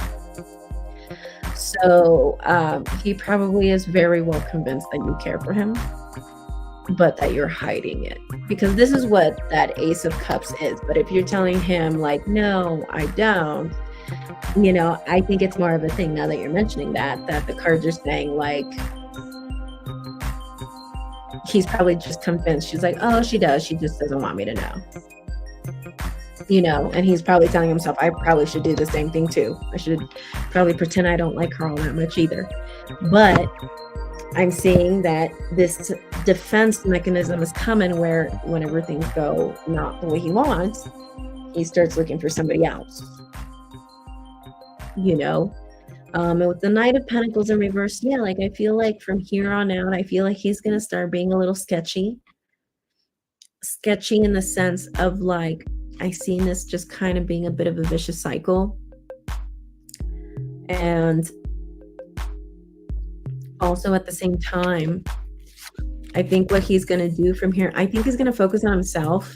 So he probably is very well convinced that you care for him, but that you're hiding it, because this is what that Ace of Cups is. But if you're telling him like, no, I don't, I think it's more of a thing now that you're mentioning that the cards are saying like, he's probably just convinced. She's like, oh, she does. She just doesn't want me to know. And he's probably telling himself, I probably should do the same thing too. I should probably pretend I don't like her all that much either. But I'm seeing that this defense mechanism is coming where whenever things go not the way he wants, he starts looking for somebody else. And with the Knight of Pentacles in reverse, yeah, like I feel like from here on out, I feel like he's going to start being a little sketchy. Sketchy in the sense of like, I see this just kind of being a bit of a vicious cycle. And also at the same time, I think what he's going to do from here, I think he's going to focus on himself.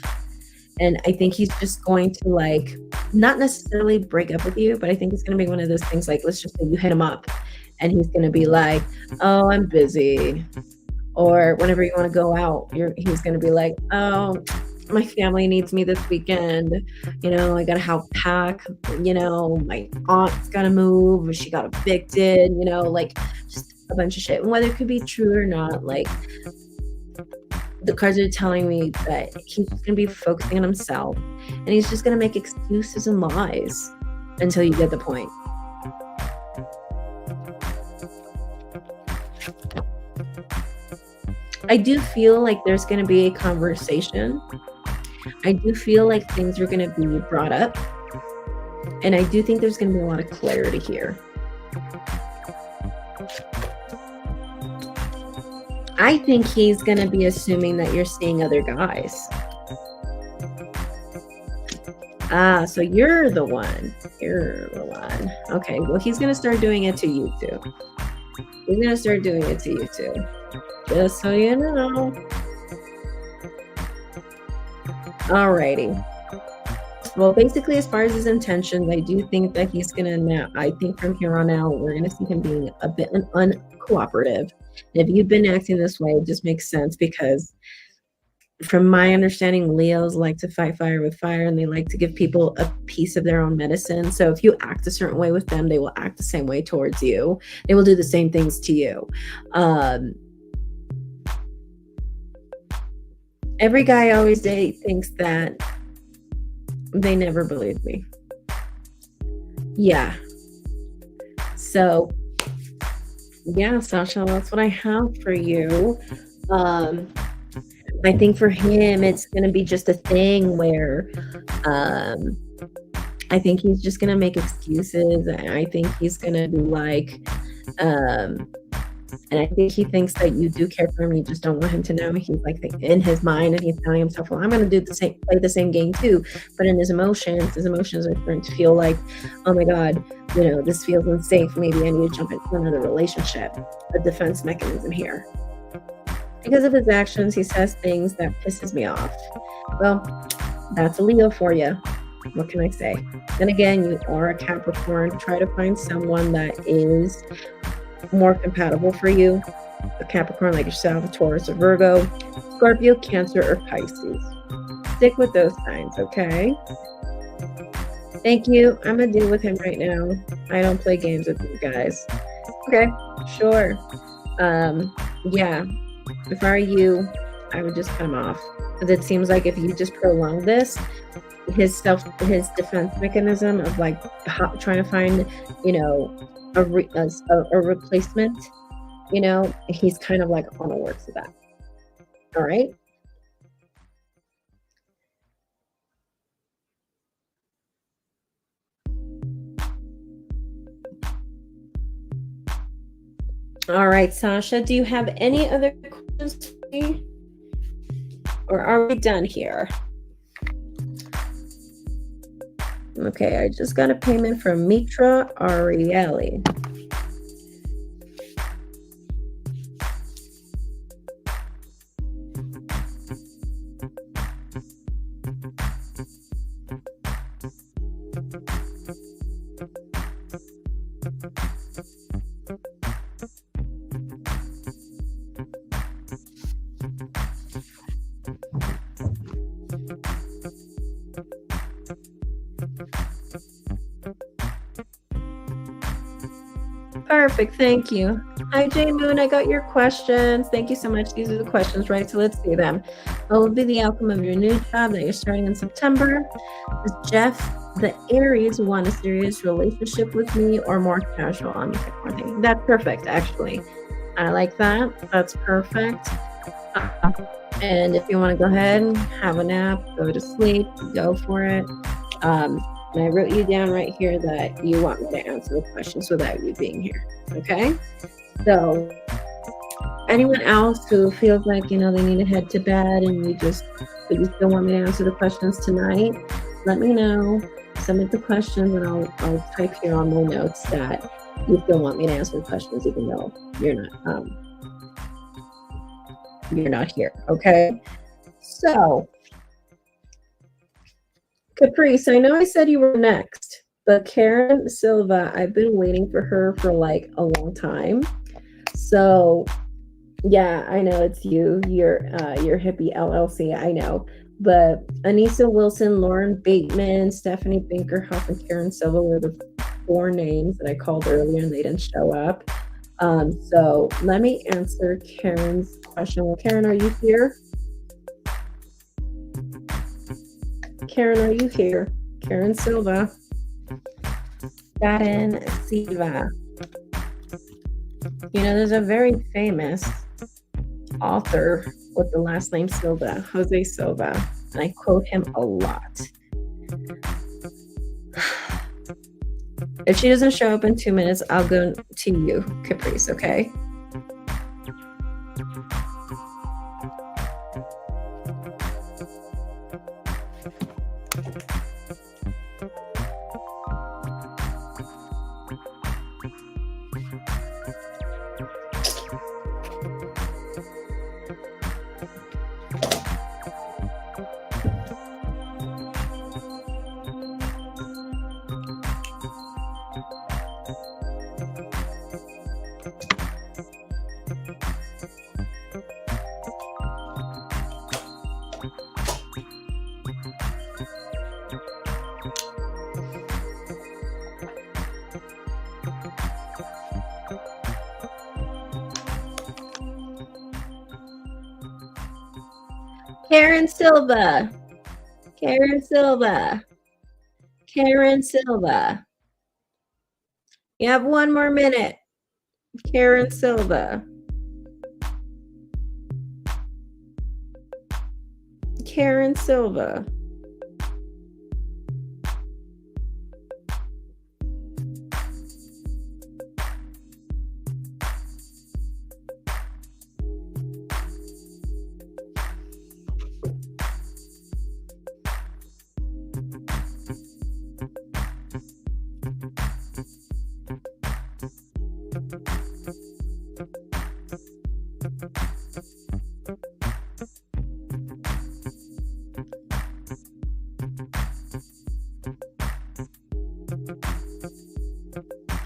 And I think he's just going to like, not necessarily break up with you, but I think it's going to be one of those things like, let's just say you hit him up and he's going to be like, oh, I'm busy. Or whenever you want to go out, he's going to be like, oh, my family needs me this weekend. You know, I got to help pack. You know, my aunt's got to move. She got evicted. You know, like just a bunch of shit. And whether it could be true or not, like the cards are telling me that he's going to be focusing on himself. And he's just going to make excuses and lies until you get the point. I do feel like there's going to be a conversation. I do feel like things are going to be brought up. And I do think there's going to be a lot of clarity here. I think he's going to be assuming that you're seeing other guys. Ah, so you're the one. You're the one. Okay, well, he's going to start doing it to you too. He's going to start doing it to you too. Just so you know. Alrighty. Well, basically, as far as his intentions, I do think that he's going to now, I think from here on out, we're going to see him being a bit uncooperative. And if you've been acting this way, it just makes sense because from my understanding, Leos like to fight fire with fire and they like to give people a piece of their own medicine. So if you act a certain way with them, they will act the same way towards you. They will do the same things to you. Every guy I always date thinks that they never believe me. Yeah. So, yeah, Sasha, that's what I have for you. I think for him, it's going to be just a thing where I think he's just going to make excuses. And I think he's going to be like, and I think he thinks that you do care for him. You just don't want him to know. He's like in his mind and he's telling himself, well, I'm going to do play the same game too. But in his emotions are starting to feel like, oh my God, you know, this feels unsafe. Maybe I need to jump into another relationship, a defense mechanism here. Because of his actions, he says things that pisses me off. Well, that's a Leo for you. What can I say? Then again, you are a Capricorn. Try to find someone that is more compatible for you. A Capricorn like yourself, a Taurus or Virgo, Scorpio, Cancer, or Pisces. Stick with those signs, okay? Thank you. I'm going to deal with him right now. I don't play games with you guys. Okay, sure. Yeah. If I were you, I would just cut him off. Because it seems like if you just prolong this, his defense mechanism of like trying to find, you know, a replacement, you know, he's kind of like on the works of that. All right. All right, Sasha, do you have any other questions for me? Or are we done here? Okay, I just got a payment from Mitra Arieli. Perfect, thank you. Hi, J Moon, I got your questions. Thank you so much. These are the questions, right? So let's see them. What will be the outcome of your new job that you're starting in September? Does Jeff, the Aries, want a serious relationship with me or more casual? That's perfect, actually. I like that. That's perfect. And if you want to go ahead and have a nap, go to sleep, go for it. And I wrote you down right here that you want me to answer the questions without you being here. Okay? So anyone else who feels like, you know, they need to head to bed and but you still want me to answer the questions tonight, let me know. Submit the questions and I'll type here on my notes that you still want me to answer the questions even though you're not here. Okay? So Caprice, I know I said you were next, but Karen Silva, I've been waiting for her for like a long time. So yeah, I know it's you. You're hippie LLC, I know. But Anissa Wilson, Lauren Bateman, Stephanie Binkerhoff, and Karen Silva were the 4 names that I called earlier and they didn't show up. So let me answer Karen's question. Well, Karen, are you here? Karen, are you here? Karen Silva. Karen Silva. You know, there's a very famous author with the last name Silva, Jose Silva, and I quote him a lot. If she doesn't show up in 2 minutes, I'll go to you, Caprice, okay? Karen Silva. Karen Silva. Karen Silva. You have 1 more minute. Karen Silva. Karen Silva.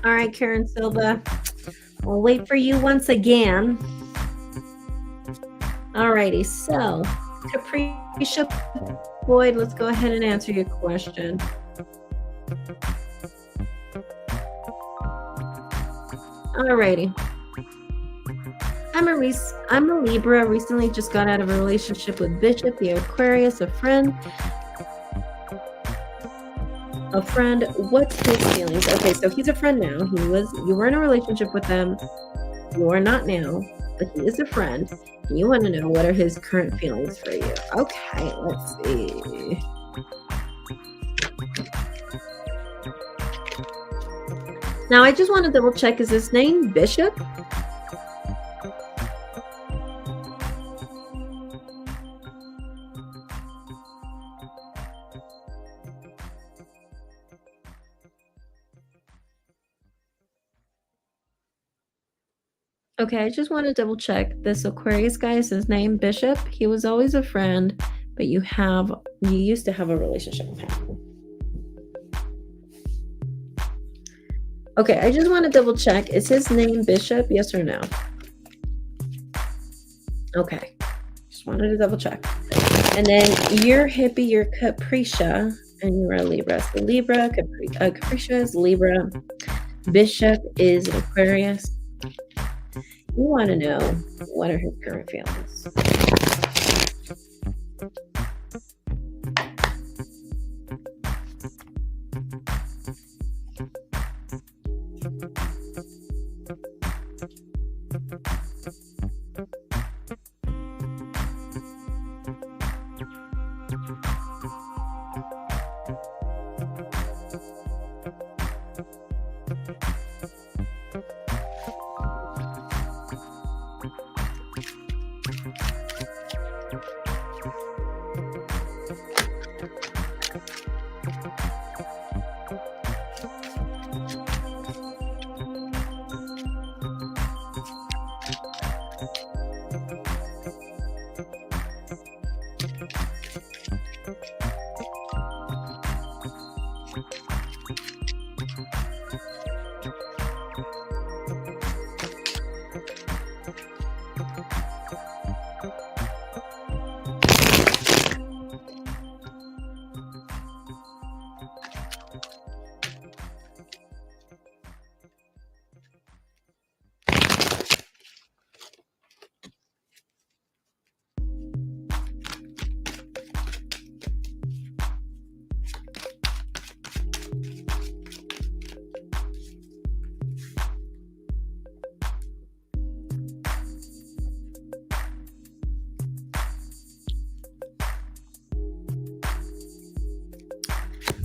All right, Karen Silva, I'll wait for you once again. All righty, so Capricia Boyd, let's go ahead and answer your question. All righty. I'm a Libra, recently just got out of a relationship with Bishop, the Aquarius, a friend. What's his feelings? Okay, so he's a friend now. You were in a relationship with them. You are not now, but he is a friend. And you want to know what are his current feelings for you. Okay, let's see. Now, I just want to double check, is his name Bishop? Okay, I just want to double check. This Aquarius guy is his name Bishop. He was always a friend, but you used to have a relationship with him. Okay, I just want to double check. Is his name Bishop? Yes or no? Okay, just wanted to double check. And then you're hippie, you're Capricia, and you're a Libra. So Libra, Capricia is Libra. Bishop is an Aquarius. You want to know what are his current feelings.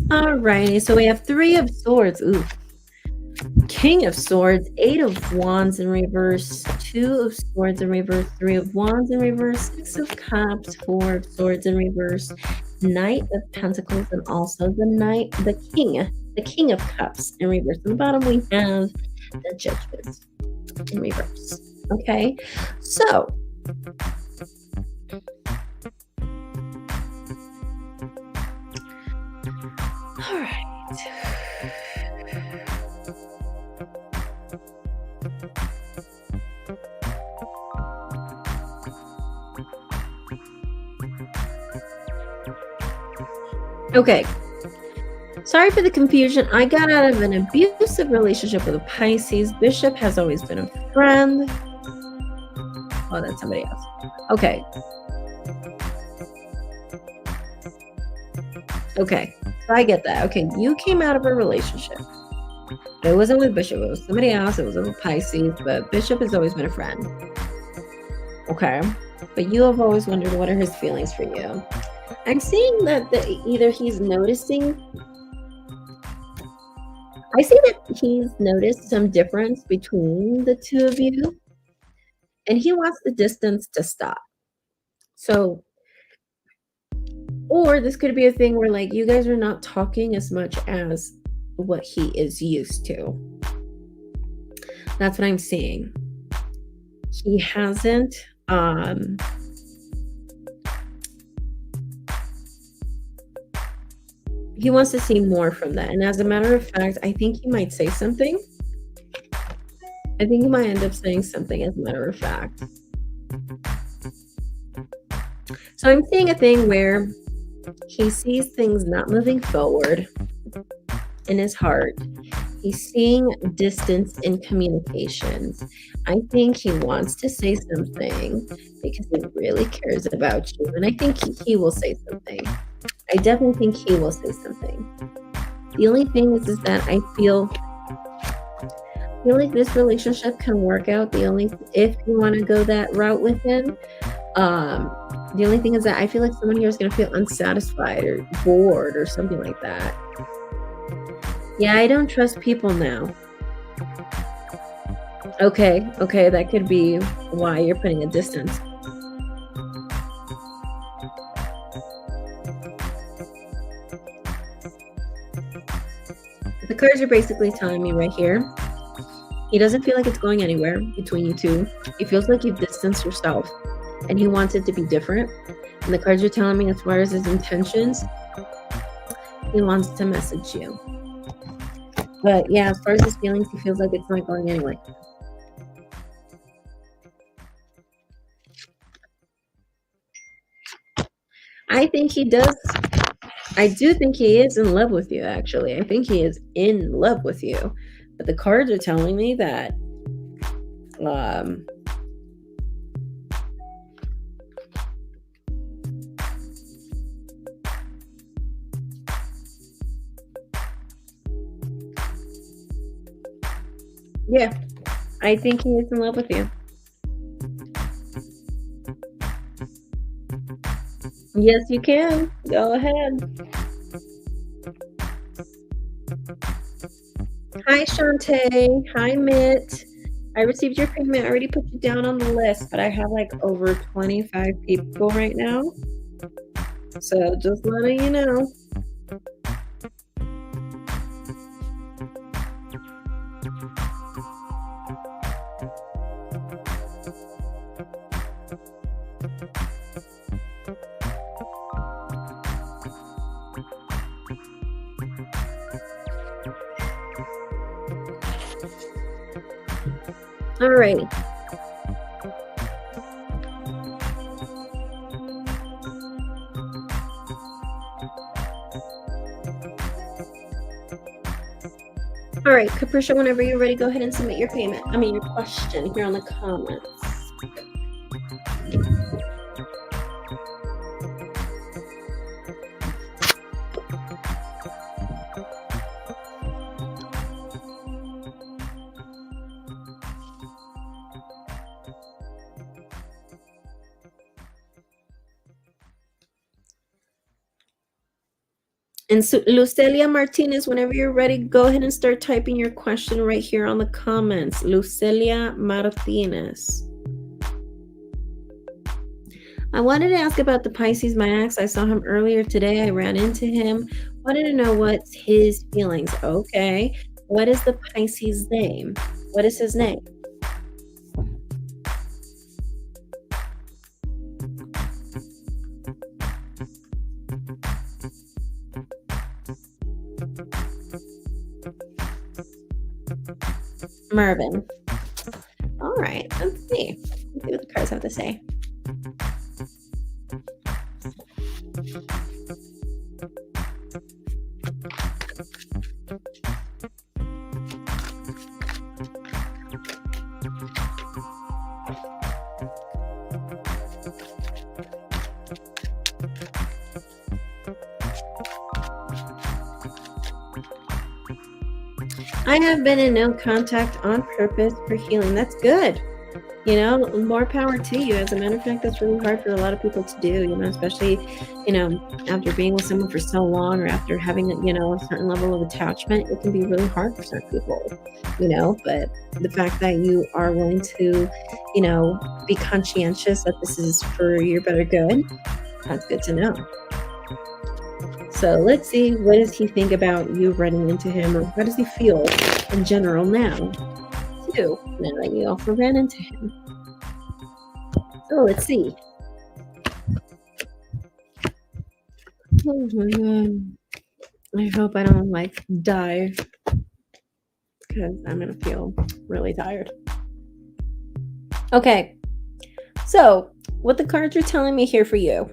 Alrighty, so we have Three of Swords. Ooh. King of Swords, Eight of Wands in reverse, Two of Swords in reverse, Three of Wands in reverse, Six of Cups, Four of Swords in reverse, Knight of Pentacles, and also the King of Cups in reverse. On the bottom, we have the Judgment in reverse. Okay, so all right. Okay. Sorry for the confusion. I got out of an abusive relationship with a Pisces. Bishop has always been a friend. Oh, that's somebody else. Okay. Okay. So I get that. Okay. You came out of a relationship. It wasn't with Bishop. It was somebody else. It was with Pisces. But Bishop has always been a friend. Okay. But you have always wondered, what are his feelings for you? I'm seeing that either he's noticing. I see that he's noticed some difference between the two of you, and he wants the distance to stop. So, or this could be a thing where, like, you guys are not talking as much as what he is used to. That's what I'm seeing. He hasn't, he wants to see more from that. And as a matter of fact, I think he might say something. I think he might end up saying something, as a matter of fact. So I'm seeing a thing where he sees things not moving forward in his heart. He's seeing distance in communications. I think he wants to say something because he really cares about you. And I think he will say something. I definitely think he will say something. The only thing is that I feel like this relationship can work out. If you want to go that route with him, the only thing is that I feel like someone here is going to feel unsatisfied or bored or something like that. Yeah, I don't trust people now. Okay, that could be why you're putting a distance. The cards are basically telling me right here, he doesn't feel like it's going anywhere between you two. He feels like you've distanced yourself, and he wants it to be different. And the cards are telling me, as far as his intentions, he wants to message you. But yeah, as far as his feelings, he feels like it's not going anywhere. I think he does. I do think he is in love with you, actually. I think he is in love with you. But the cards are telling me that yeah, I think he is in love with you. Yes, you can. Go ahead. Hi, Shantae. Hi, Mitt. I received your payment. I already put you down on the list, but I have like over 25 people right now. So just letting you know. All right. All right, Capricia, whenever you're ready, go ahead and submit your payment. Your question here on the comments. And so, Lucelia Martinez, whenever you're ready, go ahead and start typing your question right here on the comments. Lucelia Martinez. I wanted to ask about the Pisces, my ex. I saw him earlier today. I ran into him. Wanted to know what's his feelings. Okay. What is the Pisces name? What is his name? Mervin. All right. Let's see. Let's see what the cards have to say. I have been in no contact on purpose for healing. That's good. You know, more power to you. As a matter of fact, that's really hard for a lot of people to do, you know, especially, you know, after being with someone for so long or after having, you know, a certain level of attachment, it can be really hard for some people, you know, but the fact that you are willing to, you know, be conscientious that this is for your better good, that's good to know. So let's see, what does he think about you running into him, or how does he feel in general now, too, now that you also ran into him? So let's see. Oh my God. I hope I don't, like, die, because I'm going to feel really tired. Okay, so what the cards are telling me here for you.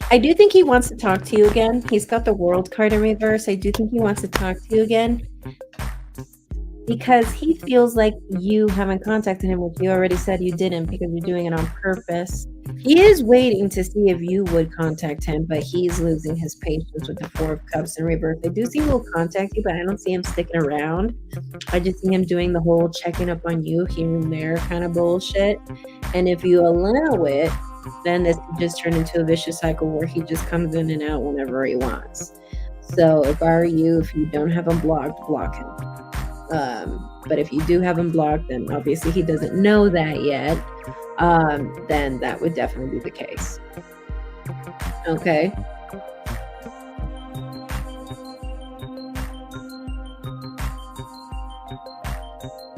I do think he wants to talk to you again. He's got the World card in reverse. I do think he wants to talk to you again because he feels like you haven't contacted him, which you already said you didn't because you're doing it on purpose. He is waiting to see if you would contact him, but he's losing his patience with the Four of Cups in reverse. I do see he'll contact you, but I don't see him sticking around. I just see him doing the whole checking up on you here and there kind of bullshit. And if you allow it, then this could just turn into a vicious cycle where he just comes in and out whenever he wants. So if I were you, if you don't have him blocked, block him. But if you do have him blocked, then obviously he doesn't know that yet. Then that would definitely be the case. Okay.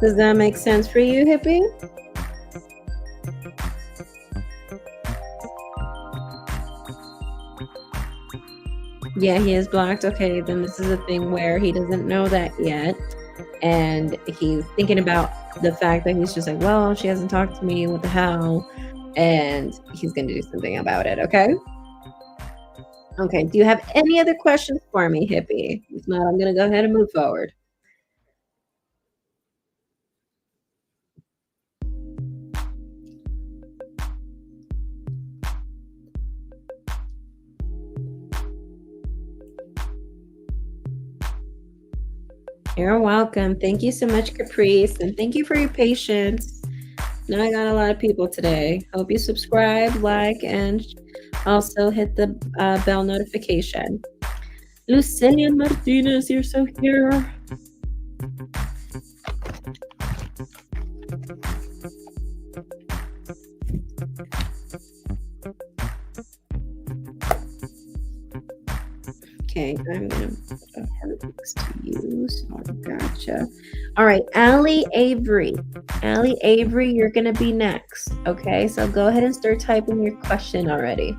Does that make sense for you, hippie? Yeah, he is blocked. Okay, then this is a thing where he doesn't know that yet. And he's thinking about the fact that he's just like, well, she hasn't talked to me. What the hell? And he's going to do something about it. Okay. Okay. Do you have any other questions for me, hippie? If not, I'm going to go ahead and move forward. You're welcome. Thank you so much, Caprice. And thank you for your patience. Now I got a lot of people today. Hope you subscribe, like, and also hit the bell notification. Lucelia Martinez, you're so here. Okay, I'm going to put a heart next to you. So I gotcha. All right, Allie Avery. Allie Avery, you're going to be next. Okay, so go ahead and start typing your question already.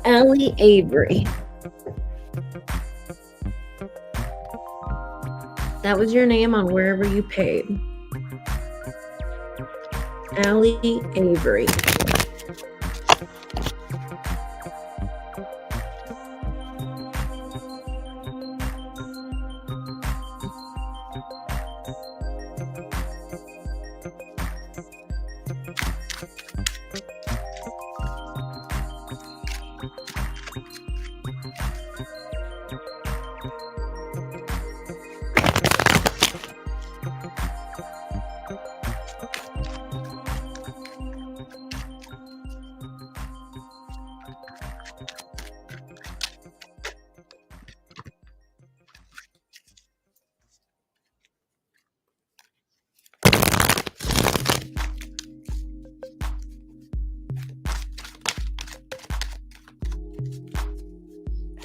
Allie Avery. That was your name on wherever you paid. Allie Avery.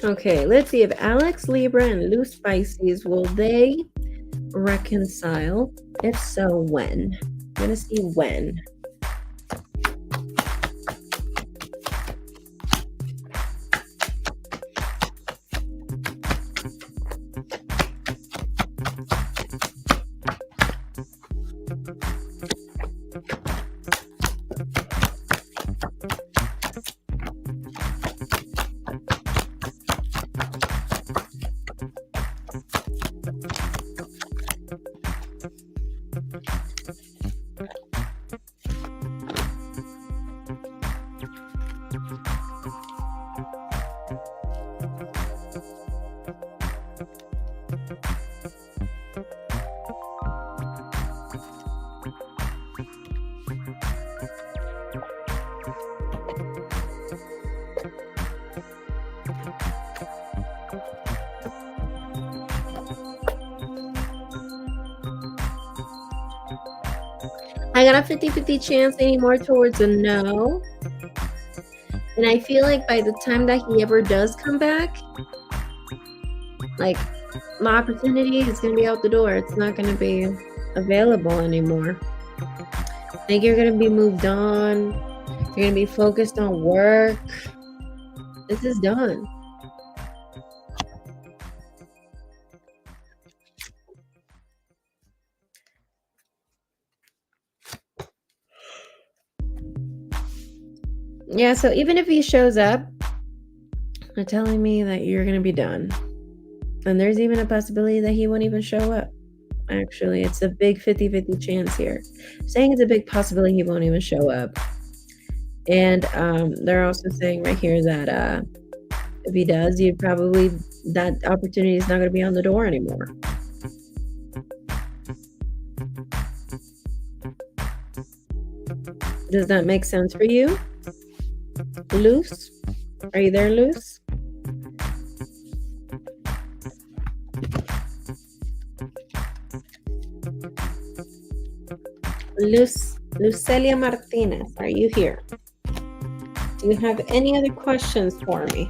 Okay, let's see if Alex, Libra, and Loose Pisces, will they reconcile? If so, when? I'm going to see when. I got a 50-50 chance leaning more towards a no. And I feel like by the time that he ever does come back, like, my opportunity is going to be out the door. It's not going to be available anymore. I think you're going to be moved on. You're going to be focused on work. This is done. Yeah, so even if he shows up, they're telling me that you're going to be done. And there's even a possibility that he won't even show up. Actually, it's a big 50-50 chance here. Saying it's a big possibility he won't even show up. And they're also saying right here that if he does, that opportunity is not going to be on the door anymore. Does that make sense for you? Loose? Are you there, Loose? Lucelia Martinez, are you here? Do you have any other questions for me?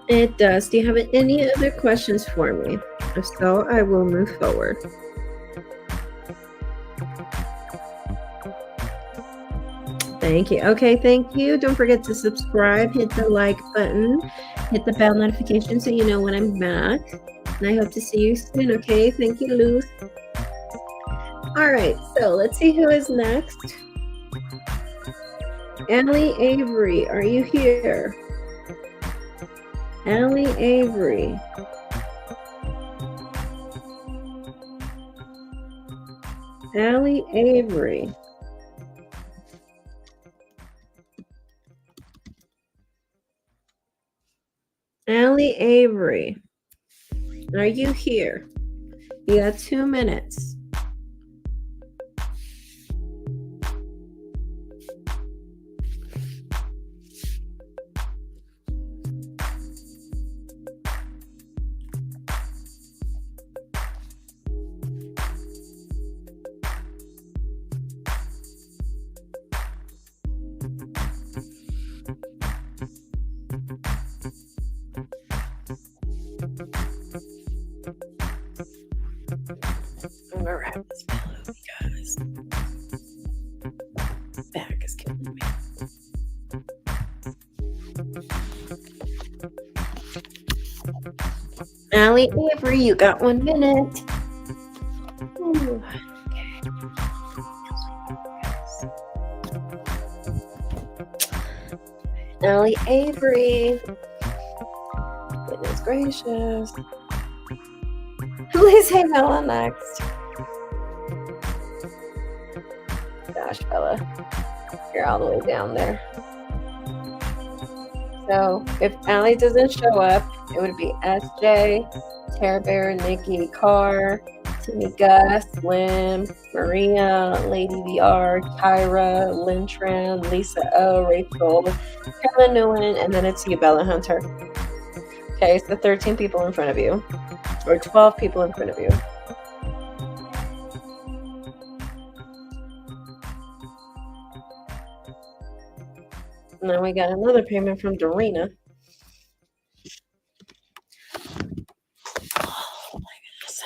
It does. Do you have any other questions for me? If so, I will move forward. Thank you. Okay, thank you. Don't forget to subscribe, hit the like button, hit the bell notification so you know when I'm back. And I hope to see you soon, okay? Thank you, Luz. All right, so let's see who is next. Allie Avery, are you here? Allie Avery. Allie Avery. Allie Avery. Are you here? You got 2 minutes. I'm gonna wrap this pillow because back is killing me. Allie Avery, you got 1 minute. Ooh, okay. Allie Avery. Goodness gracious. Please say Bella next. Gosh, Bella, you're all the way down there. So if Allie doesn't show up, it would be SJ, Tara Bear, Nikki, Carr, Timmy, Gus, Lim, Maria, Lady VR, Kyra, Lynn Tran, Lisa O, Rachel, Carolyn Nguyen, and then it's you, Bella Hunter. Okay, so 13 people in front of you, or 12 people in front of you. Now we got another payment from Dorina. Oh my goodness.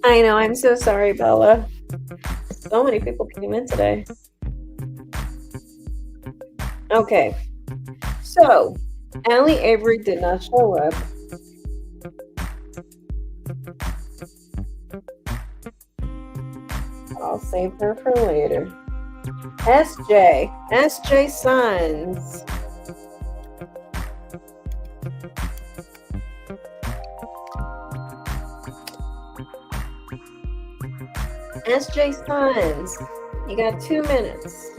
I know, I'm so sorry, Bella. So many people came in today. Okay, so Allie Avery did not show up. I'll save her for later. SJ Sons. SJ Sons, you got 2 minutes.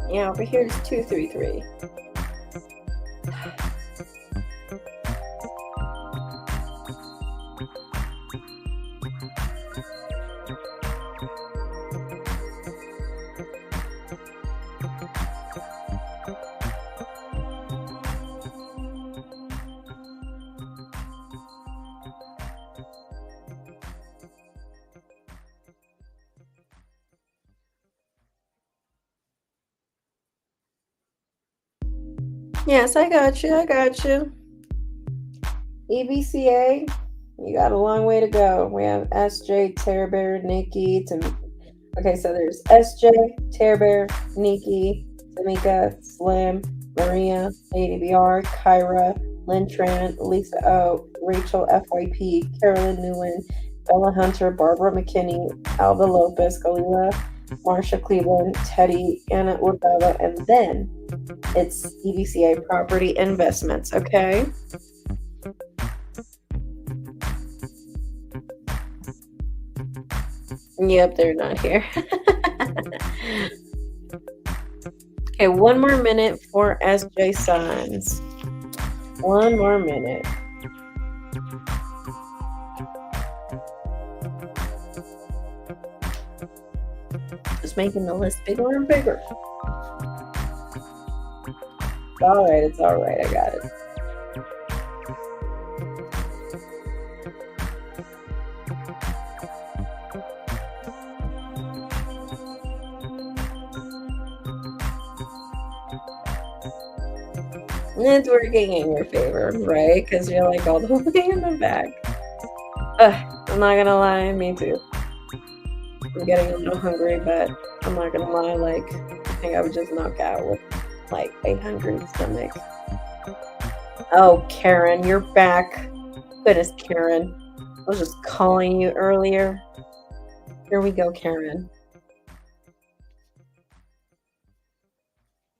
Yeah, over here is 233. Yes, I got you. EBCA, you got a long way to go. We have SJ, Terror Bear, Nikki, okay, so there's SJ, Terror Bear, Nikki, Tamika, Slim, Maria, Lady BR, Kyra, Lynn Tran, Lisa O, Rachel FYP, Carolyn Newland, Bella Hunter, Barbara McKinney, Alva Lopez, Galila, Marsha Cleveland, Teddy, Anna Urbella, and then it's EBCA Property Investments, okay? Yep, they're not here. Okay, 1 more minute for SJ Sons. 1 more minute. Just making the list bigger and bigger. It's all right. I got it. It's working in your favor, right? Because you're like all the way in the back. I'm not gonna lie, me too. I'm getting a little hungry, but I'm not gonna lie, like, I think I would just knock out with like a hungry stomach. Oh, Karen, you're back. Goodness, Karen. I was just calling you earlier. Here we go, Karen.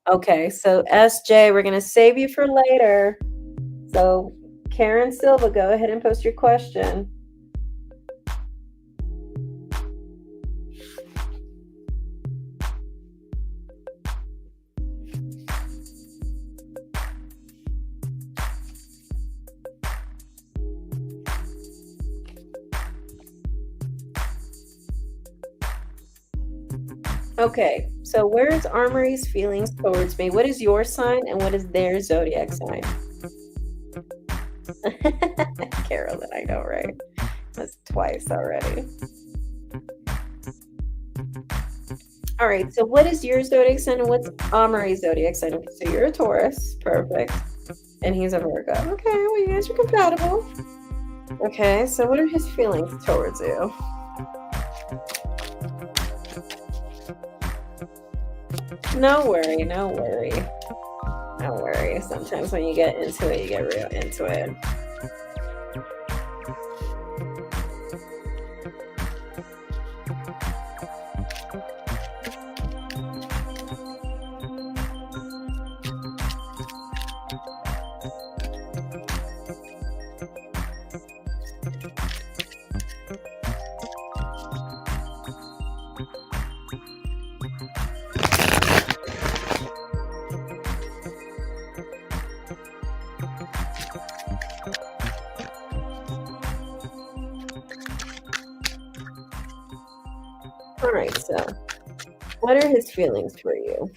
Okay, so SJ, we're going to save you for later. So, Karen Silva, go ahead and post your question. Okay, so where's Armory's feelings towards me? What is your sign and what is their zodiac sign? Carolyn, I know, right? That's twice already. All right, so what is your zodiac sign and what's Armory's zodiac sign? Okay, so you're a Taurus, perfect, and he's a Virgo. Okay, well, you guys are compatible. Okay, so what are his feelings towards you? No worry. Sometimes when you get into it, you get real into it. All right, so what are his feelings for you?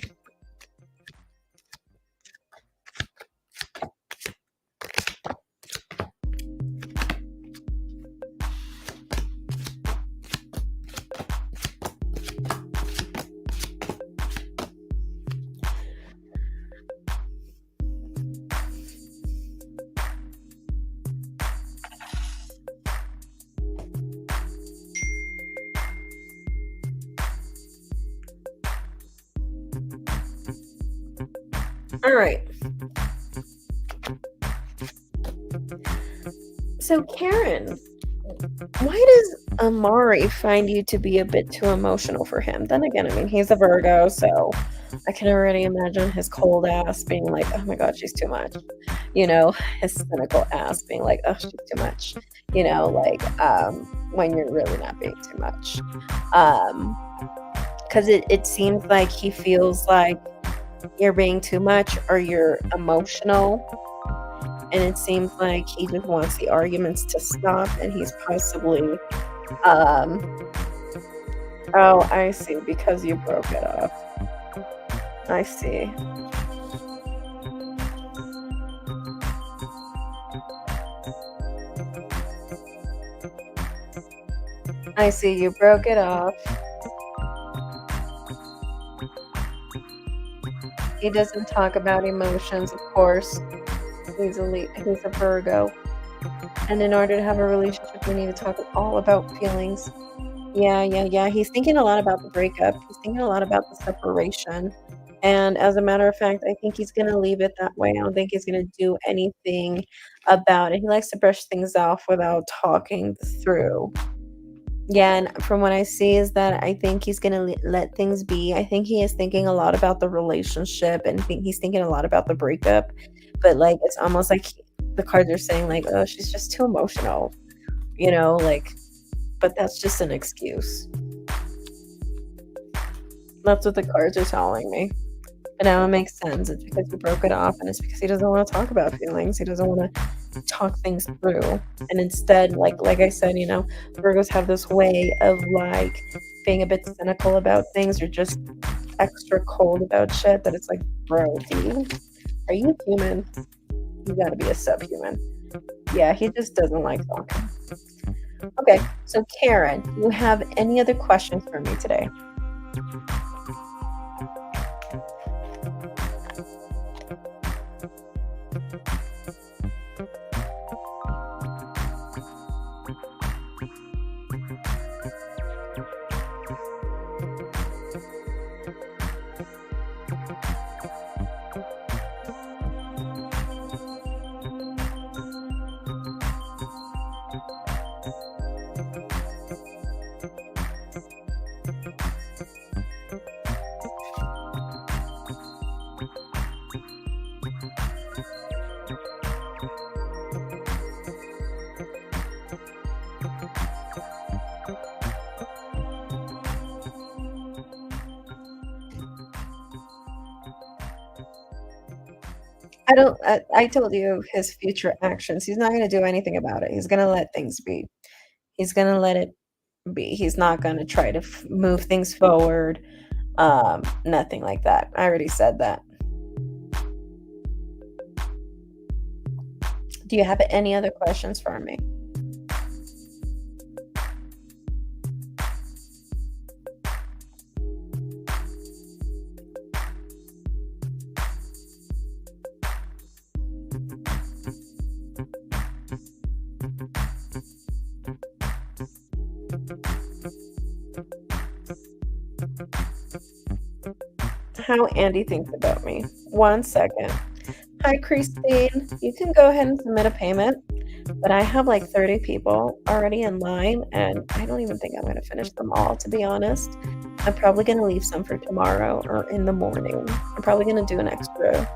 All right. So, Karen, why does Amari find you to be a bit too emotional for him? Then again, I mean, he's a Virgo, so I can already imagine his cold ass being like, oh my God, she's too much. You know, his cynical ass being like, oh, she's too much. You know, like when you're really not being too much. Because it seems like he feels like you're being too much or you're emotional. And it seems like he just wants the arguments to stop, and he's possibly, oh, I see, because you broke it up. I see. I see, you broke it off. He doesn't talk about emotions, of course. He's a Virgo. And in order to have a relationship, we need to talk all about feelings. Yeah. He's thinking a lot about the breakup. He's thinking a lot about the separation. And as a matter of fact, I think he's going to leave it that way. I don't think he's going to do anything about it. He likes to brush things off without talking through. Yeah, and from what I see is that I think he's gonna let things be. I think he is thinking a lot about the relationship and he's thinking a lot about the breakup. But like it's almost like the cards are saying like, oh, she's just too emotional, you know, like. But that's just an excuse. That's what the cards are telling me. And now it makes sense. It's because he broke it off, and it's because he doesn't want to talk about feelings. He doesn't want to talk things through. And instead, like I said, you know, Virgos have this way of like being a bit cynical about things or just extra cold about shit that it's like, bro, are you human? You gotta be a subhuman. Yeah, he just doesn't like talking. Okay, so Karen, do you have any other questions for me today? I told you his future actions. He's not going to do anything about it. He's going to let things be. He's going to let it be. He's not going to try to move things forward. Nothing like that. I already said that. Do you have any other questions for me? How Andy thinks about me. 1 second. Hi, Christine. You can go ahead and submit a payment, but I have like 30 people already in line, and I don't even think I'm going to finish them all, to be honest. I'm probably going to leave some for tomorrow or in the morning. I'm probably going to do an extra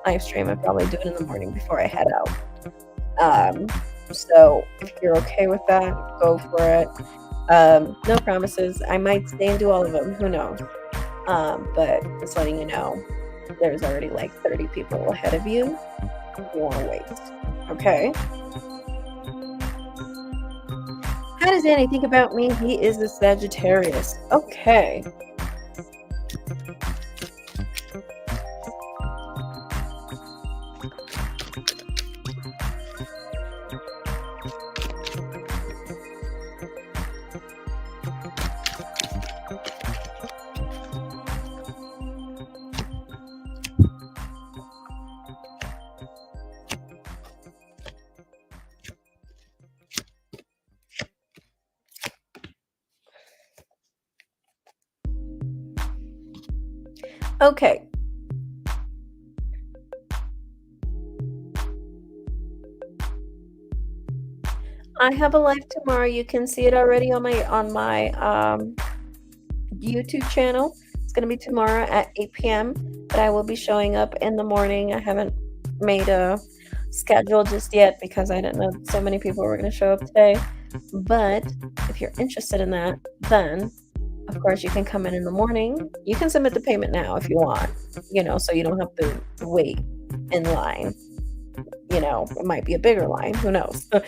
live stream. I'll probably do it in the morning before I head out. So if you're okay with that, go for it. No promises. I might stay and do all of them. Who knows? But just letting you know, there's already like 30 people ahead of you. You want to wait. Okay? How does Andy think about me? He is a Sagittarius. Okay. Okay. I have a live tomorrow. You can see it already on my YouTube channel. It's gonna be tomorrow at 8 p.m. But I will be showing up in the morning. I haven't made a schedule just yet because I didn't know so many people were gonna show up today. But if you're interested in that, then of course you can come in the morning. You can submit the payment now if you want, so you don't have to wait in line. It might be a bigger line, who knows. So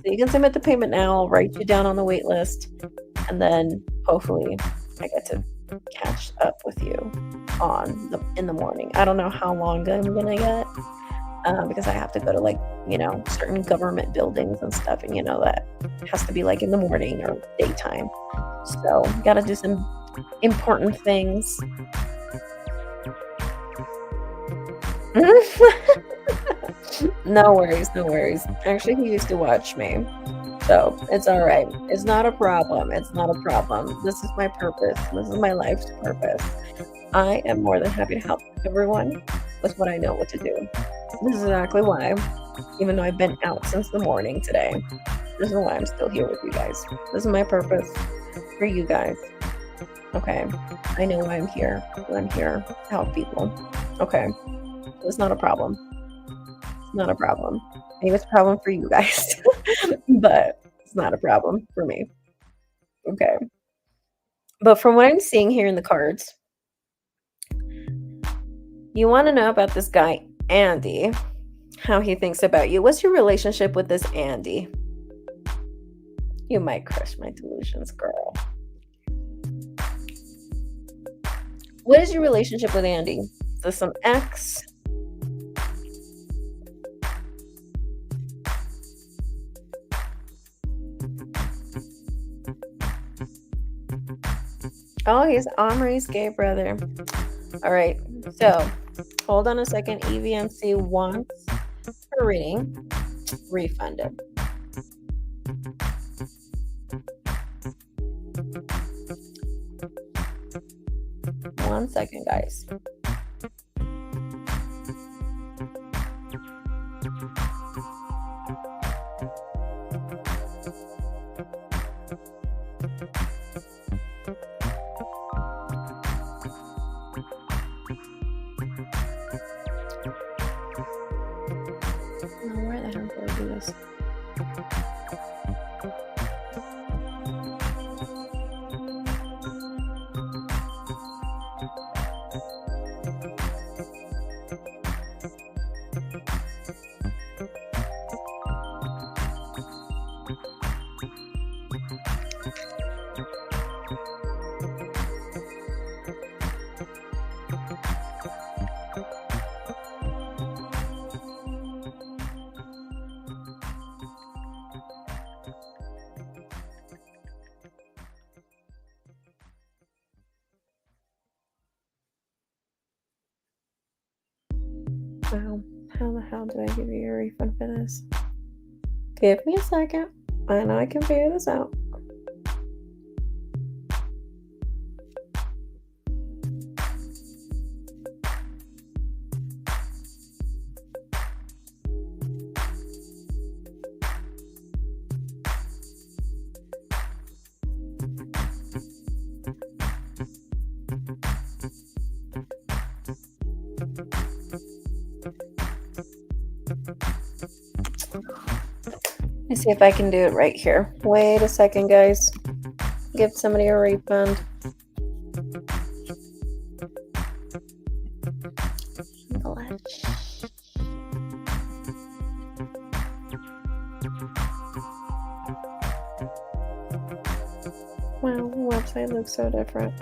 you can submit the payment now. I'll write you down on the wait list, and then hopefully I get to catch up with you in the morning. I don't know how long I'm gonna get because I have to go to certain government buildings and stuff, and that has to be in the morning or daytime. So gotta do some important things. No worries. Actually, he used to watch me, so it's all right. It's not a problem. This is my purpose. This is my life's purpose. I am more than happy to help everyone with what I know what to do. This is exactly why, even though I've been out since the morning today, this is why I'm still here with you guys. This is my purpose for you guys. Okay, I know why I'm here. I'm here to help people. Okay, it's not a problem. Not a problem. Maybe it's a problem for you guys, but it's not a problem for me. Okay. But from what I'm seeing here in the cards, you want to know about this guy, Andy, how he thinks about you. What's your relationship with this Andy? You might crush my delusions, girl. What is your relationship with Andy? Is this some ex? Oh, he's Omri's gay brother. All right. So, hold on a second. EVMC wants her reading refunded. One second, guys. Where the hell do I do this? Wow, how the hell do I give you a refund for this? Give me a second. I know I can figure this out. Let me see if I can do it right here. Wait a second, guys. Give somebody a refund. side looks so different.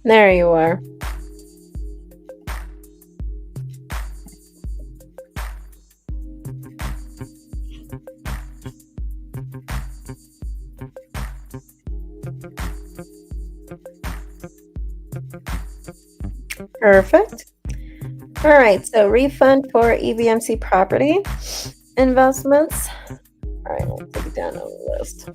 There you are. Perfect. All right, so refund for EVMC property investments. All right, let's take it down on the list.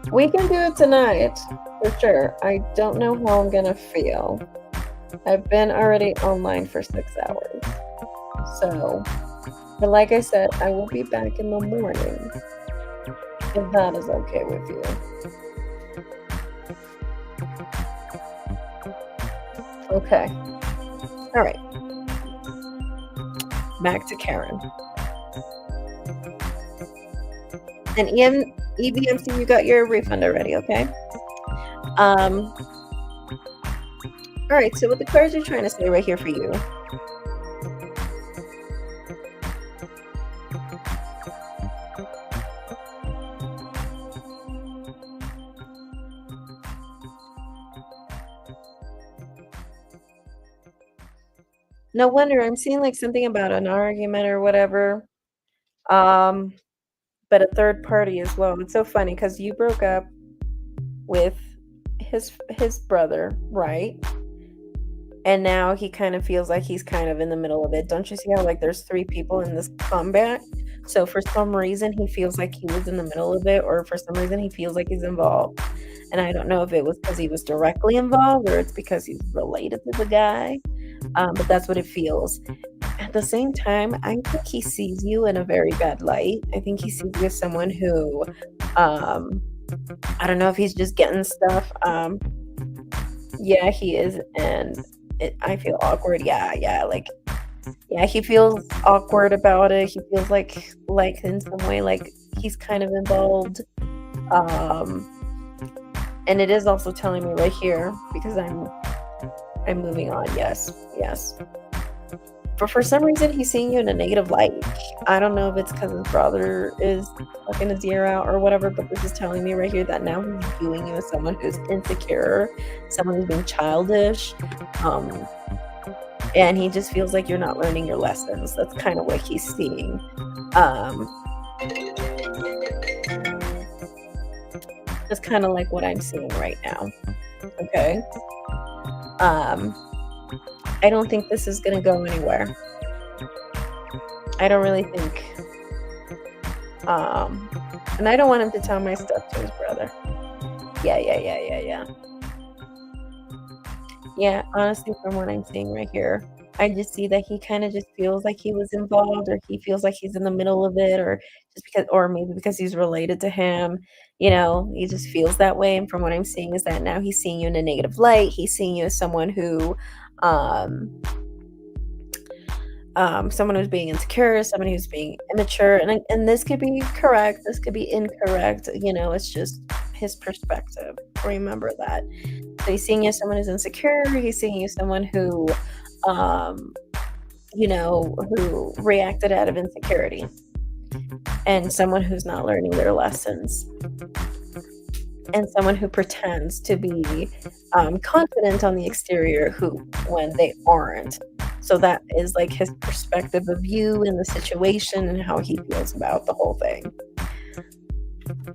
We can do it tonight, for sure. I don't know how I'm gonna feel. I've been already online for 6 hours. So, but like I said, I will be back in the morning, if that is okay with you. Okay. All right. Back to Karen. And EVMC, you got your refund already, okay? All right, so what the cards are trying to say right here for you. No wonder I'm seeing like something about an argument or whatever. But a third party as well. It's so funny because you broke up with his brother, right? And now he kind of feels like he's kind of in the middle of it. Don't you see how like there's 3 people in this combat? So for some reason he feels like he was in the middle of it, or for some reason he feels like he's involved. And I don't know if it was because he was directly involved or it's because he's related to the guy. But that's what it feels. At the same time, I think he sees you in a very bad light. I think he sees you as someone who, I don't know if he's just getting stuff. Yeah, he is, and I feel awkward. Yeah, he feels awkward about it. He feels like in some way, like he's kind of involved. And it is also telling me right here, because I'm moving on. Yes. But for some reason, he's seeing you in a negative light. I don't know if it's because his brother is fucking his ear out or whatever, but this is telling me right here that now he's viewing you as someone who's insecure, someone who's being childish, and he just feels like you're not learning your lessons. That's kind of what he's seeing. That's kind of like what I'm seeing right now. Okay. I don't think this is gonna go anywhere. I don't really think. And I don't want him to tell my stuff to his brother. Yeah. Yeah, honestly, from what I'm seeing right here, I just see that he kind of just feels like he was involved, or he feels like he's in the middle of it, or just because, or maybe because he's related to him. He just feels that way. And from what I'm seeing is that now he's seeing you in a negative light. He's seeing you as someone who, someone who's being insecure, someone who's being immature, and this could be correct, this could be incorrect. It's just his perspective. Remember that. So he's seeing you as someone who's insecure. He's seeing you as someone who, who reacted out of insecurity, and someone who's not learning their lessons. and someone who pretends to be confident on the exterior who when they aren't. So that is like his perspective of you and the situation and how he feels about the whole thing.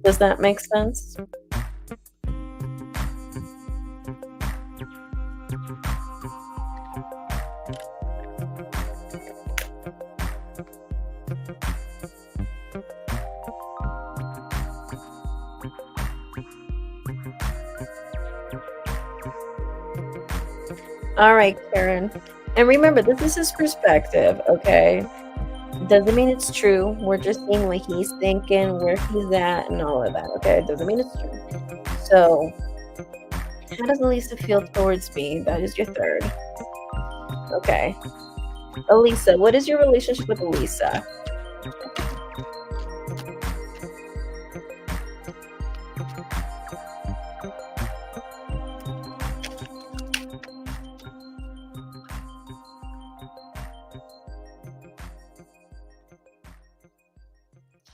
Does that make sense? All right, Karen. And remember, this is his perspective, okay? Doesn't mean it's true. We're just seeing what he's thinking, where he's at, and all of that, okay? Doesn't mean it's true. So, how does Elisa feel towards me? That is your third. Okay. Elisa, what is your relationship with Elisa?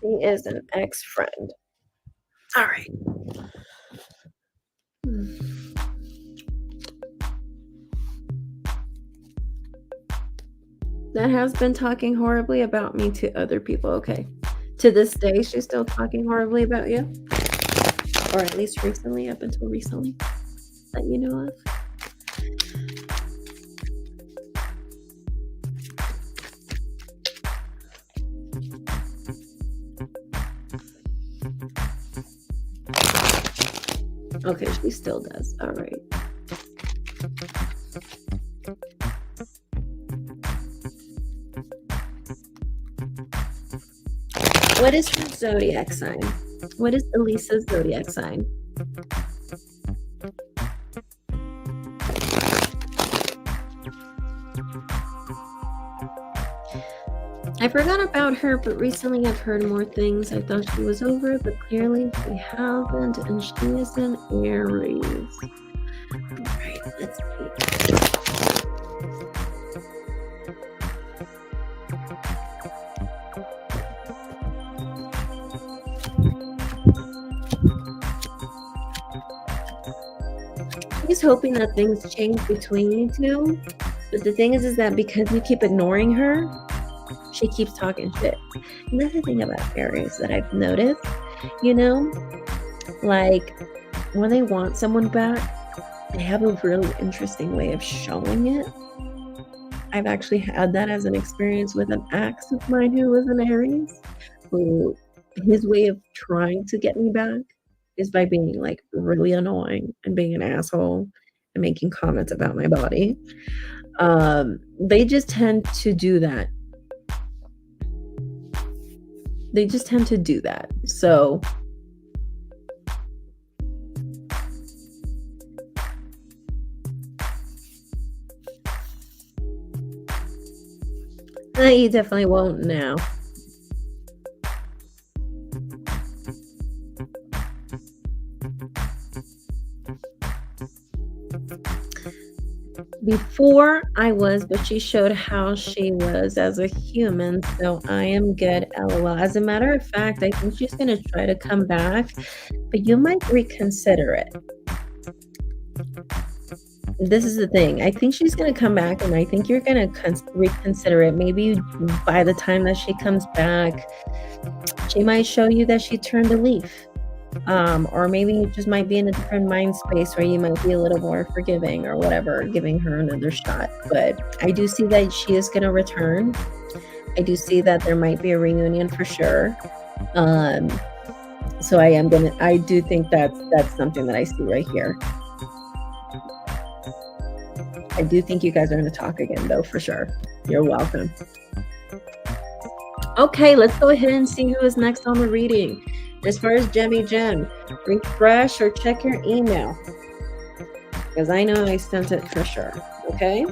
She is an ex-friend. All right. That has been talking horribly about me to other people, okay? To this day, she's still talking horribly about you? Or at least recently, up until recently, that you know of? Okay, she still does. All right. What is her zodiac sign? What is Elisa's zodiac sign? I forgot about her, but recently I've heard more things. I thought she was over it, but clearly she hasn't, and she is an Aries. Alright, let's see. She's hoping that things change between you two, but the thing is that because you keep ignoring her, she keeps talking shit. And that's the thing about Aries that I've noticed, you know, like when they want someone back, they have a really interesting way of showing it. I've actually had that as an experience with an ex of mine who was an Aries, who his way of trying to get me back is by being like really annoying and being an asshole and making comments about my body. They just tend to do that. They just tend to do that. So you definitely won't now. Before I was, but she showed how she was as a human, so I am good, LOL. As a matter of fact, I think she's going to try to come back, but you might reconsider it. This is the thing. I think she's going to come back, and I think you're going to reconsider it. Maybe by the time that she comes back, she might show you that she turned a leaf. Or maybe you just might be in a different mind space where you might be a little more forgiving or whatever, giving her another shot. But I do see that she is going to return. I do see that there might be a reunion for sure. So I do think that's something that I see right here. I do think you guys are going to talk again though, for sure. You're welcome. Okay, let's go ahead and see who is next on the reading. As far as Jemmy Gem, refresh or check your email, because I know I sent it for sure. Okay,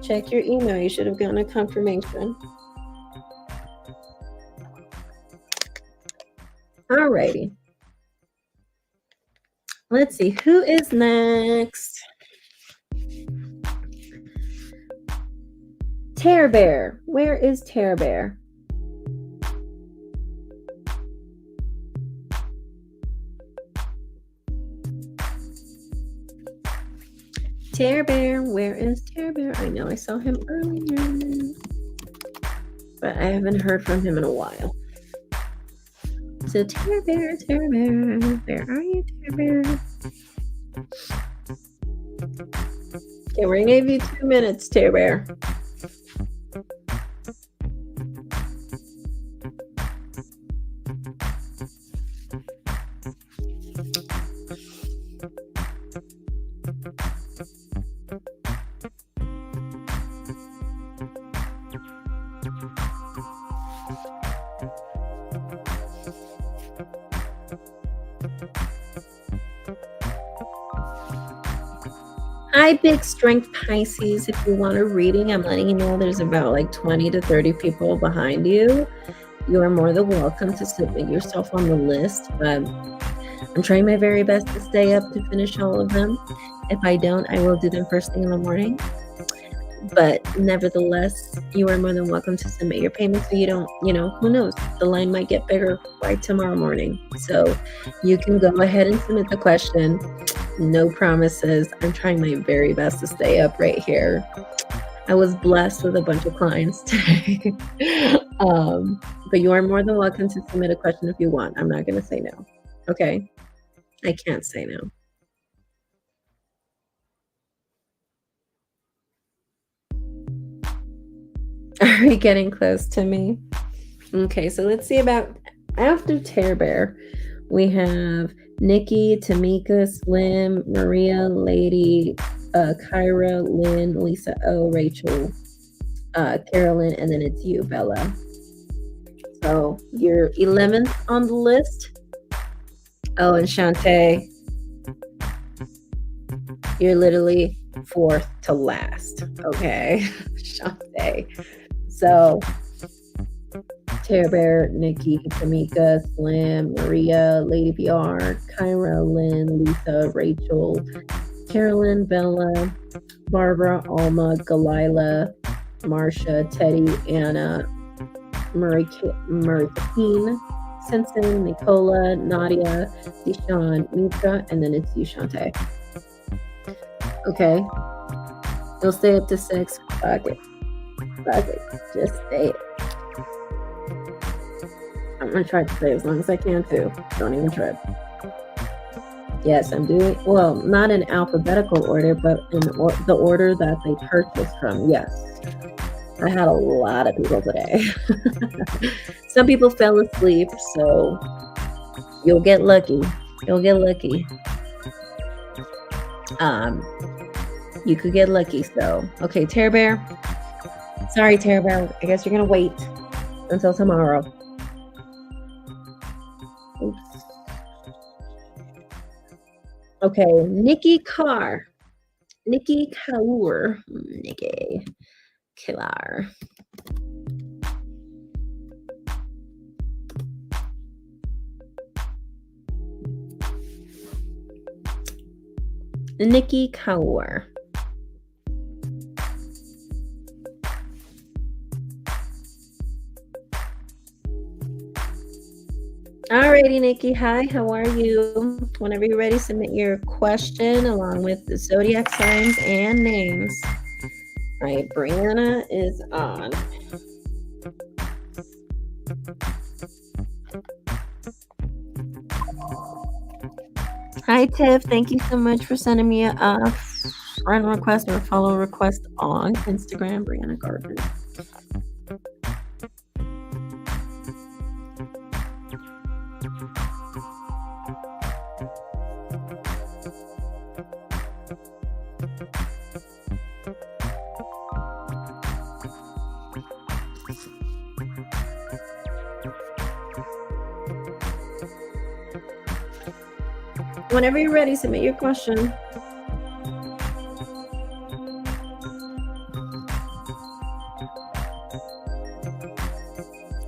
check your email. You should have gotten a confirmation. Alrighty, let's see who is next. Terror Bear, where is Terror Bear? Terror Bear, where is Terror Bear? I know I saw him earlier, but I haven't heard from him in a while. So Terror Bear, where are you, Terror Bear? Okay, we're gonna give you 2 minutes, Terror Bear. Hi, Big Strength Pisces. If you want a reading, I'm letting you know there's about like 20 to 30 people behind you. You are more than welcome to submit yourself on the list, but I'm trying my very best to stay up to finish all of them. If I don't, I will do them first thing in the morning. But nevertheless, you are more than welcome to submit your payment so you don't, who knows, the line might get bigger by tomorrow morning. So you can go ahead and submit the question. No promises. I'm trying my very best to stay up right here. I was blessed with a bunch of clients today. But you are more than welcome to submit a question if you want. I'm not going to say no. Okay? I can't say no. Are we getting close to me? Okay, so let's see about after Terror Bear. We have Nikki, Tamika, Slim, Maria, Lady, Kyra, Lynn, Lisa O, Rachel, Carolyn, and then it's you, Bella. So you're 11th on the list. Oh, and Shantae, you're literally 4th to last. Okay, Shantae. So Terror Bear, Nikki, Tamika, Slim, Maria, Lady BR, Kyra, Lynn, Lisa, Rachel, Carolyn, Bella, Barbara, Alma, Galila, Marsha, Teddy, Anna, Marie Queen, Simpson, Nicola, Nadia, Deshawn, Mitra, and then it's you, Shantae. Okay. You'll stay up to 6. Fuck it. Just stay it. I'm going to try to stay as long as I can, too. Don't even try. Yes, I'm doing, well, not in alphabetical order, but in the order that they purchased from. Yes. I had a lot of people today. Some people fell asleep, so you'll get lucky. You could get lucky, so. Okay, Terror Bear. Sorry, Terror Bear. I guess you're going to wait until tomorrow. Oops. Okay, Nikki Kaur. Nikki Killer. Nikki Kaur. Alrighty, Nikki. Hi, how are you? Whenever you're ready, submit your question along with the zodiac signs and names. All right, Brianna is on. Hi, Tiff. Thank you so much for sending me a friend request or a follow request on Instagram, Brianna Gardner. Whenever you're ready, submit your question.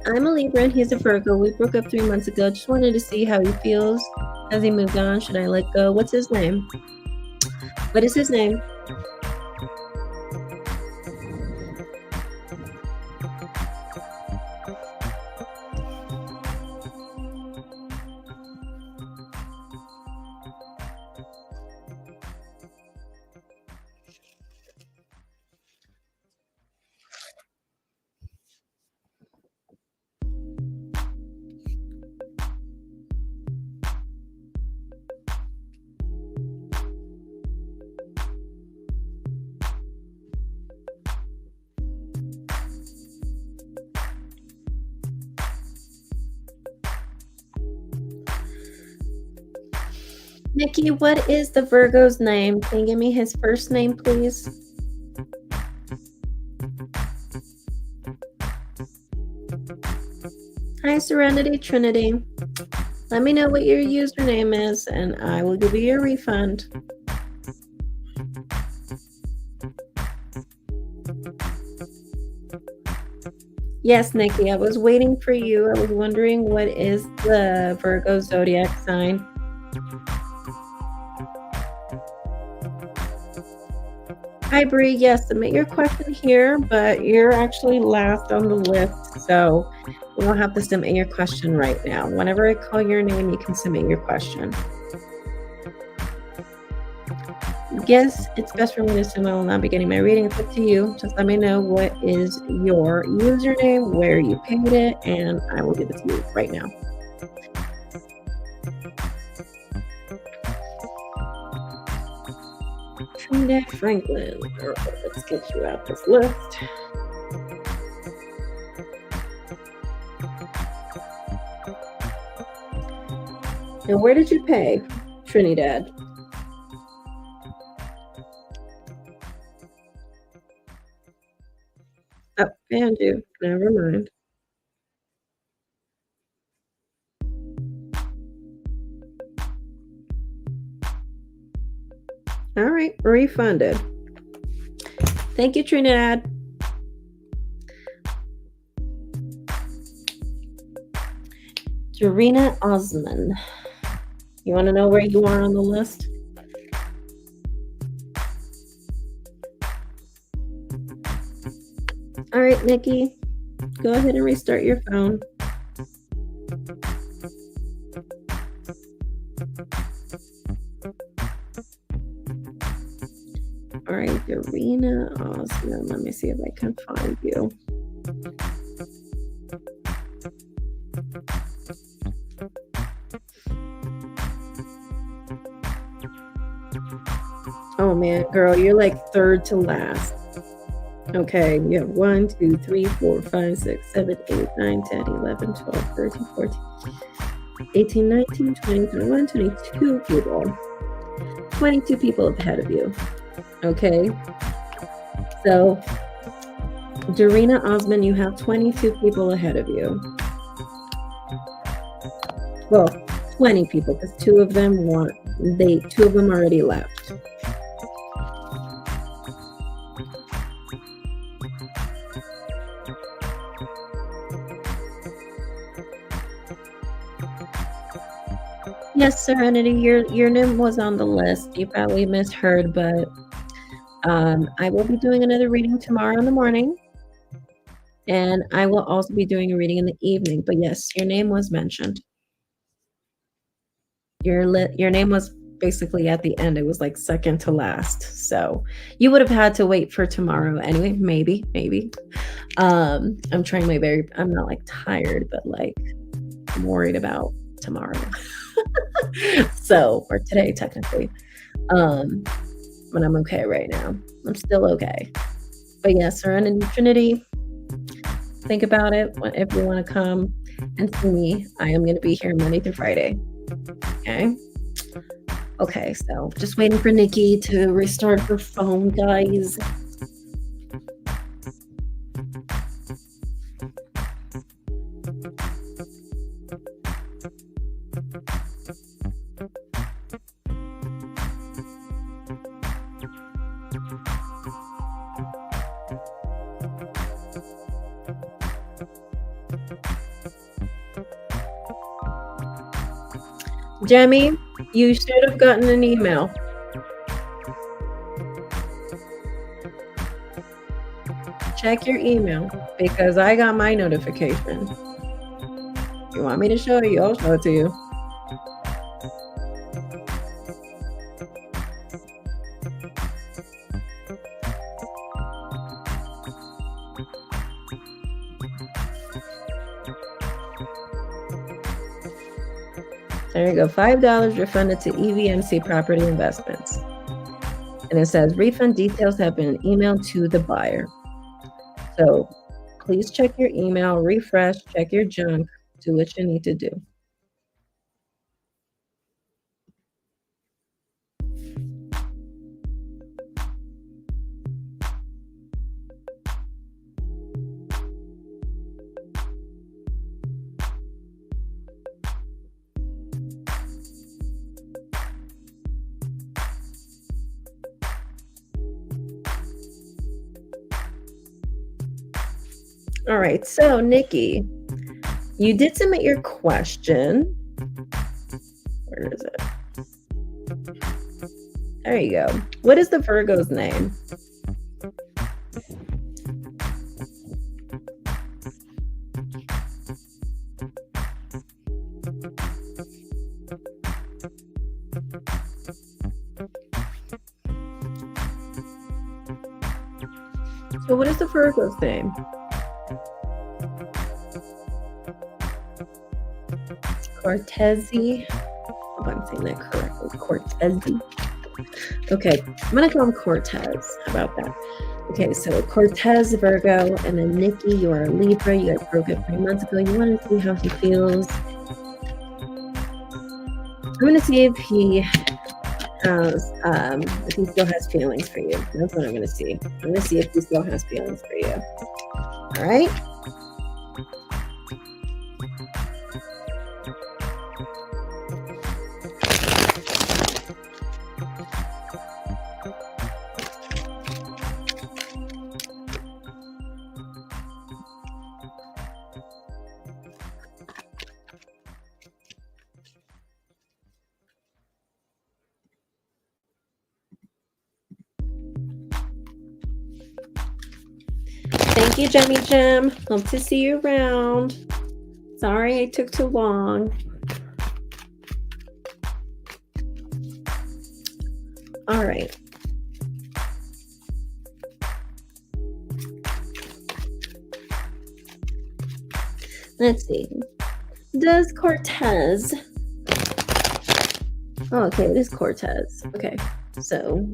I'm a Libra and he's a Virgo. We broke up 3 months ago. Just wanted to see how he feels. Has he moved on? Should I let go? What's his name? What is his name? Nikki, what is the Virgo's name? Can you give me his first name, please? Hi, Serenity Trinity. Let me know what your username is, and I will give you your refund. Yes, Nikki, I was waiting for you. I was wondering what is the Virgo zodiac sign. Hi, Bree. Yes, submit your question here, but you're actually last on the list, so you don't have to submit your question right now. Whenever I call your name, you can submit your question. Yes, it's best for me to assume I will not be getting my reading. It's up to you. Just let me know what is your username, where you paid it, and I will give it to you right now. Trinidad Franklin. All right, let's get you out this list. And where did you pay, Trinidad? Oh, found you. Never mind. All right, refunded. Thank you, Trinidad. Jarena Osman. You want to know where you are on the list? All right, Nikki, go ahead and restart your phone. All right, Jarena Osman. Let me see if I can find you. Oh man, girl, you're like third to last. Okay, you have 1, 2, 3, 4, 5, 6, 7, 8, 9, 10, 11, 12, 13, 14, 18, 19, 20, 21, 22 people. 22 people ahead of you. Okay. So, Jarena Osman, you have 22 people ahead of you. Well, 20 people, because two of them already left. Yes, Serenity, your name was on the list. You probably misheard, but I will be doing another reading tomorrow in the morning. And I will also be doing a reading in the evening. But yes, your name was mentioned. Your name was basically at the end. It was like second to last. So you would have had to wait for tomorrow anyway. Maybe. I'm trying my I'm not like tired, but like I'm worried about tomorrow. So, or today technically. But I'm okay right now. I'm still okay. But yeah, Serenity Trinity, think about it. If you want to come and see me, I am going to be here Monday through Friday. Okay, so just waiting for Nikki to restart her phone, guys. Jemmy, you should have gotten an email. Check your email because I got my notification. You want me to show you? I'll show it to you. There you go. $5 refunded to EVMC Property Investments. And it says refund details have been emailed to the buyer. So please check your email, refresh, check your junk, do what you need to do. All right, so Nikki, you did submit your question. Where is it? There you go. What is the Virgo's name? So what is the Virgo's name? Cortezi. Hope I'm saying that correctly. Cortezi. Okay, I'm gonna call him Cortez. How about that? Okay, so Cortez, Virgo, and then Nikki, you're a Libra. You guys broke up 3 months ago. You want to see how he feels. I'm gonna see if he has, if he still has feelings for you. That's what I'm gonna see. I'm gonna see if he still has feelings for you. All right. Thank you, Jemmy Jim. Hope to see you around. Sorry I took too long. All right. Let's see. Does Cortez... Oh, okay, it is Cortez. Okay, so...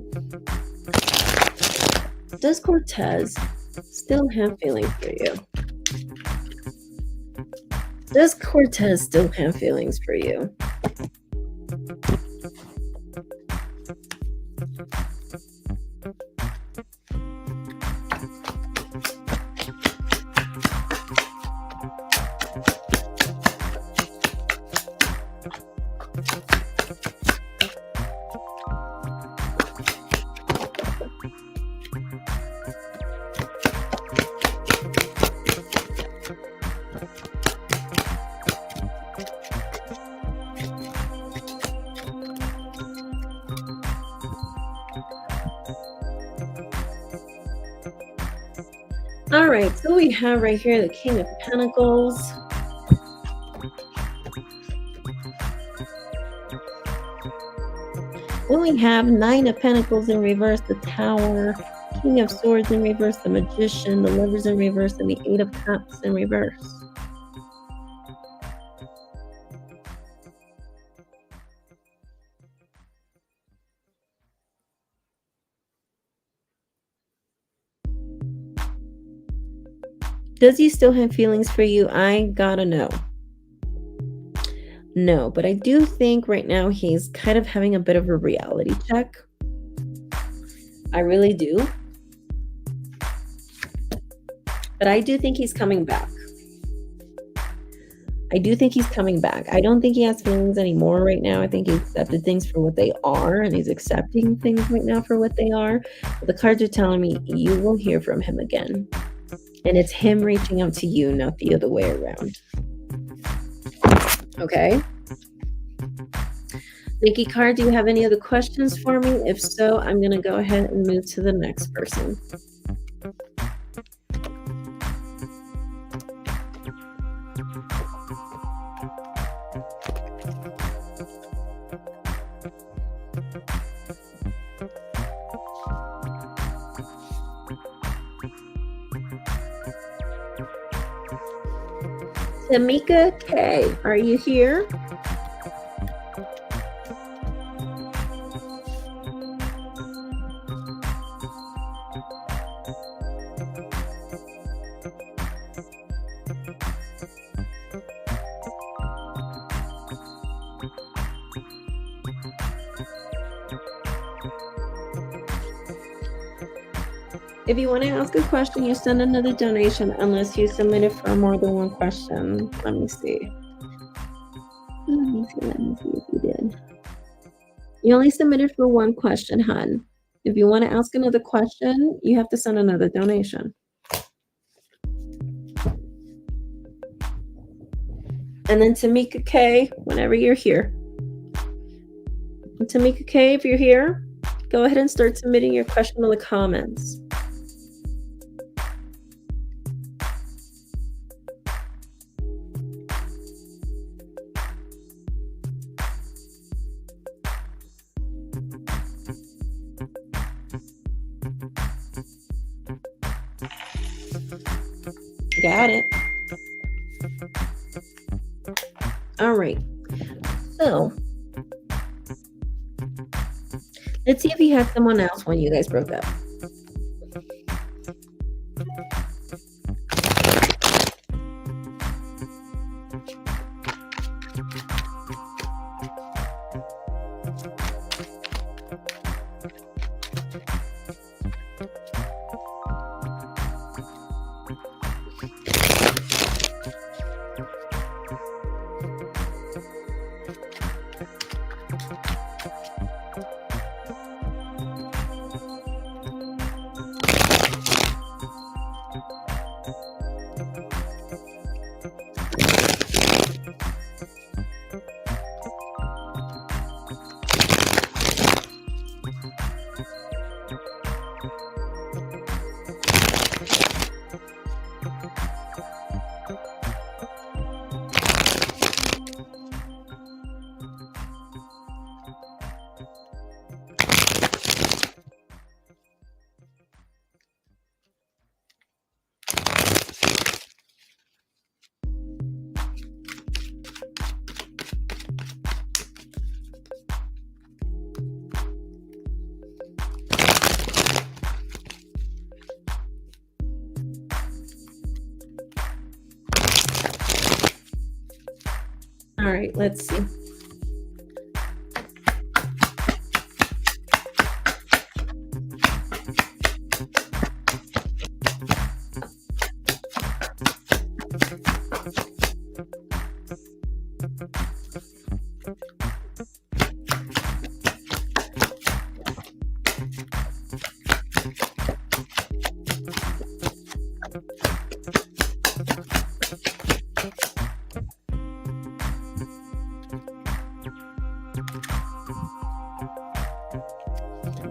Does Cortez still have feelings for you? Does Cortez still have feelings for you? All right, so we have right here the King of Pentacles. Then we have Nine of Pentacles in reverse, the Tower, King of Swords in reverse, the Magician, the Lovers in reverse, and the Eight of Cups in reverse. Does he still have feelings for you? I gotta know. No, but I do think right now he's kind of having a bit of a reality check. I really do. But I do think he's coming back. I do think he's coming back. I don't think he has feelings anymore right now. I think he accepted things for what they are, and he's accepting things right now for what they are. But the cards are telling me you will hear from him again. And it's him reaching out to you, not the other way around. Okay? Nikki card, do you have any other questions for me? If so, I'm going to go ahead and move to the next person. Tamika K, are you here? If you want to ask a question, you send another donation unless you submit it for more than one question. Let me see. Let me see if you did. You only submitted for one question, hun. If you want to ask another question, you have to send another donation. And then Tamika K, whenever you're here. And Tamika K, if you're here, go ahead and start submitting your question in the comments. Got it. All right. So let's see if he had someone else when you guys broke up. All right, let's see.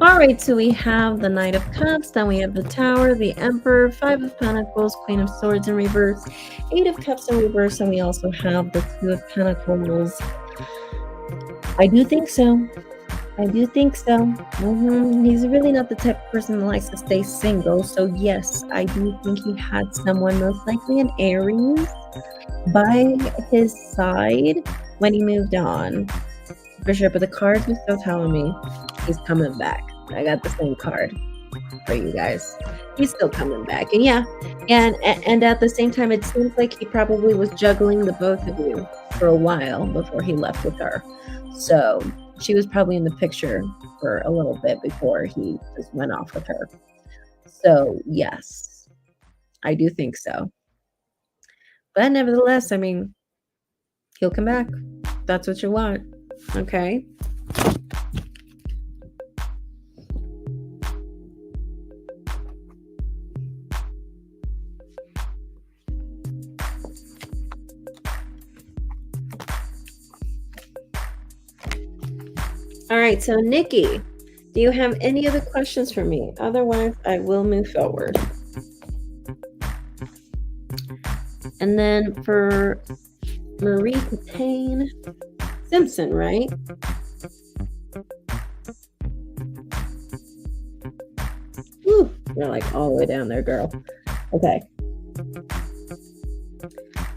All right, so we have the Knight of Cups, then we have the Tower, the Emperor, Five of Pentacles, Queen of Swords in reverse, Eight of Cups in reverse, and we also have the Two of Pentacles. I do think so. I do think so. He's really not the type of person that likes to stay single. So yes, I do think he had someone, most likely an Aries, by his side when he moved on. For sure, but the cards are still telling me he's coming back. I got the same card for you guys. He's still coming back. And yeah, and at the same time, it seems like he probably was juggling the both of you for a while before he left with her. So she was probably in the picture for a little bit before he just went off with her. So yes, I do think so. But nevertheless, I mean, he'll come back. That's what you want. Okay. All right, so Nikki, do you have any other questions for me? Otherwise, I will move forward. And then for Marie Catane Simpson, right? Woo, you're like all the way down there, girl. Okay.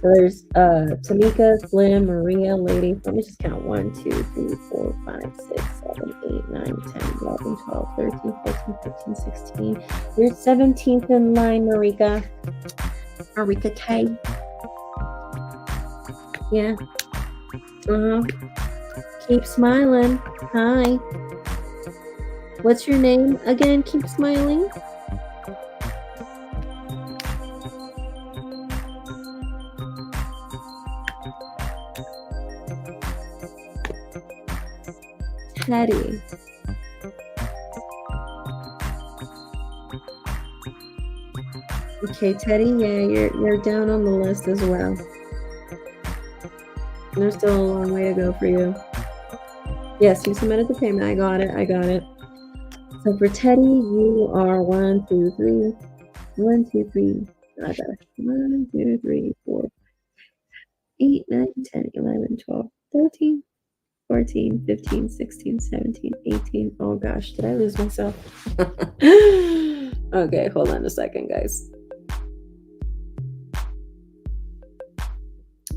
So there's Tamika, Slim, Maria, Lady. Let me just count 1, 2, 3, 4, 5, 6, 7, 8, 9, 10, 11, 12, 13, 14, 15, 16. You're 17th in line, Marika. Marika K. Yeah. Keep smiling. Hi. What's your name again? Keep smiling. Teddy. Okay, Teddy, yeah, you're down on the list as well. There's still a long way to go for you. Yes, you submitted the payment. I got it. I got it. So for Teddy, you are 1, 2, 3. 1, 2, 3. 1, 2, 3, 4, 8, 9, 10, 11, 12, 13, 14, 15, 16, 17, 18. Oh gosh, did I lose myself? Okay, hold on a second, guys.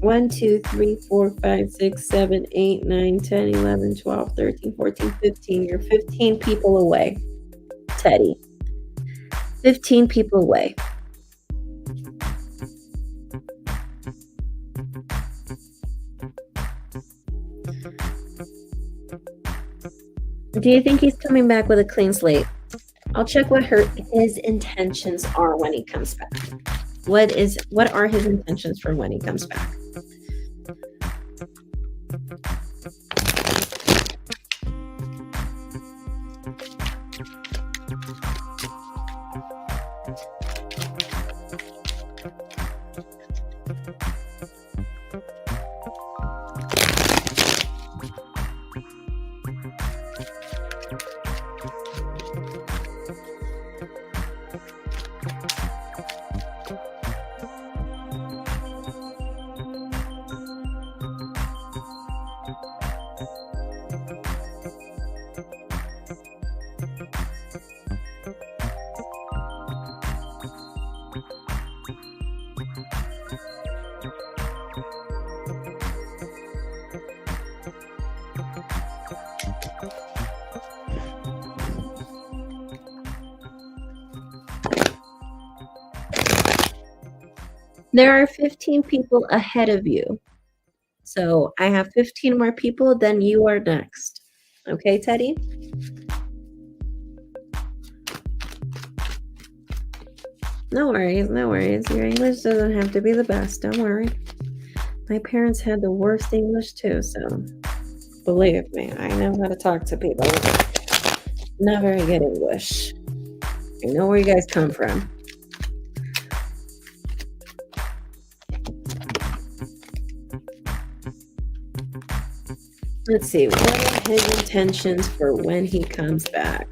1, 2, 3, 4, 5, 6, 7, 8, 9, 10, 11, 12, 13, 14, 15. You're 15 people away, Teddy. 15 people away. Do you think he's coming back with a clean slate? I'll check what his intentions are when he comes back. What are his intentions for when he comes back? There are 15 people ahead of you. So I have 15 more people, then you are next. Okay, Teddy? No worries, no worries. Your English doesn't have to be the best, don't worry. My parents had the worst English too, so believe me, I know how to talk to people. Not very good English. I know where you guys come from. Let's see, what are his intentions for when he comes back?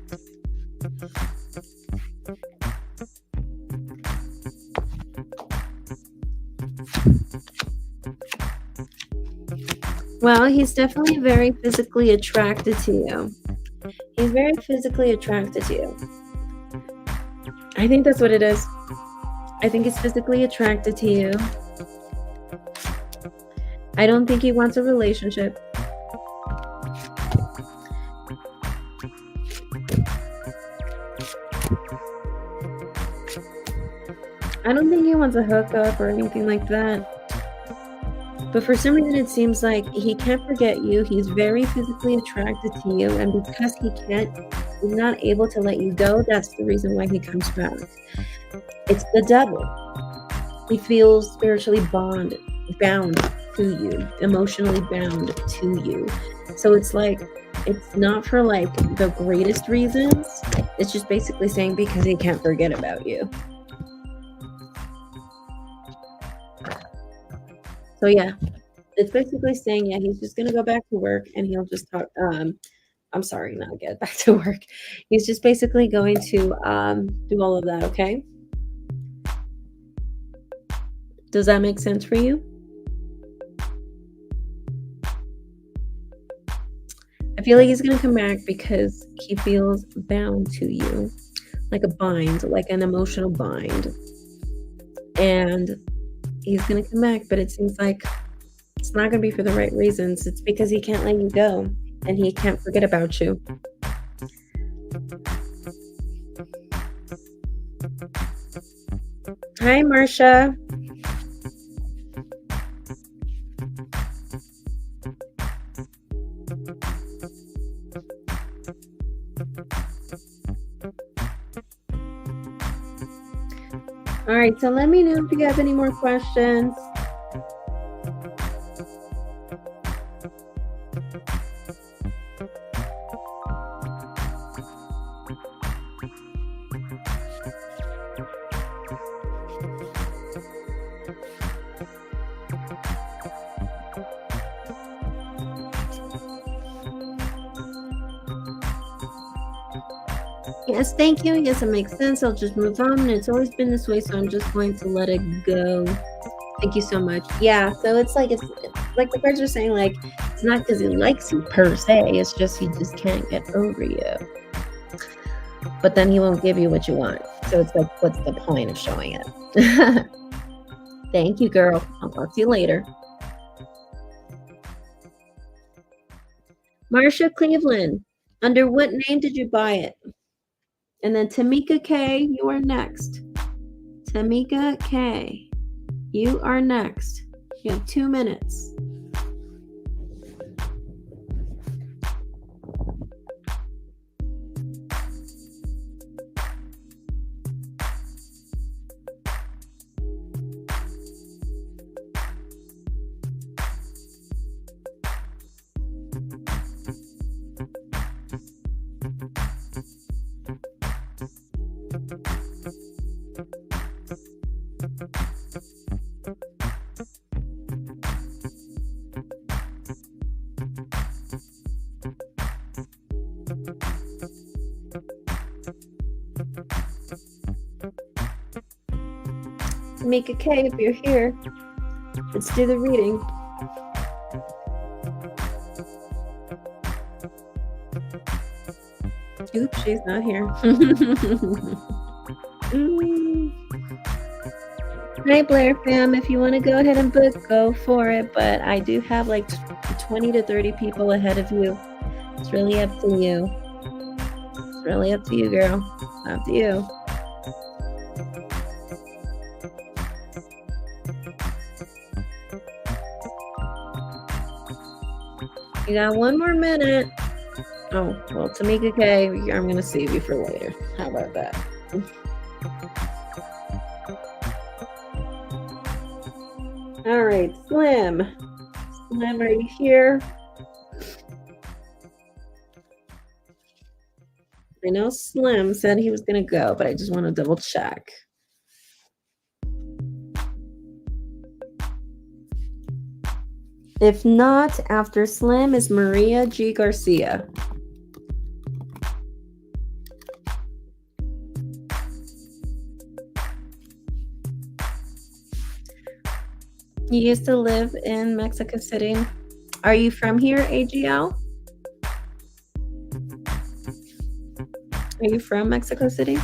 Well, he's definitely very physically attracted to you. He's very physically attracted to you. I think that's what it is. I think he's physically attracted to you. I don't think he wants a relationship. I don't think he wants a hookup or anything like that. But for some reason, it seems like he can't forget you. He's very physically attracted to you. And because he's not able to let you go, that's the reason why he comes back. It's the devil. He feels spiritually bound to you, emotionally bound to you. So it's like, it's not for like the greatest reasons. It's just basically saying because he can't forget about you. So yeah, it's basically saying, yeah, he's just going to go back to work and he'll just talk. I'm sorry, not get back to work. He's just basically going to do all of that, okay? Does that make sense for you? I feel like he's going to come back because he feels bound to you, like a bind, like an emotional bind. And he's going to come back, but it seems like it's not going to be for the right reasons. It's because he can't let you go and he can't forget about you. Hi, Marsha. All right, so let me know if you have any more questions. Yes, thank you. Yes, it makes sense. I'll just move on. And it's always been this way, so I'm just going to let it go. Thank you so much. Yeah, so it's like like the cards are saying, like, it's not because he likes you per se, it's just he just can't get over you. But then he won't give you what you want. So it's like, what's the point of showing it? Thank you, girl. I'll talk to you later. Marsha Cleveland, under what name did you buy it? And then Tamika K, you are next. Tamika K, you are next. You have 2 minutes. Tamika K, if you're here, let's do the reading. Oops, she's not here. Hi, Blair fam. If you want to go ahead and book, go for it. But I do have like 20 to 30 people ahead of you. It's really up to you. It's really up to you, girl. Up to you. You got 1 more minute. Oh, well, Tamika K, I'm going to save you for later. How about that? All right, Slim. Slim, are you here? I know Slim said he was going to go, but I just want to double check. If not, after Slim is Maria G. Garcia. You used to live in Mexico City. Are you from here, AGL? Are you from Mexico City?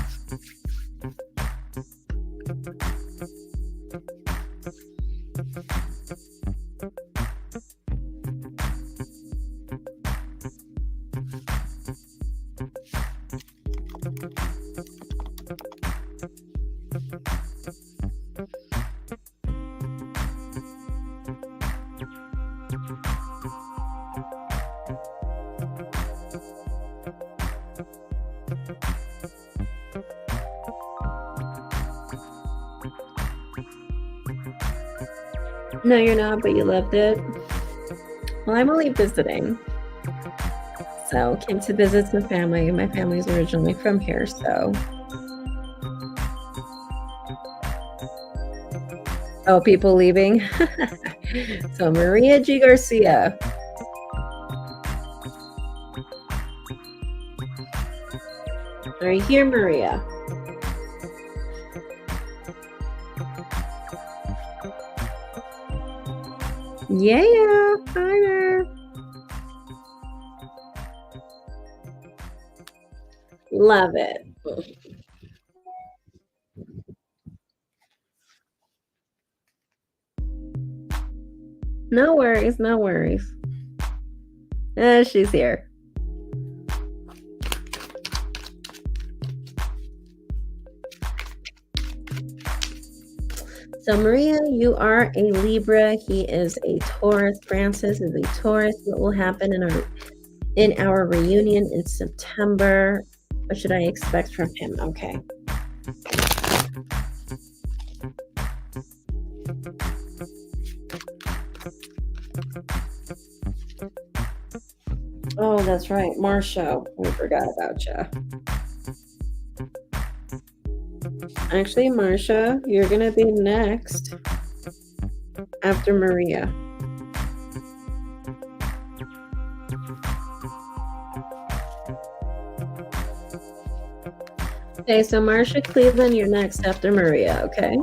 No, you're not, but you loved it. Well, I'm only visiting. So, came to visit some family. My family's originally from here, so. Oh, people leaving? So, Maria G. Garcia. Are you here, Maria? Yeah, hi there. Love it. No worries, no worries. She's here. So Maria, you are a Libra. He is a Taurus. Francis is a Taurus. What will happen in our reunion in September? What should I expect from him? Okay. Oh, that's right. Marsha. We forgot about you. Actually, Marsha, you're going to be next after Maria. Okay, so Marsha Cleveland, you're next after Maria, okay?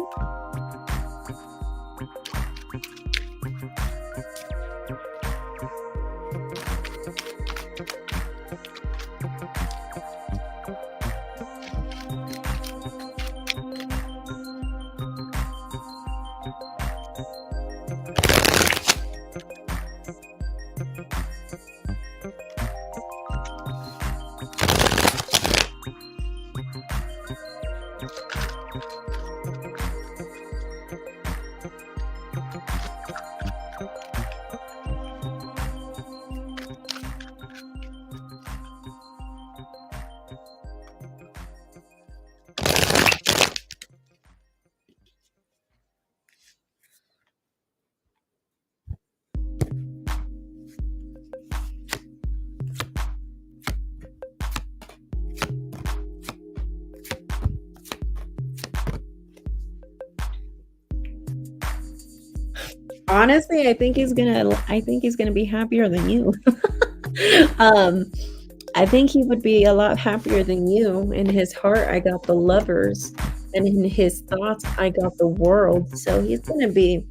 Honestly, I think he's gonna be happier than you. I think he would be a lot happier than you. In his heart, I got the lovers, and in his thoughts, I got the world. So he's gonna be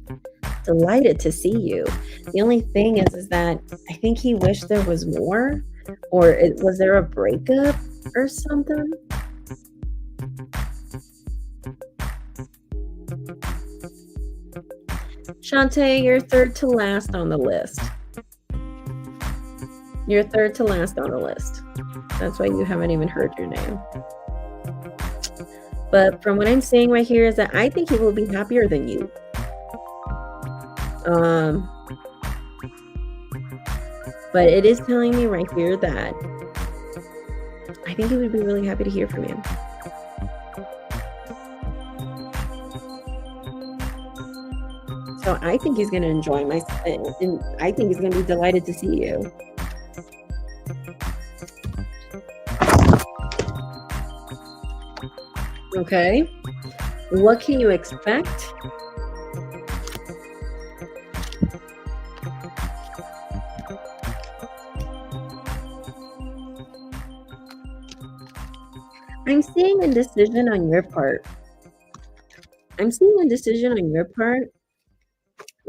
delighted to see you. The only thing is that I think he wished there was more, or was there a breakup or something? Shantae, you're third to last on the list. You're third to last on the list. That's why you haven't even heard your name. But from what I'm saying right here is that I think he will be happier than you. But it is telling me right here that I think he would be really happy to hear from you. So I think he's going to enjoy and I think he's going to be delighted to see you. Okay. What can you expect? I'm seeing indecision on your part. I'm seeing indecision on your part.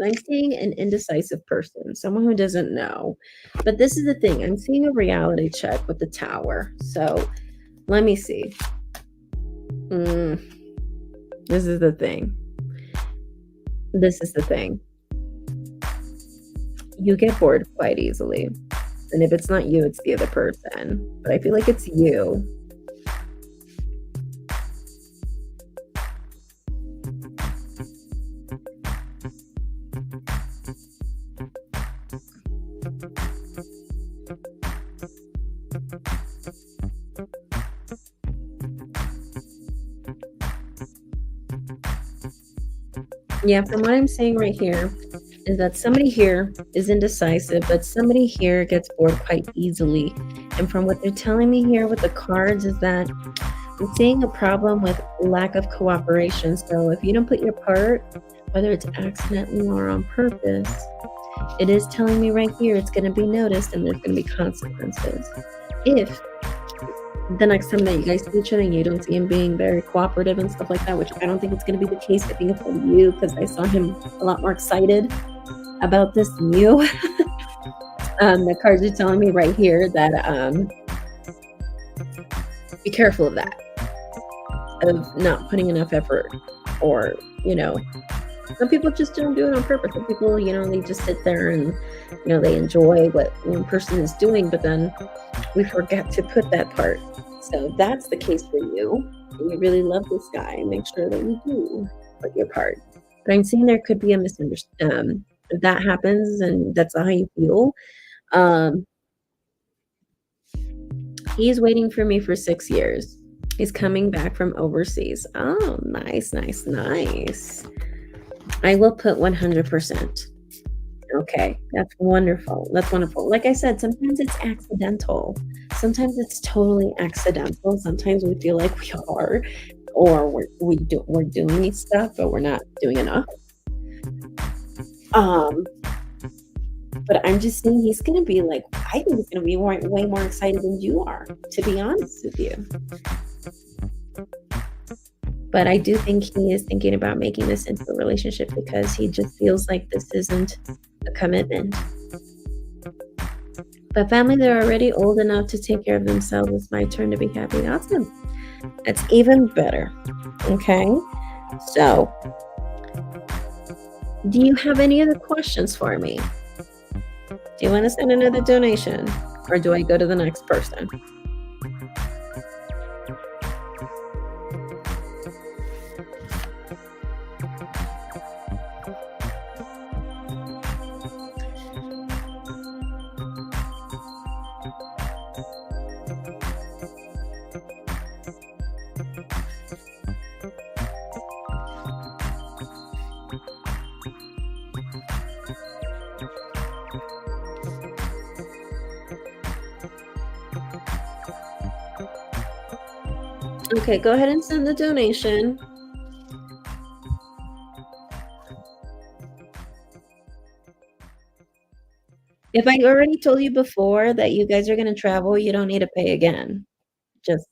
I'm seeing an indecisive person, someone who doesn't know. But this is the thing. I'm seeing a reality check with the Tower. So let me see. This is the thing. This is the thing. You get bored quite easily. And if it's not you, it's the other person. But I feel like it's you. Yeah, from what I'm saying right here is that somebody here is indecisive, but somebody here gets bored quite easily. And from what they're telling me here with the cards is that I'm seeing a problem with lack of cooperation. So if you don't put your part, whether it's accidentally or on purpose, it is telling me right here it's going to be noticed and there's going to be consequences. If the next time that you guys see each other and you don't see him being very cooperative and stuff like that, which I don't think it's going to be the case. I think it's for you because I saw him a lot more excited about this than you. The cards are telling me right here that be careful of that, of not putting enough effort, or some people just don't do it on purpose. Some people, they just sit there and they enjoy what one person is doing, but then we forget to put that part. So that's the case for you. You really love this guy. Make sure that you do put your part. But I'm seeing there could be a misunderstanding. If that happens and that's how you feel, he's waiting for me for 6 years. He's coming back from overseas. Oh, nice. I will put 100%. Okay, that's wonderful. Like I said, sometimes it's accidental. Sometimes it's totally accidental. Sometimes we feel like we are, or we're doing stuff, but we're not doing enough. But I'm just saying he's going to be like, I think he's going to be way more excited than you are, to be honest with you. But I do think he is thinking about making this into a relationship because he just feels like this isn't a commitment. But family, they're already old enough to take care of themselves. It's my turn to be happy. Awesome. That's even better. Okay. So, do you have any other questions for me? Do you want to send another donation or do I go to the next person? Okay, go ahead and send the donation. If I already told you before that you guys are going to travel, you don't need to pay again. Just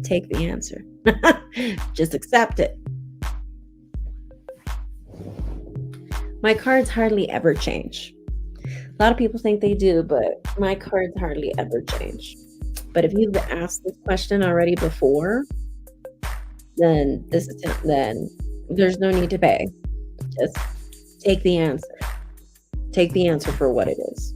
take the answer. Just accept it. My cards hardly ever change. A lot of people think they do, but my cards hardly ever change. But if you've asked this question already before, then then there's no need to pay. Just take the answer. Take the answer for what it is.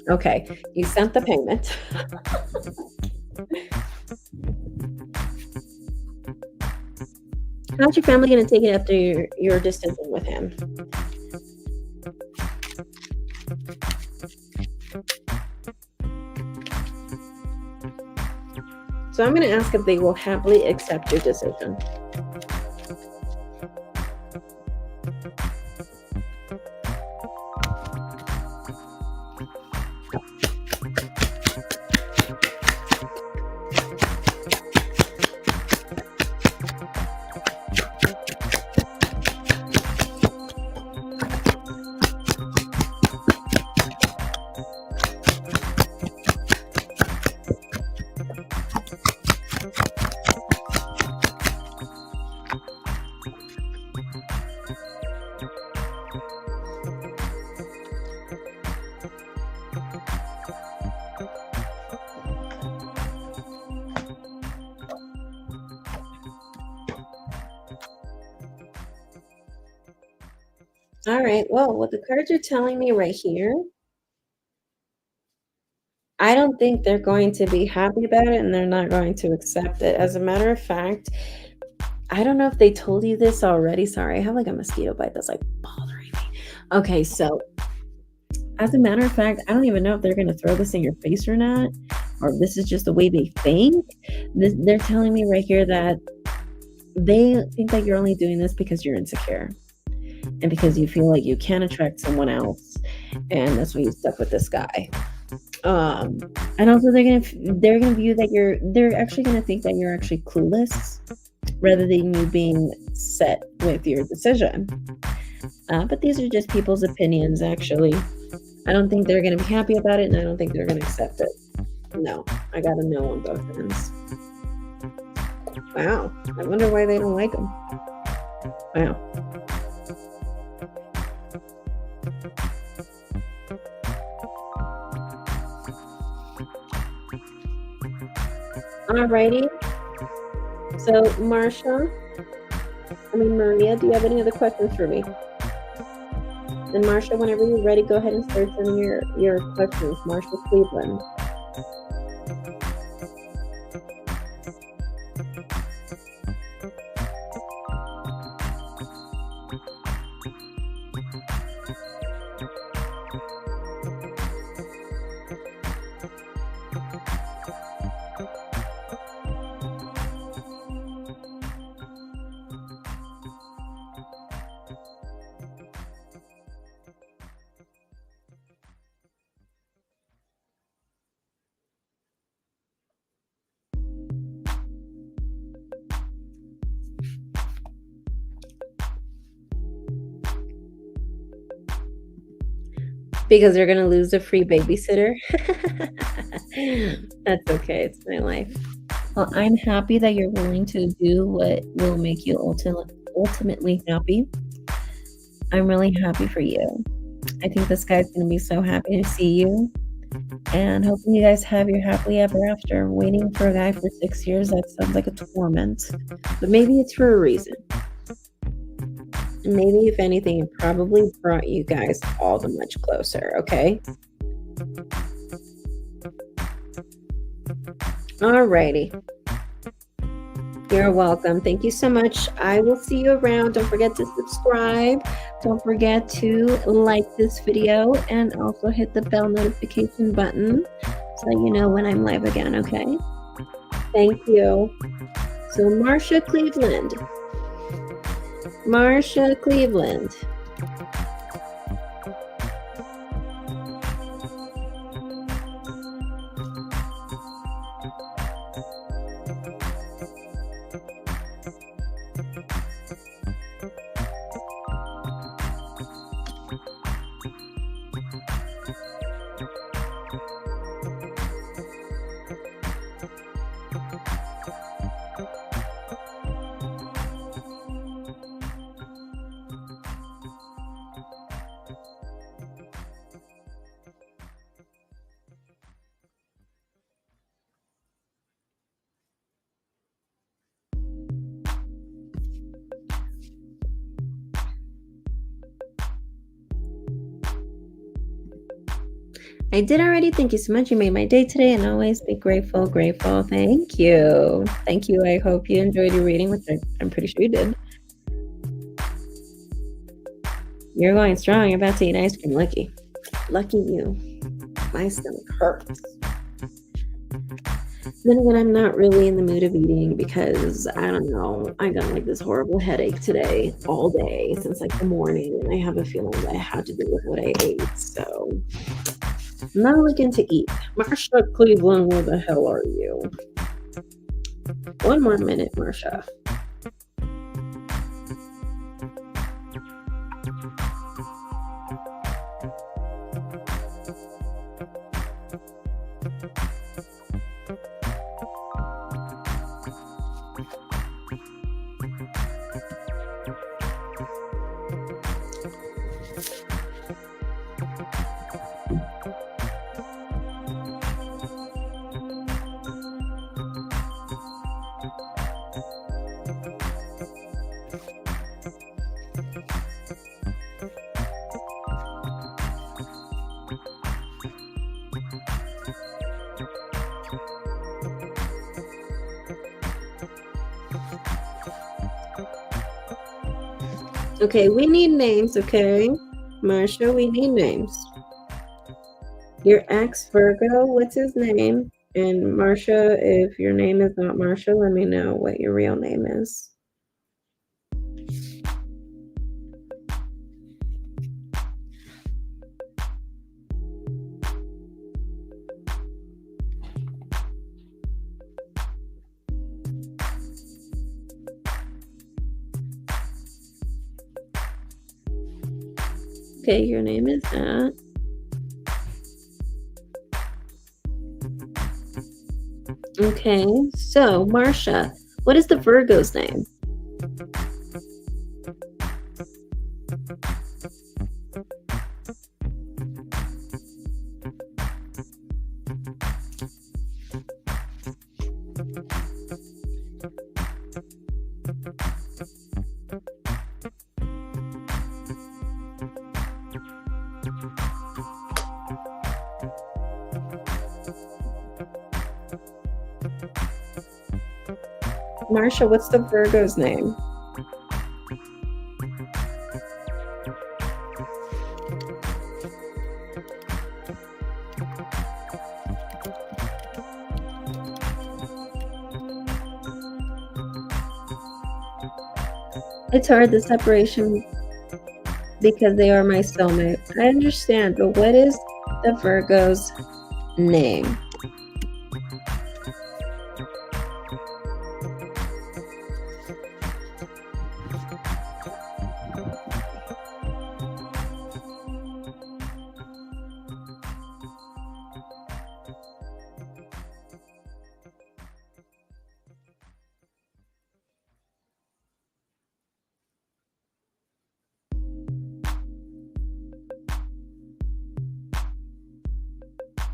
Okay, you sent the payment. How's your family going to take it after your distancing with him? So I'm going to ask if they will happily accept your decision. All right. Well, what the cards are telling me right here, I don't think they're going to be happy about it and they're not going to accept it. As a matter of fact, I don't know if they told you this already. Sorry, I have like a mosquito bite that's like bothering me. Okay, so as a matter of fact, I don't even know if they're going to throw this in your face or not, or if this is just the way they think. They're telling me right here that they think that you're only doing this because you're insecure and because you feel like you can attract someone else, and that's why you stuck with this guy. And also they're gonna view that they're actually gonna think that you're actually clueless rather than you being set with your decision. But these are just people's opinions, actually. I don't think they're gonna be happy about it, and I don't think they're gonna accept it. No, I got a no on both ends. Wow, I wonder why they don't like them. Wow. Alrighty. So, Maria, do you have any other questions for me? And Marsha, whenever you're ready, go ahead and start sending your questions. Marsha Cleveland. Because they're gonna lose a free babysitter. That's okay. It's my life. Well, I'm happy that you're willing to do what will make you ultimately happy. I'm really happy for you. I think this guy's gonna be so happy to see you. And hoping you guys have your happily ever after. Waiting for a guy for 6 years, that sounds like a torment. But maybe it's for a reason. Maybe, if anything, it probably brought you guys all the much closer, okay? Alrighty. You're welcome. Thank you so much. I will see you around. Don't forget to subscribe. Don't forget to like this video and also hit the bell notification button so you know when I'm live again, okay? Thank you. So Marsha Cleveland. Marsha Cleveland. I did already. Thank you so much. You made my day today, and always be grateful, grateful. Thank you. Thank you. I hope you enjoyed your reading, which I'm pretty sure you did. You're going strong. You're about to eat ice cream. Lucky. Lucky you. My stomach hurts. Then again, I'm not really in the mood of eating because, I don't know, I got like this horrible headache today, all day, since like the morning, and I have a feeling that I had to do with what I ate, so I'm not looking to eat. Marsha Cleveland, where the hell are you? One more minute, Marsha. Okay, we need names, okay? Marsha, we need names. Your ex, Virgo, what's his name? And Marsha, if your name is not Marsha, let me know what your real name is. Okay, your name is that. Okay, so Marsha, what is the Virgo's name? Marsha, what's the Virgo's name? It's hard, the separation, because they are my soulmate. I understand, but what is the Virgo's name?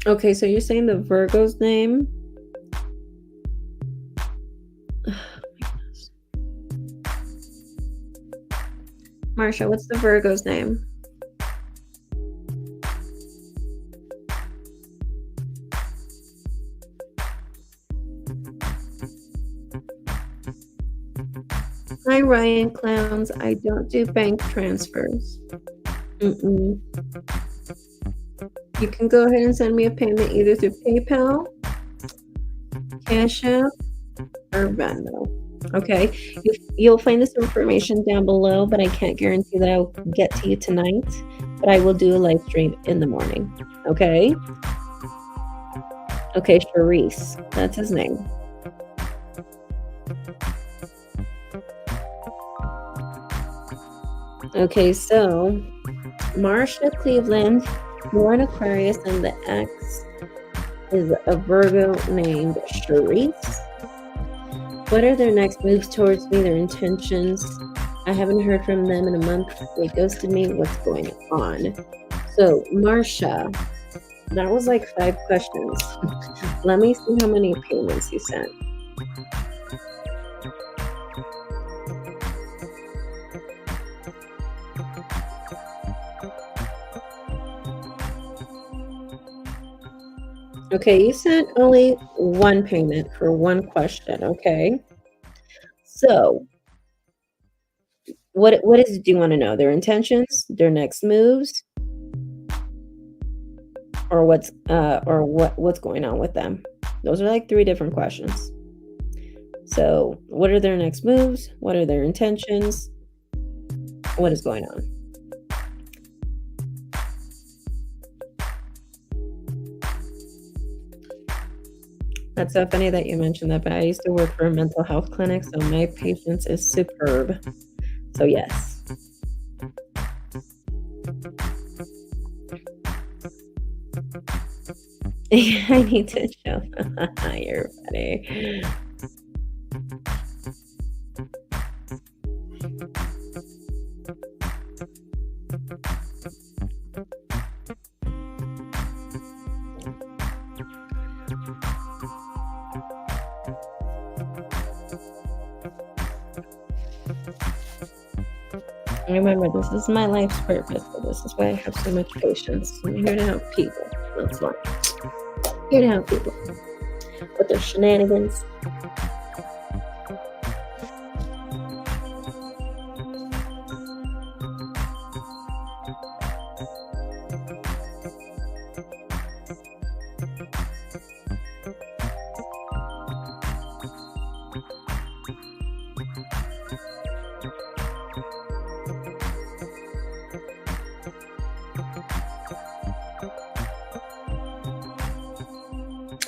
Okay, so you're saying the Virgo's name? Marsha, what's the Virgo's name? Hi, Ryan Clowns. I don't do bank transfers. You can go ahead and send me a payment either through PayPal, Cash App, or Venmo. Okay, you'll find this information down below, but I can't guarantee that I'll get to you tonight, but I will do a live stream in the morning. Okay? Okay, Charisse, that's his name. Okay, so Marsha Cleveland, you're an Aquarius, and the ex is a Virgo named Charisse. What are their next moves towards me, their intentions? I haven't heard from them in a month. They ghosted me. What's going on? So, Marsha, that was like 5 questions. Let me see how many payments you sent. Okay, you sent only 1 payment for 1 question, okay? So, what do you want to know? Their intentions, their next moves, or what's going on with them? Those are like 3 different questions. So, what are their next moves? What are their intentions? What is going on? That's so funny that you mentioned that, but I used to work for a mental health clinic, so my patience is superb. So yes. I need to show. You're funny. Remember, this is my life's purpose, so this is why I have so much patience. I'm here to help people. That's why. Here to help people with their shenanigans.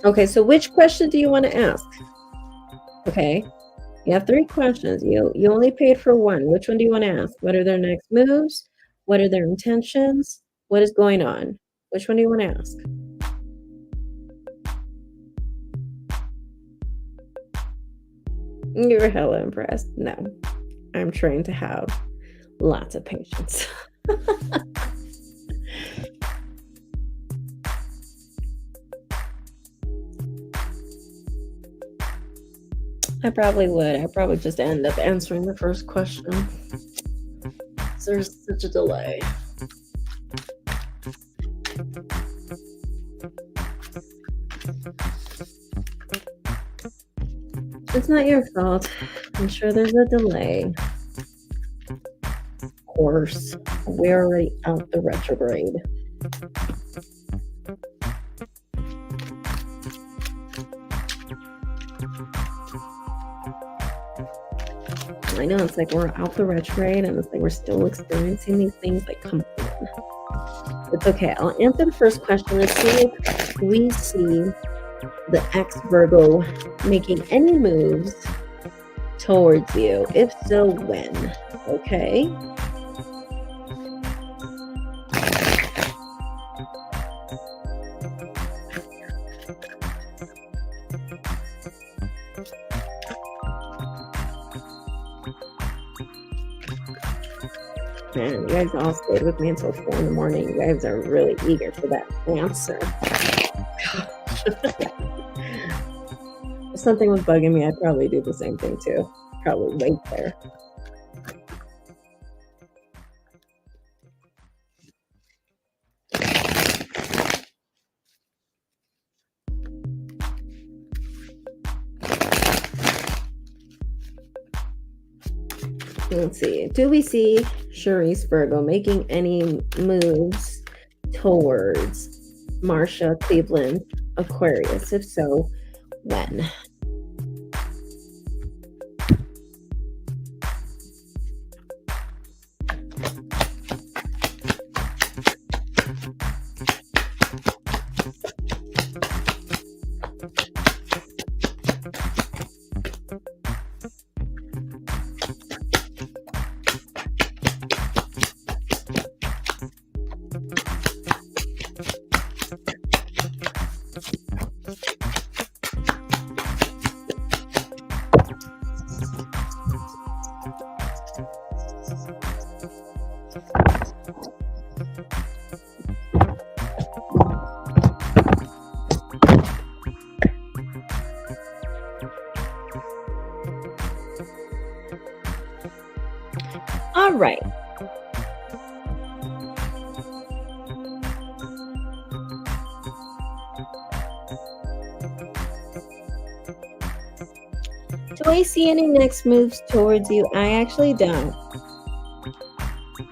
Okay, so which question do you want to ask? Okay, you have 3 questions. You only paid for 1. Which one do you want to ask? What are their next moves? What are their intentions? What is going on? Which one do you want to ask? You're hella impressed. No, I'm trained to have lots of patience. I probably would. I probably just end up answering the first question. There's such a delay. It's not your fault. I'm sure there's a delay. Of course, we're already out the retrograde. I know, it's like we're out the retrograde and it's like we're still experiencing these things. Like, come on. It's okay. I'll answer the first question. Let's see if we see the ex-Virgo making any moves towards you. If so, when? Okay. Man, you guys all stayed with me until 4 in the morning. You guys are really eager for that answer. If something was bugging me, I'd probably do the same thing too. Probably wait there. Let's see. Do we see Charisse Virgo making any moves towards Marsha, Cleveland, Aquarius? If so, when? All right. Do I see any next moves towards you? I actually don't.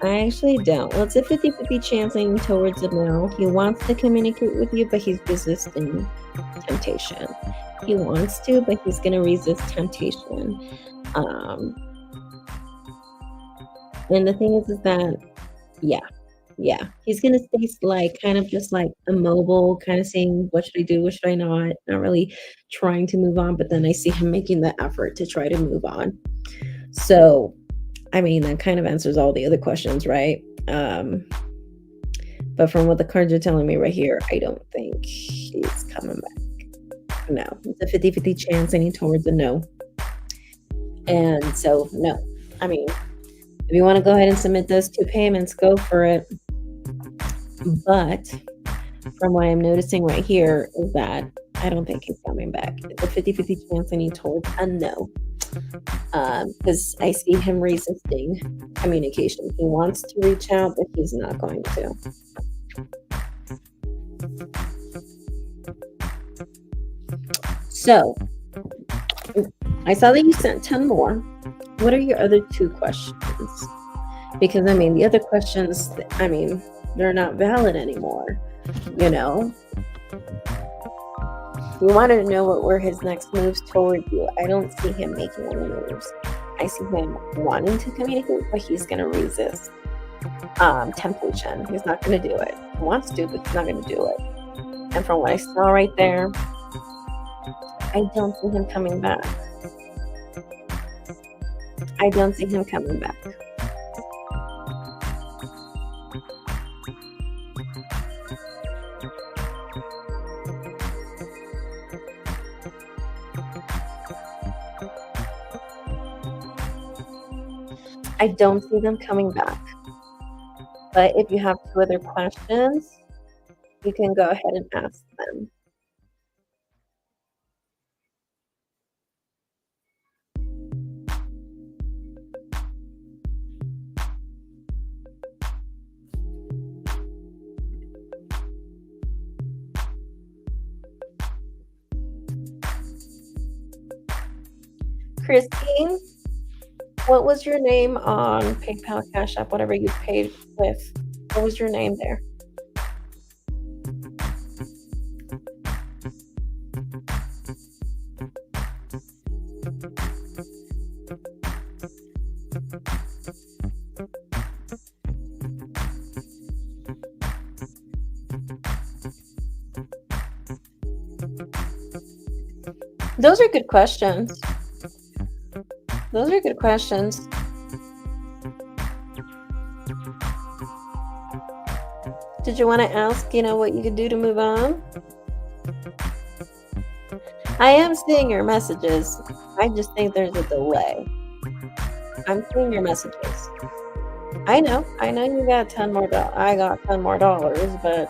Well, it's a 50-50 chance leaning towards a no. He wants to communicate with you, but he's resisting temptation. He wants to, but he's going to resist temptation. And the thing is that, yeah, he's going to stay like kind of just like immobile, kind of saying, what should I do? What should I not? Not really trying to move on, but then I see him making the effort to try to move on. So, I mean, that kind of answers all the other questions, right? But from what the cards are telling me right here, I don't think he's coming back. No, it's a 50-50 chance leaning towards a no. And so, no. I mean, if you want to go ahead and submit those 2 payments, go for it. But from what I'm noticing right here is that I don't think he's coming back. It's a 50-50 chance leaning towards a no. Because I see him resisting communication. He wants to reach out, but he's not going to. So, I saw that you sent 10 more. What are your other 2 questions? Because, I mean, the other questions, I mean, they're not valid anymore, you know? We wanted to know what were his next moves towards you. I don't see him making any moves. I see him wanting to communicate, but he's going to resist temptation. He's not going to do it. He wants to, but he's not going to do it. And from what I saw right there, I don't see him coming back. I don't see him coming back. I don't see them coming back. But if you have 2 other questions, you can go ahead and ask them. Christine, what was your name on PayPal, Cash App, whatever you paid with? What was your name there? Those are good questions. Those are good questions. Did you want to ask, what you could do to move on? I am seeing your messages. I just think there's a delay. I'm seeing your messages. I know you got $10 more. I got $10 more, but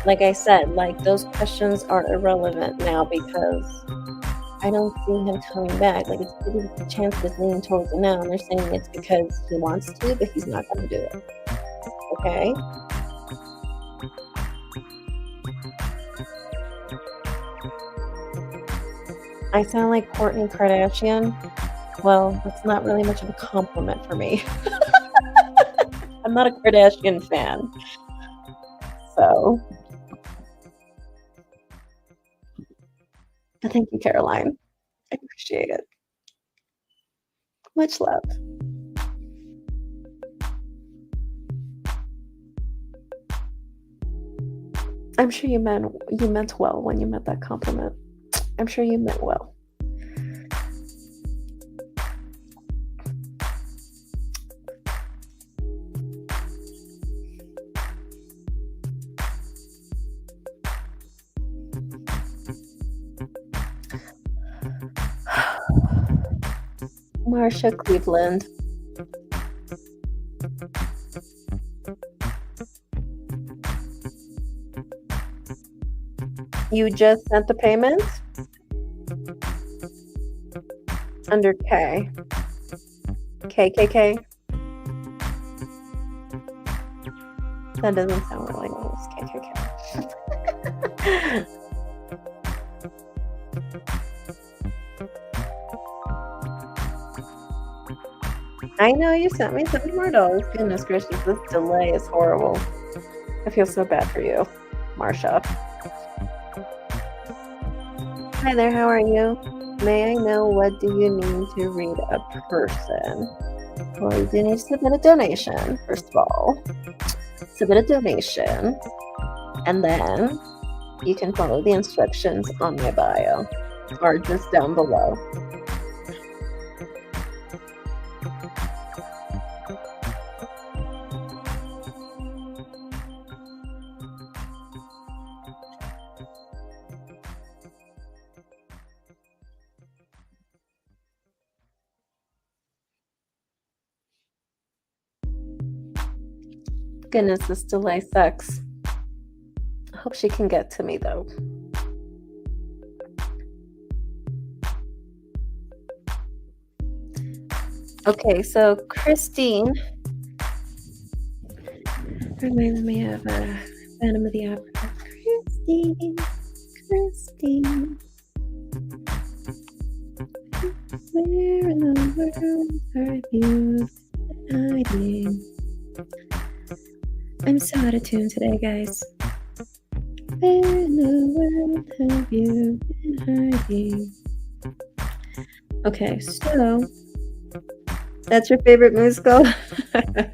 like I said, like those questions are irrelevant now because I don't see him coming back. Like it's pretty the chance is leaning towards it now, and they're saying it's because he wants to, but he's not going to do it. Okay. I sound like Kourtney Kardashian. Well, that's not really much of a compliment for me. I'm not a Kardashian fan. So, but thank you, Caroline. I appreciate it. Much love. I'm sure you meant well when you meant that compliment. I'm sure you meant well. Marsha Cleveland. You just sent the payment? Under K. KKK? That doesn't sound really nice. KKK. I know you sent me $70 more. Goodness gracious, this delay is horrible. I feel so bad for you, Marsha. Hi there, how are you? May I know what do you need to read a person? Well, you do need to submit a donation, first of all. Submit a donation, and then you can follow the instructions on my bio or just down below. Goodness, this delay sucks. I hope she can get to me though. Okay, so Christine reminds me of Phantom of the Opera. Christine. Where in the world are you hiding? I'm so out of tune today, guys. Where in the world have you been hiding? Okay, so that's your favorite musical? That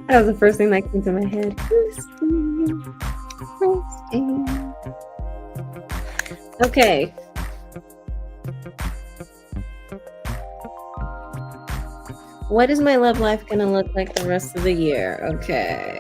was the first thing that came to my head. Christine. Okay. What is my love life gonna look like the rest of the year? Okay.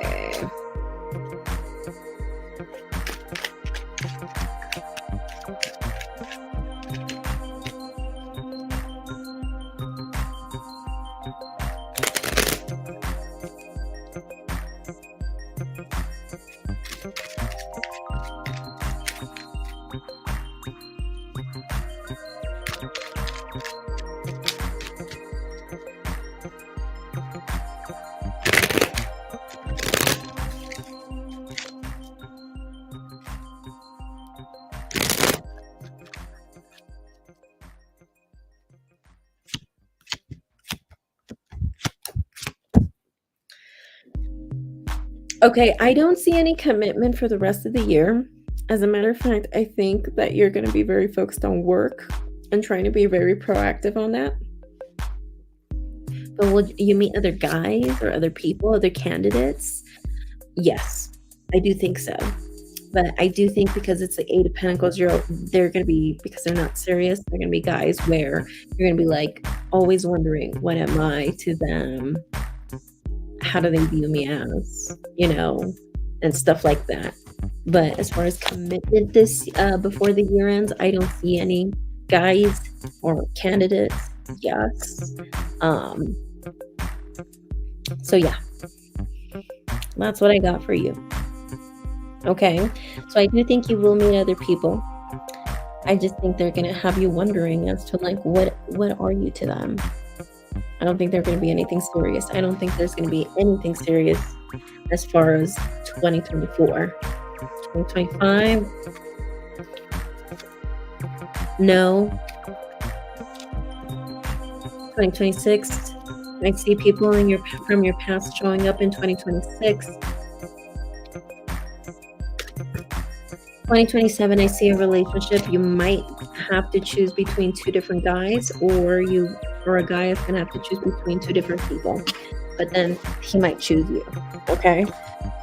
Okay, I don't see any commitment for the rest of the year. As a matter of fact, I think that you're going to be very focused on work and trying to be very proactive on that. But will you meet other guys or other people, other candidates? Yes, I do think so. But I do think because it's the Eight of Pentacles, they're going to be, because they're not serious, they're going to be guys where you're going to be like always wondering, what am I to them? How do they view me as, and stuff like that. But as far as commitment this before the year ends, I don't see any guys or candidates. Yes. So yeah, that's what I got for you. Okay, so I do think you will meet other people. I just think they're gonna have you wondering as to like what are you to them? I don't think they're gonna be anything serious. I don't think there's gonna be anything serious as far as 2024. 2025, no. 2026, I see people from your past showing up in 2026. 2027, I see a relationship. You might have to choose between two different guys, or a guy is gonna have to choose between two different people. But then he might choose you. Okay?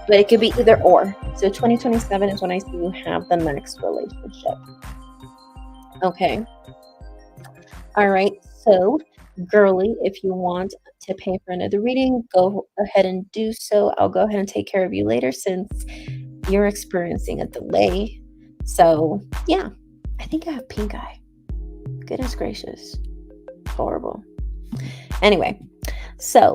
But it could be either or. So 2027 is when I see you have the next relationship. Okay. All right. So, girly, if you want to pay for another reading, go ahead and do so. I'll go ahead and take care of you later since you're experiencing a delay. So, yeah, I think I have pink eye. Goodness gracious. Horrible. Anyway, so,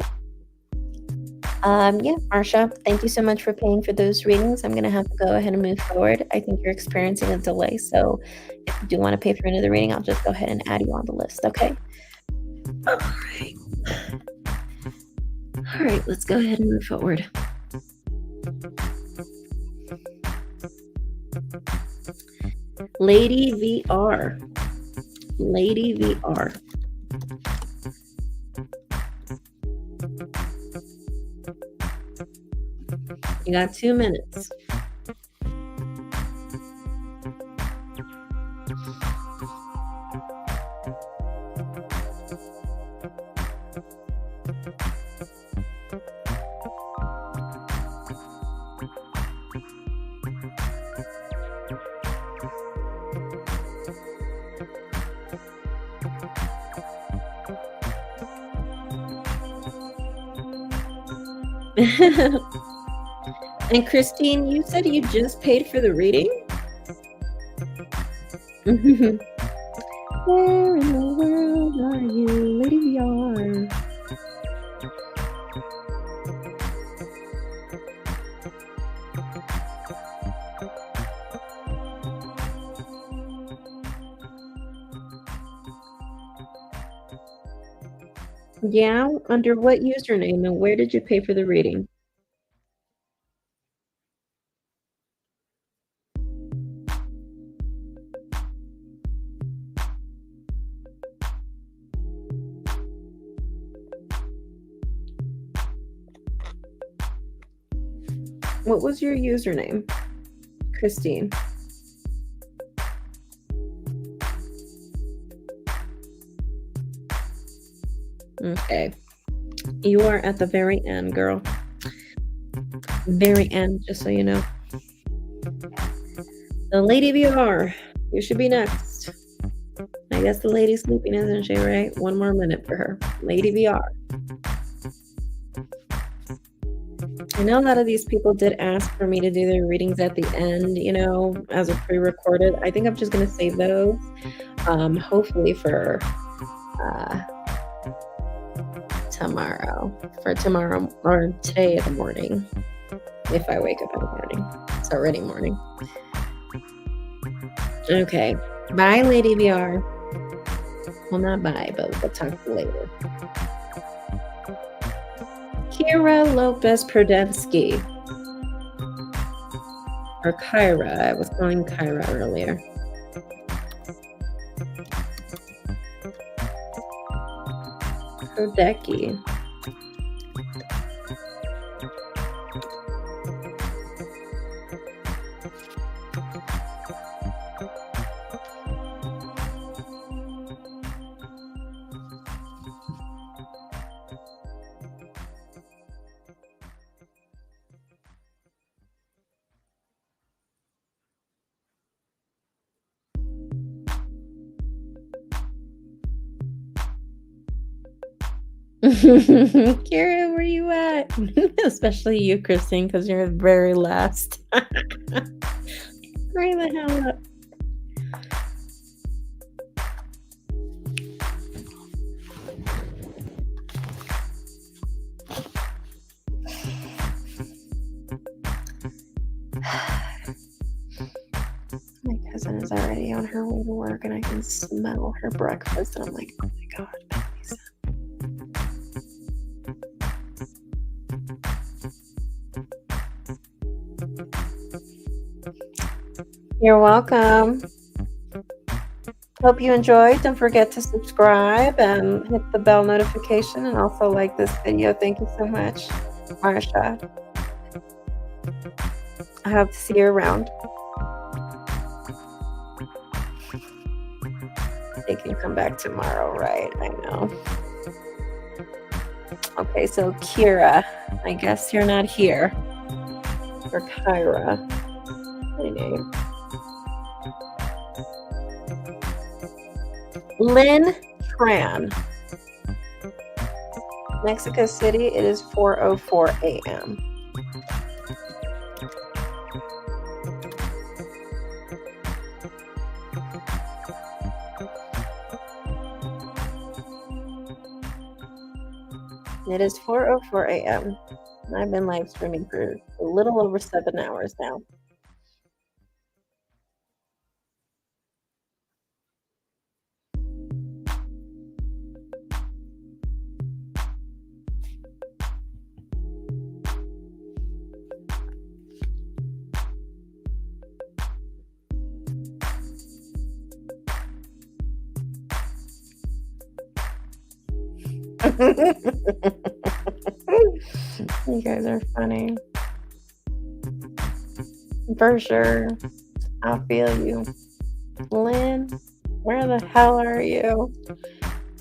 yeah, Marsha, thank you so much for paying for those readings. I'm going to have to go ahead and move forward. I think you're experiencing a delay. So, if you do want to pay for another reading, I'll just go ahead and add you on the list. Okay. All right. All right, let's go ahead and move forward. Lady VR. Lady VR. You got 2 minutes. And Christine, you said you just paid for the reading? Where in the world are you, Lady VR? Yeah, under what username and where did you pay for the reading? What was your username, Christine? Okay. You are at the very end, girl. Very end, just so you know. The Lady VR. You should be next. I guess the lady's sleeping, isn't she, right? 1 more minute for her. Lady VR. I know a lot of these people did ask for me to do their readings at the end, as a pre-recorded. I think I'm just going to save those, hopefully for tomorrow or today in the morning, if I wake up in the morning. It's already morning. Okay. Bye, Lady VR. Well, not bye, but we'll talk later. Kira Lopez Prodevsky. Or Kyra. I was calling Kyra earlier. Prodecki. Kira, where you at? Especially you, Christine, because you're very last. Hurry the hell up. husband is already on her way to work, and I can smell her breakfast, and I'm like, oh my God, Lisa. You're welcome. Hope you enjoyed. Don't forget to subscribe and hit the bell notification, and also like this video. Thank you so much, Marsha. I hope to see you around. They can come back tomorrow, right? I know. Okay, so Kira, I guess you're not here. Or Kyra. My name. Lynn Tran. Mexico City, it is 4:04 a.m. It is 4:04 a.m. I've been live streaming for a little over 7 hours now. You guys are funny. For sure. I feel you. Lynn, where the hell are you?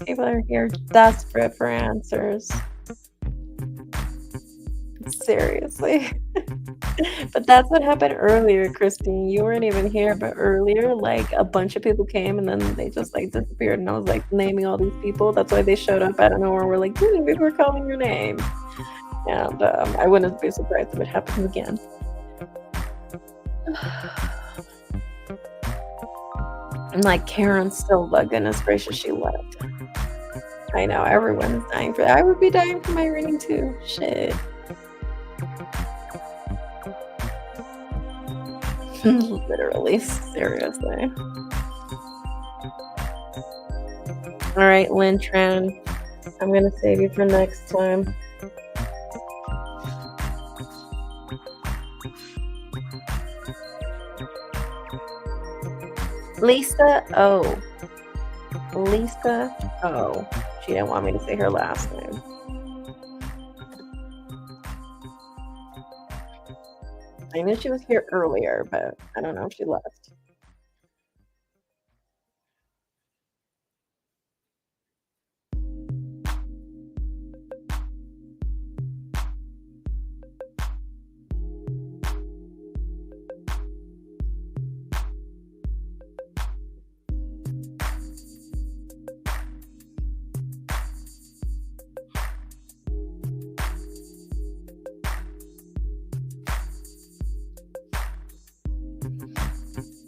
People are here desperate for answers. Seriously. But that's what happened earlier, Christine. You weren't even here, but earlier, like, a bunch of people came and then they just, like, disappeared. And I was, like, naming all these people. That's why they showed up out of nowhere. We're like, we were calling your name. And I wouldn't be surprised if it happens again. And, like, Karen Silva, goodness gracious, she left. I know, everyone's dying for that. I would be dying for my reading, too. Shit. Literally, seriously. All right, Lynn Tran, I'm gonna save you for next time. Lisa O. Lisa O. She didn't want me to say her last name. I knew she was here earlier, but I don't know if she left.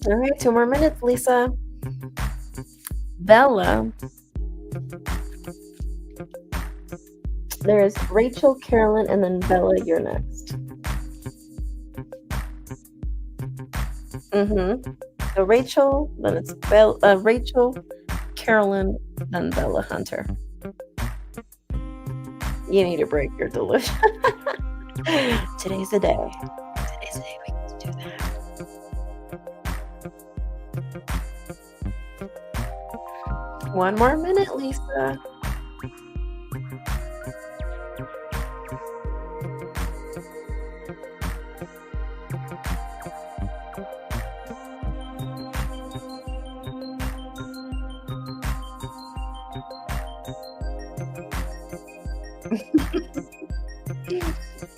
All right, 2 more minutes, Lisa. Bella. There's Rachel, Carolyn, and then Bella, you're next. So Rachel, then it's Rachel, Carolyn, then Bella Hunter. You need to break your delusion. Today's the day. Today's the day we can do that. One more minute, Lisa.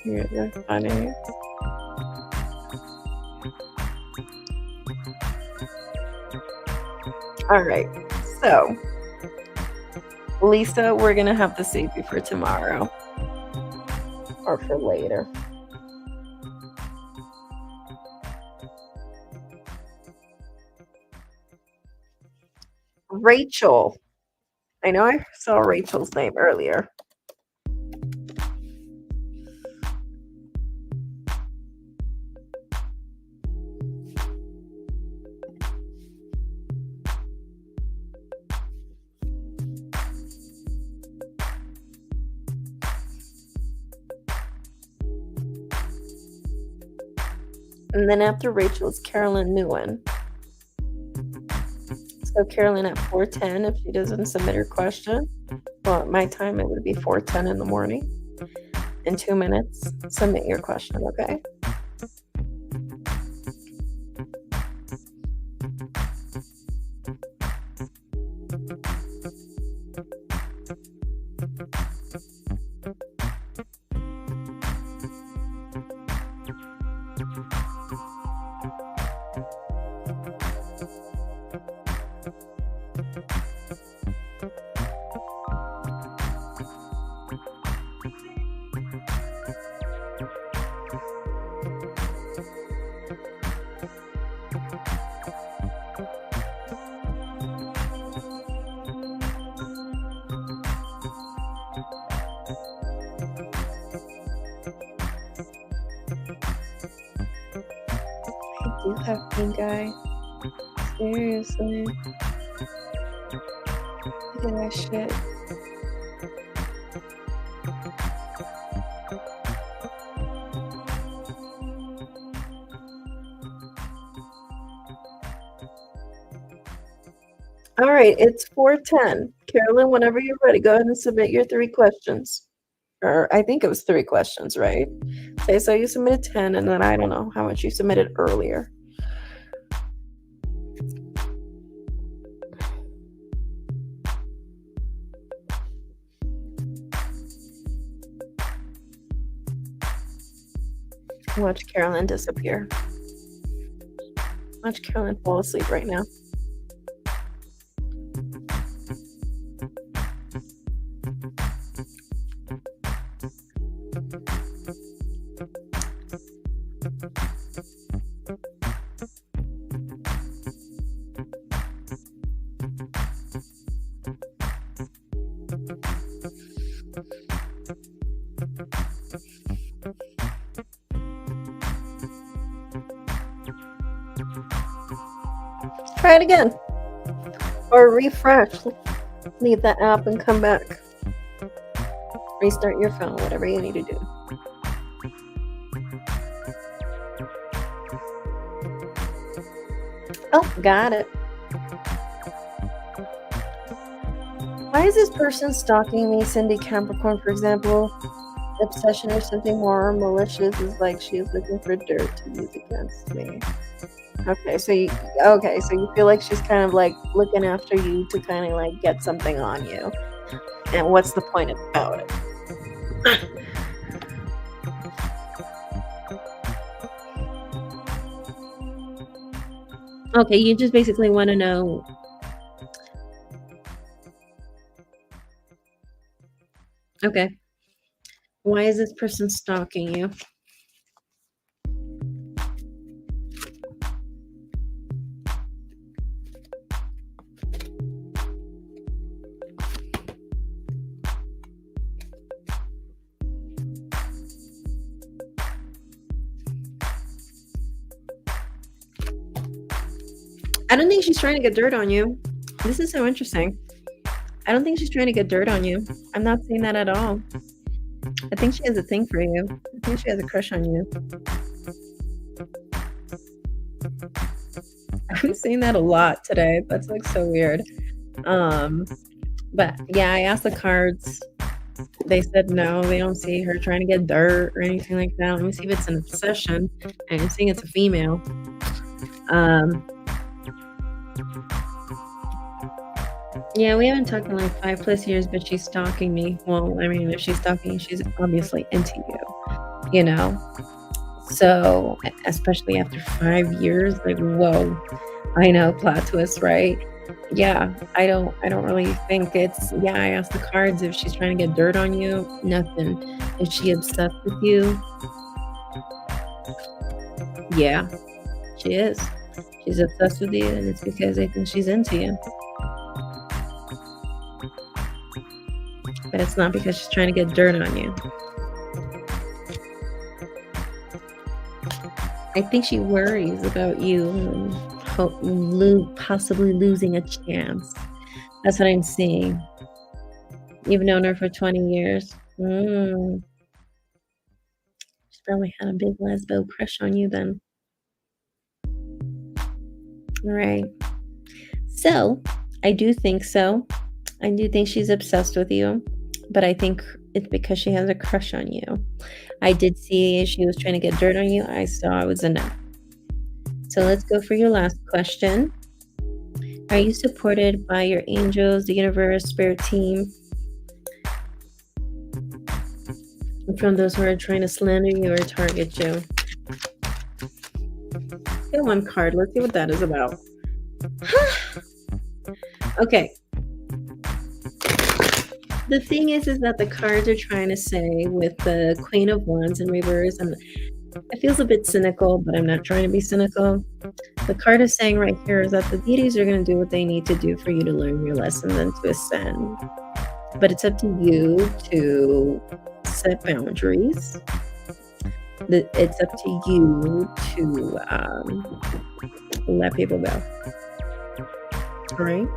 You're funny. All right, so Lisa, we're gonna have to save you for tomorrow or for later. Rachel. I know I saw Rachel's name earlier. And then after Rachel is Carolyn Nguyen. So Carolyn at 4:10, if she doesn't submit her question, well, at my time it would be 4:10 in the morning. In 2 minutes, submit your question, okay? I do have pink eye. Seriously. Look at that shit. All right, it's 4:10. Carolyn, whenever you're ready, go ahead and submit your 3 questions. Or I think it was 3 questions, right? Okay, so you submitted 10, and then I don't know how much you submitted earlier. Watch Carolyn disappear. Watch Carolyn fall asleep right now. Try it again. Or refresh. Leave the app and come back. Restart your phone, whatever you need to do. Oh, got it. Why is this person stalking me? Cindy Capricorn, for example. Obsession or something more malicious is like she is looking for dirt to use against me. Okay, so you feel like she's kind of like looking after you to kind of like get something on you. And what's the point about it? Okay, you just basically want to know. Okay. Why is this person stalking you? I don't think she's trying to get dirt on you. This is so interesting. I don't think she's trying to get dirt on you. I'm not saying that at all. I think she has a thing for you. I think she has a crush on you. I'm seeing that a lot today. That's like so weird. But yeah, I asked the cards. They said no, they don't see her trying to get dirt or anything like that. Let me see if it's an obsession. And I'm seeing it's a female. Yeah, we haven't talked in like 5+ years, but she's stalking me. Well, I mean, if she's stalking, she's obviously into you, So, especially after 5 years, like, whoa, I know, plot twist, right? Yeah, I don't really think it's, yeah, I asked the cards if she's trying to get dirt on you, nothing. Is she obsessed with you? Yeah, she is. She's obsessed with you, and it's because I think she's into you. But it's not because she's trying to get dirt on you. I think she worries about you and possibly losing a chance. That's what I'm seeing. You've known her for 20 years. She's probably had a big lesbo crush on you then. All right. So, I do think so. I do think she's obsessed with you, but I think it's because she has a crush on you. I did see she was trying to get dirt on you. I saw it was a no. So let's go for your last question. Are you supported by your angels, the universe, spirit team, from those who are trying to slander you or target you? Get one card. Let's see what that is about. Okay. The thing is that the cards are trying to say with the Queen of Wands in reverse, and it feels a bit cynical, but I'm not trying to be cynical. The card is saying right here is that the deities are going to do what they need to do for you to learn your lesson and to ascend. But it's up to you to set boundaries. It's up to you to let people go. All right?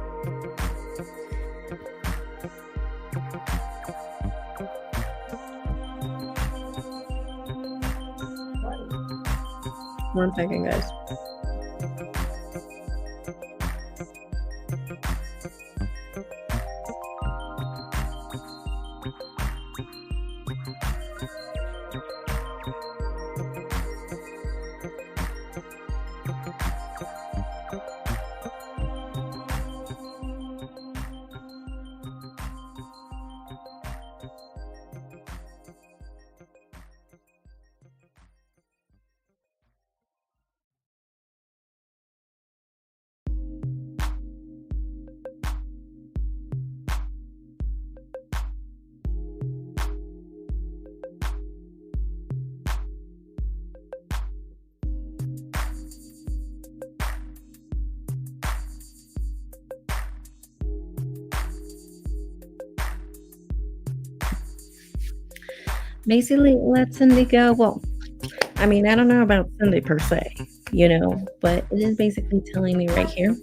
One second, guys. Basically, let Cindy go. Well, I mean, I don't know about Cindy per se, but it is basically telling me right here.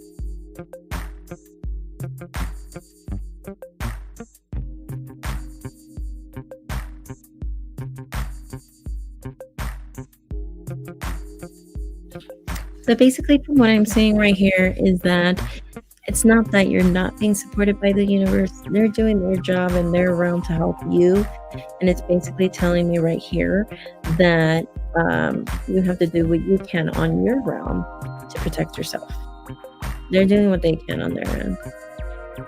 So basically, from what I'm seeing right here is that it's not that you're not being supported by the universe. They're doing their job in their realm to help you. And it's basically telling me right here that you have to do what you can on your realm to protect yourself. They're doing what they can on their end.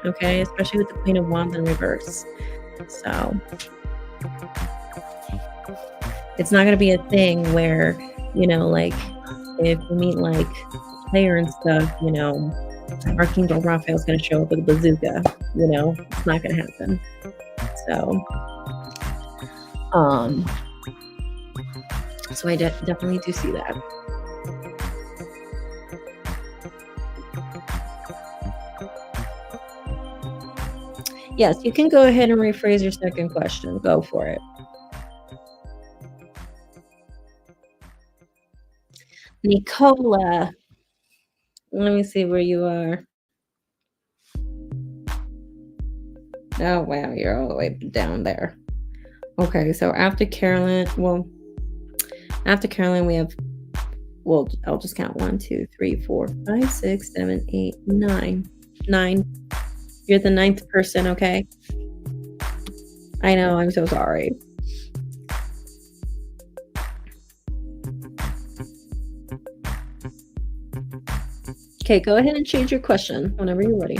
Okay? Especially with the Queen of Wands in reverse. So it's not going to be a thing where, like, if you meet, like, player and stuff, Archangel Raphael's going to show up with a bazooka. It's not going to happen. So, I definitely do see that. Yes, you can go ahead and rephrase your second question. Go for it. Nicola. Let me see where you are. Oh, wow. You're all the way down there. Okay, so after Carolyn, we have, I'll just count 1, 2, 3, 4, 5, 6, 7, 8, 9. 9. You're the 9th person, okay? I know, I'm so sorry. Okay, go ahead and change your question whenever you're ready.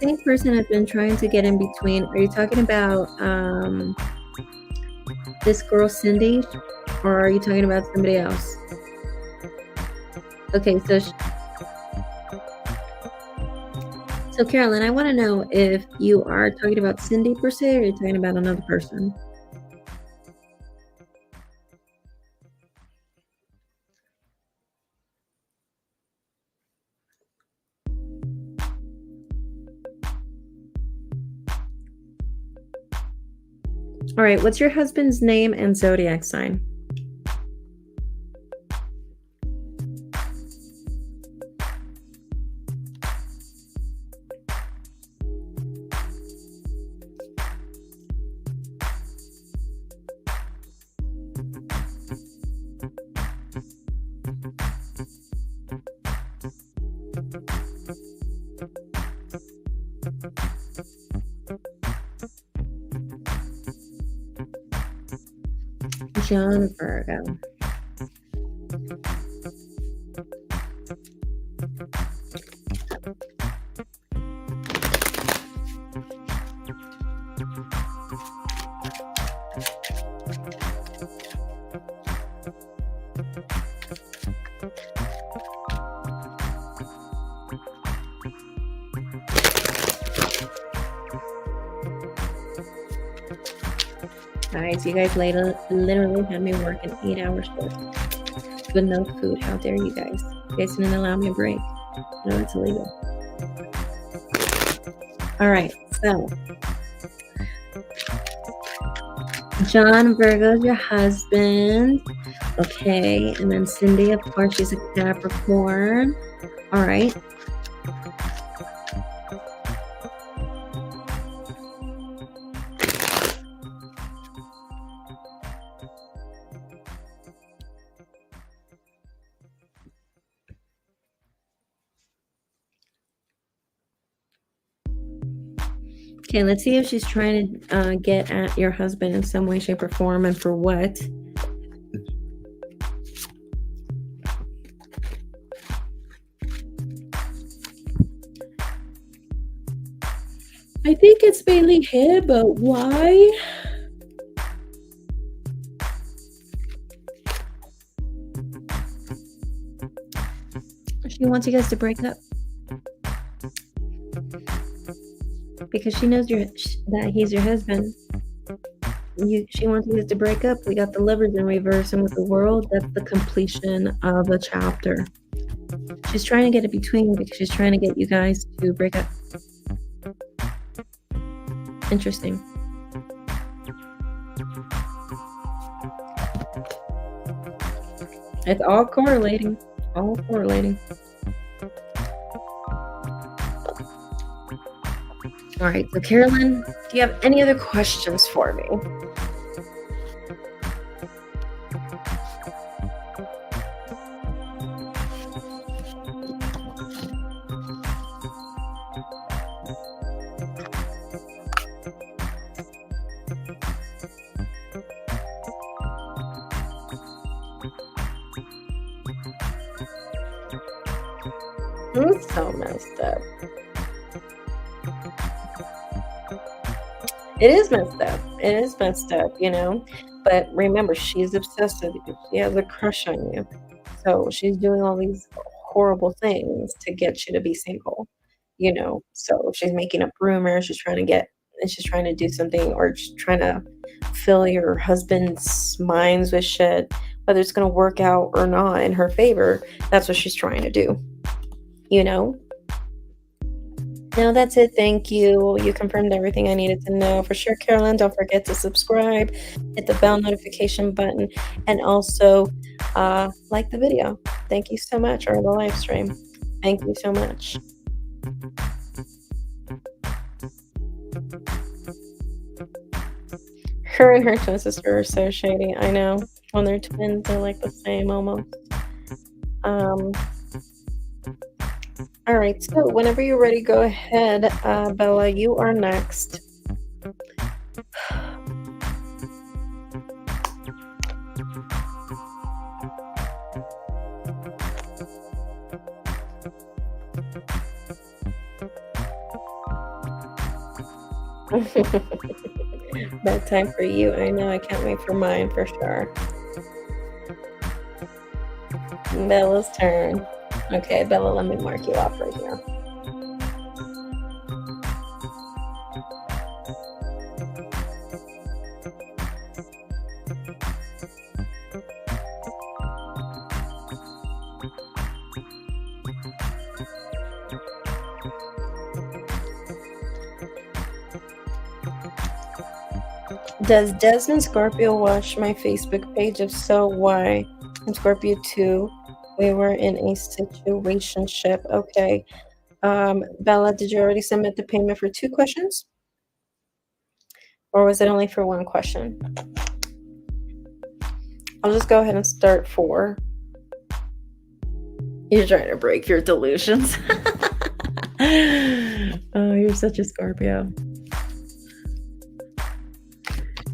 Same person has been trying to get in between. Are you talking about this girl, Cindy? Or are you talking about somebody else? Okay, so Carolyn, I want to know if you are talking about Cindy per se, or you're talking about another person. All right, what's your husband's name and zodiac sign? John Virgo. Guys, you guys literally had me work an 8-hour shift with no food. How dare you guys? You guys didn't allow me a break. No, it's illegal. All right, so John Virgo is your husband. Okay, and then Cindy, of course, she's a Capricorn. All right. Okay, let's see if she's trying to get at your husband in some way, shape, or form, and for what. I think it's mainly him, but why? She wants you guys to break up. Because she knows that he's your husband. She wants you guys to break up. We got the Lovers in reverse, and with the World, that's the completion of a chapter. She's trying to get it between because she's trying to get you guys to break up. Interesting. It's all correlating. All correlating. All right, so Carolyn, do you have any other questions for me? It's so messed up. It is messed up. It is messed up, you know. But remember, she's obsessed with you. She has a crush on you. So she's doing all these horrible things to get you to be single, you know. So she's making up rumors. She's trying to do something, or just trying to fill your husband's minds with shit, whether it's going to work out or not in her favor. That's what she's trying to do, you know. No, that's it. Thank you. You confirmed everything I needed to know. For sure, Carolyn, don't forget to subscribe, hit the bell notification button, and also like the video. Thank you so much, or the live stream. Thank you so much. Her and her twin sister are so shady. I know. When they're twins, they're like the same almost. All right, so whenever you're ready, go ahead. Bella, you are next. Bad time for you. I know. I can't wait for mine for sure. Bella's turn. Okay, Bella, let me mark you off right here. Does Desmond Scorpio watch my Facebook page? If so, why? I'm Scorpio too. We were in a situationship. Okay. Bella, did you already submit the payment for 2 questions? Or was it only for 1 question? I'll just go ahead and start 4. You're trying to break your delusions. Oh, you're such a Scorpio.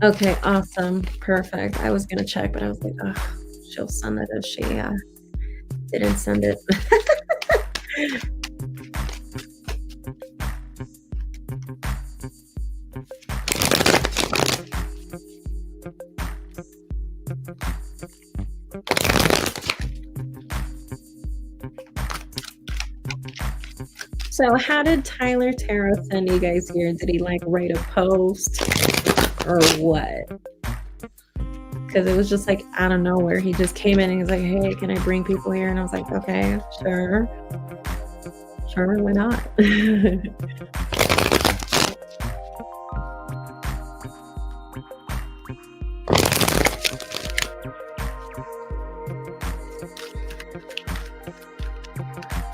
Okay, awesome. Perfect. I was going to check, but I was like, oh, she'll send it if she didn't send it. So how did Tyler Tarot send you guys here? Did he like write a post or what? Because it was just like out of nowhere. He just came in and he's like, hey, can I bring people here? And I was like, okay, sure. Sure, why not?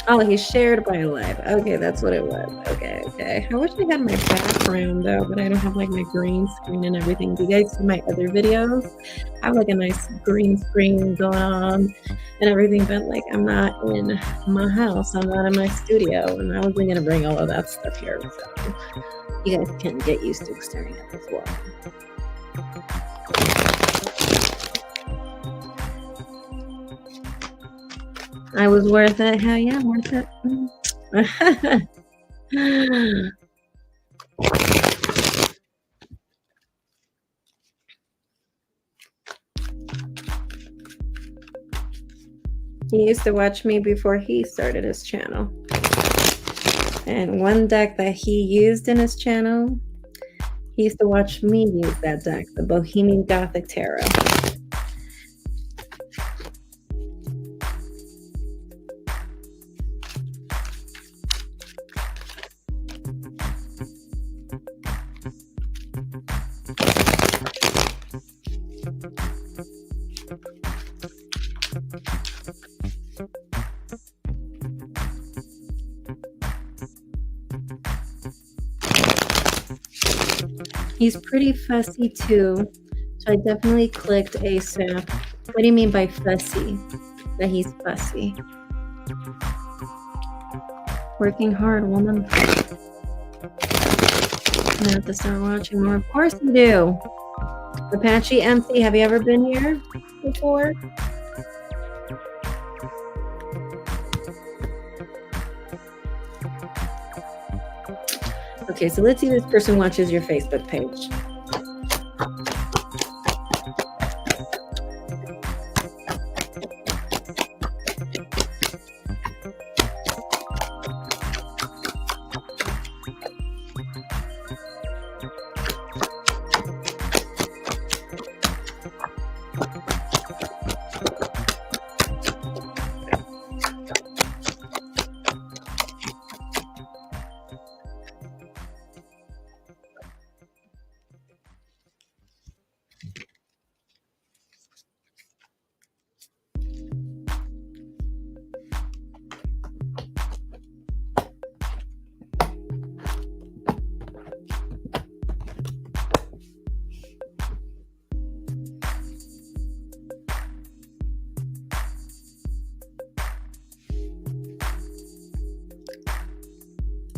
Oh, he shared my live. Okay, that's what it was. Okay. I wish I had my background though, but I don't have like my green screen and everything. Do you guys see my other videos? I have like a nice green screen going on and everything, but like I'm not in my house. I'm not in my studio, and I wasn't gonna bring all of that stuff here. So you guys can get used to staring at this wall. I was worth it. Hell yeah, I'm worth it. He used to watch me before he started his channel. And one deck that he used in his channel, he used to watch me use that deck, the Bohemian Gothic Tarot. He's pretty fussy too, so I definitely clicked ASAP. What do you mean by fussy? That he's fussy. Working hard, woman. I have to start watching more. Of course you do. Apache MC, have you ever been here before? Okay, so let's see if this person watches your Facebook page.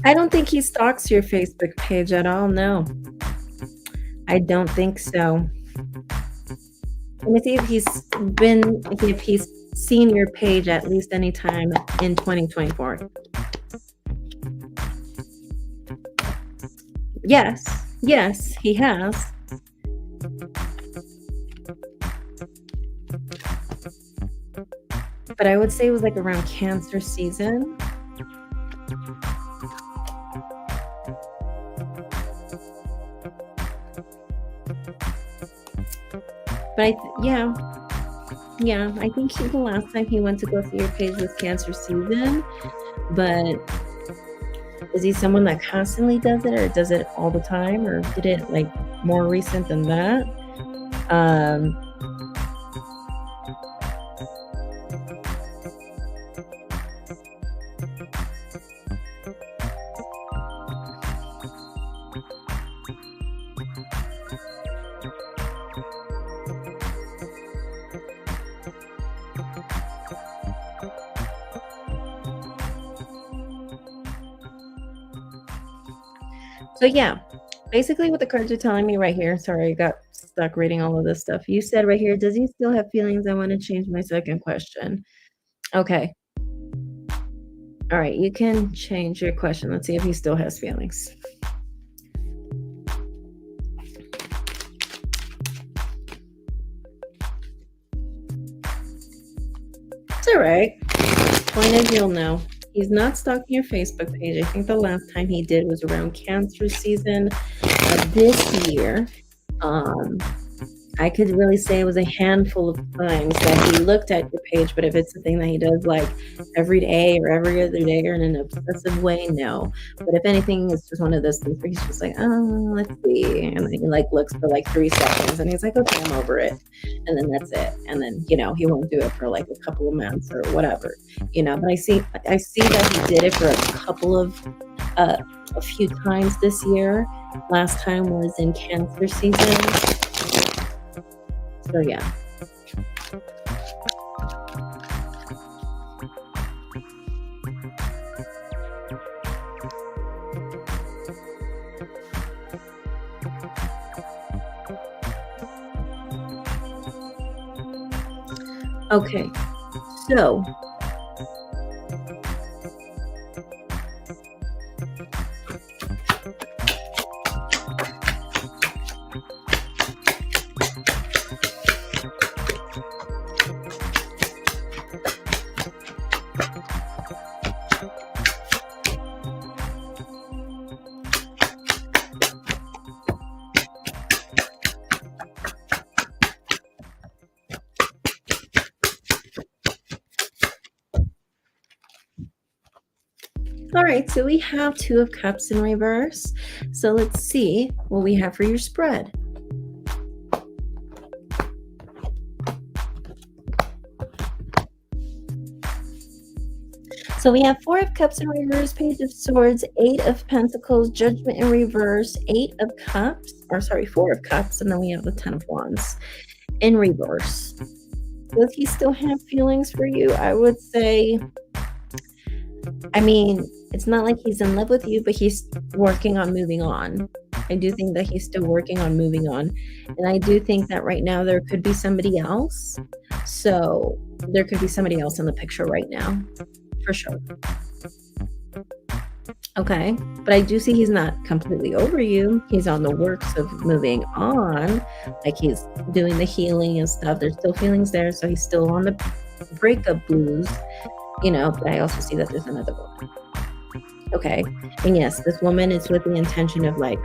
I don't think he stalks your Facebook page at all. No, I don't think so. Let me see if he's seen your page at least any time in 2024. Yes, he has. but I would say it was like around Cancer season. But yeah, I think the last time he went to go see your page was Cancer season. But is he someone that constantly does it, or does it all the time, or did it like more recent than that? So yeah, basically what the cards are telling me right here, sorry, I got stuck reading all of this stuff. You said right here, does he still have feelings? I want to change my second question. Okay. All right, you can change your question. Let's see if he still has feelings. It's all right. Point is, you'll know. He's not stalking your Facebook page. I think the last time he did was around Cancer season of this year. I could really say it was a handful of times that he looked at your page, but if it's something that he does like every day or every other day or in an obsessive way, no. But if anything, it's just one of those things where he's just like, oh, let's see. And then he like looks for like 3 seconds and he's like, okay, I'm over it. And then that's it. And then, he won't do it for like a couple of months or whatever, but I see that he did it for a few times this year. Last time was in Cancer season. So yeah. Okay, so all right, so we have 2 of Cups in reverse. So let's see what we have for your spread. So we have 4 of Cups in reverse, Page of Swords, 8 of Pentacles, Judgment in reverse, 8 of Cups, 4 of Cups, and then we have the 10 of Wands in reverse. Does he still have feelings for you? I would say, it's not like he's in love with you, but he's working on moving on. I do think that he's still working on moving on. And I do think that right now there could be somebody else. So there could be somebody else in the picture right now, for sure. Okay, but I do see he's not completely over you. He's on the works of moving on. Like he's doing the healing and stuff. There's still feelings there. So he's still on the breakup blues, but I also see that there's another woman. Okay, and yes, this woman is with the intention of like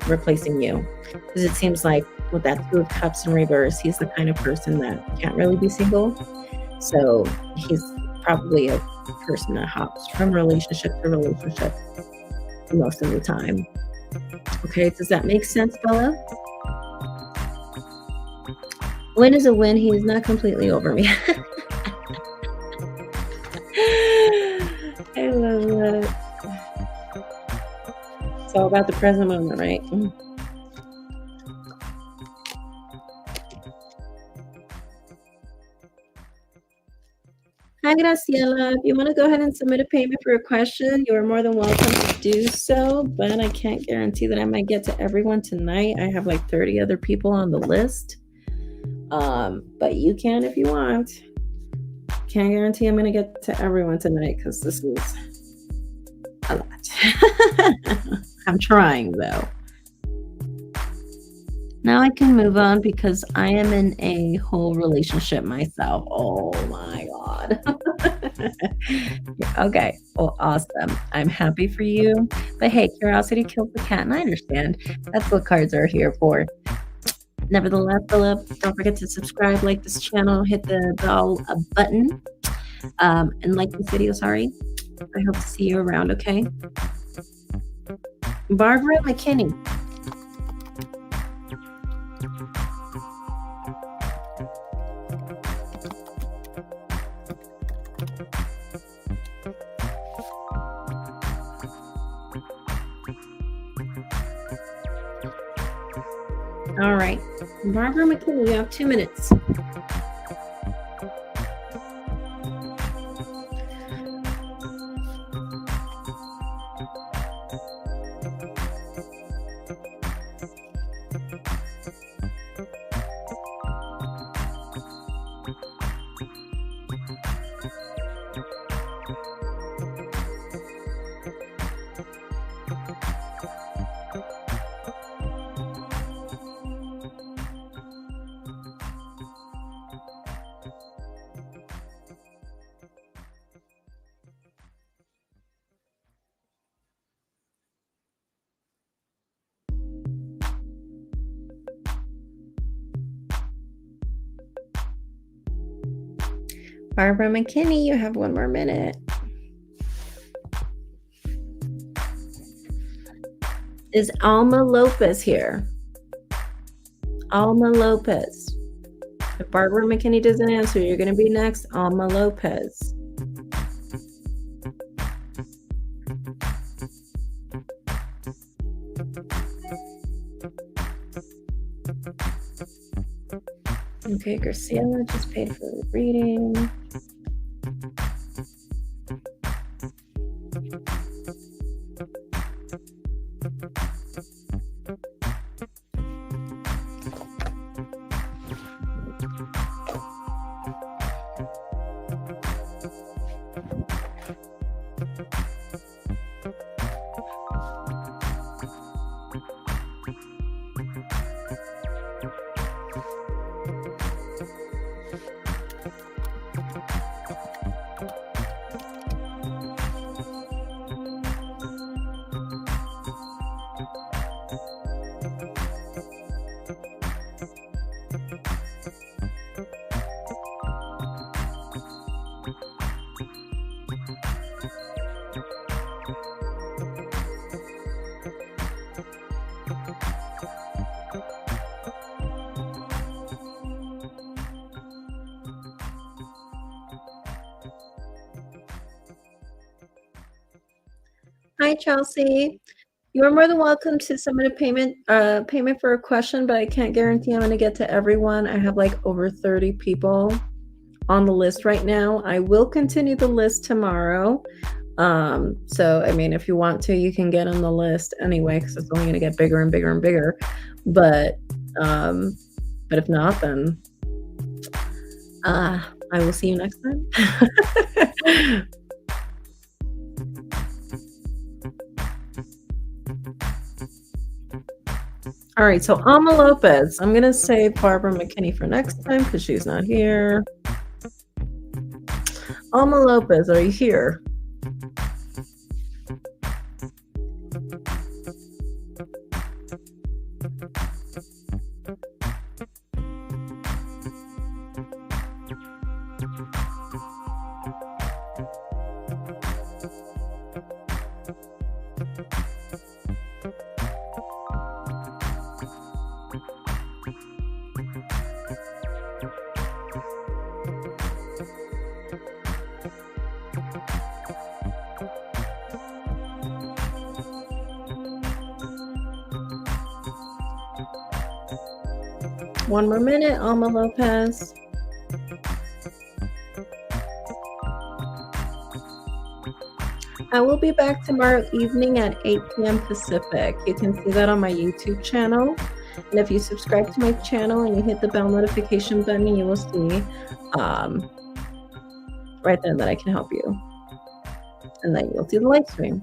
replacing you, because it seems like with that 2 of Cups in reverse, he's the kind of person that can't really be single. So he's probably a person that hops from relationship to relationship most of the time. Okay, does that make sense, Bella? Win is a win. He is not completely over me. I love that. It's all about the present moment, right? Hi, Graciela. If you want to go ahead and submit a payment for a question, you are more than welcome to do so, but I can't guarantee that I might get to everyone tonight. I have like 30 other people on the list, but you can if you want. Can't guarantee I'm going to get to everyone tonight because this is a lot. I'm trying, though. Now I can move on because I am in a whole relationship myself. Oh my God. Okay. Well, awesome. I'm happy for you. But hey, curiosity kills the cat, and I understand. That's what cards are here for. Nevertheless, Philip, don't forget to subscribe, like this channel, hit the bell button, and like this video. Sorry. I hope to see you around, okay? Barbara McKinney. All right. Barbara McKinney, you have 2 minutes. Barbara McKinney, you have 1 more minute. Is Alma Lopez here? Alma Lopez. If Barbara McKinney doesn't answer, you're going to be next. Alma Lopez. Okay, Graciela just paid for the reading. Hi, Chelsea. You are more than welcome to submit a payment for a question, but I can't guarantee I'm going to get to everyone. I have like over 30 people on the list right now. I will continue the list tomorrow. So, I mean, if you want to, you can get on the list anyway, because it's only going to get bigger and bigger and bigger. But if not, then I will see you next time. All right, so Alma Lopez. I'm going to save Barbara McKinney for next time because she's not here. Alma Lopez, are you here? One more minute, Alma Lopez. I will be back tomorrow evening at 8 p.m. Pacific. You can see that on my YouTube channel. And if you subscribe to my channel and you hit the bell notification button, you will see right then that I can help you. And then you'll see the live stream.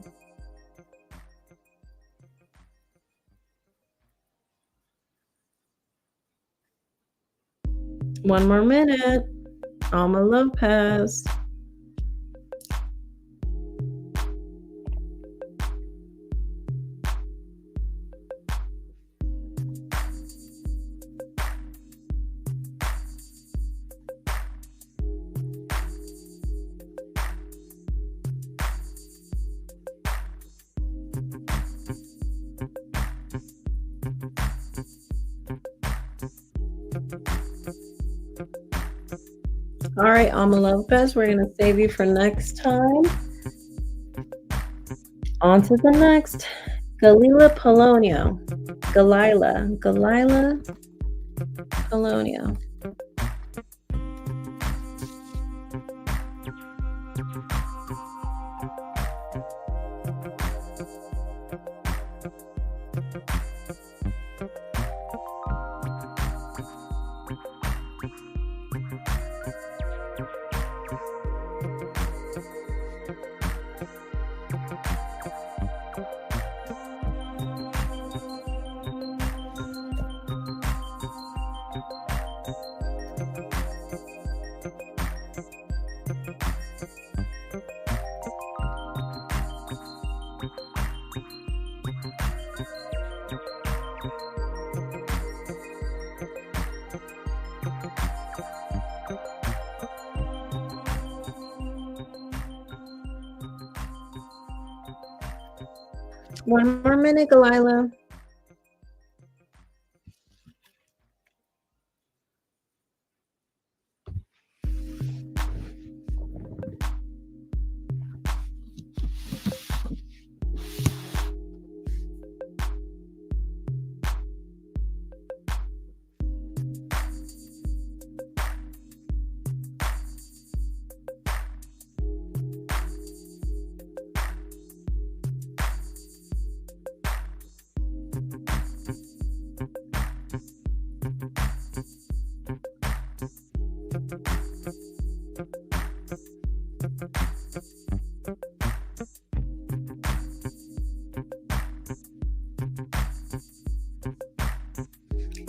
One more minute. Alma Lopez. All right, Alma Lopez, we're going to save you for next time. On to the next. Galila Polonio. Galila Polonio. One more minute, Galila.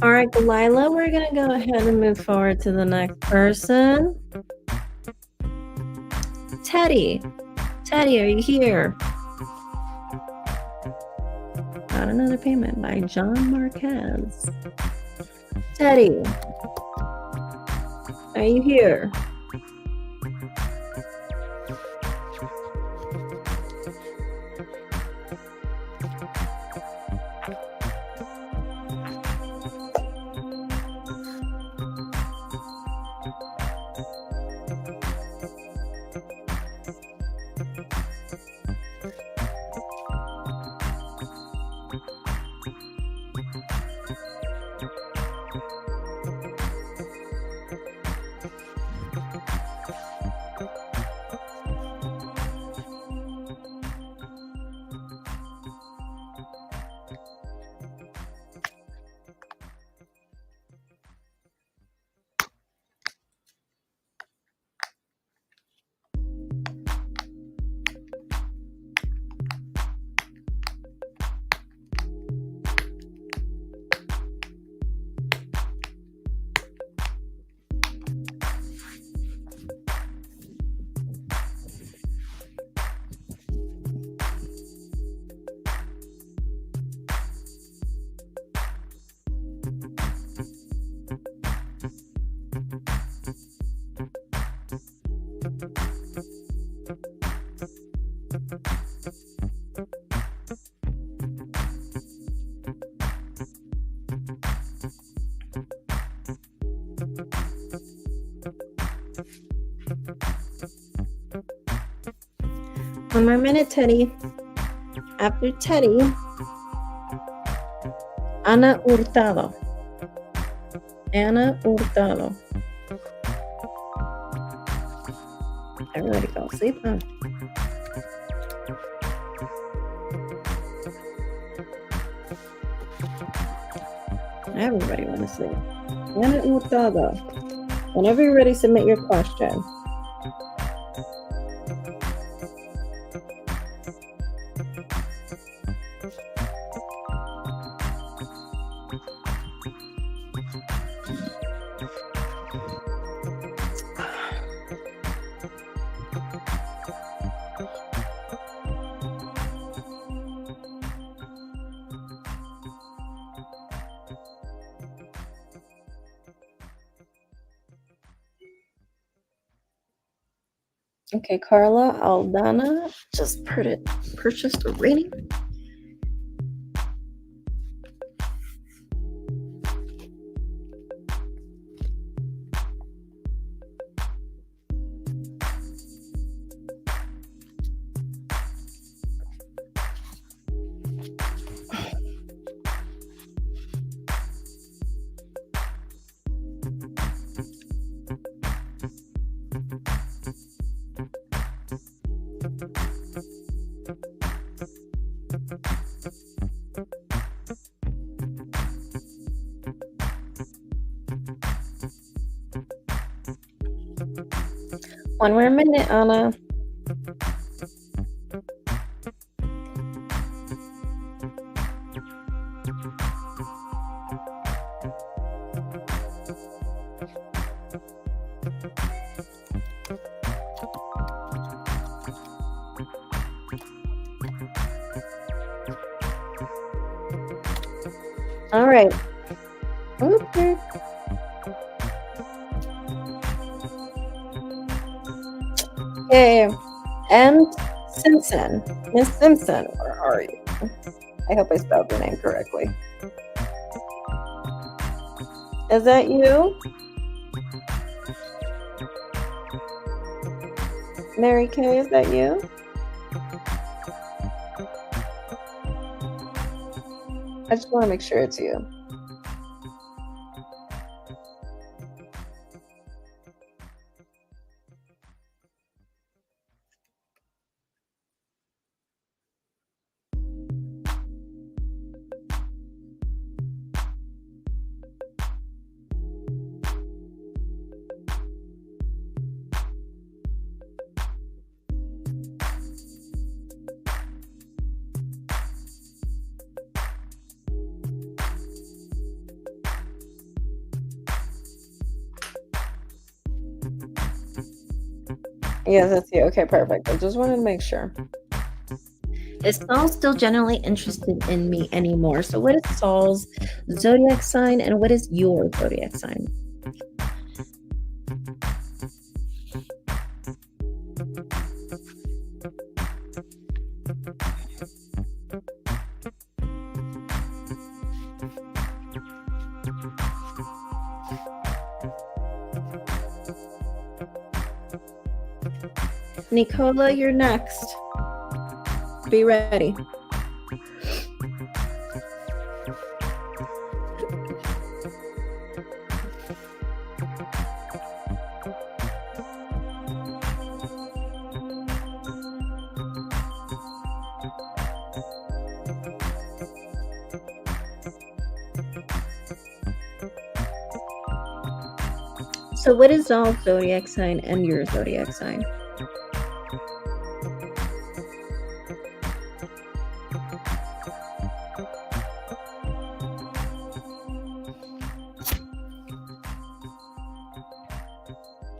All right, Galila, we're going to go ahead and move forward to the next person. Teddy. Teddy, are you here? Got another payment by John Marquez. Teddy, are you here? One more minute, Teddy. After Teddy, Ana Hurtado. Ana Hurtado. Everybody go sleep, huh? Everybody want to sleep. Ana Hurtado. Whenever you're ready, submit your question. Okay, Carla Aldana just purchased a reading. One more minute, Anna. All right. Okay. Okay. And Simpson. Miss Simpson, where are you? I hope I spelled your name correctly. Is that you? Mary Kay, is that you? I just want to make sure it's you. Yes, that's you. Okay, perfect. I just wanted to make sure. Is Saul still generally interested in me anymore? So what is Saul's zodiac sign and what is your zodiac sign? Nicola, you're next. Be ready. So what is Zal's zodiac sign and your zodiac sign?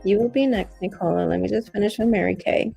You will be next, Nicola. Let me just finish with Mary Kay.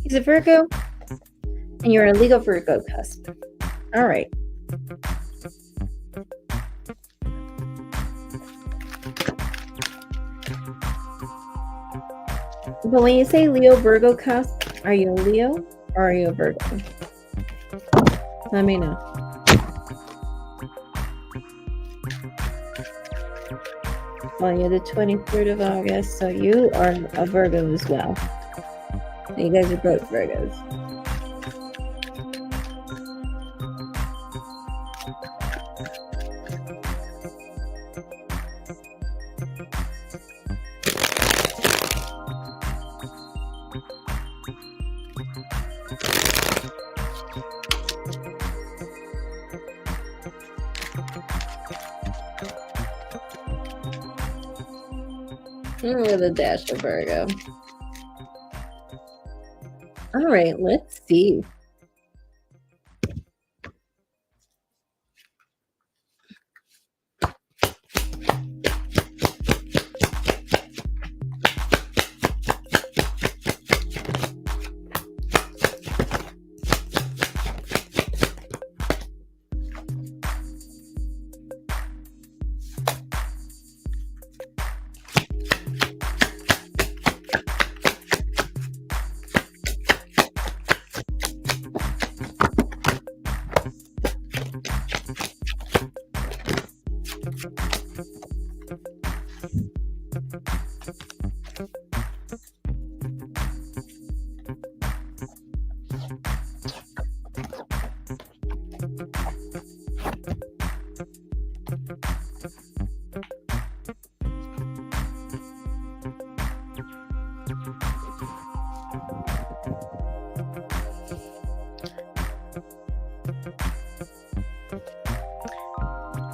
He's a Virgo, and you're a legal Virgo cusp. All right. But when you say Leo Virgo cusp, are you a Leo or are you a Virgo? Let me know. Well, you're the 23rd of August, so you are a Virgo as well. You guys are both Virgos. With a dash of Virgo. All right, let's see.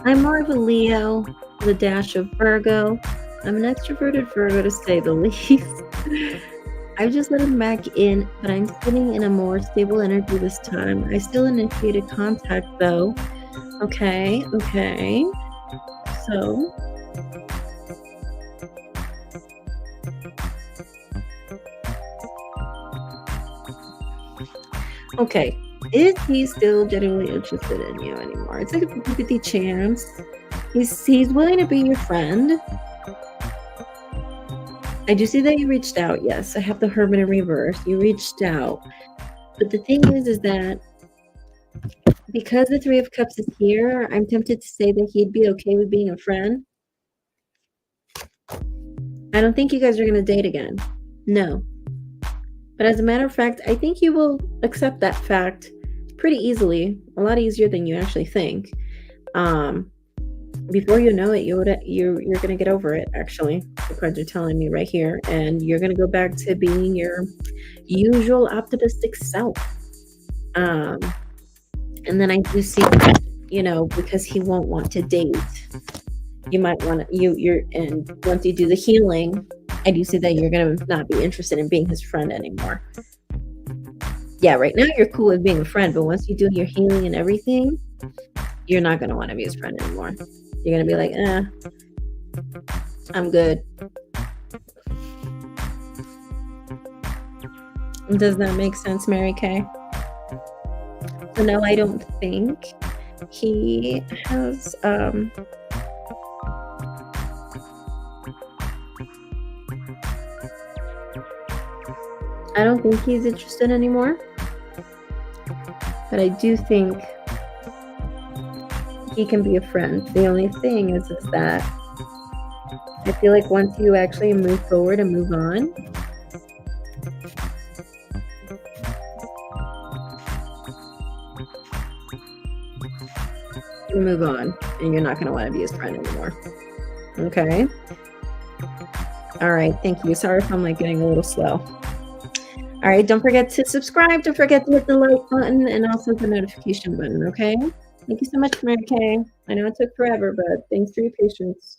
I'm more of a Leo with a dash of Virgo. I'm an extroverted Virgo to say the least. I've just let him back in, but I'm sitting in a more stable energy this time. I still initiated contact though. Okay. So okay. Is he still genuinely interested in you anymore? It's like a 50-50 chance. He's willing to be your friend. I do see that you reached out. Yes, I have the Hermit in reverse. You reached out. But the thing is that because the Three of Cups is here, I'm tempted to say that he'd be okay with being a friend. I don't think you guys are going to date again. No. But as a matter of fact, I think you will accept that fact pretty easily. A lot easier than you actually think. Before you know it, you're going to get over it, actually. The cards are telling me right here. And you're going to go back to being your usual optimistic self. And then I do see, because he won't want to date, you might want to, and once you do the healing, I do see that you're going to not be interested in being his friend anymore. Yeah, right now you're cool with being a friend, but once you do your healing and everything, you're not going to want to be his friend anymore. You're going to be like, I'm good. Does that make sense, Mary Kay? So no, I don't think he has, I don't think he's interested anymore. But I do think he can be a friend. The only thing is that I feel like once you actually move forward and move on, you move on and you're not going to want to be his friend anymore. Okay? All right. Thank you. Sorry if I'm getting a little slow. All right. Don't forget to subscribe. Don't forget to hit the like button and also the notification button. Okay? Thank you so much, Mary Kay. I know it took forever, but thanks for your patience.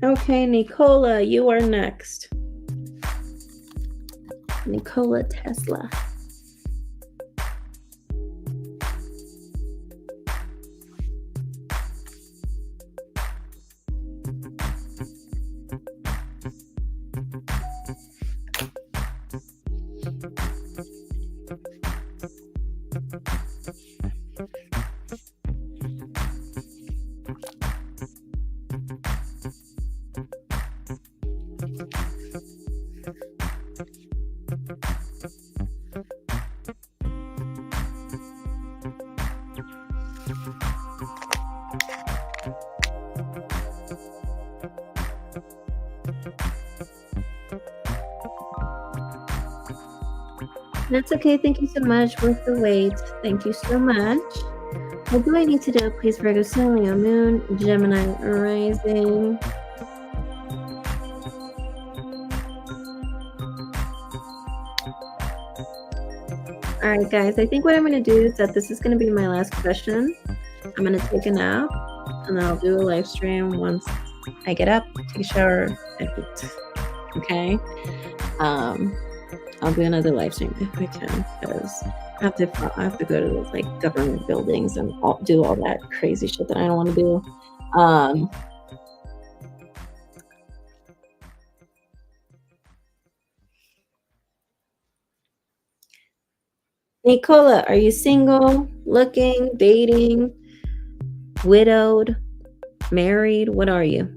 Okay, Nicola, you are next. Nikola Tesla. That's okay. Thank you so much. Worth the wait. Thank you so much. What do I need to do? Please, Virgo, Sun, Leo, Moon, Gemini, Rising. All right, guys. I think what I'm going to do is that this is going to be my last question. I'm going to take a nap, and then I'll do a live stream once I get up, take a shower, and eat. Okay? I'll do another live stream if I can, because I have to go to those like government buildings and do all that crazy shit that I don't want to do. Nicola, are you single, looking, dating, widowed, married? What are you?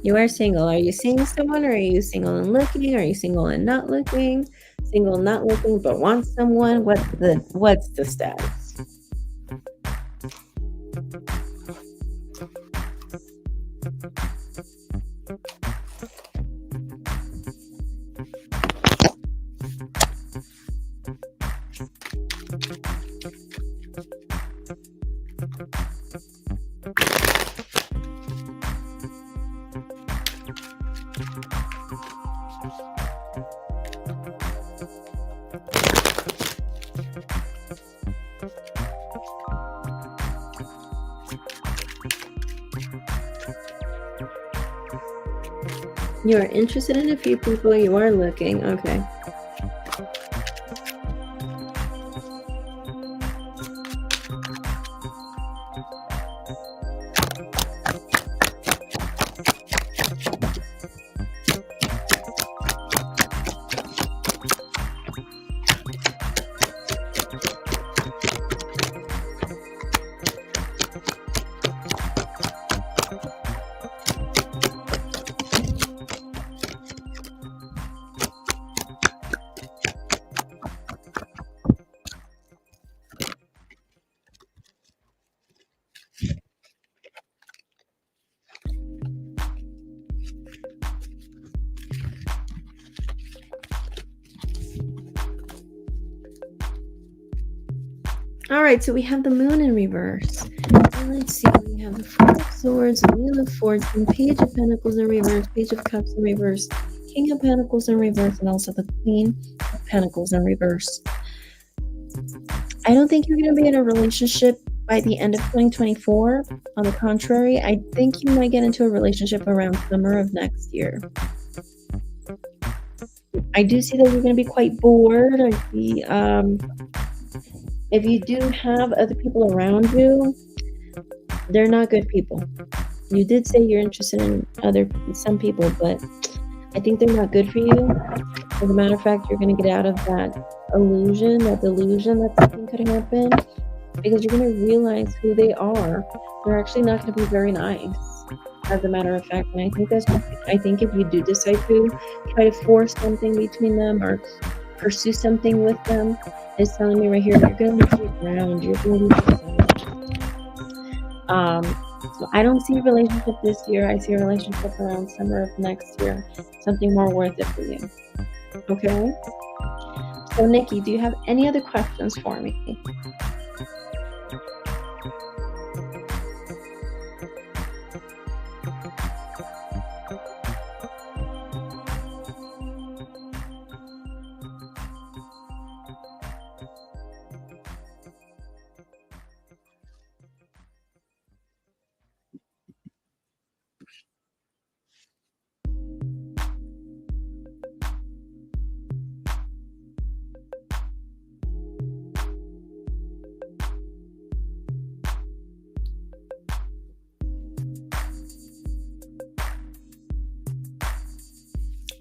You are single. Are you seeing someone, or are you single and looking? Are you single and not looking? Single, not looking, but want someone? What's the status? You are interested in a few people. You are looking. Okay. All right, so we have the moon in reverse. And let's see, we have the Four of Swords, the Wheel of Swords, and Page of Pentacles in reverse, Page of Cups in reverse, King of Pentacles in reverse, and also the Queen of Pentacles in reverse. I don't think you're going to be in a relationship by the end of 2024. On the contrary, I think you might get into a relationship around summer of next year. I do see that you're going to be quite bored. I see, if you do have other people around you, they're not good people. You did say you're interested in some people, but I think they're not good for you. As a matter of fact, you're going to get out of that delusion that something could happen, because you're going to realize who they are. They're actually not going to be very nice, as a matter of fact. And I think if you do decide to try to force something between them or pursue something with them, it's telling me right here, you're going to lose ground. You're going to lose so I don't see a relationship this year. I see a relationship around summer of next year. Something more worth it for you. Okay? So, Nikki, do you have any other questions for me?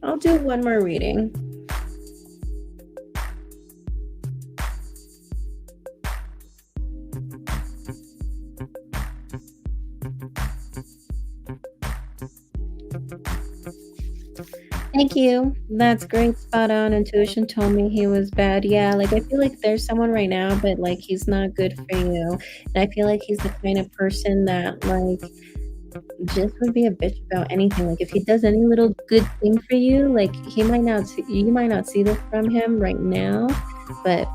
I'll do one more reading. Thank you. That's great. Spot on. Intuition told me he was bad. Yeah, like I feel like there's someone right now, but like he's not good for you. And I feel like he's the kind of person that like just would be a bitch about anything. Like if he does any little good thing for you, like he might not see, you might not see this from him right now, but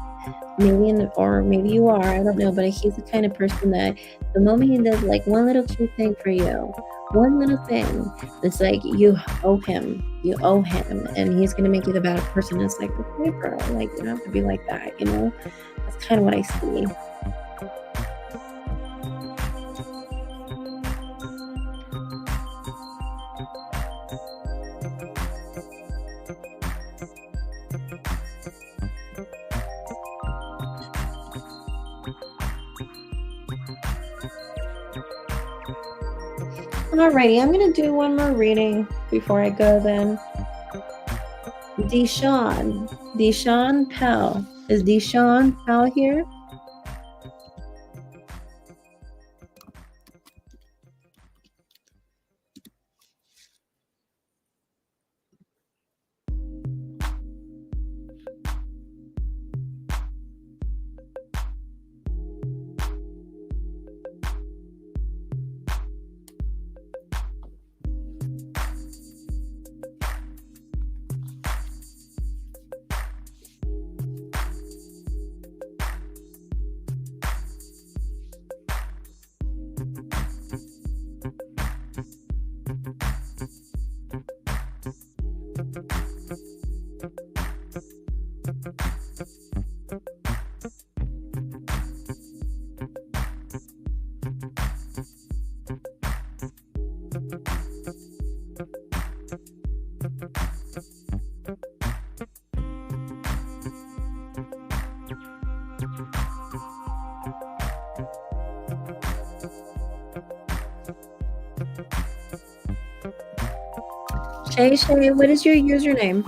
maybe in the, or maybe you are, I don't know, but he's the kind of person that the moment he does like one little cute thing for you, one little thing, it's like you owe him, and he's gonna make you the better person. It's like, okay, bro, like you don't have to be like that, you know? That's kind of what I see. Alrighty, I'm gonna do one more reading before I go then. Deshaun Powell. Is Deshaun Powell here? Shay, what is your username?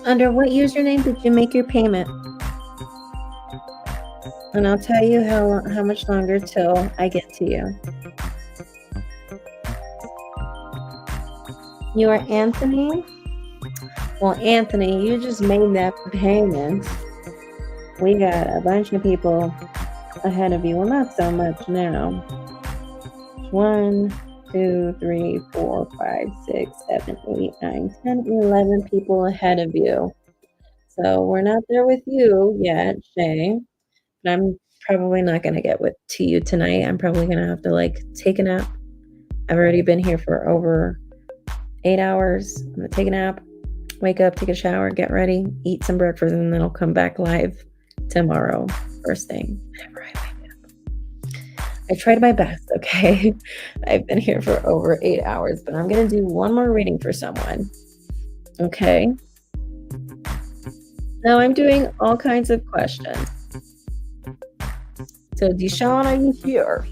Under what username did you make your payment? And I'll tell you how much longer till I get to you. You are Anthony? Well, Anthony, you just made that payment. We got a bunch of people ahead of you. Well, not so much now. 1, 2, 3, 4, 5, 6, 7, 8, 9, 10, 11 people ahead of you. So we're not there with you yet, Shay. But I'm probably not going to get to you tonight. I'm probably going to have to like take a nap. I've already been here for over 8 hours. I'm going to take a nap, wake up, take a shower, get ready, eat some breakfast, and then I'll come back live tomorrow, first thing, whenever I wake up. I tried my best, okay? I've been here for over 8 hours, but I'm going to do one more reading for someone, okay? Now I'm doing all kinds of questions. So, Deshaun, are you here?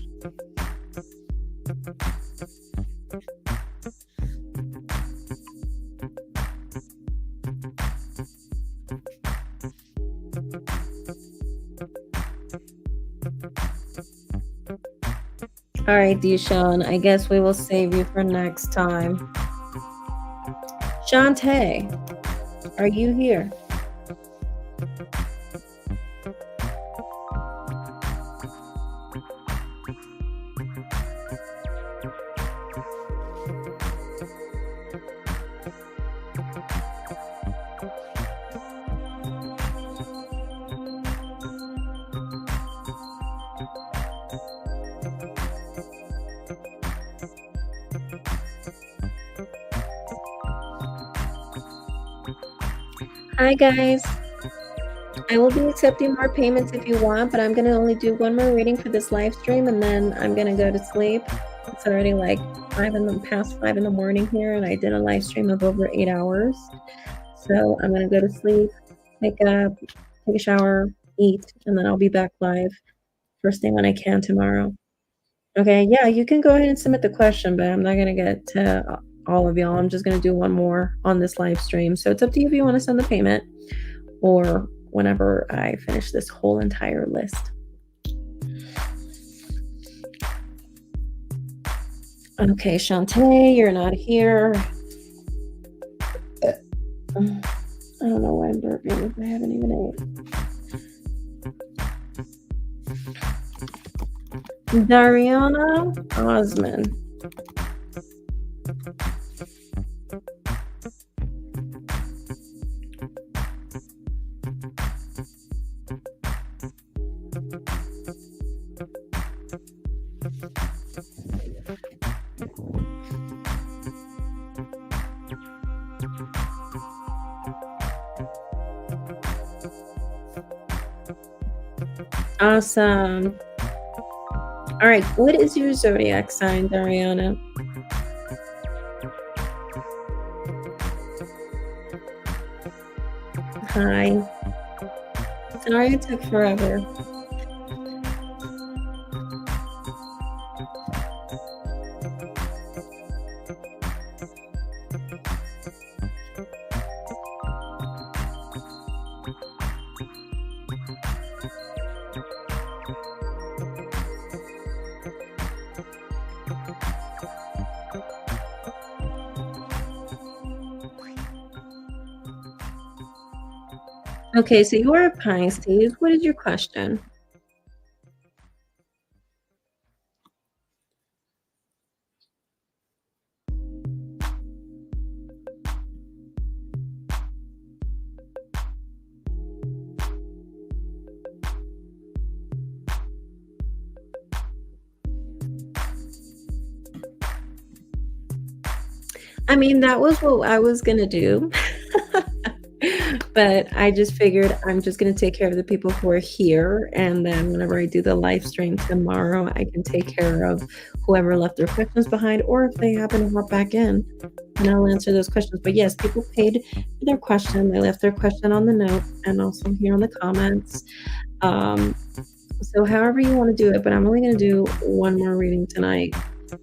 All right, Deshaun, I guess we will save you for next time. Shantae, are you here? Hi guys, I will be accepting more payments if you want, but I'm going to only do one more reading for this live stream and then I'm going to go to sleep. It's already like past 5 in the morning here, and I did a live stream of over 8 hours. So I'm going to go to sleep, wake up, take a shower, eat, and then I'll be back live first thing when I can tomorrow. Okay, yeah, you can go ahead and submit the question, but I'm not going to get to all of y'all. I'm just going to do one more on this live stream. So it's up to you if you want to send the payment or whenever I finish this whole entire list. Okay, Shantae, you're not here. I don't know why I'm burping if I haven't even ate. Dariana Osman. Awesome. All right, what is your zodiac sign, Dariana? Hi. Sorry it took forever. Okay, so you are a Pisces. What is your question? I mean, that was what I was gonna do. But I just figured I'm just going to take care of the people who are here. And then whenever I do the live stream tomorrow, I can take care of whoever left their questions behind, or if they happen to hop back in, and I'll answer those questions. But yes, people paid for their question. They left their question on the note and also here in the comments. So however you want to do it, but I'm only going to do one more reading tonight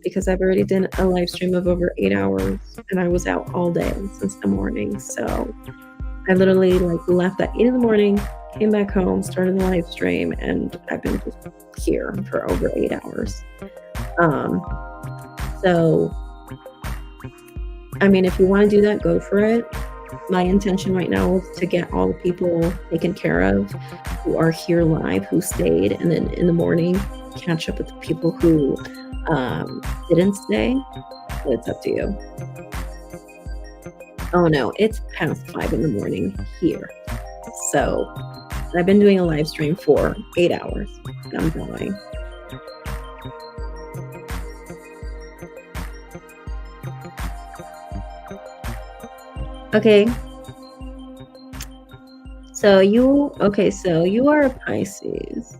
because I've already done a live stream of over 8 hours and I was out all day since the morning. So I literally left at 8 in the morning, came back home, started the live stream, and I've been just here for over 8 hours. So, I mean, if you want to do that, go for it. My intention right now is to get all the people taken care of who are here live, who stayed, and then in the morning, catch up with the people who didn't stay. It's up to you. Oh no, it's past 5 in the morning here. So I've been doing a live stream for 8 hours. I'm dying. Okay. So you are a Pisces.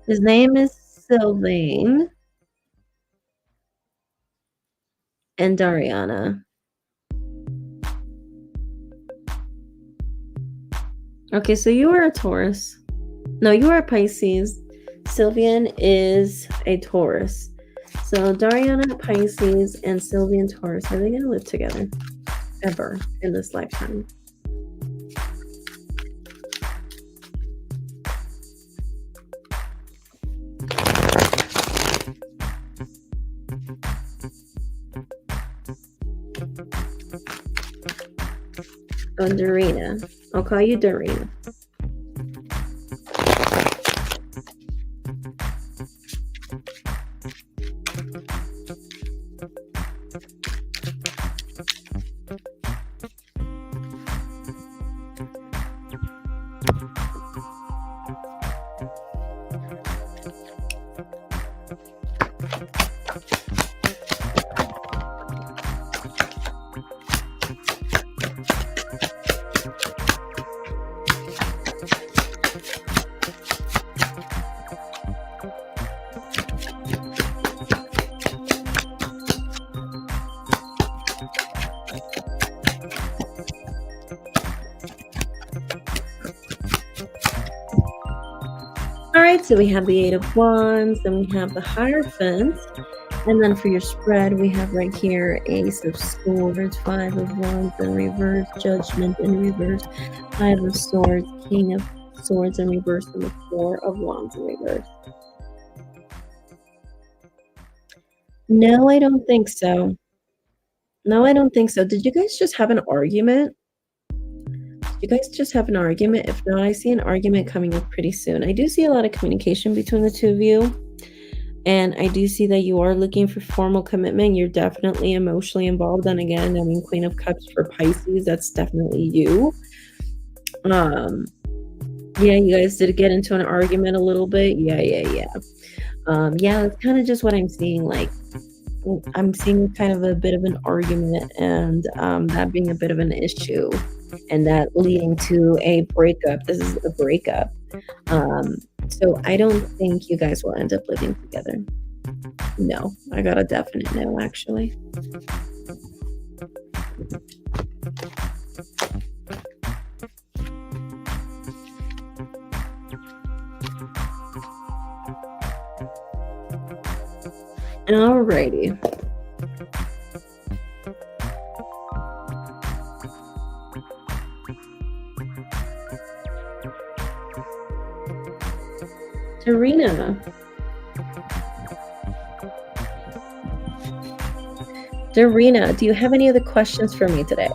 His name is Sylvain and Dariana. Okay, so you are a Taurus. No, you are a Pisces. Sylvian is a Taurus. So Dariana, Pisces, and Sylvian, Taurus, are they going to live together ever in this lifetime? Oh, Dorina. I'll call you Dorina. So we have the 8 of Wands, then we have the Hierophant, and then for your spread, we have right here Ace of Swords, 5 of Wands in reverse, Judgment in reverse, Five of Swords, King of Swords in reverse, and the Four of Wands in reverse. No, I don't think so. No, I don't think so. Did you guys just have an argument? You guys just have an argument? If not, I see an argument coming up pretty soon. I do see a lot of communication between the two of you. And I do see that you are looking for formal commitment. You're definitely emotionally involved. And again, I mean, Queen of Cups for Pisces, that's definitely you. Yeah, you guys did get into an argument a little bit. Yeah. Yeah, that's kind of just what I'm seeing. Like, I'm seeing kind of a bit of an argument, and that being a bit of an issue, and that leading to a breakup. This is a breakup. So I don't think you guys will end up living together. No, I got a definite no, actually. Alrighty. Darina, do you have any other questions for me today?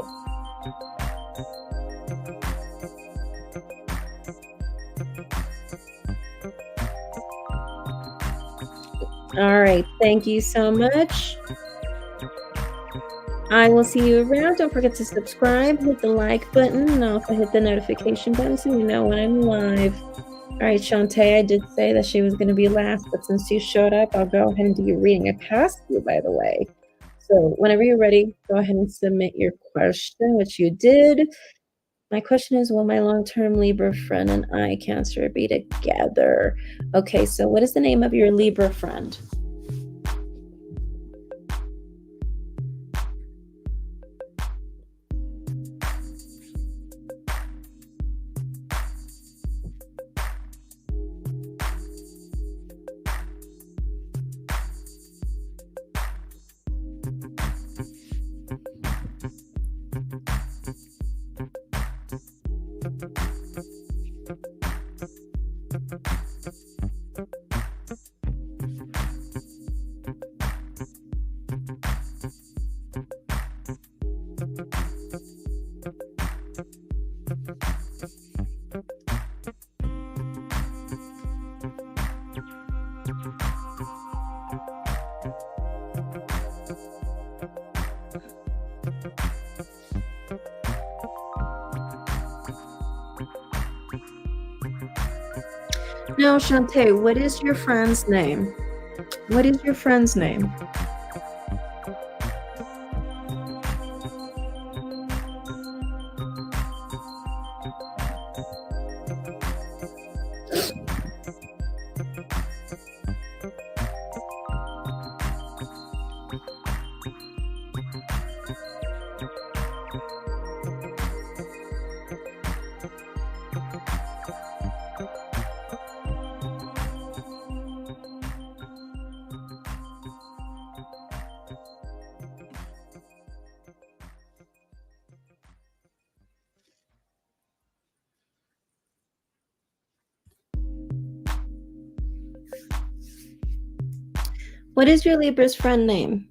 All right, thank you so much. I will see you around. Don't forget to subscribe, hit the like button, and also hit the notification button so you know when I'm live. All right, Shantae, I did say that she was going to be last, but since you showed up, I'll go ahead and do your reading. I passed you, by the way. So whenever you're ready, go ahead and submit your question, which you did. My question is, will my long-term Libra friend and I, Cancer, be together? Okay, so what is the name of your Libra friend? Now, Shantae, what is your friend's name? What is your friend's name? What is your Libra's friend name?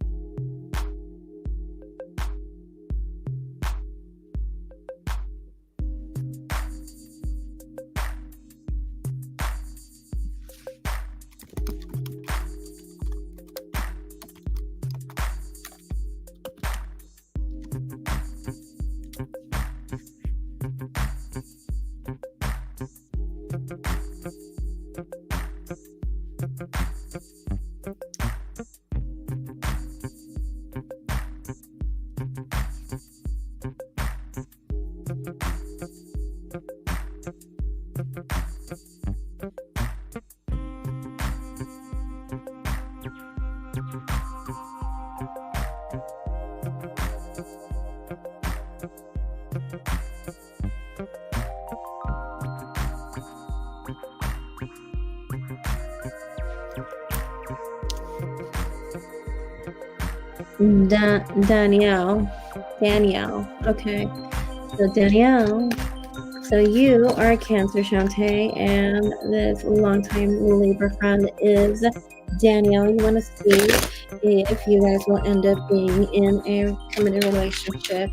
Danielle. Okay. So Danielle, So you are a Cancer, Shantae, and this longtime Libra friend is Danielle. You want to see if you guys will end up being in a committed relationship.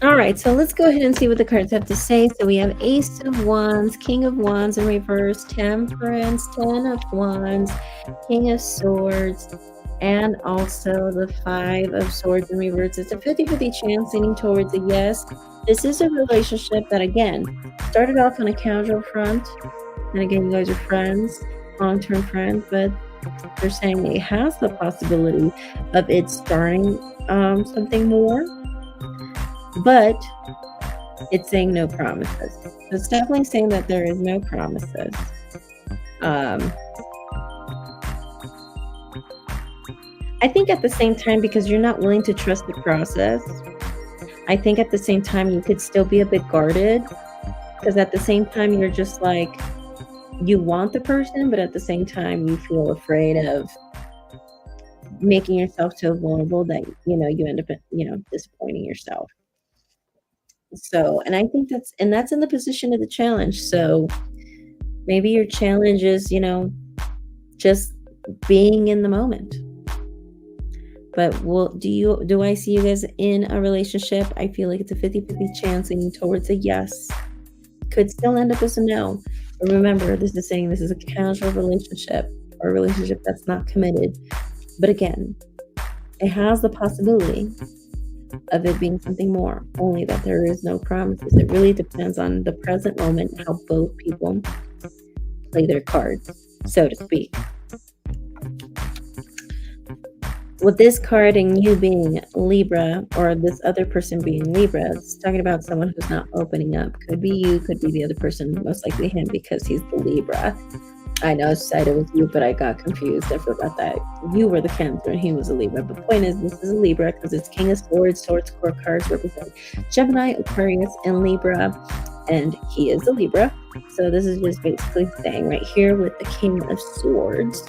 All right, so let's go ahead and see what the cards have to say. So we have Ace of Wands, King of Wands in reverse, Temperance, Ten of Wands, King of Swords, and also the Five of Swords in reverse. It's a 50-50 chance leaning towards a yes. This is a relationship that, again, started off on a casual front. And again, you guys are friends, long-term friends, but they're saying it has the possibility of it starting something more. But it's saying no promises. So it's definitely saying that there is no promises. I think at the same time, because you're not willing to trust the process, I think at the same time you could still be a bit guarded. Because at the same time you're just like, you want the person, but at the same time you feel afraid of making yourself so vulnerable that, you end up, disappointing yourself. So, and I think that's in the position of the challenge. So maybe your challenge is, just being in the moment. But do I see you guys in a relationship? I feel like it's a 50-50 chance leaning towards a yes. Could still end up as a no. But remember, this is saying this is a casual relationship or a relationship that's not committed. But again, it has the possibility of it being something more, only that there is no promises. It really depends on the present moment, how both people play their cards, so to speak. With this card and you being Libra, or this other person being Libra, it's talking about someone who's not opening up. Could be you, could be the other person, most likely him, because he's the Libra. I know I said it was you, but I got confused. I forgot that you were the Cancer and he was a Libra. But the point is, this is a Libra because it's King of Swords. Swords core cards represent Gemini, Aquarius, and Libra. And he is a Libra. So this is just basically saying right here with the King of Swords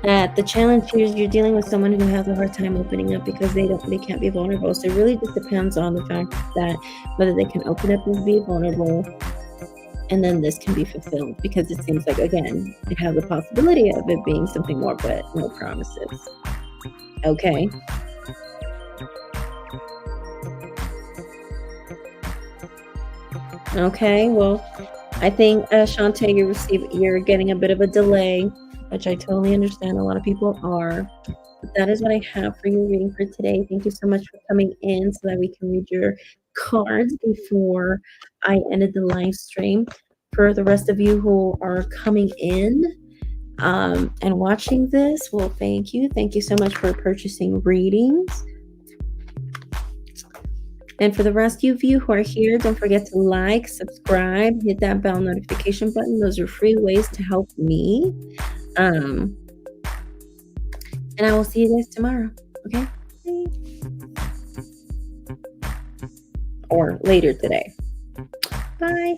that the challenge here is you're dealing with someone who has a hard time opening up because they can't be vulnerable. So it really just depends on the fact that whether they can open up and be vulnerable, and then this can be fulfilled, because it seems like, again, it has the possibility of it being something more, but no promises. Okay. Okay, well, I think, Shantae, you're getting a bit of a delay, which I totally understand. A lot of people are. But that is what I have for your reading for today. Thank you so much for coming in so that we can read your cards before I ended the live stream. For the rest of you who are coming in and watching this, well, thank you. Thank you so much for purchasing readings. And for the rest of you who are here, don't forget to like, subscribe, hit that bell notification button. Those are free ways to help me. And I will see you guys tomorrow. Okay? Or later today. Bye.